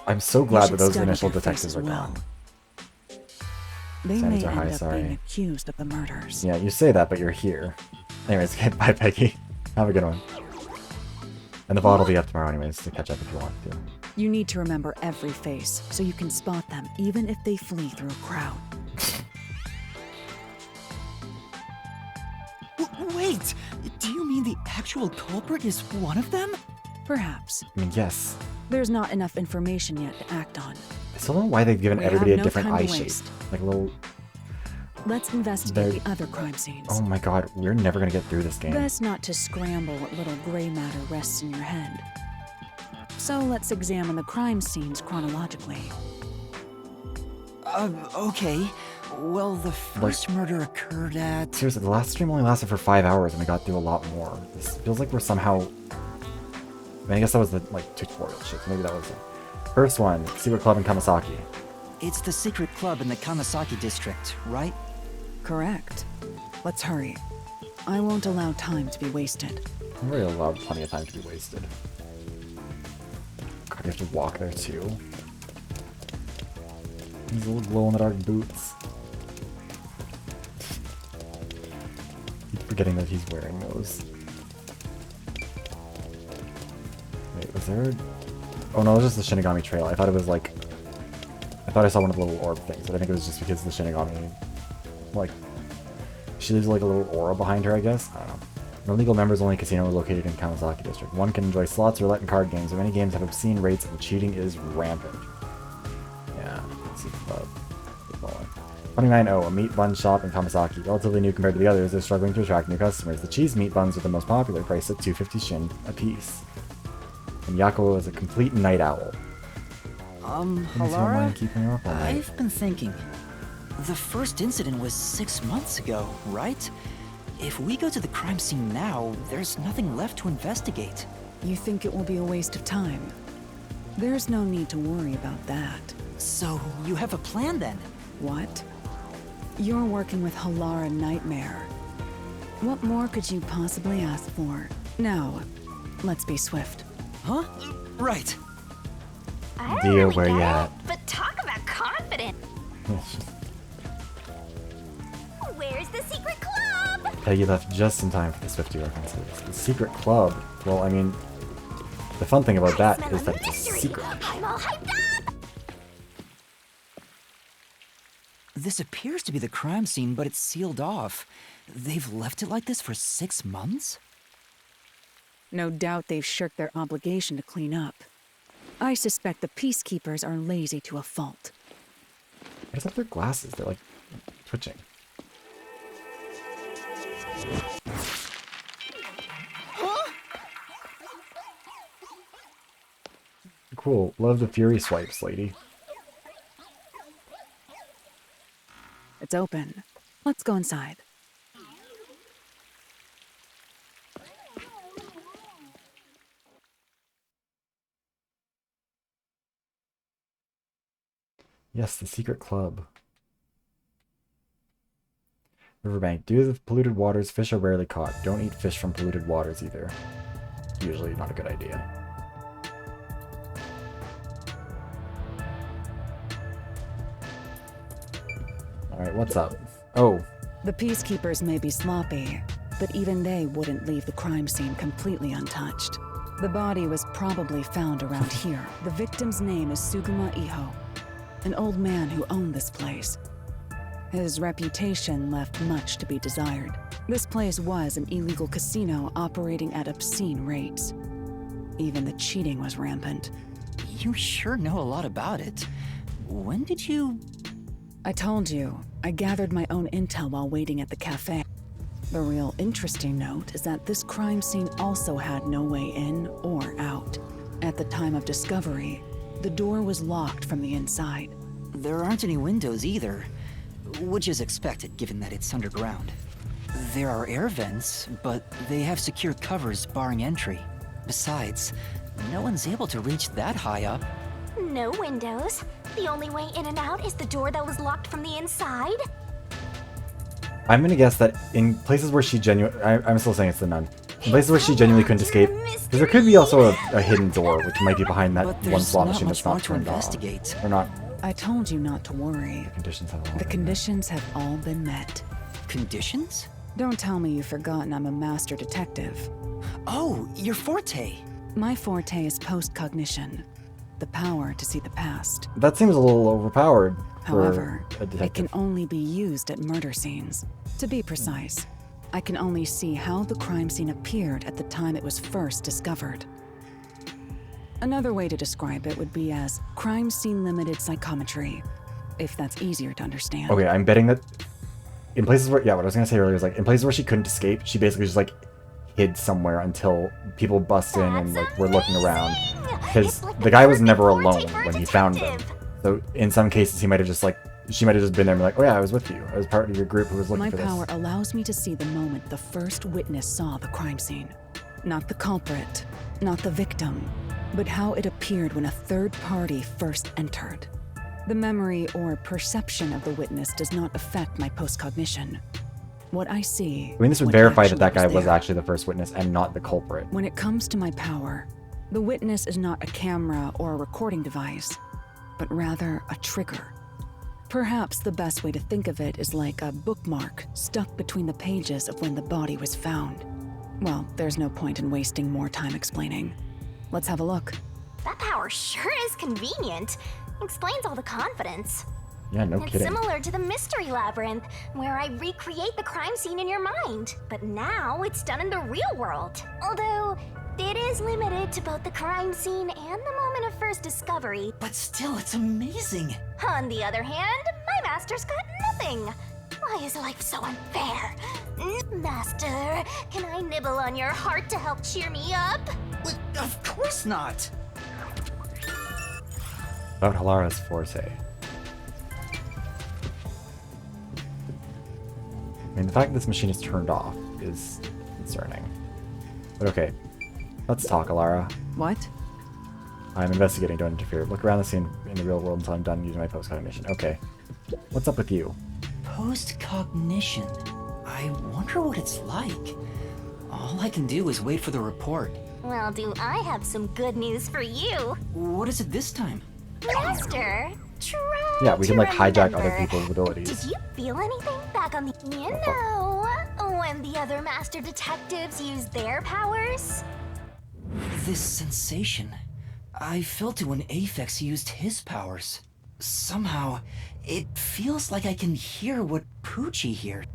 I'm so You glad should that those study initial their detectives faces are well. gone. They Standards may are high, end up sorry. being accused of the murders. Yeah, you say that, but you're here. Anyways, okay, bye, Peggy. Have a good one. And the VoD will be up tomorrow anyways, to catch up if you want to. You need to remember every face, so you can spot them even if they flee through a crowd. Wait! Do you mean the actual culprit is one of them? Perhaps. I mean, yes. There's not enough information yet to act on. I still don't know why they've given We everybody have a no different time to eye shape. waste. Like a little... Let's investigate They're- the other crime scenes. Oh my god, we're never gonna get through this game. Best not to scramble what little gray matter rests in your head. So let's examine the crime scenes chronologically. Okay. Well, the first murder occurred at... Seriously, the last stream only lasted for 5 hours and we got through a lot more. This feels like we're somehow... I mean, I guess that was the, like, tutorial shit. Maybe that was it. First one, Secret Club in Kamasaki. It's the secret club in the Kamasaki district, right? Correct. Let's hurry. I won't allow time to be wasted. I'm really allowed plenty of time to be wasted. God, you have to walk there too. These little glow-in-the-dark boots. Keep forgetting that he's wearing those. Wait, was there... Oh no, it was just the Shinigami trail. I thought it was like... I thought I saw one of the little orb things, but I think it was just because the Shinigami... Like... She leaves like a little aura behind her, I guess. I don't know. No legal members only casino located in Kamazaki District. One can enjoy slots, roulette, and card games, but many games have obscene rates and cheating is rampant. Yeah, let's see. 29-0, a meat bun shop in Kamazaki. Relatively new compared to the others, they're struggling to attract new customers. The cheese meat buns are the most popular, priced at 250 shin a piece. And Yako is a complete night owl. Halara? Keeping her up all night. I've been thinking. The first incident was 6 months ago, right? If we go to the crime scene now, there's nothing left to investigate. You think it will be a waste of time? There's no need to worry about that. So, you have a plan then? What? You're working with Halara Nightmare. What more could you possibly ask for? Now, let's be swift. Huh? Right. Dear, where you at? But talk about confident. Where's the secret club? Peggy left just in time for the Swifty references. The secret club. Well, I mean, the fun thing about that is that it's a secret. I'm all hyped up. This appears to be the crime scene, but it's sealed off. They've left it like this for 6 months? No doubt they've shirked their obligation to clean up. I suspect the peacekeepers are lazy to a fault. What is up with their glasses? They're like twitching. Huh? Cool. Love the fury swipes, lady. It's open. Let's go inside. Yes, the secret club. Riverbank. Due to the polluted waters, fish are rarely caught. Don't eat fish from polluted waters either. Usually not a good idea. Alright, what's up? Oh. The peacekeepers may be sloppy, but even they wouldn't leave the crime scene completely untouched. The body was probably found around here. The victim's name is Suguma Iho, an old man who owned this place. His reputation left much to be desired. This place was an illegal casino operating at obscene rates. Even the cheating was rampant. You sure know a lot about it. When did you... I told you, I gathered my own intel while waiting at the cafe. The real interesting note is that this crime scene also had no way in or out. At the time of discovery, the door was locked from the inside. There aren't any windows either, which is expected given that it's underground. There are air vents, but they have secure covers barring entry. Besides, no one's able to reach that high up. No windows. The only way in and out is the door that was locked from the inside. I'm gonna guess that in places where she I'm still saying it's the nun. In places where she genuinely couldn't escape, because there could be also a hidden door, which might be behind that one slot machine that's not turned off. Or not. I told you not to worry. The conditions have all been met. Conditions? Don't tell me you've forgotten I'm a master detective. Oh, your forte. My forte is post-cognition. The power to see the past. That seems a little overpowered. However, for a detective. it can only be used at murder scenes. To be precise, I can only see how the crime scene appeared at the time it was first discovered. Another way to describe it would be as crime scene limited psychometry, if that's easier to understand. Okay, I'm betting that in places where, what I was gonna say earlier was like, in places where she couldn't escape, she basically just like hid somewhere until people bust in and like were looking around. Because the guy was never alone when he found them. So in some cases he might have just like, she might have just been there and be like, oh yeah, I was with you. I was part of your group who was looking for this. My power allows me to see the moment the first witness saw the crime scene. Not the culprit, not the victim, but how it appeared when a third party first entered. The memory or perception of the witness does not affect my postcognition. What I see... I mean, this would verify that that guy was actually the first witness and not the culprit. When it comes to my power, the witness is not a camera or a recording device, but rather a trigger. Perhaps the best way to think of it is like a bookmark stuck between the pages of when the body was found. Well, there's no point in wasting more time explaining. Let's have a look. That power sure is convenient. Explains all the confidence. Yeah, no It's kidding. similar to the Mystery Labyrinth, where I recreate the crime scene in your mind. But now it's done in the real world. Although, it is limited to both the crime scene and the moment of first discovery. But still, it's amazing. On the other hand, my master's got nothing. Why is life so unfair? Master, can I nibble on your heart to help cheer me up? Of course not. About Halara's forte. I mean, the fact that this machine is turned off is concerning. But okay, let's talk, Halara. What? I'm investigating, don't interfere. Look around the scene in the real world until I'm done using my post-cognition. Okay. What's up with you? Post-cognition. I wonder what it's like. All I can do is wait for the report. Well, do I have some good news for you? What is it this time? Master, try Yeah, we can to like hijack remember. other people's abilities. Did you feel anything back on the... You know, when the other master detectives used their powers? This sensation. I felt it when Aphex used his powers. Somehow, it feels like I can hear what Poochie hears.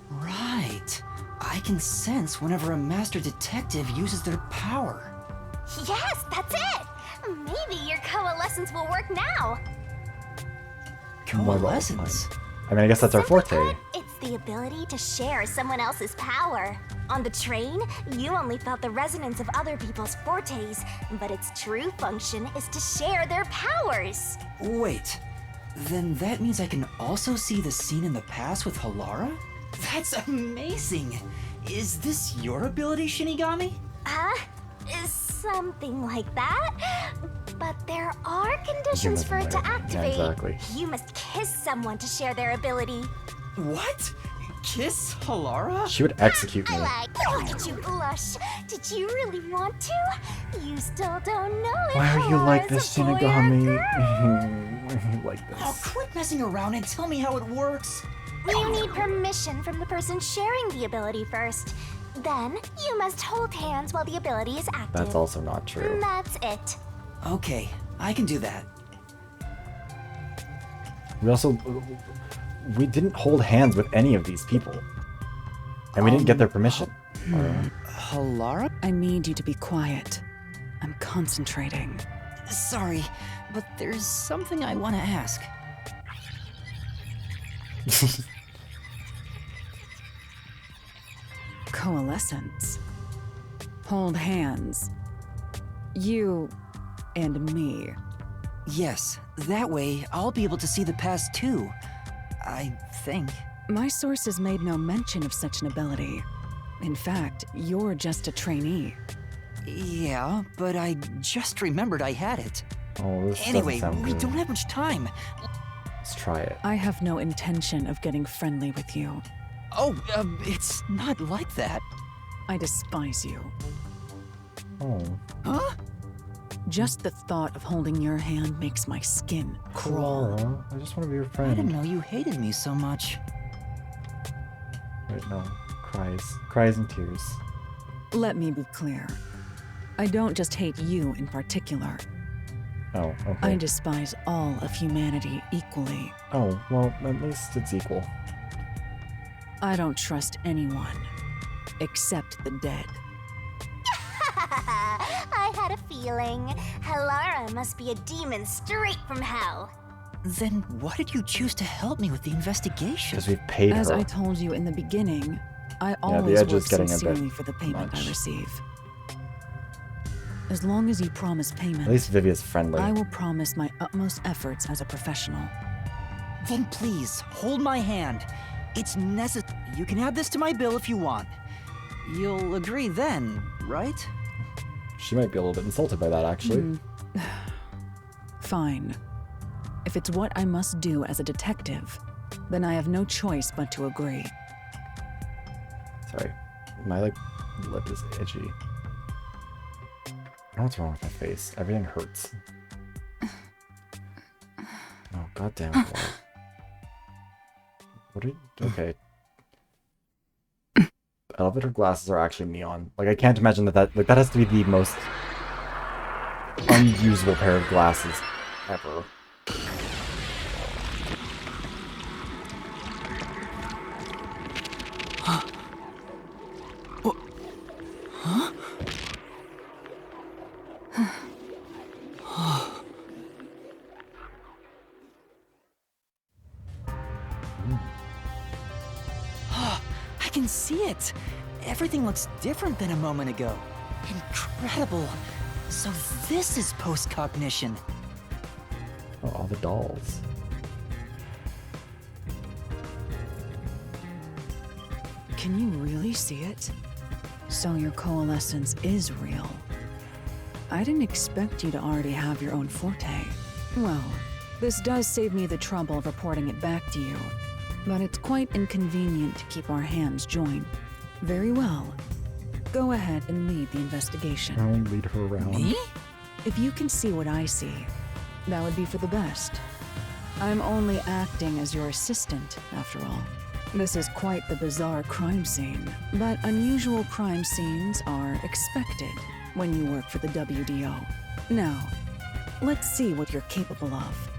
Right. I can sense whenever a master detective uses their power. Yes, that's it! Maybe your coalescence will work now. Coalescence? I mean, I guess that's our forte. It's the ability to share someone else's power. On the train, you only felt the resonance of other people's fortes, but its true function is to share their powers. Wait. Then that means I can also see the scene in the past with Halara? That's amazing! Is this your ability, Shinigami? Something like that. But there are conditions for it to activate. Yeah, exactly. You must kiss someone to share their ability. What? Kiss Halara? She would execute me. Look at you blush. Did you really want to? You still don't know if Why are you like this, Halara's a boy or Shinigami? girl. Why are you like this? Oh, quit messing around and tell me how it works. You need permission from the person sharing the ability first. Then, you must hold hands while the ability is active. That's also not true. That's it. Okay, I can do that. We didn't hold hands with any of these people. And we didn't get their permission. Halara? I need you to be quiet. I'm concentrating. Sorry, but there's something I want to ask. Coalescence. Hold hands. You and me. Yes, that way I'll be able to see the past too. I think. My sources made no mention of such an ability. In fact, you're just a trainee. Yeah, but I just remembered I had it. Oh, this Anyway, doesn't sound we good. don't have much time. Let's try it. I have no intention of getting friendly with you. Oh, it's not like that. I despise you. Oh. Huh? Just the thought of holding your hand makes my skin crawl. Halara, I just want to be your I friend. didn't know you hated me so much. Wait, no. Cries and tears. Let me be clear. I don't just hate you in particular. Oh, okay. I despise all of humanity equally. Oh, well, at least it's equal. I don't trust anyone, except the dead. I had a feeling. Halara must be a demon straight from hell. Then why did you choose to help me with the investigation? Because we've paid As her. I told you in the beginning, I the always edge work is getting a bit sincerely for the payment much. I receive. As long as you promise payment, At least Vivia's friendly. I will promise my utmost efforts as a professional. Then please, hold my hand. It's necessary. You can add this to my bill if you want. You'll agree then, right? She might be a little bit insulted by that, actually. Fine. If it's what I must do as a detective, then I have no choice but to agree. Sorry. My, lip is itchy. I don't know what's wrong with my face. Everything hurts. Oh, god damn it. What are you... Okay. Elevator glasses are actually neon. Like, I can't imagine that that has to be the most unusable pair of glasses ever. I can see it. Everything looks different than a moment ago. Incredible. So this is post-cognition. Oh, all the dolls. Can you really see it? So your coalescence is real. I didn't expect you to already have your own forte. Well, this does save me the trouble of reporting it back to you. But it's quite inconvenient to keep our hands joined. Very well. Go ahead and lead the investigation. I'll lead her around. Me? If you can see what I see, that would be for the best. I'm only acting as your assistant, after all. This is quite the bizarre crime scene, but unusual crime scenes are expected when you work for the WDO. Now, let's see what you're capable of.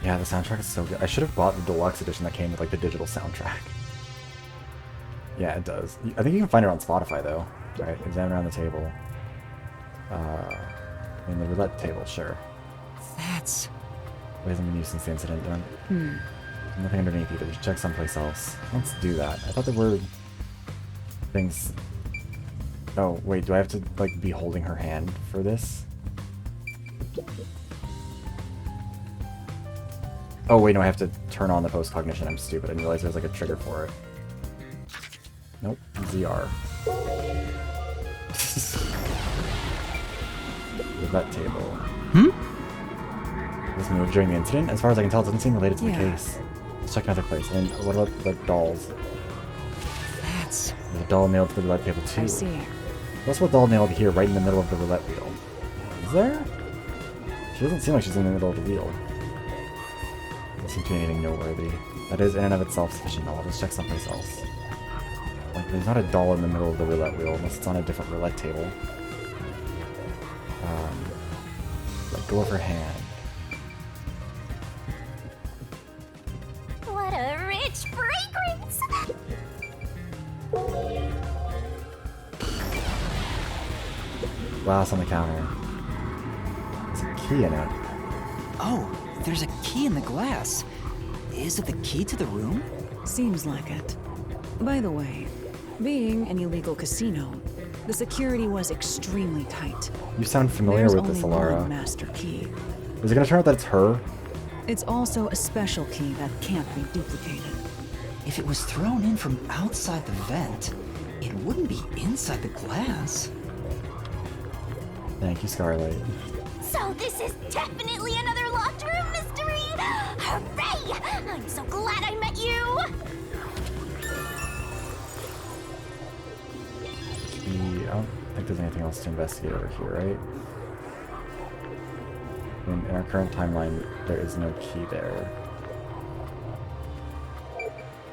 Yeah, the soundtrack is so good. I should have bought the deluxe edition that came with like the digital soundtrack. Yeah, it does. I think you can find it on Spotify though. Right, examine around the table. In the roulette table, sure. That's... It hasn't been used since the incident. Nothing underneath either. Just check someplace else. Let's do that. I thought there were things... Oh, wait, do I have to, like, be holding her hand for this? Oh, wait, no, I have to turn on the post-cognition. I'm stupid. I didn't realize there's, like, a trigger for it. Nope. ZR. Roulette table. This move during the incident? As far as I can tell, it doesn't seem related to the case. Let's check another place. And what about the dolls? That's... There's a doll nailed to the roulette table, too. I see. What's a doll nailed here, right in the middle of the roulette wheel? Is there? She doesn't seem like she's in the middle of the wheel. Doesn't seem to be anything noteworthy. That is in and of itself sufficient. I'll just check someplace else. Like, there's not a doll in the middle of the roulette wheel, unless it's on a different roulette table. Let go of her hand. What a rich fragrance! Glass on the counter. There's a key in it. Oh, there's a key in the glass. Is it the key to the room? Seems like it. By the way, being an illegal casino, the security was extremely tight. You sound familiar There's with this, only Alara. one master key. Is it gonna turn out that it's her? It's also a special key that can't be duplicated. If it was thrown in from outside the vent, it wouldn't be inside the glass. Thank you, Scarlet. So this is definitely another locked room mystery! Hooray! I'm so glad I met you! Key. I don't think there's anything else to investigate over here, right? In our current timeline, there is no key there.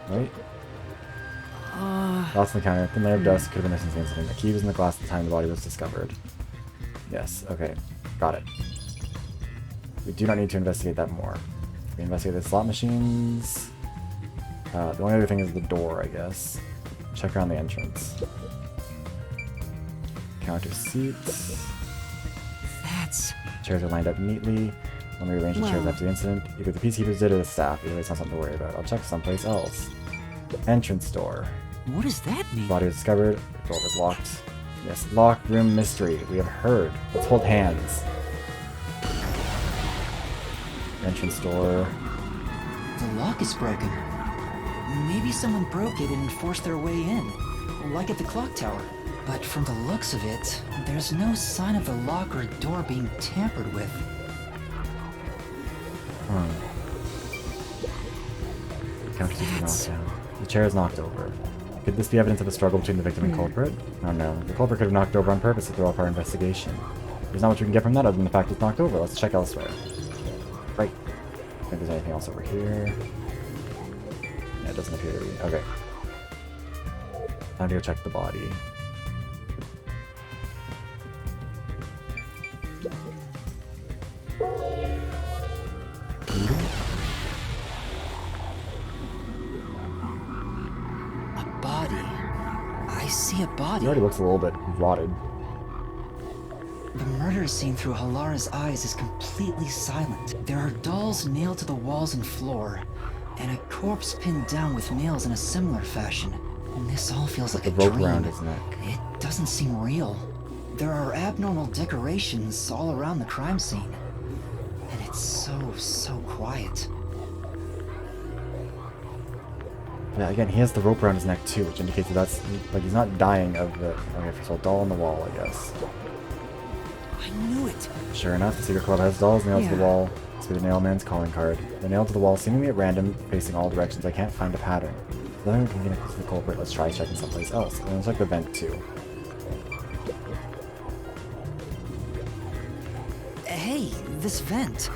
Right? Lost in the counter. Thin layer of dust could have been there since the incident. The key was in the glass at the time the body was discovered. Yes, okay. Got it. We do not need to investigate that more. We investigate the slot machines. The only other thing is the door, I guess. Check around the entrance. Counter seats. That's... Chairs are lined up neatly. Let me rearrange the chairs Well. after the incident. Either the peacekeepers did or the staff. Either way, it's not something to worry about. I'll check someplace else. Entrance door. What does that mean? Body was discovered. Door was locked. Yes, locked room mystery. We have heard. Let's hold hands. Entrance door. The lock is broken. Maybe someone broke it and forced their way in, like at the clock tower. But from the looks of it, there's no sign of the lock or door being tampered with. Counter seats are knocked down. The chair is knocked over. Could this be evidence of a struggle between the victim and culprit? Oh no. The culprit could have knocked over on purpose to throw off our investigation. There's not much we can get from that other than the fact it's knocked over. Let's check elsewhere. Right. I think there's anything else over here. Yeah, it doesn't appear to be. Okay. Time to go check the body. A body. I see a body. He already looks a little bit rotted. The murder scene through Halara's eyes is completely silent. There are dolls nailed to the walls and floor, and a corpse pinned down with nails in a similar fashion. And this all feels like a rope dream. around his neck. It doesn't seem real. There are abnormal decorations all around the crime scene. And it's so quiet. Yeah, again, he has the rope around his neck too, which indicates that that's, like, he's not dying of the... Okay, so doll on the wall, I guess. I knew it! Sure enough, the secret club has dolls nailed to the wall. It's the nail man's calling card. They're nailed to the wall, seemingly at random, facing all directions. I can't find a pattern. Then we can get to the culprit. Let's try checking someplace else. And let's check the vent too. Hey, this vent.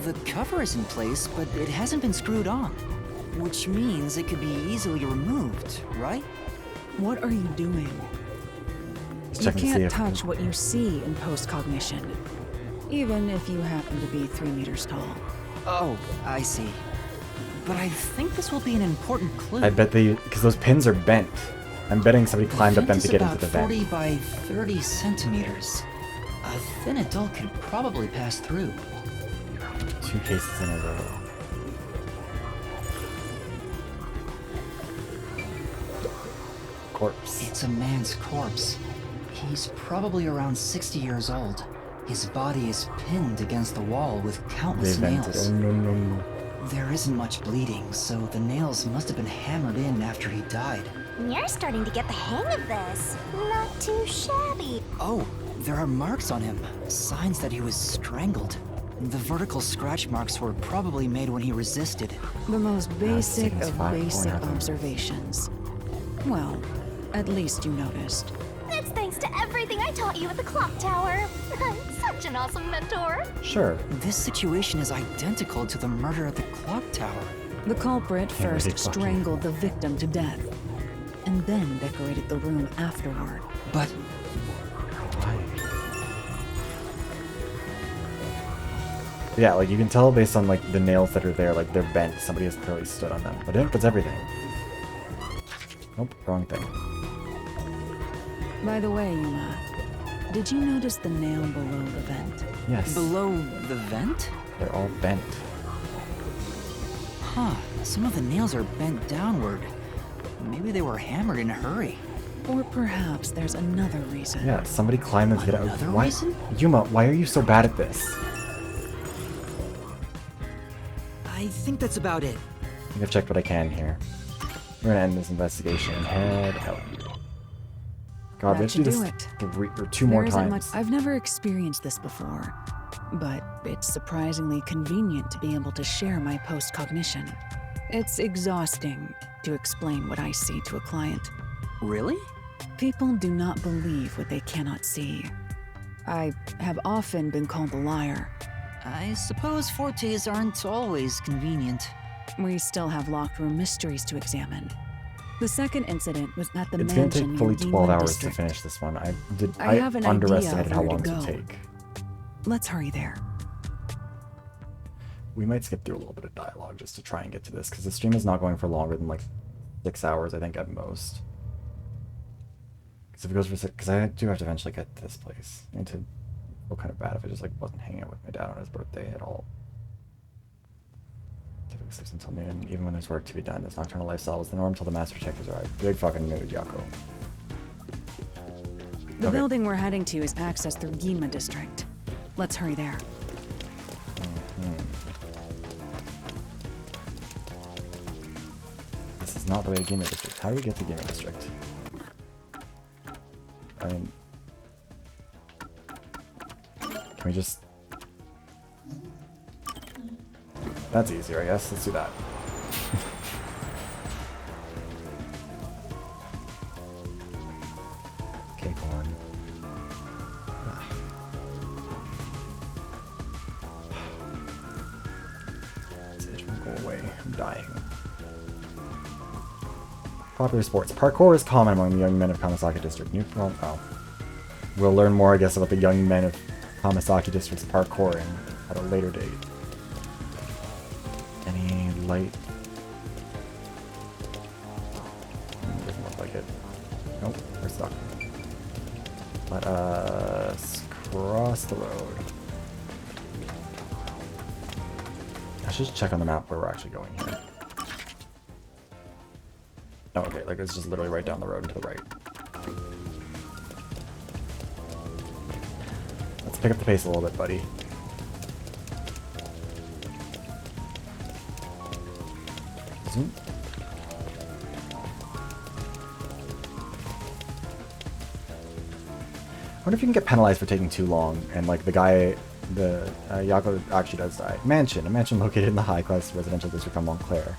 The cover is in place, but it hasn't been screwed on. Which means it could be easily removed, right? What are you doing? You can't touch what you see in post-cognition, even if you happen to be 3 meters tall. Oh, I see. But I think this will be an important clue. I bet they... because those pins are bent. I'm betting somebody climbed up them to get into the vent. 40 by 30 centimeters. A thin adult could probably pass through. 2 cases in a row. Corpse. It's a man's corpse. He's probably around 60 years old. His body is pinned against the wall with countless nails. Oh, no. There isn't much bleeding, so the nails must have been hammered in after he died. You're starting to get the hang of this. Not too shabby. Oh, there are marks on him. Signs that he was strangled. The vertical scratch marks were probably made when he resisted. The most basic of fine. basic observations. Well, at least you noticed. That's thanks to everything I taught you at the clock tower. Such an awesome mentor. Sure. This situation is identical to the murder at the clock tower. The culprit first strangled the victim to death, and then decorated the room afterward. But yeah, like you can tell based on like the nails that are there, like they're bent. Somebody has clearly stood on them. But it puts everything. Nope, wrong thing. By the way, Yuma, did you notice the nail below the vent? Yes. Below the vent? They're all bent. Huh, some of the nails are bent downward. Maybe they were hammered in a hurry. Or perhaps there's another reason. Yeah, somebody climbed them to get out. Another Why? reason? Yuma, why are you so bad at this? I think that's about it. I think I've checked what I can here. We're gonna end this investigation and head out. God, we have to do this 3 or 2 more times. I've never experienced this before, but it's surprisingly convenient to be able to share my post-cognition. It's exhausting to explain what I see to a client. Really? People do not believe what they cannot see. I have often been called a liar. I suppose fortes aren't always convenient. We still have locked room mysteries to examine. The second incident was at the It's gonna mansion take fully near 12 Demon hours District. to finish this one. I have an underestimated idea how of where long to it would go. take. Let's hurry there. We might skip through a little bit of dialogue just to try and get to this, because the stream is not going for longer than like 6 hours, I think, at most. Because if it goes for 6, because I do have to eventually get to this place. I need to feel kind of bad if I just like wasn't hanging out with my dad on his birthday at all. Typically 6 until noon, even when there's work to be done. This nocturnal lifestyle is the norm until the master checkers arrive. Big fucking mood, Yako. The building we're heading to is accessed through Gima District. Let's hurry there. This is not the way to Gima District. How do we get to Gima District? I mean... Can we just... That's easier, I guess. Let's do that. Okay, go on. This won't go away. I'm dying. Popular sports. Parkour is common among the young men of Kamasaki District. We'll learn more, I guess, about the young men of Kamasaki District's parkouring at a later date. Any light? Doesn't look like it. Nope, we're stuck. Let us across the road. I should just check on the map where we're actually going here. Oh, okay, like it's just literally right down the road and to the right. Let's pick up the pace a little bit, buddy. Zoom. I wonder if you can get penalized for taking too long, and like the guy, Yako actually does die. Mansion, a mansion located in the high-class residential district on Montclair.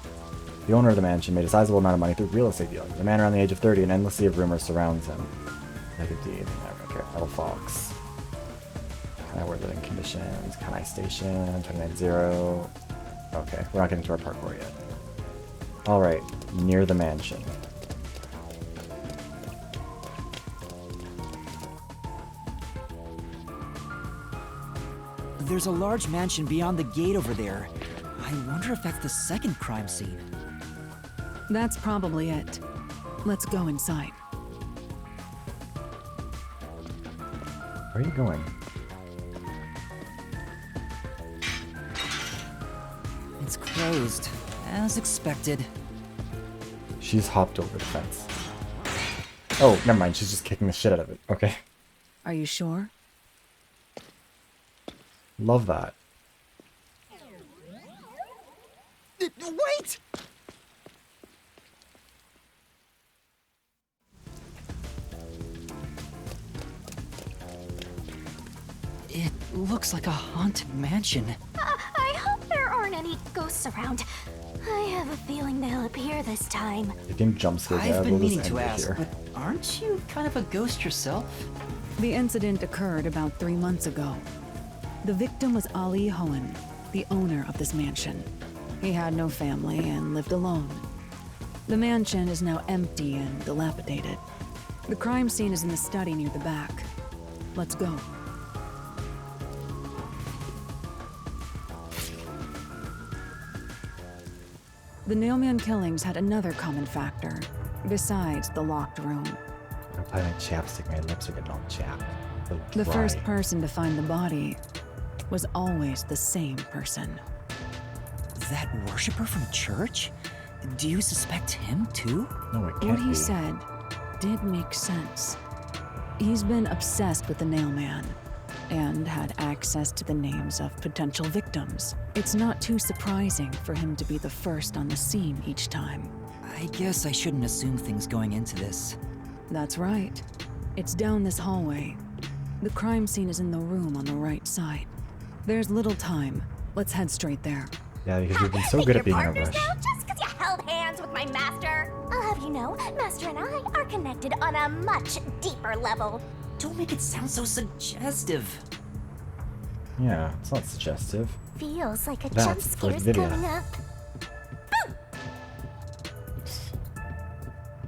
The owner of the mansion made a sizable amount of money through real estate dealing. The man around the age of 30, an endless sea of rumors surrounds him. Negative D, okay, Metal Fox. Can I work living conditions? Can I station? 29-0. Okay, we're not getting to our parkour yet. Alright, near the mansion. There's a large mansion beyond the gate over there. I wonder if that's the second crime scene. That's probably it. Let's go inside. Where are you going? It's closed, as expected. She's hopped over the fence. Oh, never mind. She's just kicking the shit out of it. Okay. Are you sure? Love that. Wait! It looks like a haunted mansion. I hope there aren't any ghosts around. I have a feeling they'll appear this time. You think jump scares I've been will just meaning to end ask, here. but aren't you kind of a ghost yourself? The incident occurred about 3 months ago. The victim was Ali Hohen, the owner of this mansion. He had no family and lived alone. The mansion is now empty and dilapidated. The crime scene is in the study near the back. Let's go. The Nailman killings had another common factor, besides the locked room. I'm applying my chapstick. My lips are getting all chapped. The first person to find the body was always the same person. That worshiper from church? Do you suspect him too? No, it can't What he be. said did make sense. He's been obsessed with the Nailman and had access to the names of potential victims. It's not too surprising for him to be the first on the scene each time. I guess I shouldn't assume things going into this. That's right. It's down this hallway. The crime scene is in the room on the right side. There's little time. Let's head straight there. Yeah, because we've been so good at being in a Partners rush. now, just because you held hands with my master. I'll have you know, Master and I are connected on a much deeper level. Don't make it sound so suggestive. Yeah, it's not suggestive. Feels like a That's jump for scare's video. coming up.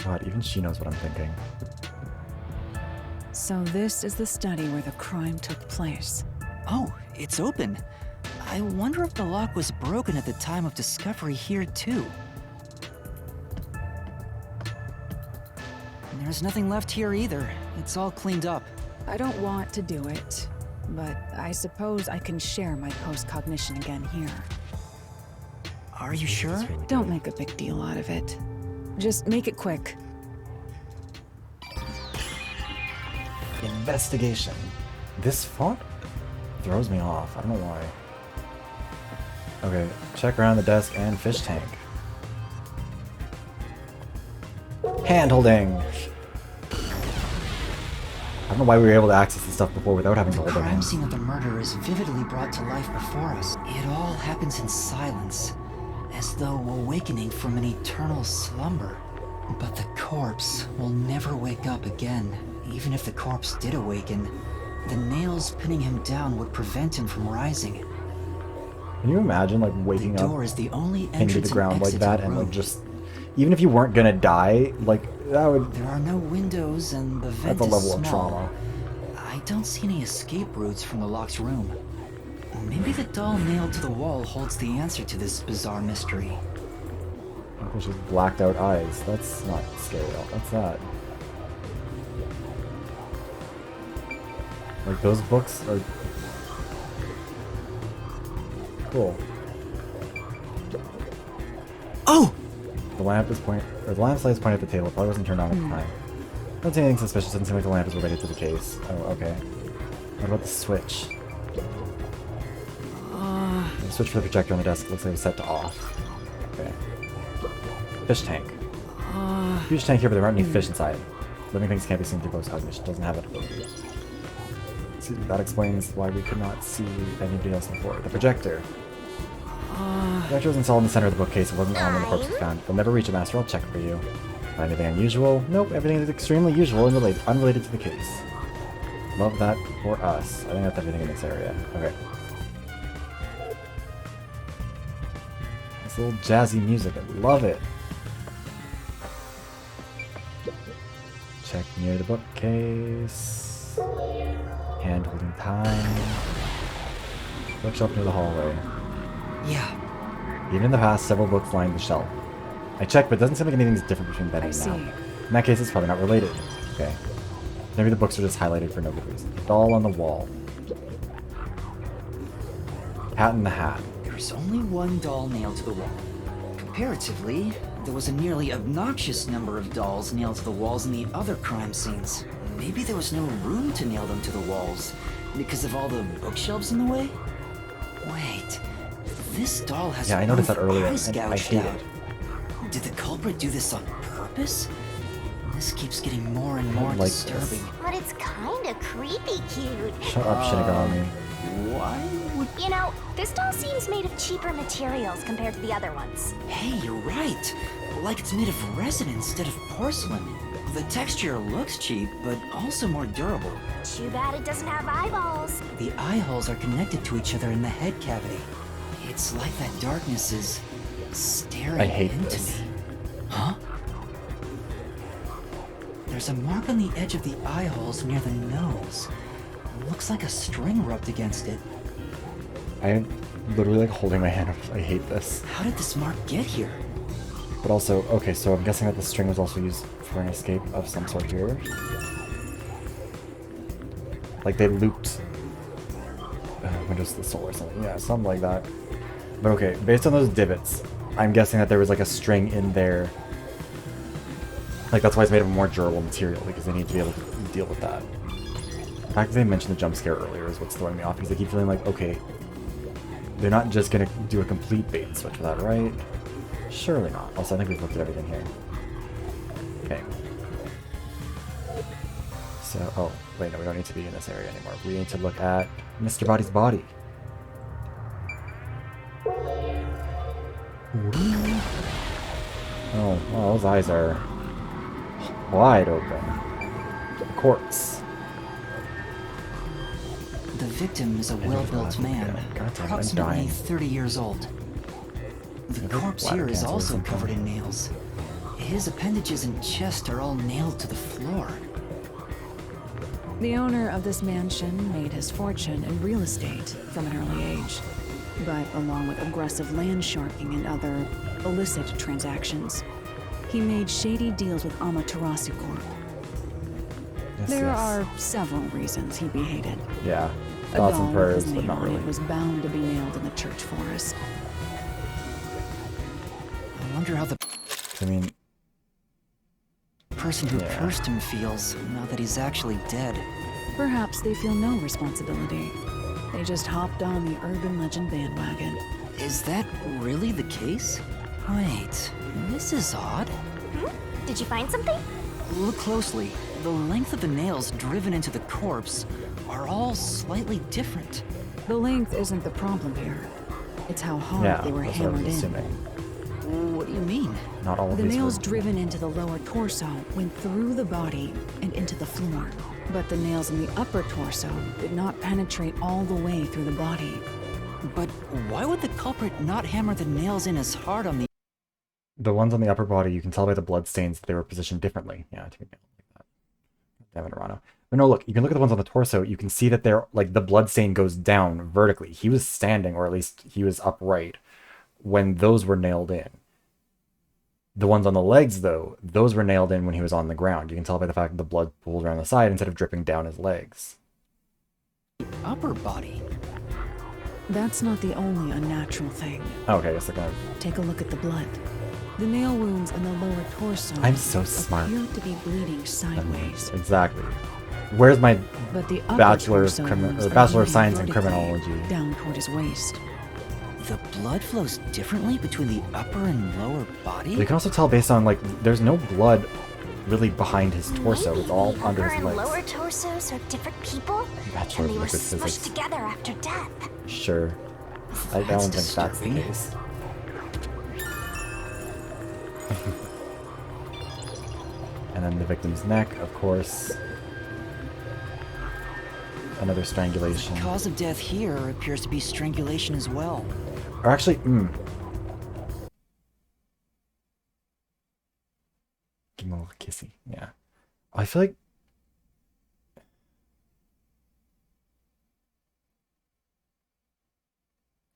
God, even she knows what I'm thinking. So this is the study where the crime took place. Oh, it's open. I wonder if the lock was broken at the time of discovery here too. There's nothing left here either. It's all cleaned up. I don't want to do it, but I suppose I can share my post-cognition again here. Are you sure? Don't make a big deal out of it. Just make it quick. Investigation. This font throws me off. I don't know why. Okay, check around the desk and fish tank. Hand holding. I don't know why we were able to access this stuff before without having to The hold our crime hands. scene of the murder is vividly brought to life before us. It all happens in silence, as though awakening from an eternal slumber. But the corpse will never wake up again. Even if the corpse did awaken, the nails pinning him down would prevent him from rising. Can you imagine like waking The up door is the only into entrance the ground and like exit to that the and room. like just, even if you weren't gonna die, like that would, There are no windows and the vent that's a is level of small. trauma. I don't see any escape routes from the locked room. Maybe the doll nailed to the wall holds the answer to this bizarre mystery. She's blacked out eyes. That's not scary at all. What's that? Like, those books are cool. Oh! The lamp is the lamp light is pointed at the table. Probably wasn't turned on at the time. Don't see anything suspicious. Doesn't seem like the lamp is related to the case. Oh, okay. What about the switch? The switch for the projector on the desk looks like it was set to off. Okay. Fish tank. Huge tank here, but there aren't any fish inside. Living things can't be seen through post-cognition. Doesn't have it. See, that explains why we could not see anybody else before. The projector. The projector was installed in the center of the bookcase. It wasn't on when the corpse was found. We'll never reach it, Master. I'll check for you. Anything unusual? Nope, everything is extremely usual and unrelated to the case. Love that for us. I think that's everything in this area. Okay. This little jazzy music. I love it. Check near the bookcase. Hand holding time. Bookshelf near the hallway. Yeah. Even in the past, several books lined the shelf. I checked, but it doesn't seem like anything's different between then and now. In that case, it's probably not related. Okay. Maybe the books are just highlighted for no good reason. Doll on the wall. Cat in the Hat. There's only one doll nailed to the wall. Comparatively, there was a nearly obnoxious number of dolls nailed to the walls in the other crime scenes. Maybe there was no room to nail them to the walls because of all the bookshelves in the way? Wait, this doll has I noticed that earlier, eyes and I gouged hate out. it. Did the culprit do this on purpose? This keeps getting more and more like disturbing. this. But it's kinda creepy cute. Shut up, Shinigami. Why would... You know, this doll seems made of cheaper materials compared to the other ones. Hey, you're right. Like it's made of resin instead of porcelain. The texture looks cheap, but also more durable. Too bad it doesn't have eyeballs. The eye holes are connected to each other in the head cavity. It's like that darkness is staring I hate into this. me. Huh? There's a mark on the edge of the eye holes near the nose. Looks like a string rubbed against it. I'm literally like holding my hand up. I hate this. How did this mark get here? But also, okay, so I'm guessing that the string was also used for an escape of some sort here. Like they looped windows to the soul or something. Yeah, something like that. But okay, based on those divots, I'm guessing that there was like a string in there. Like that's why it's made of a more durable material, because they need to be able to deal with that. The fact that they mentioned the jump scare earlier is what's throwing me off, because I keep feeling like, okay, they're not just gonna do a complete bait and switch for that, right? Surely not. Also, I think we've looked at everything here. Okay. So, oh, wait, no, we don't need to be in this area anymore. We need to look at Mr. Body's body. Oh, well, those eyes are wide open. Corpse. The victim is a well-built man, approximately 30 years old. The corpse here is also covered in nails. His appendages and chest are all nailed to the floor. The owner of this mansion made his fortune in real estate from an early age. But along with aggressive land sharking and other illicit transactions, he made shady deals with Amaterasu Corp. There are several reasons he'd be hated. Yeah, A thoughts doll and with prayers, his but name not on really. it was bound to be nailed in the church forest. I wonder how the I mean, person who cursed him feels now that he's actually dead. Perhaps they feel no responsibility. They just hopped on the urban legend bandwagon. Is that really the case? Wait, this is odd. Did you find something? Look closely. The length of the nails driven into the corpse are all slightly different. The length isn't the problem here. It's how hard they were that's what I was hammered in. assuming. What do you mean? Not all of The these nails were- driven into the lower torso went through the body and into the floor. But the nails in the upper torso did not penetrate all the way through the body. But why would the culprit not hammer the nails in as hard on the... The ones on the upper body, you can tell by the blood stains that they were positioned differently. Yeah, to be like that. Damn it, Arano. But no, look, you can look at the ones on the torso, you can see that they're, like, the blood stain goes down vertically. He was standing, or at least he was upright, when those were nailed in. The ones on the legs, though, those were nailed in when he was on the ground. You can tell by the fact that the blood pooled around the side instead of dripping down his legs. upper body. That's not the only unnatural thing. Oh, okay, I guess they're gonna... Take a look at the blood. The nail wounds in the lower torso I'm so smart. appear to be bleeding sideways. Exactly. Where's my But the upper Bachelor of, torso wounds are Bachelor of bleeding Science in vertically Criminology? down toward his waist. The blood flows differently between the upper and lower body? You can also tell based on, like, there's no blood really behind his torso. It's all under his Upper and legs. lower torsos are different people, Bachelor and they of were Liquid smushed Physics. together after death. Sure. I don't think that's the case. And then the victim's neck, of course. Another strangulation. The cause of death here appears to be strangulation as well. Or actually, Give him a little kissy. Yeah. I feel like...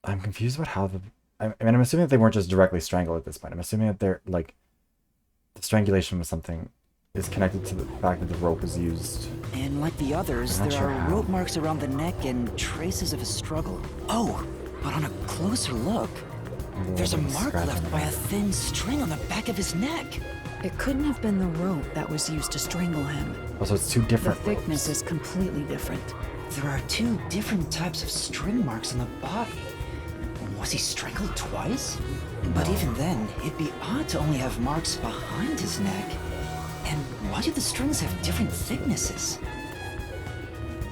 I'm confused about how the... I mean, I'm assuming that they weren't just directly strangled at this point. I'm assuming that they're, like... The strangulation was something... is connected to the fact that the rope was used. And like the others, I'm not there sure are how. rope marks around the neck and traces of a struggle. Oh, but on a closer look, there's a mark left by a thin string on the back of his neck. It couldn't have been the rope that was used to strangle him. Oh, so it's two different The thickness is completely different. There are two different types of string marks on the body. Was he strangled twice? But even then, it'd be odd to only have marks behind his neck. And why do the strings have different thicknesses?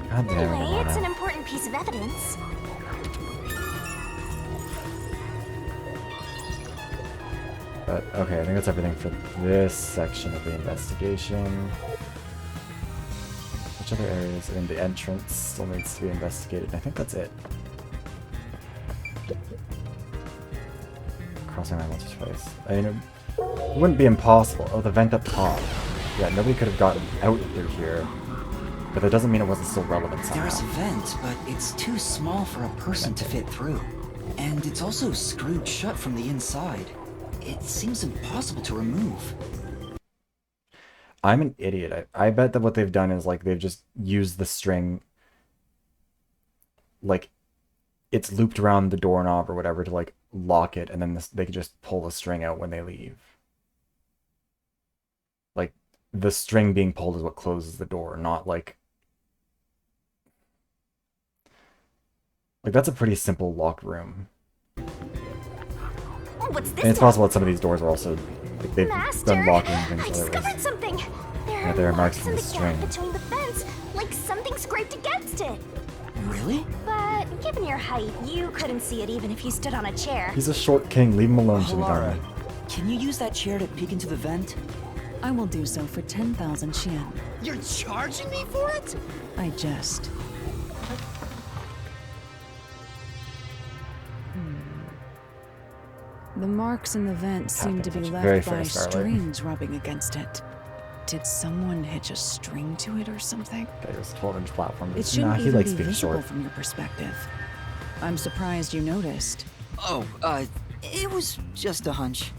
God damn it, Anyway, it's an Amana. important piece of evidence. But, okay, I think that's everything for this section of the investigation. Which other areas? I mean, the entrance still needs to be investigated. I think that's it. Crossing that once or twice. I mean, it wouldn't be impossible. Oh, the vent up top. Yeah, nobody could have gotten out through here. But that doesn't mean it wasn't still relevant somehow. There's a vent, but it's too small for a person to fit through. And it's also screwed shut from the inside. It seems impossible to remove. I'm an idiot. I bet that what they've done is, like, they've just used the string, like, it's looped around the doorknob or whatever to, like, lock it, and then they could just pull the string out when they leave. Like, the string being pulled is what closes the door, not, like... Like, that's a pretty simple locked room. What's this? And it's possible that some of these doors are also... Like, they've Master, done locking and I things discovered otherwise. something. Yeah, there are marks in in the the string. gap between the fence, like something scraped against it. Really? But given your height, you couldn't see it even if you stood on a chair. He's a short king. Leave him alone, Halara, Shinigami. can you use that chair to peek into the vent? I will do so for 10,000 Xian. You're charging me for it? I jest. The marks in the vent seem to be Very left fair, by Scarlet. strings rubbing against it. Did someone hitch a string to it or something? Okay, it was a 12-inch platform. It shouldn't Nah, he even likes be being visible short. from your perspective. I'm surprised you noticed. Oh, it was just a hunch.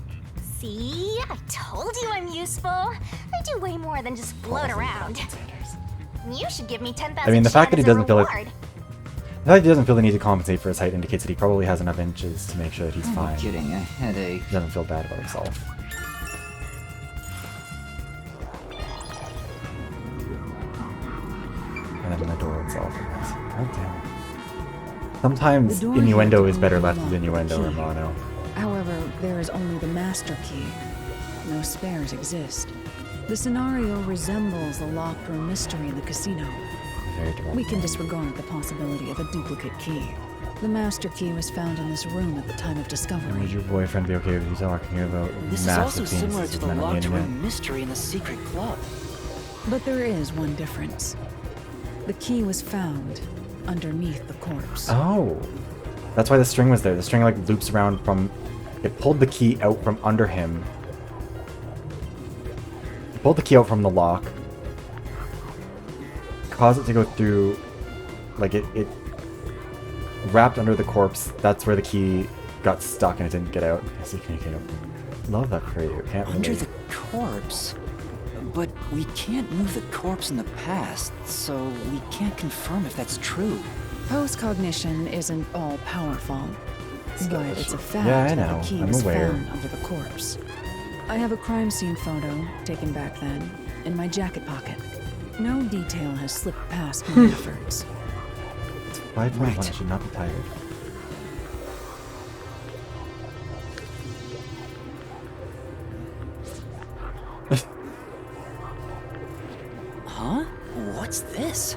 See? I told you I'm useful. I do way more than just float around. You should give me 10,000 I mean, the fact that he doesn't feel like... like... The fact that he doesn't feel the need to compensate for his height indicates that he probably has enough inches to make sure that he's I'm fine. kidding, a headache. He doesn't feel bad about himself. And then the door itself. God damn. Sometimes The door innuendo had is to better be left as unlocked innuendo with or a key. mono. However, there is only the master key. No spares exist. The scenario resembles the locked room mystery in the casino. Very direct. We can disregard the possibility of a duplicate key. The master key was found in this room at the time of discovery. Would your boyfriend be okay with you talking about This is also massive similar penises to the men on locked internet? room mystery in the secret club. But there is one difference. The key was found underneath the corpse. Oh, that's why the string was there. The string like loops around from. It pulled the key out from under him. It pulled the key out from the lock. Caused it to go through. Like it wrapped under the corpse. That's where the key got stuck and it didn't get out. Yes, you can. Love that for you. Can't Under relate. the corpse? But we can't move the corpse in the past, so we can't confirm if that's true. Post-cognition isn't all-powerful, but it's a fact Yeah, I that know. the key I'm was aware. found under the corpse. I have a crime scene photo, taken back then, in my jacket pocket. No detail has slipped past my efforts. It's 5:21. I should not be tired. Huh? What's this?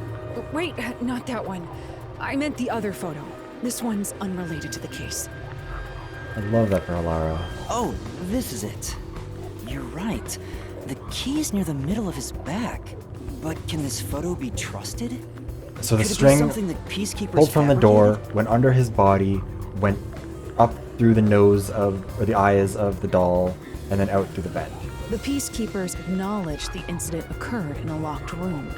Wait, not that one. I meant the other photo. This one's unrelated to the case. I love that for Alara. Oh, this is it. You're right. The key's near the middle of his back. But can this photo be trusted? So the Could it be string something that peacekeepers pulled from the door, fabricated? went under his body, went up through the nose of, or the eyes of the doll, and then out through the vent. The peacekeepers acknowledged the incident occurred in a locked room.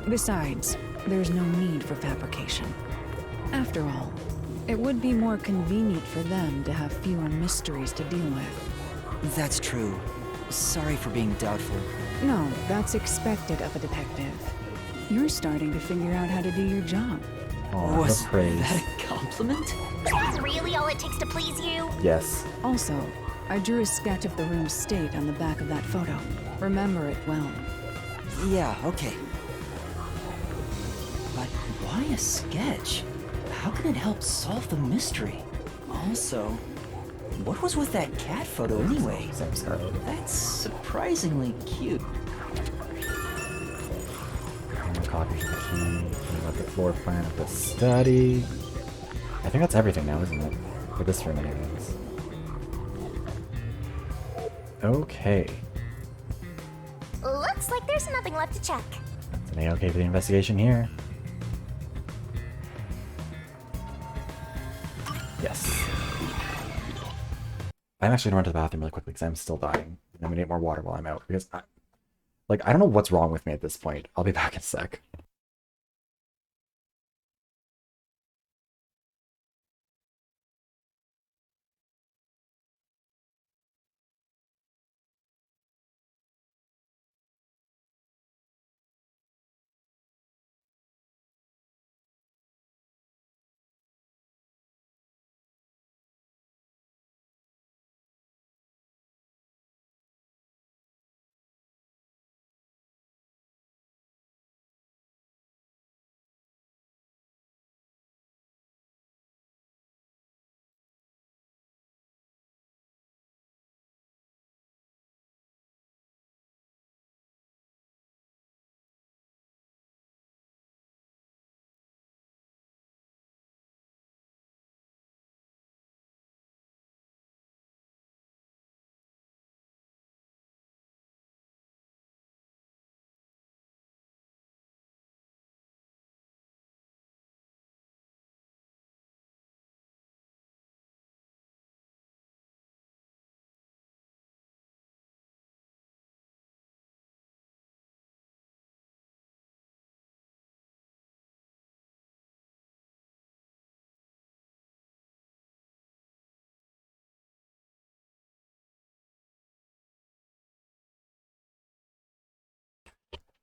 Besides, there's no need for fabrication. After all, it would be more convenient for them to have fewer mysteries to deal with. That's true. Sorry for being doubtful. No, that's expected of a detective. You're starting to figure out how to do your job. Oh, Was what praise. that a compliment? Is that really all it takes to please you? Yes. Also, I drew a sketch of the room's state on the back of that photo. Remember it well. Yeah, okay. But why a sketch? How can it help solve the mystery? Also, what was with that cat photo anyway? That's surprisingly cute. More copies of the key. We got the floor plan of the study. I think that's everything now, isn't it? For this room, anyways. Okay. Looks like there's nothing left to check. It's an A-okay for the investigation here. Yes. I'm actually gonna run to the bathroom really quickly because I'm still dying. I'm gonna get more water while I'm out because I don't know what's wrong with me at this point. I'll be back in a sec.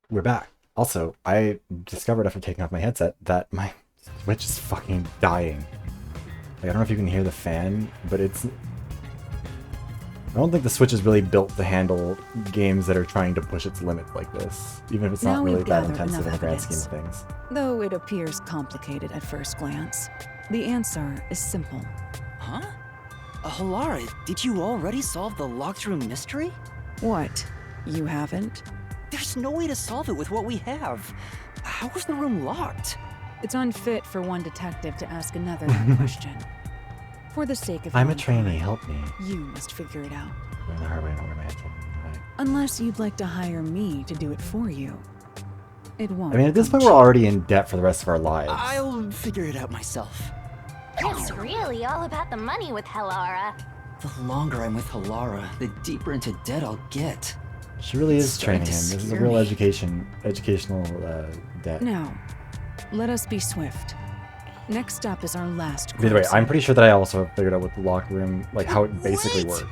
We're back. Also, I discovered after taking off my headset that my Switch is fucking dying. Like, I don't know if you can hear the fan, but it's... I don't think the Switch is really built to handle games that are trying to push its limits like this, even if it's Now not really we've that gathered intensive in enough the grand scheme evidence. of things. Though it appears complicated at first glance, the answer is simple. Huh? Halara, did you already solve the locked room mystery? What? You haven't? There's no way to solve it with what we have. How was the room locked? It's unfit for one detective to ask another that question. For the sake of I'm a your trainee, pride, help me. You must figure it out. Going the hard way, I don't wear my headset. Unless you'd like to hire me to do it for you. It won't. I mean, at this point, we're already in debt for the rest of our lives. I'll figure it out myself. It's really all about the money with Halara. The longer I'm with Halara, the deeper into debt I'll get. She really is Starting training him. to This is a scare real me. educational debt. Now, let us be swift. Next up is our last By the way, crime I'm scene. pretty sure that I also figured out what the locker room, like how it basically worked.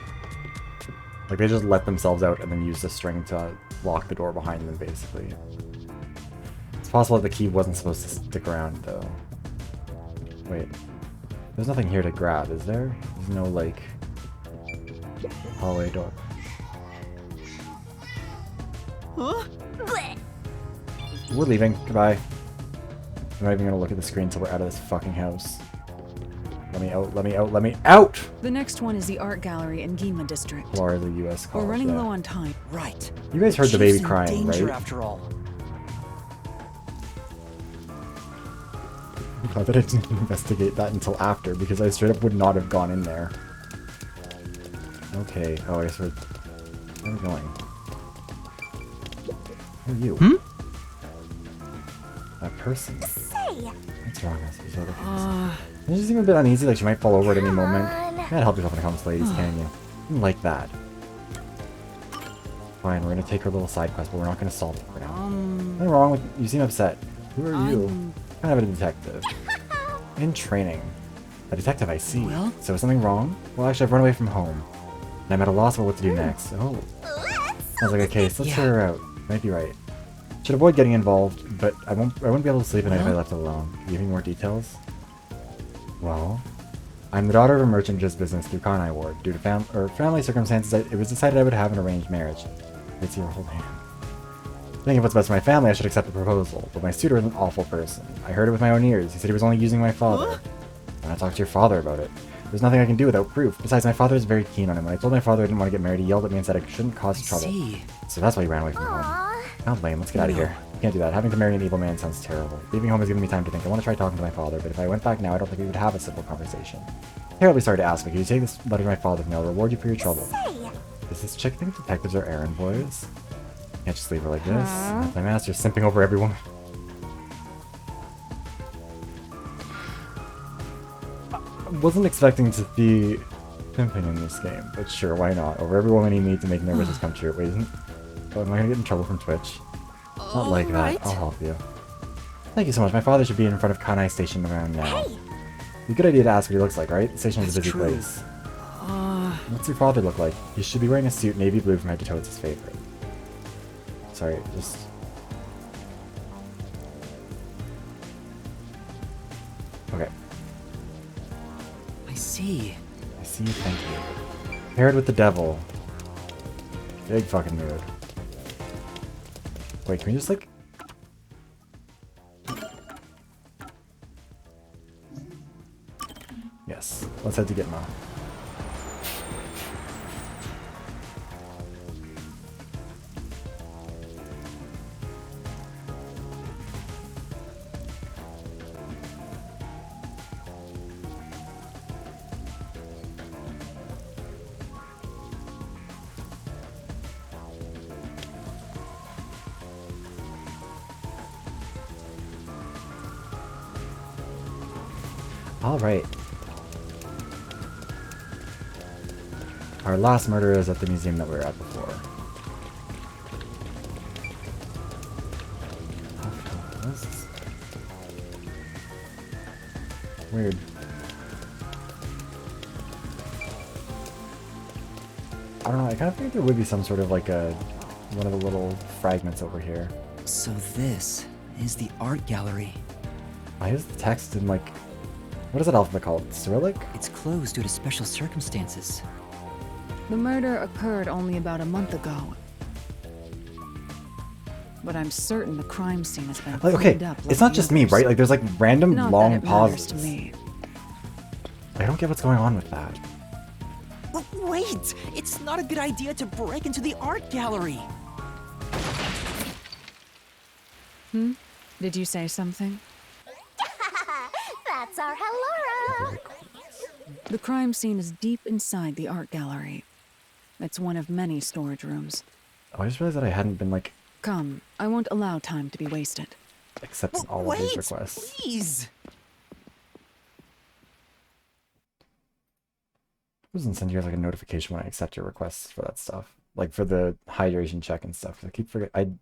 Like, they just let themselves out and then use the string to lock the door behind them, basically. It's possible that the key wasn't supposed to stick around, though. Wait. There's nothing here to grab, is there? There's no, like, hallway door. Huh? We're leaving. Goodbye. I'm not even gonna look at the screen until we're out of this fucking house. Let me out, let me out, let me out! The next one is the art gallery in Gima district. Florida, U.S. College. We're running yeah. low on time. Right. You guys heard the baby Chief's in crying, danger right? after all. I'm glad that I didn't investigate that until after, because I straight up would not have gone in there. Okay. Oh, I guess we're... Where are we going? Who are you? Hmm? That person. Say. What's wrong with this other She just seemed a bit uneasy, like she might fall over at any moment. You gotta help yourself in the comments, ladies, can you? Didn't like that. Fine, we're gonna take her little side quest, but we're not gonna solve it for now. Nothing wrong with... You seem upset. Who are you? Kind of a detective. In training. A detective, I see. Well? So is something wrong? Well, actually, I've run away from home. And I'm at a loss for what to do next. Oh. Sounds like a case. Let's hear her out. Might be right. Should avoid getting involved, but I wouldn't be able to sleep at night if I left it alone. Can you give me more details? Well, I'm the daughter of a merchant who does business through Kanai Ward. Due to family circumstances, it was decided I would have an arranged marriage. Let's see her hold hand. Thinking of what's best for my family, I should accept the proposal. But my suitor is an awful person. I heard it with my own ears. He said he was only using my father. And I talked to your father about it. There's nothing I can do without proof. Besides, my father is very keen on him. When I told my father I didn't want to get married, he yelled at me and said I shouldn't cause trouble. So that's why he ran away from home. Not lame. Let's get out of here. You can't do that. Having to marry an evil man sounds terrible. Leaving home has given me time to think. I want to try talking to my father, but if I went back now, I don't think we would have a simple conversation. Terribly sorry to ask, but could you take this letter to my father and I'll reward you for your trouble? Does this chick think detectives are errand boys? Can't just leave her like this. My master's simping over everyone. I wasn't expecting to see pimping in this game, but sure, why not? Over every woman he meets and make their wishes come true. Wait, isn't... Oh, am I gonna get in trouble from Twitch? Not like that. I'll help you. Thank you so much. My father should be in front of Kanai Station around now. It's a good idea to ask what he looks like, right? The station is a busy place. What's your father look like? He should be wearing a suit navy blue from head to toe. It's his favorite. Sorry, just... Okay. I see. I see, thank you. Paired with the devil. Big fucking mood. Wait, can we just like... Yes, let's head to Gitmo. Alright. Our last murder is at the museum that we were at before. What is this? Weird. I don't know, I kind of think there would be some sort of like one of the little fragments over here. So this is the art gallery. Why is the text in like... What is that alphabet called? Cyrillic? It's closed due to special circumstances. The murder occurred only about a month ago. But I'm certain the crime scene has been Like, okay, cleaned up. it's not just me, right? Like, there's like random Not long that it matters pauses. to me. I don't get what's going on with that. But wait! It's not a good idea to break into the art gallery! Did you say something? That's our Hellora. The crime scene is deep inside the art gallery. It's one of many storage rooms. Oh, I just realized that I hadn't been like Come, I won't allow time to be wasted. accepting all of these requests. Please! Doesn't send you like a notification when I accept your requests for that stuff, like for the hydration check and stuff. I keep forgetting. I didn't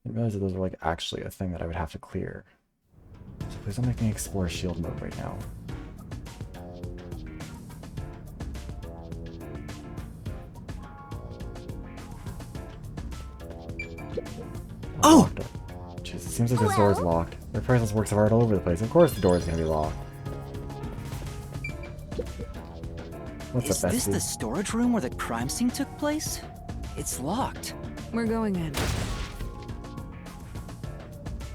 realize that those were like actually a thing that I would have to clear. So please don't make me explore shield mode right now. Oh! Jeez, it seems like this door is locked. There are priceless works of art all over the place. Of course the door is gonna be locked. What's Is up, this Bestie? the storage room where the crime scene took place? It's locked. We're going in.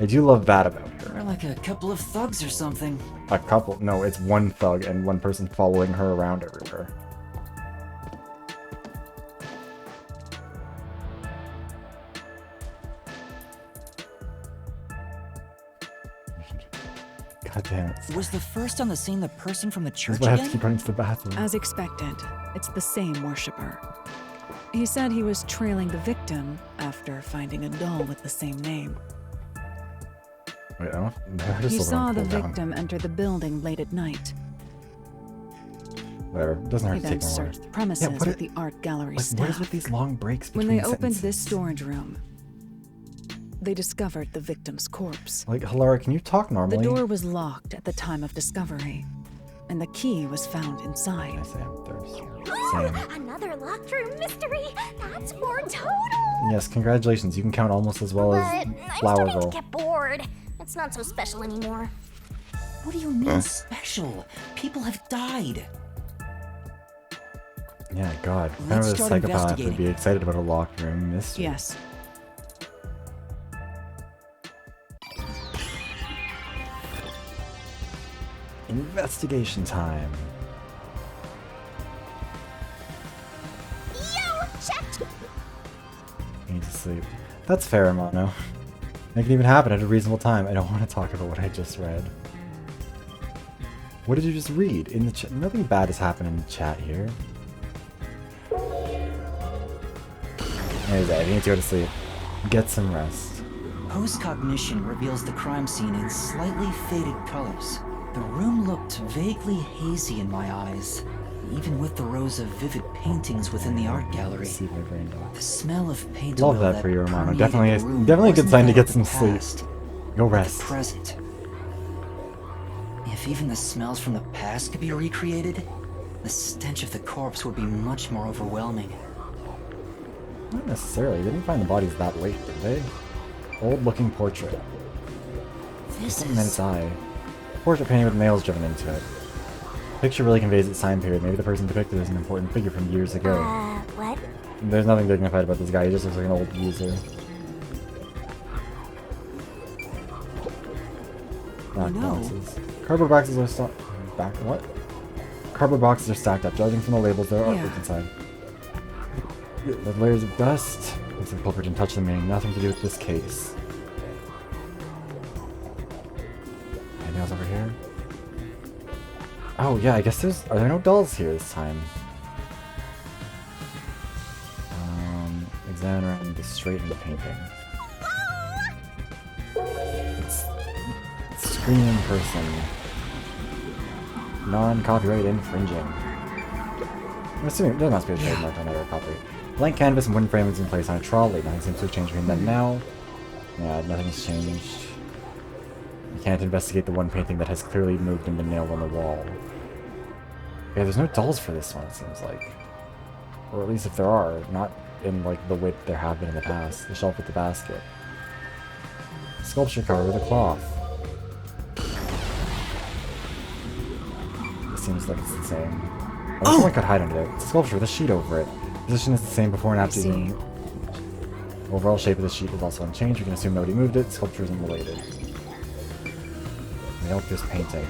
I do love that about her. We're like a couple of thugs or something. A couple? No, it's one thug and one person following her around everywhere. God damn it. Was the first on the scene the person from the This is church why I have to again? keep running to the bathroom. As expected, it's the same worshiper. He said he was trailing the victim after finding a doll with the same name. Wait, I don't... I just He still saw don't the pull down. victim enter the building late at night. Whatever. Doesn't He hurt to then take more. searched the premises what with the art gallery Like, what is staff. with these long breaks When between they opened this sentences? storage room, they discovered the victim's corpse. Like, Hilara, can you talk normally? The door was locked at the time of discovery, and the key was found inside. I say I'm thirsty. Ooh, Same. another locked room mystery. That's 4 total. Yes, congratulations. You can count almost as well But as I'm Flower starting Girl. to get bored. It's not so special anymore. What do you mean special? People have died. Yeah, God. What kind Let's of a start psychopath would investigating. be excited about a locked room mystery? Yes. Investigation time. Yo, check. I need to sleep. That's fair, Amano. It can even happen at a reasonable time. I don't want to talk about what I just read. What did you just read? In the chat? Nothing bad has happened in the chat here. Anyways, I need to go to sleep. Get some rest. Post-cognition reveals the crime scene in slightly faded colors. The room looked vaguely hazy in my eyes, even with the rows of vivid paintings within the art gallery. The smell of paint Love oil that for you, Romano. permeated Definitely, the room definitely a good wasn't sign to that get of some the sleep. past, Go but the rest. present. If even the smells from the past could be recreated, the stench of the corpse would be much more overwhelming. Not necessarily. They didn't find the bodies that late, did they? Old-looking portrait. This Something in its eye. Portrait painting with nails driven into it. Picture really conveys its time period. Maybe the person depicted is an important figure from years ago. What? There's nothing dignified about this guy. He just looks like an old user. Back boxes. Cardboard boxes are back. What? Cardboard boxes are stacked up. Judging from the labels, there are artwork inside. The layers of dust. Looks like the culprit didn't touch them, meaning nothing to do with this case. Anything else over here? Oh yeah, I guess there's. Are there no dolls here this time? Examine around the straightened painting. It's screaming person. Non-copyright infringing. I'm assuming there must be a trademark on either copy. Blank canvas and wooden frame is in place on a trolley. Nothing seems to have changed between then and now. Yeah, nothing has changed. You can't investigate the one painting that has clearly moved and been nailed on the wall. Yeah, there's no dolls for this one, it seems like. Or at least if there are, not in like the way there have been in the past. The shelf with the basket. Sculpture cover with a cloth. It seems like it's the same. Oh! Someone could hide under it. It's a sculpture with a sheet over it. Position is the same before and after the overall shape of the sheet is also unchanged. We can assume nobody moved it. Sculpture isn't related. Nail pierced painting.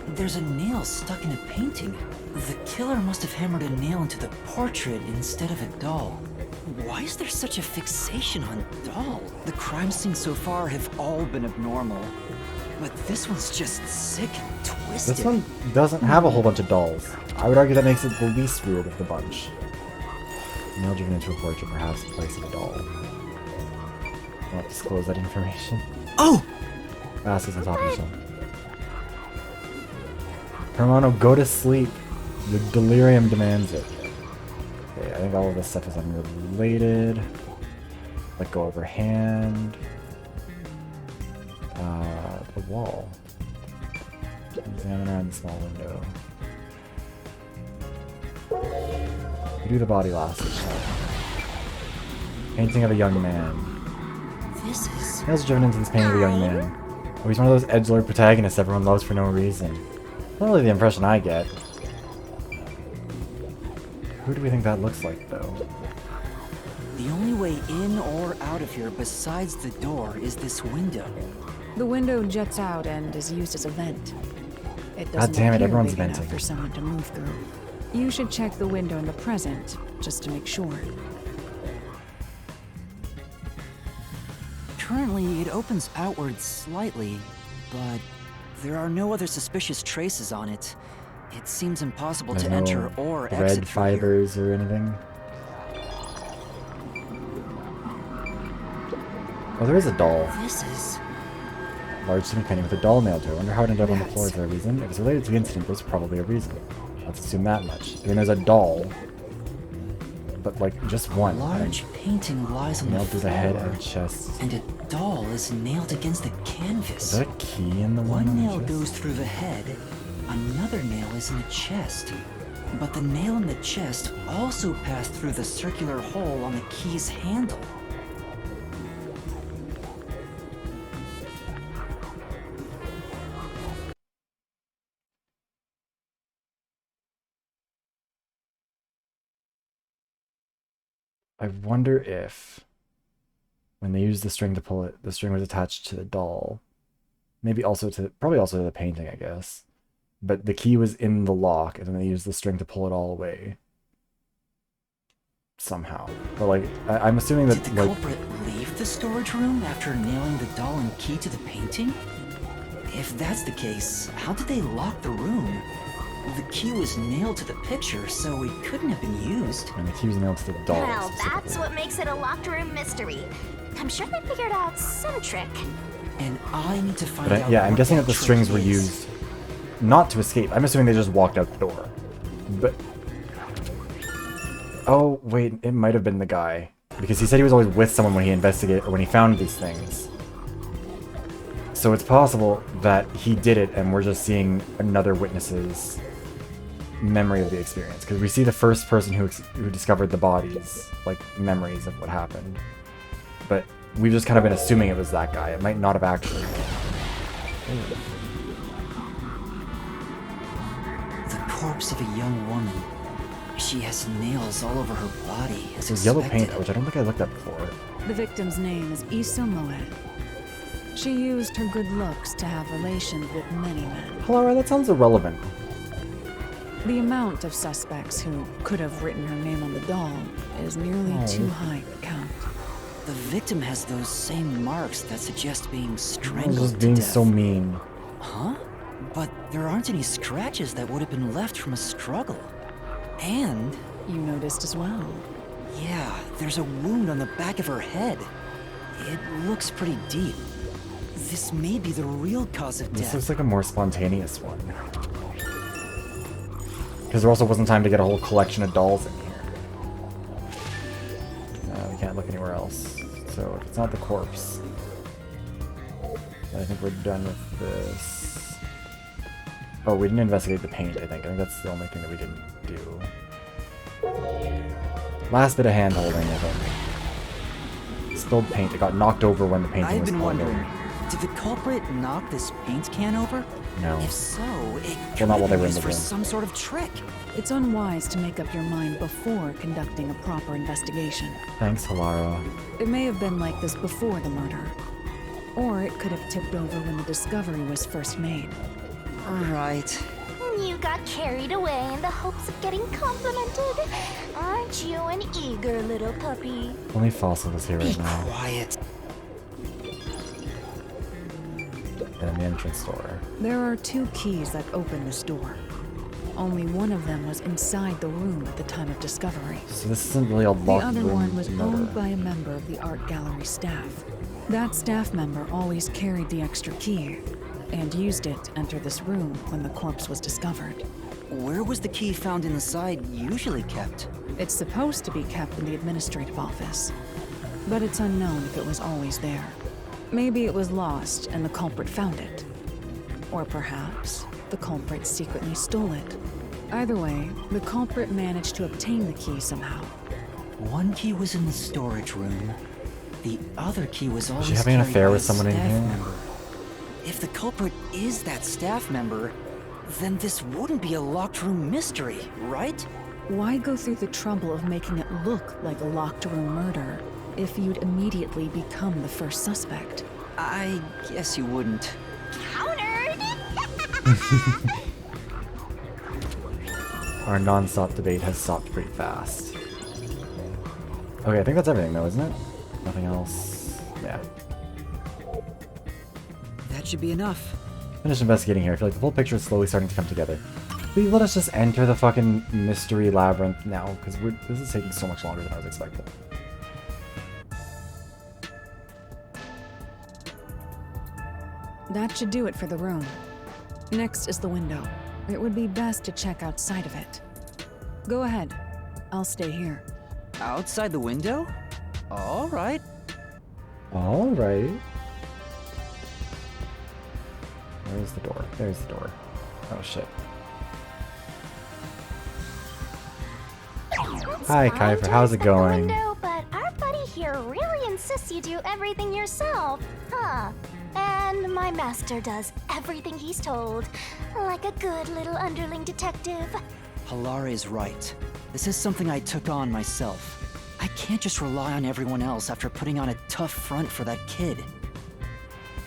There's a nail stuck in a painting. The killer must have hammered a nail into the portrait instead of a doll. Why is there such a fixation on doll? The crime scenes so far have all been abnormal. But this one's just sick and twisted. This one doesn't have a whole bunch of dolls. I would argue that makes it the least weird of the bunch. Nail driven into a portrait, perhaps in place of a doll. I won't disclose that information. Oh! Basket's on top of yourself. Hermano, go to sleep. Your delirium demands it. Okay, I think all of this stuff is unrelated. Let go of her hand. The wall. Examine around the small window. We do the body last each time. Painting of a young man. This is... Nails driven into this painting of a young man. Oh, he's one of those edgelord protagonists everyone loves for no reason. Not really the impression I get. Who do we think that looks like, though? The only way in or out of here besides the door is this window. The window juts out and is used as a vent. It God doesn't damn it, appear everyone's big enough venting. for someone to move through. You should check the window in the present, just to make sure. Currently, it opens outward slightly, but there are no other suspicious traces on it. It seems impossible There's to no enter or exit red through here. fibers or anything. Oh, there is a doll. This is... Large ceiling painting with a doll nailed to it. I wonder how it ended up on the floor. Is there a reason? If it's related to the incident, there's probably a reason. Let's assume that much. I mean, there's a doll. But, like, just one. A large painting lies on the nailed through the floor, head and chest. and a doll is nailed against the canvas. Is there a key in the One on the nail chest? goes through the head, another nail is in the chest. But the nail in the chest also passed through the circular hole on the key's handle. I wonder if, when they used the string to pull it, the string was attached to the doll. Maybe also to, probably also to the painting, I guess. But the key was in the lock, and then they used the string to pull it all away. Somehow. But, like, I'm assuming that, Did the like... culprit leave the storage room after nailing the doll and key to the painting? If that's the case, how did they lock the room? The key was nailed to the picture, so it couldn't have been used. And the key was nailed to the doll. Well, that's what makes it a locked room mystery. I'm sure they figured out some trick. And I need to find But out yeah, I'm what guessing that that the trick strings were is. used not to escape. I'm assuming they just walked out the door. But... Oh, wait, it might have been the guy. Because he said he was always with someone when he investigated, or when he found these things. So it's possible that he did it and we're just seeing another witness's memory of the experience. Because we see the first person who discovered the bodies, like, memories of what happened. But we've just kind of been assuming it was that guy. It might not have actually been. The corpse of a young woman. She has nails all over her body, as There's yellow expected. paint, which I don't think I looked at before. The victim's name is Issa Moed. She used her good looks to have relations with many men. Laura, that sounds irrelevant. The amount of suspects who could have written her name on the doll is nearly too high to count. The victim has those same marks that suggest being I was strangled just to being death. so mean. Huh? But there aren't any scratches that would have been left from a struggle. And... You noticed as well. Yeah, there's a wound on the back of her head. It looks pretty deep. This may be the real cause of This death. looks like a more spontaneous one. Because there also wasn't time to get a whole collection of dolls in here. We can't look anywhere else. So if it's not the corpse, then I think we're done with this. Oh, we didn't investigate the paint, I think. I think that's the only thing that we didn't do. Last bit of hand-holding, I think. Spilled paint. It got knocked over when the painting I've was been poured wondering, over. did the culprit knock this paint can over? No. If so, it Well, could not while have they been were in used the for room. some sort of trick. It's unwise to make up your mind before conducting a proper investigation. Thanks, Halara. It may have been like this before the murder. Or it could have tipped over when the discovery was first made. Right. You got carried away in the hopes of getting complimented. Aren't you an eager little puppy? Only Fossil is here right now. Quiet. And the entrance door. There are two keys that open this door. Only one of them was inside the room at the time of discovery. So this isn't really a The locked other room one was murder. owned by a member of the art gallery staff. That staff member always carried the extra key and used it to enter this room when the corpse was discovered. Where was the key found inside usually kept? It's supposed to be kept in the administrative office, but it's unknown if it was always there. Maybe it was lost and the culprit found it. Or perhaps the culprit secretly stole it. Either way, the culprit managed to obtain the key somehow. One key was in the storage room. The other key was always she having an carried affair by with a someone in staff here? member. If the culprit is that staff member, then this wouldn't be a locked room mystery, right? Why go through the trouble of making it look like a locked room murder if you'd immediately become the first suspect? I guess you wouldn't. Countered! Our non-stop debate has stopped pretty fast. Okay, I think that's everything though, isn't it? Nothing else. Yeah. That should be enough. Finish investigating here. I feel like the full picture is slowly starting to come together. Please let us just enter the fucking mystery labyrinth now, because this is taking so much longer than I was expecting. That should do it for the room. Next is the window. It would be best to check outside of it. Go ahead. I'll stay here. Outside the window? All right. All right. Where's the door? There's the door. Oh shit. Hi, Kuiper. How's it going? Window, but our buddy here really insists you do everything yourself, huh? And my master does everything he's told, like a good little underling detective. Halara is right. This is something I took on myself. I can't just rely on everyone else after putting on a tough front for that kid.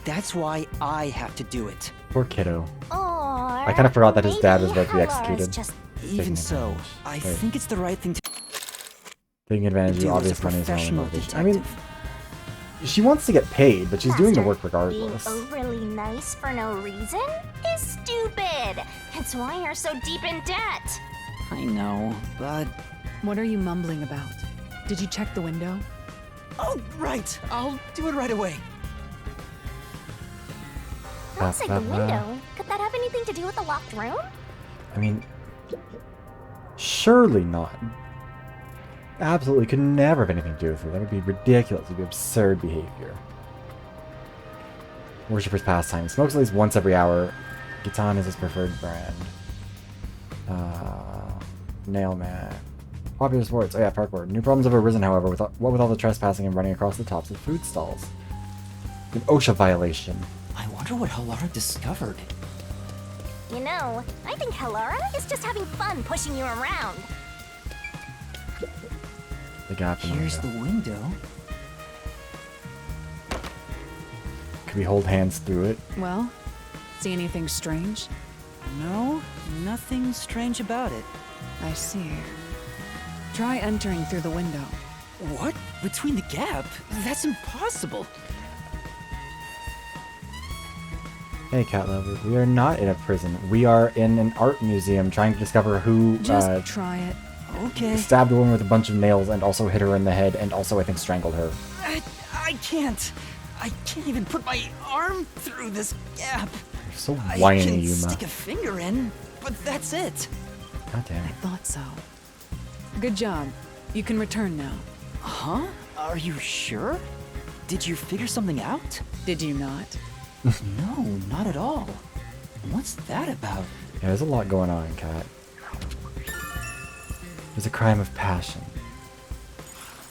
That's why I have to do it. Poor kiddo. Or I kind of forgot that his dad was about to be Halara's executed. just Even so, I think it's the right thing to taking advantage of do as a obvious money is my only professional motivation. I mean, detective. she wants to get paid, but she's doing the work Being regardless. overly nice for no reason is stupid. It's why you're so deep in debt. I know, but... What are you mumbling about? Did you check the window? Oh, right! I'll do it right away. Outside the window? Could that have anything to do with the locked room? I mean, surely not. Absolutely could never have anything to do with it. That would be ridiculous. It would be absurd behavior. Worshipper's pastime. Smokes at least once every hour. Gitan is his preferred brand. Nailman. Popular sports. Oh yeah, parkour. New problems have arisen, however, what with all the trespassing and running across the tops of food stalls. An OSHA violation. I wonder what Halara discovered. You know, I think Halara is just having fun pushing you around. The gap in the Here's window. the window. Could we hold hands through it? Well, see anything strange? No, nothing strange about it. I see. Try entering through the window. What? Between the gap? That's impossible. Hey, cat lover. We are not in a prison. We are in an art museum trying to discover who Just try it. Okay. stabbed a woman with a bunch of nails and also hit her in the head and also, I think, strangled her. I can't. I can't even put my arm through this gap. You're so I whiny, can Yuma. stick a finger in, but that's it. God damn I it. thought so. Good job. You can return now. Huh? Are you sure? Did you figure something out? Did you not? No, not at all. What's that about? Yeah, there's a lot going on, cat. There's a crime of passion.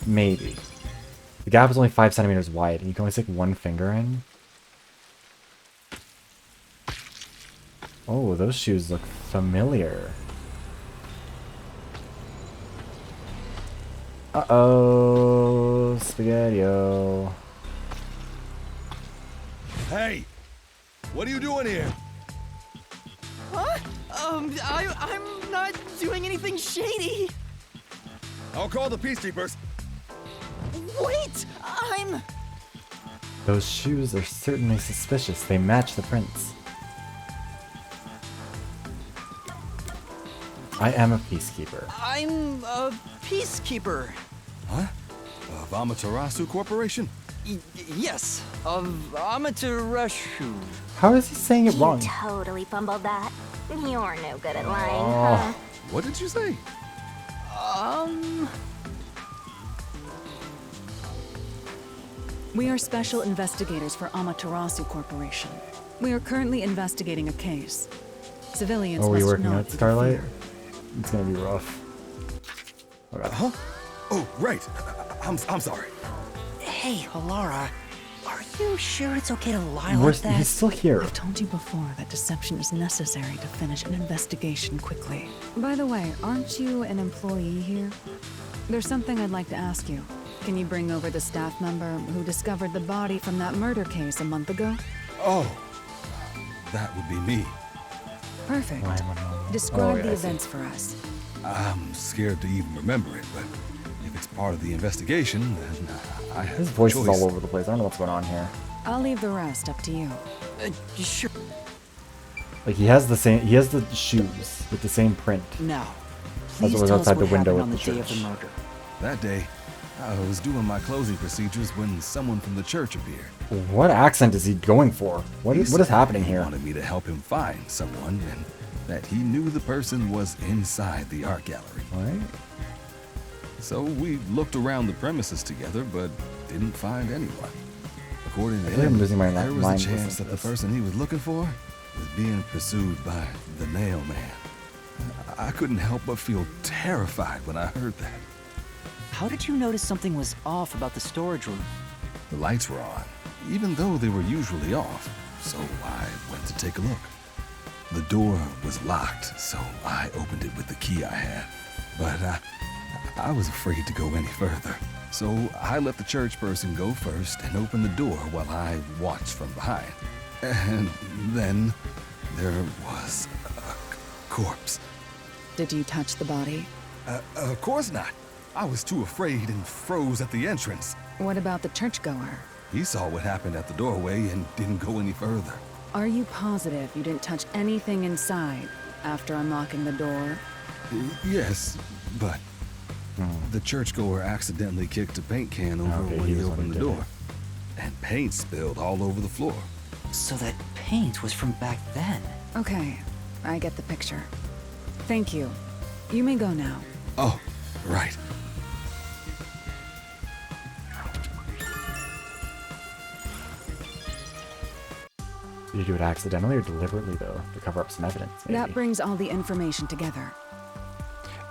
Maybe. The gap is only 5 centimeters wide, and you can only stick one finger in. Oh, those shoes look familiar. Uh-oh, Spaghetti-O. Hey! What are you doing here? Huh? I'm not doing anything shady. I'll call the peacekeepers. Wait! I'm... Those shoes are certainly suspicious. They match the prints. I am a peacekeeper. I'm a peacekeeper. Huh? Of Amaterasu Corporation? Yes, of Amaterasu. How is he saying it wrong? You totally fumbled that. You're no good at lying, Oh. huh? What did you say? We are special investigators for Amaterasu Corporation. We are currently investigating a case. Civilians Are we must working not out, be Starlight? feared. It's gonna be rough. Oh god. Huh? Oh, right. I'm sorry. Hey, Halara. Are you sure it's okay to lie like that? He's still here. I've told you before that deception is necessary to finish an investigation quickly. By the way, aren't you an employee here? There's something I'd like to ask you. Can you bring over the staff member who discovered the body from that murder case a month ago? Oh, that would be me. Perfect. Describe the events for us. I'm scared to even remember it, but if it's part of the investigation, then I have His voice a is choice. all over the place. I don't know what's going on here. I'll leave the rest up to you. Sure. Like he has the shoes with the same print. Now, As please it was tell us outside what the window happened at on the the day of church. the murder. That day, I was doing my closing procedures when someone from the church appeared. What accent is he going for? What is happening He here? wanted me to help him find someone, and that he knew the person was inside the art gallery. Right. So we looked around the premises together, but didn't find anyone. According to I feel like I'm him, losing my there was mind a chance listening to that the this. person he was looking for was being pursued by the Nail Man. I couldn't help but feel terrified when I heard that. How did you notice something was off about the storage room? The lights were on, even though they were usually off, so I went to take a look. The door was locked, so I opened it with the key I had. But I was afraid to go any further. So I let the church person go first and open the door while I watched from behind. And then there was a corpse. Did you touch the body? Of course not. I was too afraid and froze at the entrance. What about the churchgoer? He saw what happened at the doorway and didn't go any further. Are you positive you didn't touch anything inside after unlocking the door? Yes, but the churchgoer accidentally kicked a paint can over when he opened the door. And paint spilled all over the floor. So that paint was from back then. Okay, I get the picture. Thank you. You may go now. Oh, right. Did you do it accidentally or deliberately, though, to cover up some evidence? Maybe? That brings all the information together.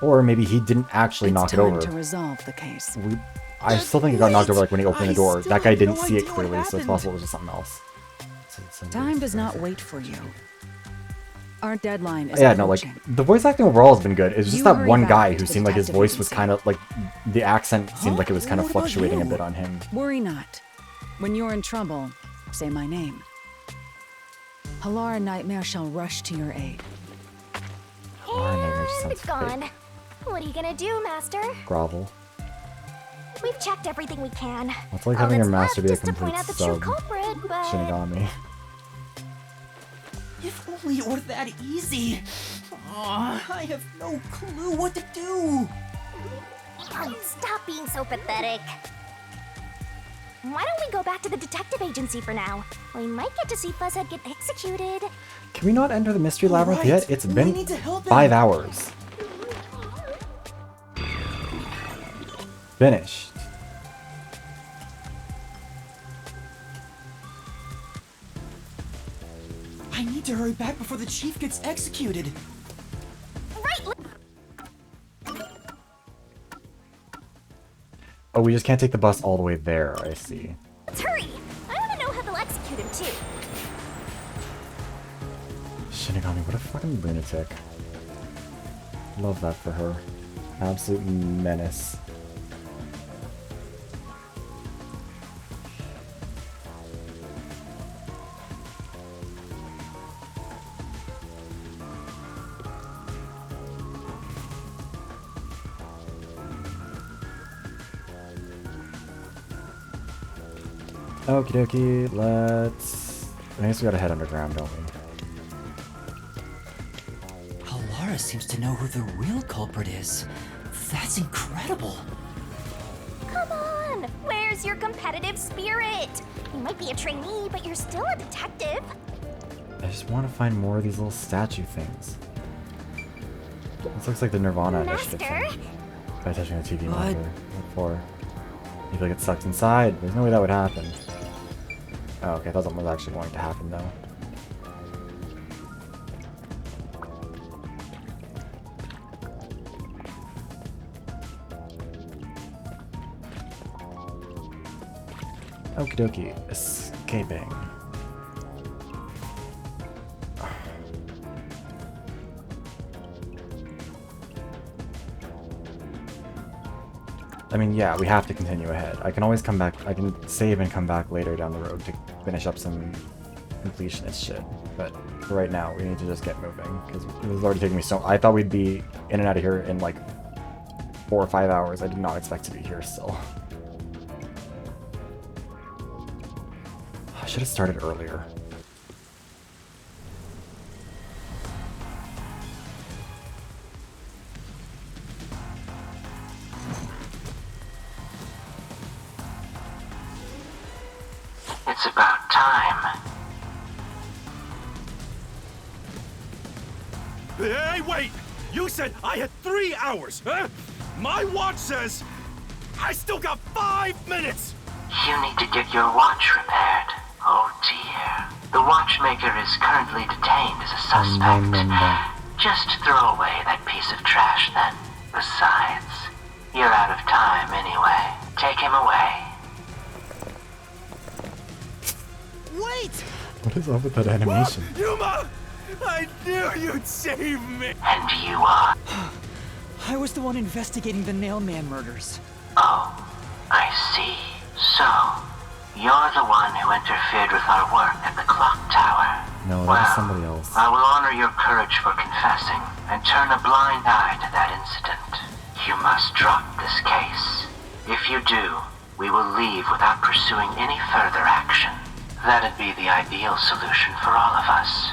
Or maybe he didn't actually knock it Time over. to resolve the case. I still think it got knocked over like when he opened the door. That guy didn't see it idea what clearly, so it's happened. possible it was just something else. Time does not wait for you. Our deadline is Yeah, no, like approaching. the voice acting overall has been good. It's just You that hurry one back guy to who the seemed like his detective voice was agency. kind of like the accent seemed like it was kind of What about fluctuating a you? bit on him. Worry not. When you're in trouble, say my name. Halara Nightmare shall rush to your aid. And it's gone. What are you gonna do, Master? Grovel. We've checked everything we can. It's like All having your that's master be a left is to point complete out the true sub. culprit, but Shinigami. If only it were that easy. Aw, I have no clue what to do. Oh, stop being so pathetic. Why don't we go back to the detective agency for now? We might get to see Fuzzhead get executed. Can we not enter the mystery labyrinth yet? It's We been need to help him. 5 hours. Finished. I need to hurry back before the chief gets executed. Oh, we just can't take the bus all the way there, I see. Let's hurry! I want to know how they'll execute him too. Shinigami, what a fucking lunatic. Love that for her. Absolute menace. Okie dokie, let's... I guess we gotta head underground, don't we? Halara seems to know who the real culprit is. That's incredible. Come on! Where's your competitive spirit? You might be a trainee, but you're still a detective. I just want to find more of these little statue things. This looks like the Nirvana initiative Master? thing. By touching the TV monitor. What for? You feel like it sucked inside. There's no way that would happen. Oh, okay, I thought something was actually going to happen, though. Okie dokie. Escaping. I mean, yeah, we have to continue ahead. I can always come back. I can save and come back later down the road to finish up some completionist shit. But for right now, we need to just get moving because it was already taking me so. I thought we'd be in and out of here in like 4 or 5 hours. I did not expect to be here still. I should have started earlier. It's about time. Hey, wait! You said I had 3 hours, huh? My watch says I still got 5 minutes! You need to get your watch repaired. Oh dear. The watchmaker is currently detained as a suspect. Just throw away that piece of trash then. Besides, you're out of time anyway. Take him away. Wait! What is up with that animation? Yuma! I knew you'd save me! And you are? I was the one investigating the Nailman murders. Oh, I see. So, you're the one who interfered with our work at the clock tower. No, that well, was somebody else. I will honor your courage for confessing and turn a blind eye to that incident. You must drop this case. If you do, we will leave without pursuing any further action. That'd be the ideal solution for all of us.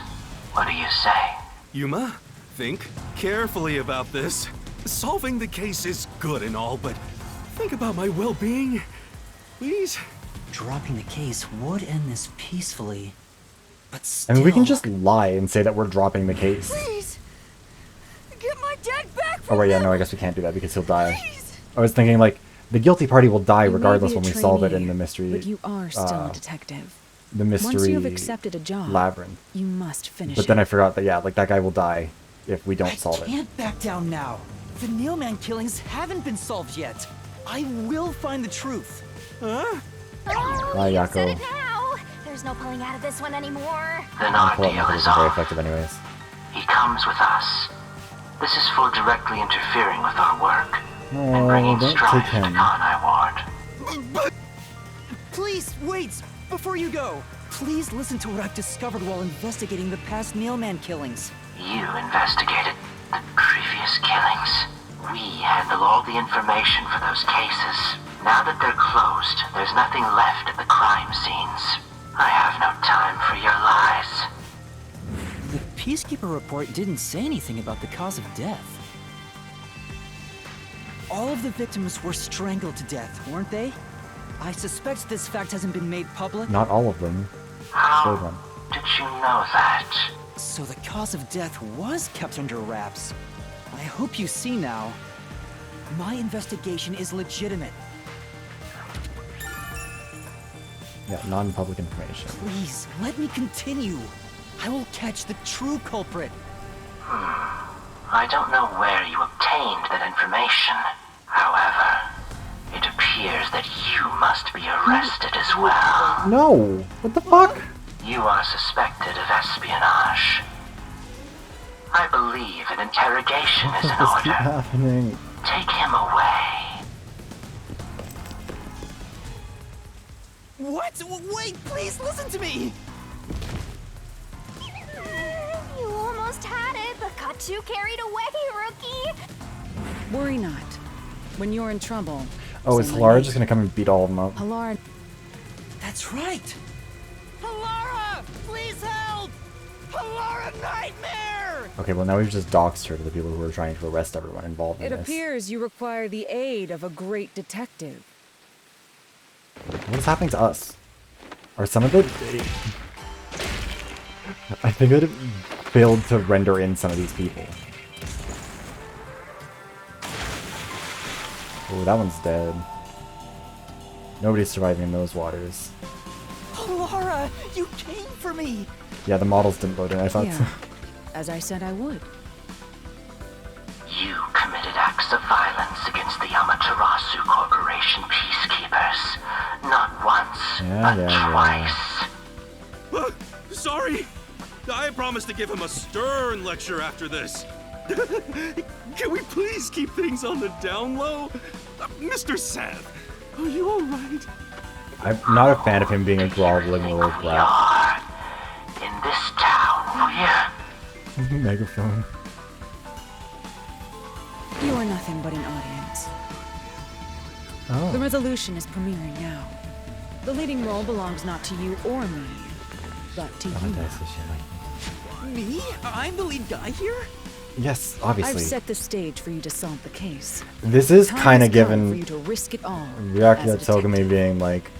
What do you say? Yuma, think carefully about this. Solving the case is good and all, but think about my well-being. Please? Dropping the case would end this peacefully. But I still... mean, we can just lie and say that we're dropping the case. Please! Get my dad back Oh from wait, yeah, him! no, I guess we can't do that because he'll die. I was thinking, like, the guilty party will die You may regardless be a when we solve it trainee, in the mystery... But you are still a detective. The mystery Once you have accepted a job, labyrinth. you must finish But then it. I forgot that, yeah, like, that guy will die if we don't solve it. Can't back down now. The Nailman killings haven't been solved yet. I will find the truth. Huh? Oh, Hi, you Yako. said it now. There's no pulling out of this one anymore. Then I'll our pull up deal method is isn't very off. effective anyways. He comes with us. This is for directly interfering with our work and Oh, bringing don't strife take to him. Kanai Ward. But please, wait! Before you go, please listen to what I've discovered while investigating the past Nailman killings. You investigated the previous killings. We handle all the information for those cases. Now that they're closed, there's nothing left at the crime scenes. I have no time for your lies. The Peacekeeper report didn't say anything about the cause of death. All of the victims were strangled to death, weren't they? I suspect this fact hasn't been made public. Not all of them. How Third one. did you know that? So the cause of death was kept under wraps. I hope you see now. My investigation is legitimate. Yeah, non-public information. Please, let me continue. I will catch the true culprit. I don't know where you obtained that information. However, it appears that you must be arrested as well. No! What the fuck? You are suspected of espionage. I believe an interrogation is in What does keep order. happening? Take him away. What? Wait, please listen to me! You almost had it, but got too carried away, rookie. Worry not. When you're in trouble... Oh, is someone Halara needs- just gonna come and beat all of them up? Halara... That's right! Halara! Please help! Halara Nightmare! Okay, well now we've just doxed her to the people who are trying to arrest everyone involved in It this. appears you require the aid of a great detective. What is happening to us? Are some of it... I think that it failed to render in some of these people. Oh, that one's dead. Nobody's surviving in those waters. Laura, you came for me! Yeah, the models didn't load in, I thought. Yeah. As I said I would. You committed acts of violence against the Amaterasu Corporation peacekeepers. Not once, Yeah. Sorry! I promised to give him a stern lecture after this. Can we please keep things on the down low? Mr. Seth, are you alright? I'm not a fan of him being a groveling little brat. In this town, we're... Megaphone. You are nothing but an audience. Oh. The resolution is premiering now. The leading role belongs not to you or me, but to you. Me? I'm the lead guy here? Yes, obviously. I've set the stage for you to solve the case. This is Time kind of has come given for you to risk it all Ryaki as a Togami being like,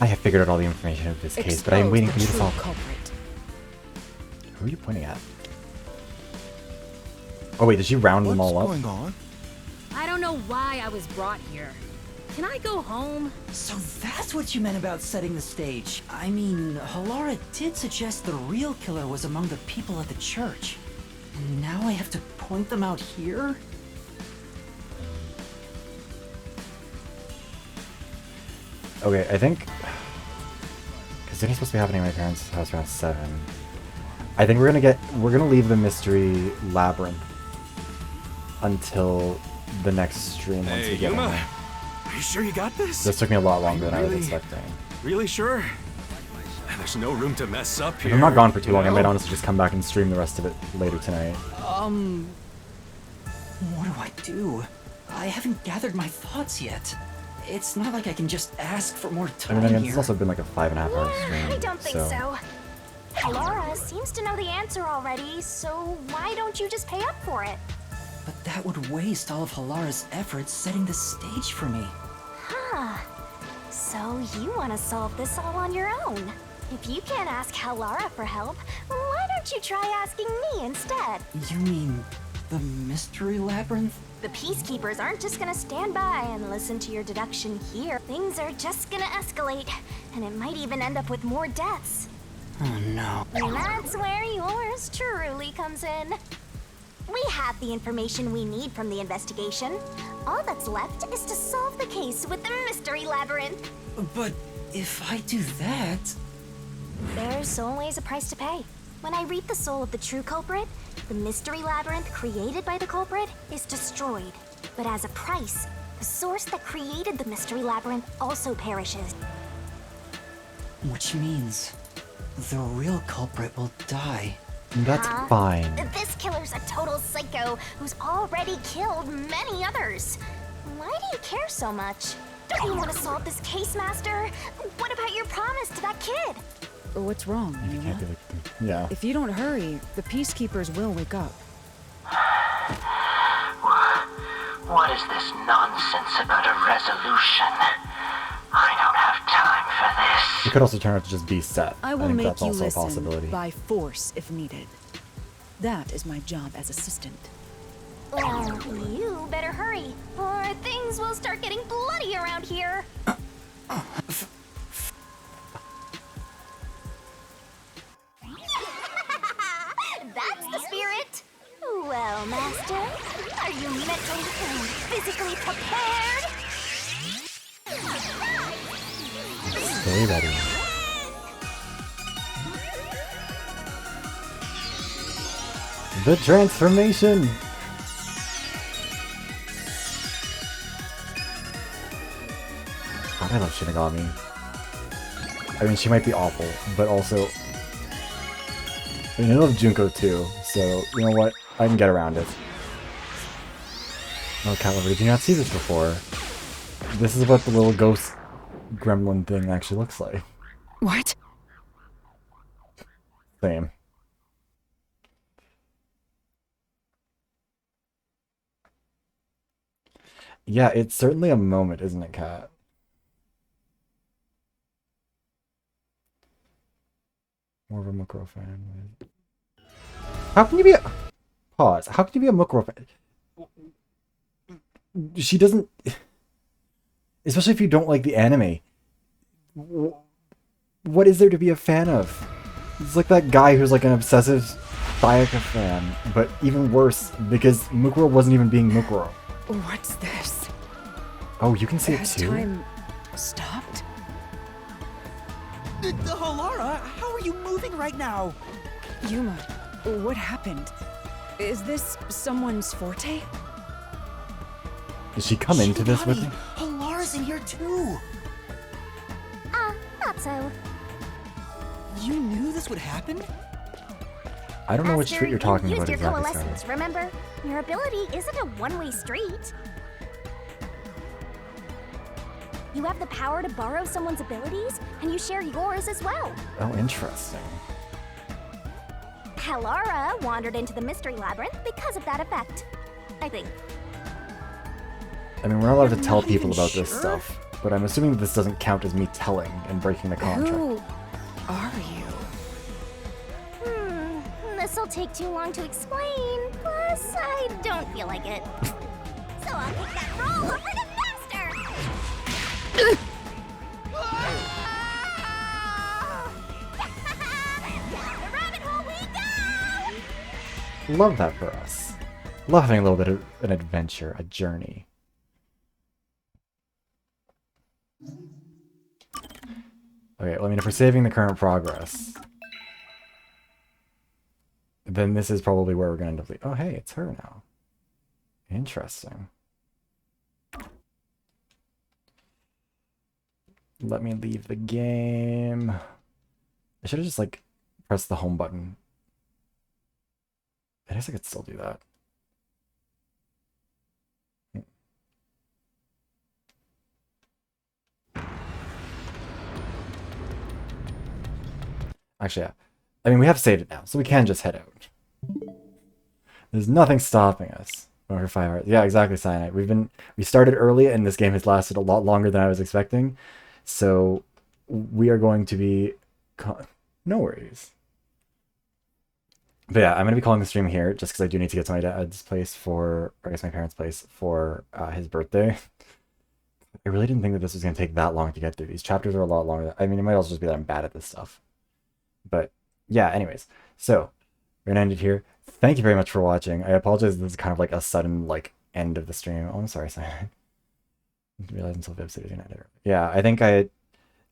I have figured out all the information of this case, but I am waiting for you to solve it. Culprit. Who are you pointing at? Oh wait, did you round them all up? What's going on? I don't know why I was brought here. Can I go home? So that's what you meant about setting the stage. I mean, Halara did suggest the real killer was among the people at the church. And now I have to point them out here? Okay, I think... Because dinner's supposed to be happening at my parents' house around 7. I think we're gonna leave the mystery labyrinth until the next stream once we get in Yuma, there. are you sure you got this? This took me a lot longer than I was Really? expecting. Really sure? There's no room to mess up here. If I'm not gone for too long, I you might know? honestly just come back and stream the rest of it later tonight. What do I do? I haven't gathered my thoughts yet. It's not like I can just ask for more I time mean, again, here. this has also been like a 5.5 hour stream. I don't think so. Laura seems to know the answer already, so why don't you just pay up for it? But that would waste all of Halara's efforts setting the stage for me. Huh. So you want to solve this all on your own? If you can't ask Halara for help, why don't you try asking me instead? You mean the mystery labyrinth? The peacekeepers aren't just gonna stand by and listen to your deduction here. Things are just gonna escalate, and it might even end up with more deaths. Oh no. And that's where yours truly comes in. We have the information we need from the investigation. All that's left is to solve the case with the mystery labyrinth. But if I do that... There's always a price to pay. When I reap the soul of the true culprit, the mystery labyrinth created by the culprit is destroyed. But as a price, the source that created the mystery labyrinth also perishes. Which means the real culprit will die. That's Huh? fine. This killer's a total psycho who's already killed many others. Why do you care so much? Don't you want to solve this case, Master? What about your promise to that kid? What's wrong, Yuma? Yeah. If you don't hurry, the peacekeepers will wake up. What is this nonsense about a resolution? I don't have time for this. It could also turn out to just be set. I will think make that's you also a listen possibility. by force if needed. That is my job as assistant. Well, you better hurry, or things will start getting bloody around here. That's the spirit. Well, Master, are you mentally and physically prepared? Stay ready. The transformation! God, I love Shinigami. I mean, she might be awful, but also... I mean, I love Junko too, so, you know what? I can get around it. Oh, Cat Lover, did you not see this before? This is what the little ghost gremlin thing actually looks like. What? Same. Yeah, it's certainly a moment, isn't it, Kat? More of a Mukuro fan. How can you be a... Pause. How can you be a Mukuro fan? She doesn't... Especially if you don't like the anime. What is there to be a fan of? It's like that guy who's like an obsessive Sayaka fan, but even worse, because Mukuro wasn't even being Mukuro. What's this? Oh, you can see it Has too? time stopped? Halara, how are you moving right now? Yuma, what happened? Is this someone's forte? Did she come into this with me? Halara's in here too. Not so. You knew this would happen? I don't know which street you're talking about Used your exactly, coalescence, Scarlet. remember? Your ability isn't a one-way street. You have the power to borrow someone's abilities, and you share yours as well. Oh, interesting. Halara wandered into the Mystery Labyrinth because of that effect. I think. I mean, we're not allowed to tell people about this stuff, but I'm assuming that this doesn't count as me telling and breaking the contract. Who are you? This'll take too long to explain. Plus, I don't feel like it. So I'll take that roll over the faster! Down the rabbit hole we go! Love that for us. Love having a little bit of an adventure, a journey. Okay, well, I mean, if we're saving the current progress, then this is probably where we're going to end up. Oh, hey, it's her now. Interesting. Let me leave the game. I should have just, like, pressed the home button. I guess I could still do that. Actually, yeah. I mean, we have saved it now, so we can just head out. There's nothing stopping us. Over 5 hours. Yeah, exactly, Cyanide. We started early, and this game has lasted a lot longer than I was expecting. So we are going to be... No worries. But yeah, I'm going to be calling the stream here, just because I do need to get to my dad's place for... Or I guess my parents' place for his birthday. I really didn't think that this was going to take that long to get through. These chapters are a lot longer. I mean, it might also just be that I'm bad at this stuff. But yeah, anyways. So, we're going to end it here. Thank you very much for watching. I apologize, this is kind of like a sudden, like, end of the stream. Oh, I'm sorry, Simon. I didn't realize until Viv said it was gonna edit it. Yeah, I think I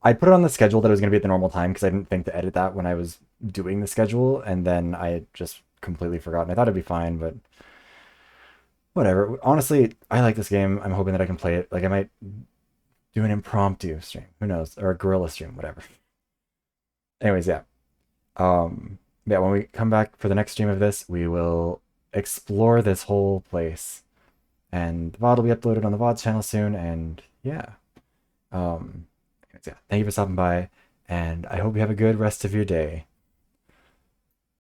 put it on the schedule that it was going to be at the normal time because I didn't think to edit that when I was doing the schedule, and then I just completely forgot. I thought it'd be fine, but whatever. Honestly, I like this game. I'm hoping that I can play it. Like, I might do an impromptu stream. Who knows? Or a guerrilla stream, whatever. Anyways, yeah. Yeah, when we come back for the next stream of this, we will explore this whole place. And the VoD will be uploaded on the VoD's channel soon, and yeah. Yeah. Thank you for stopping by, and I hope you have a good rest of your day.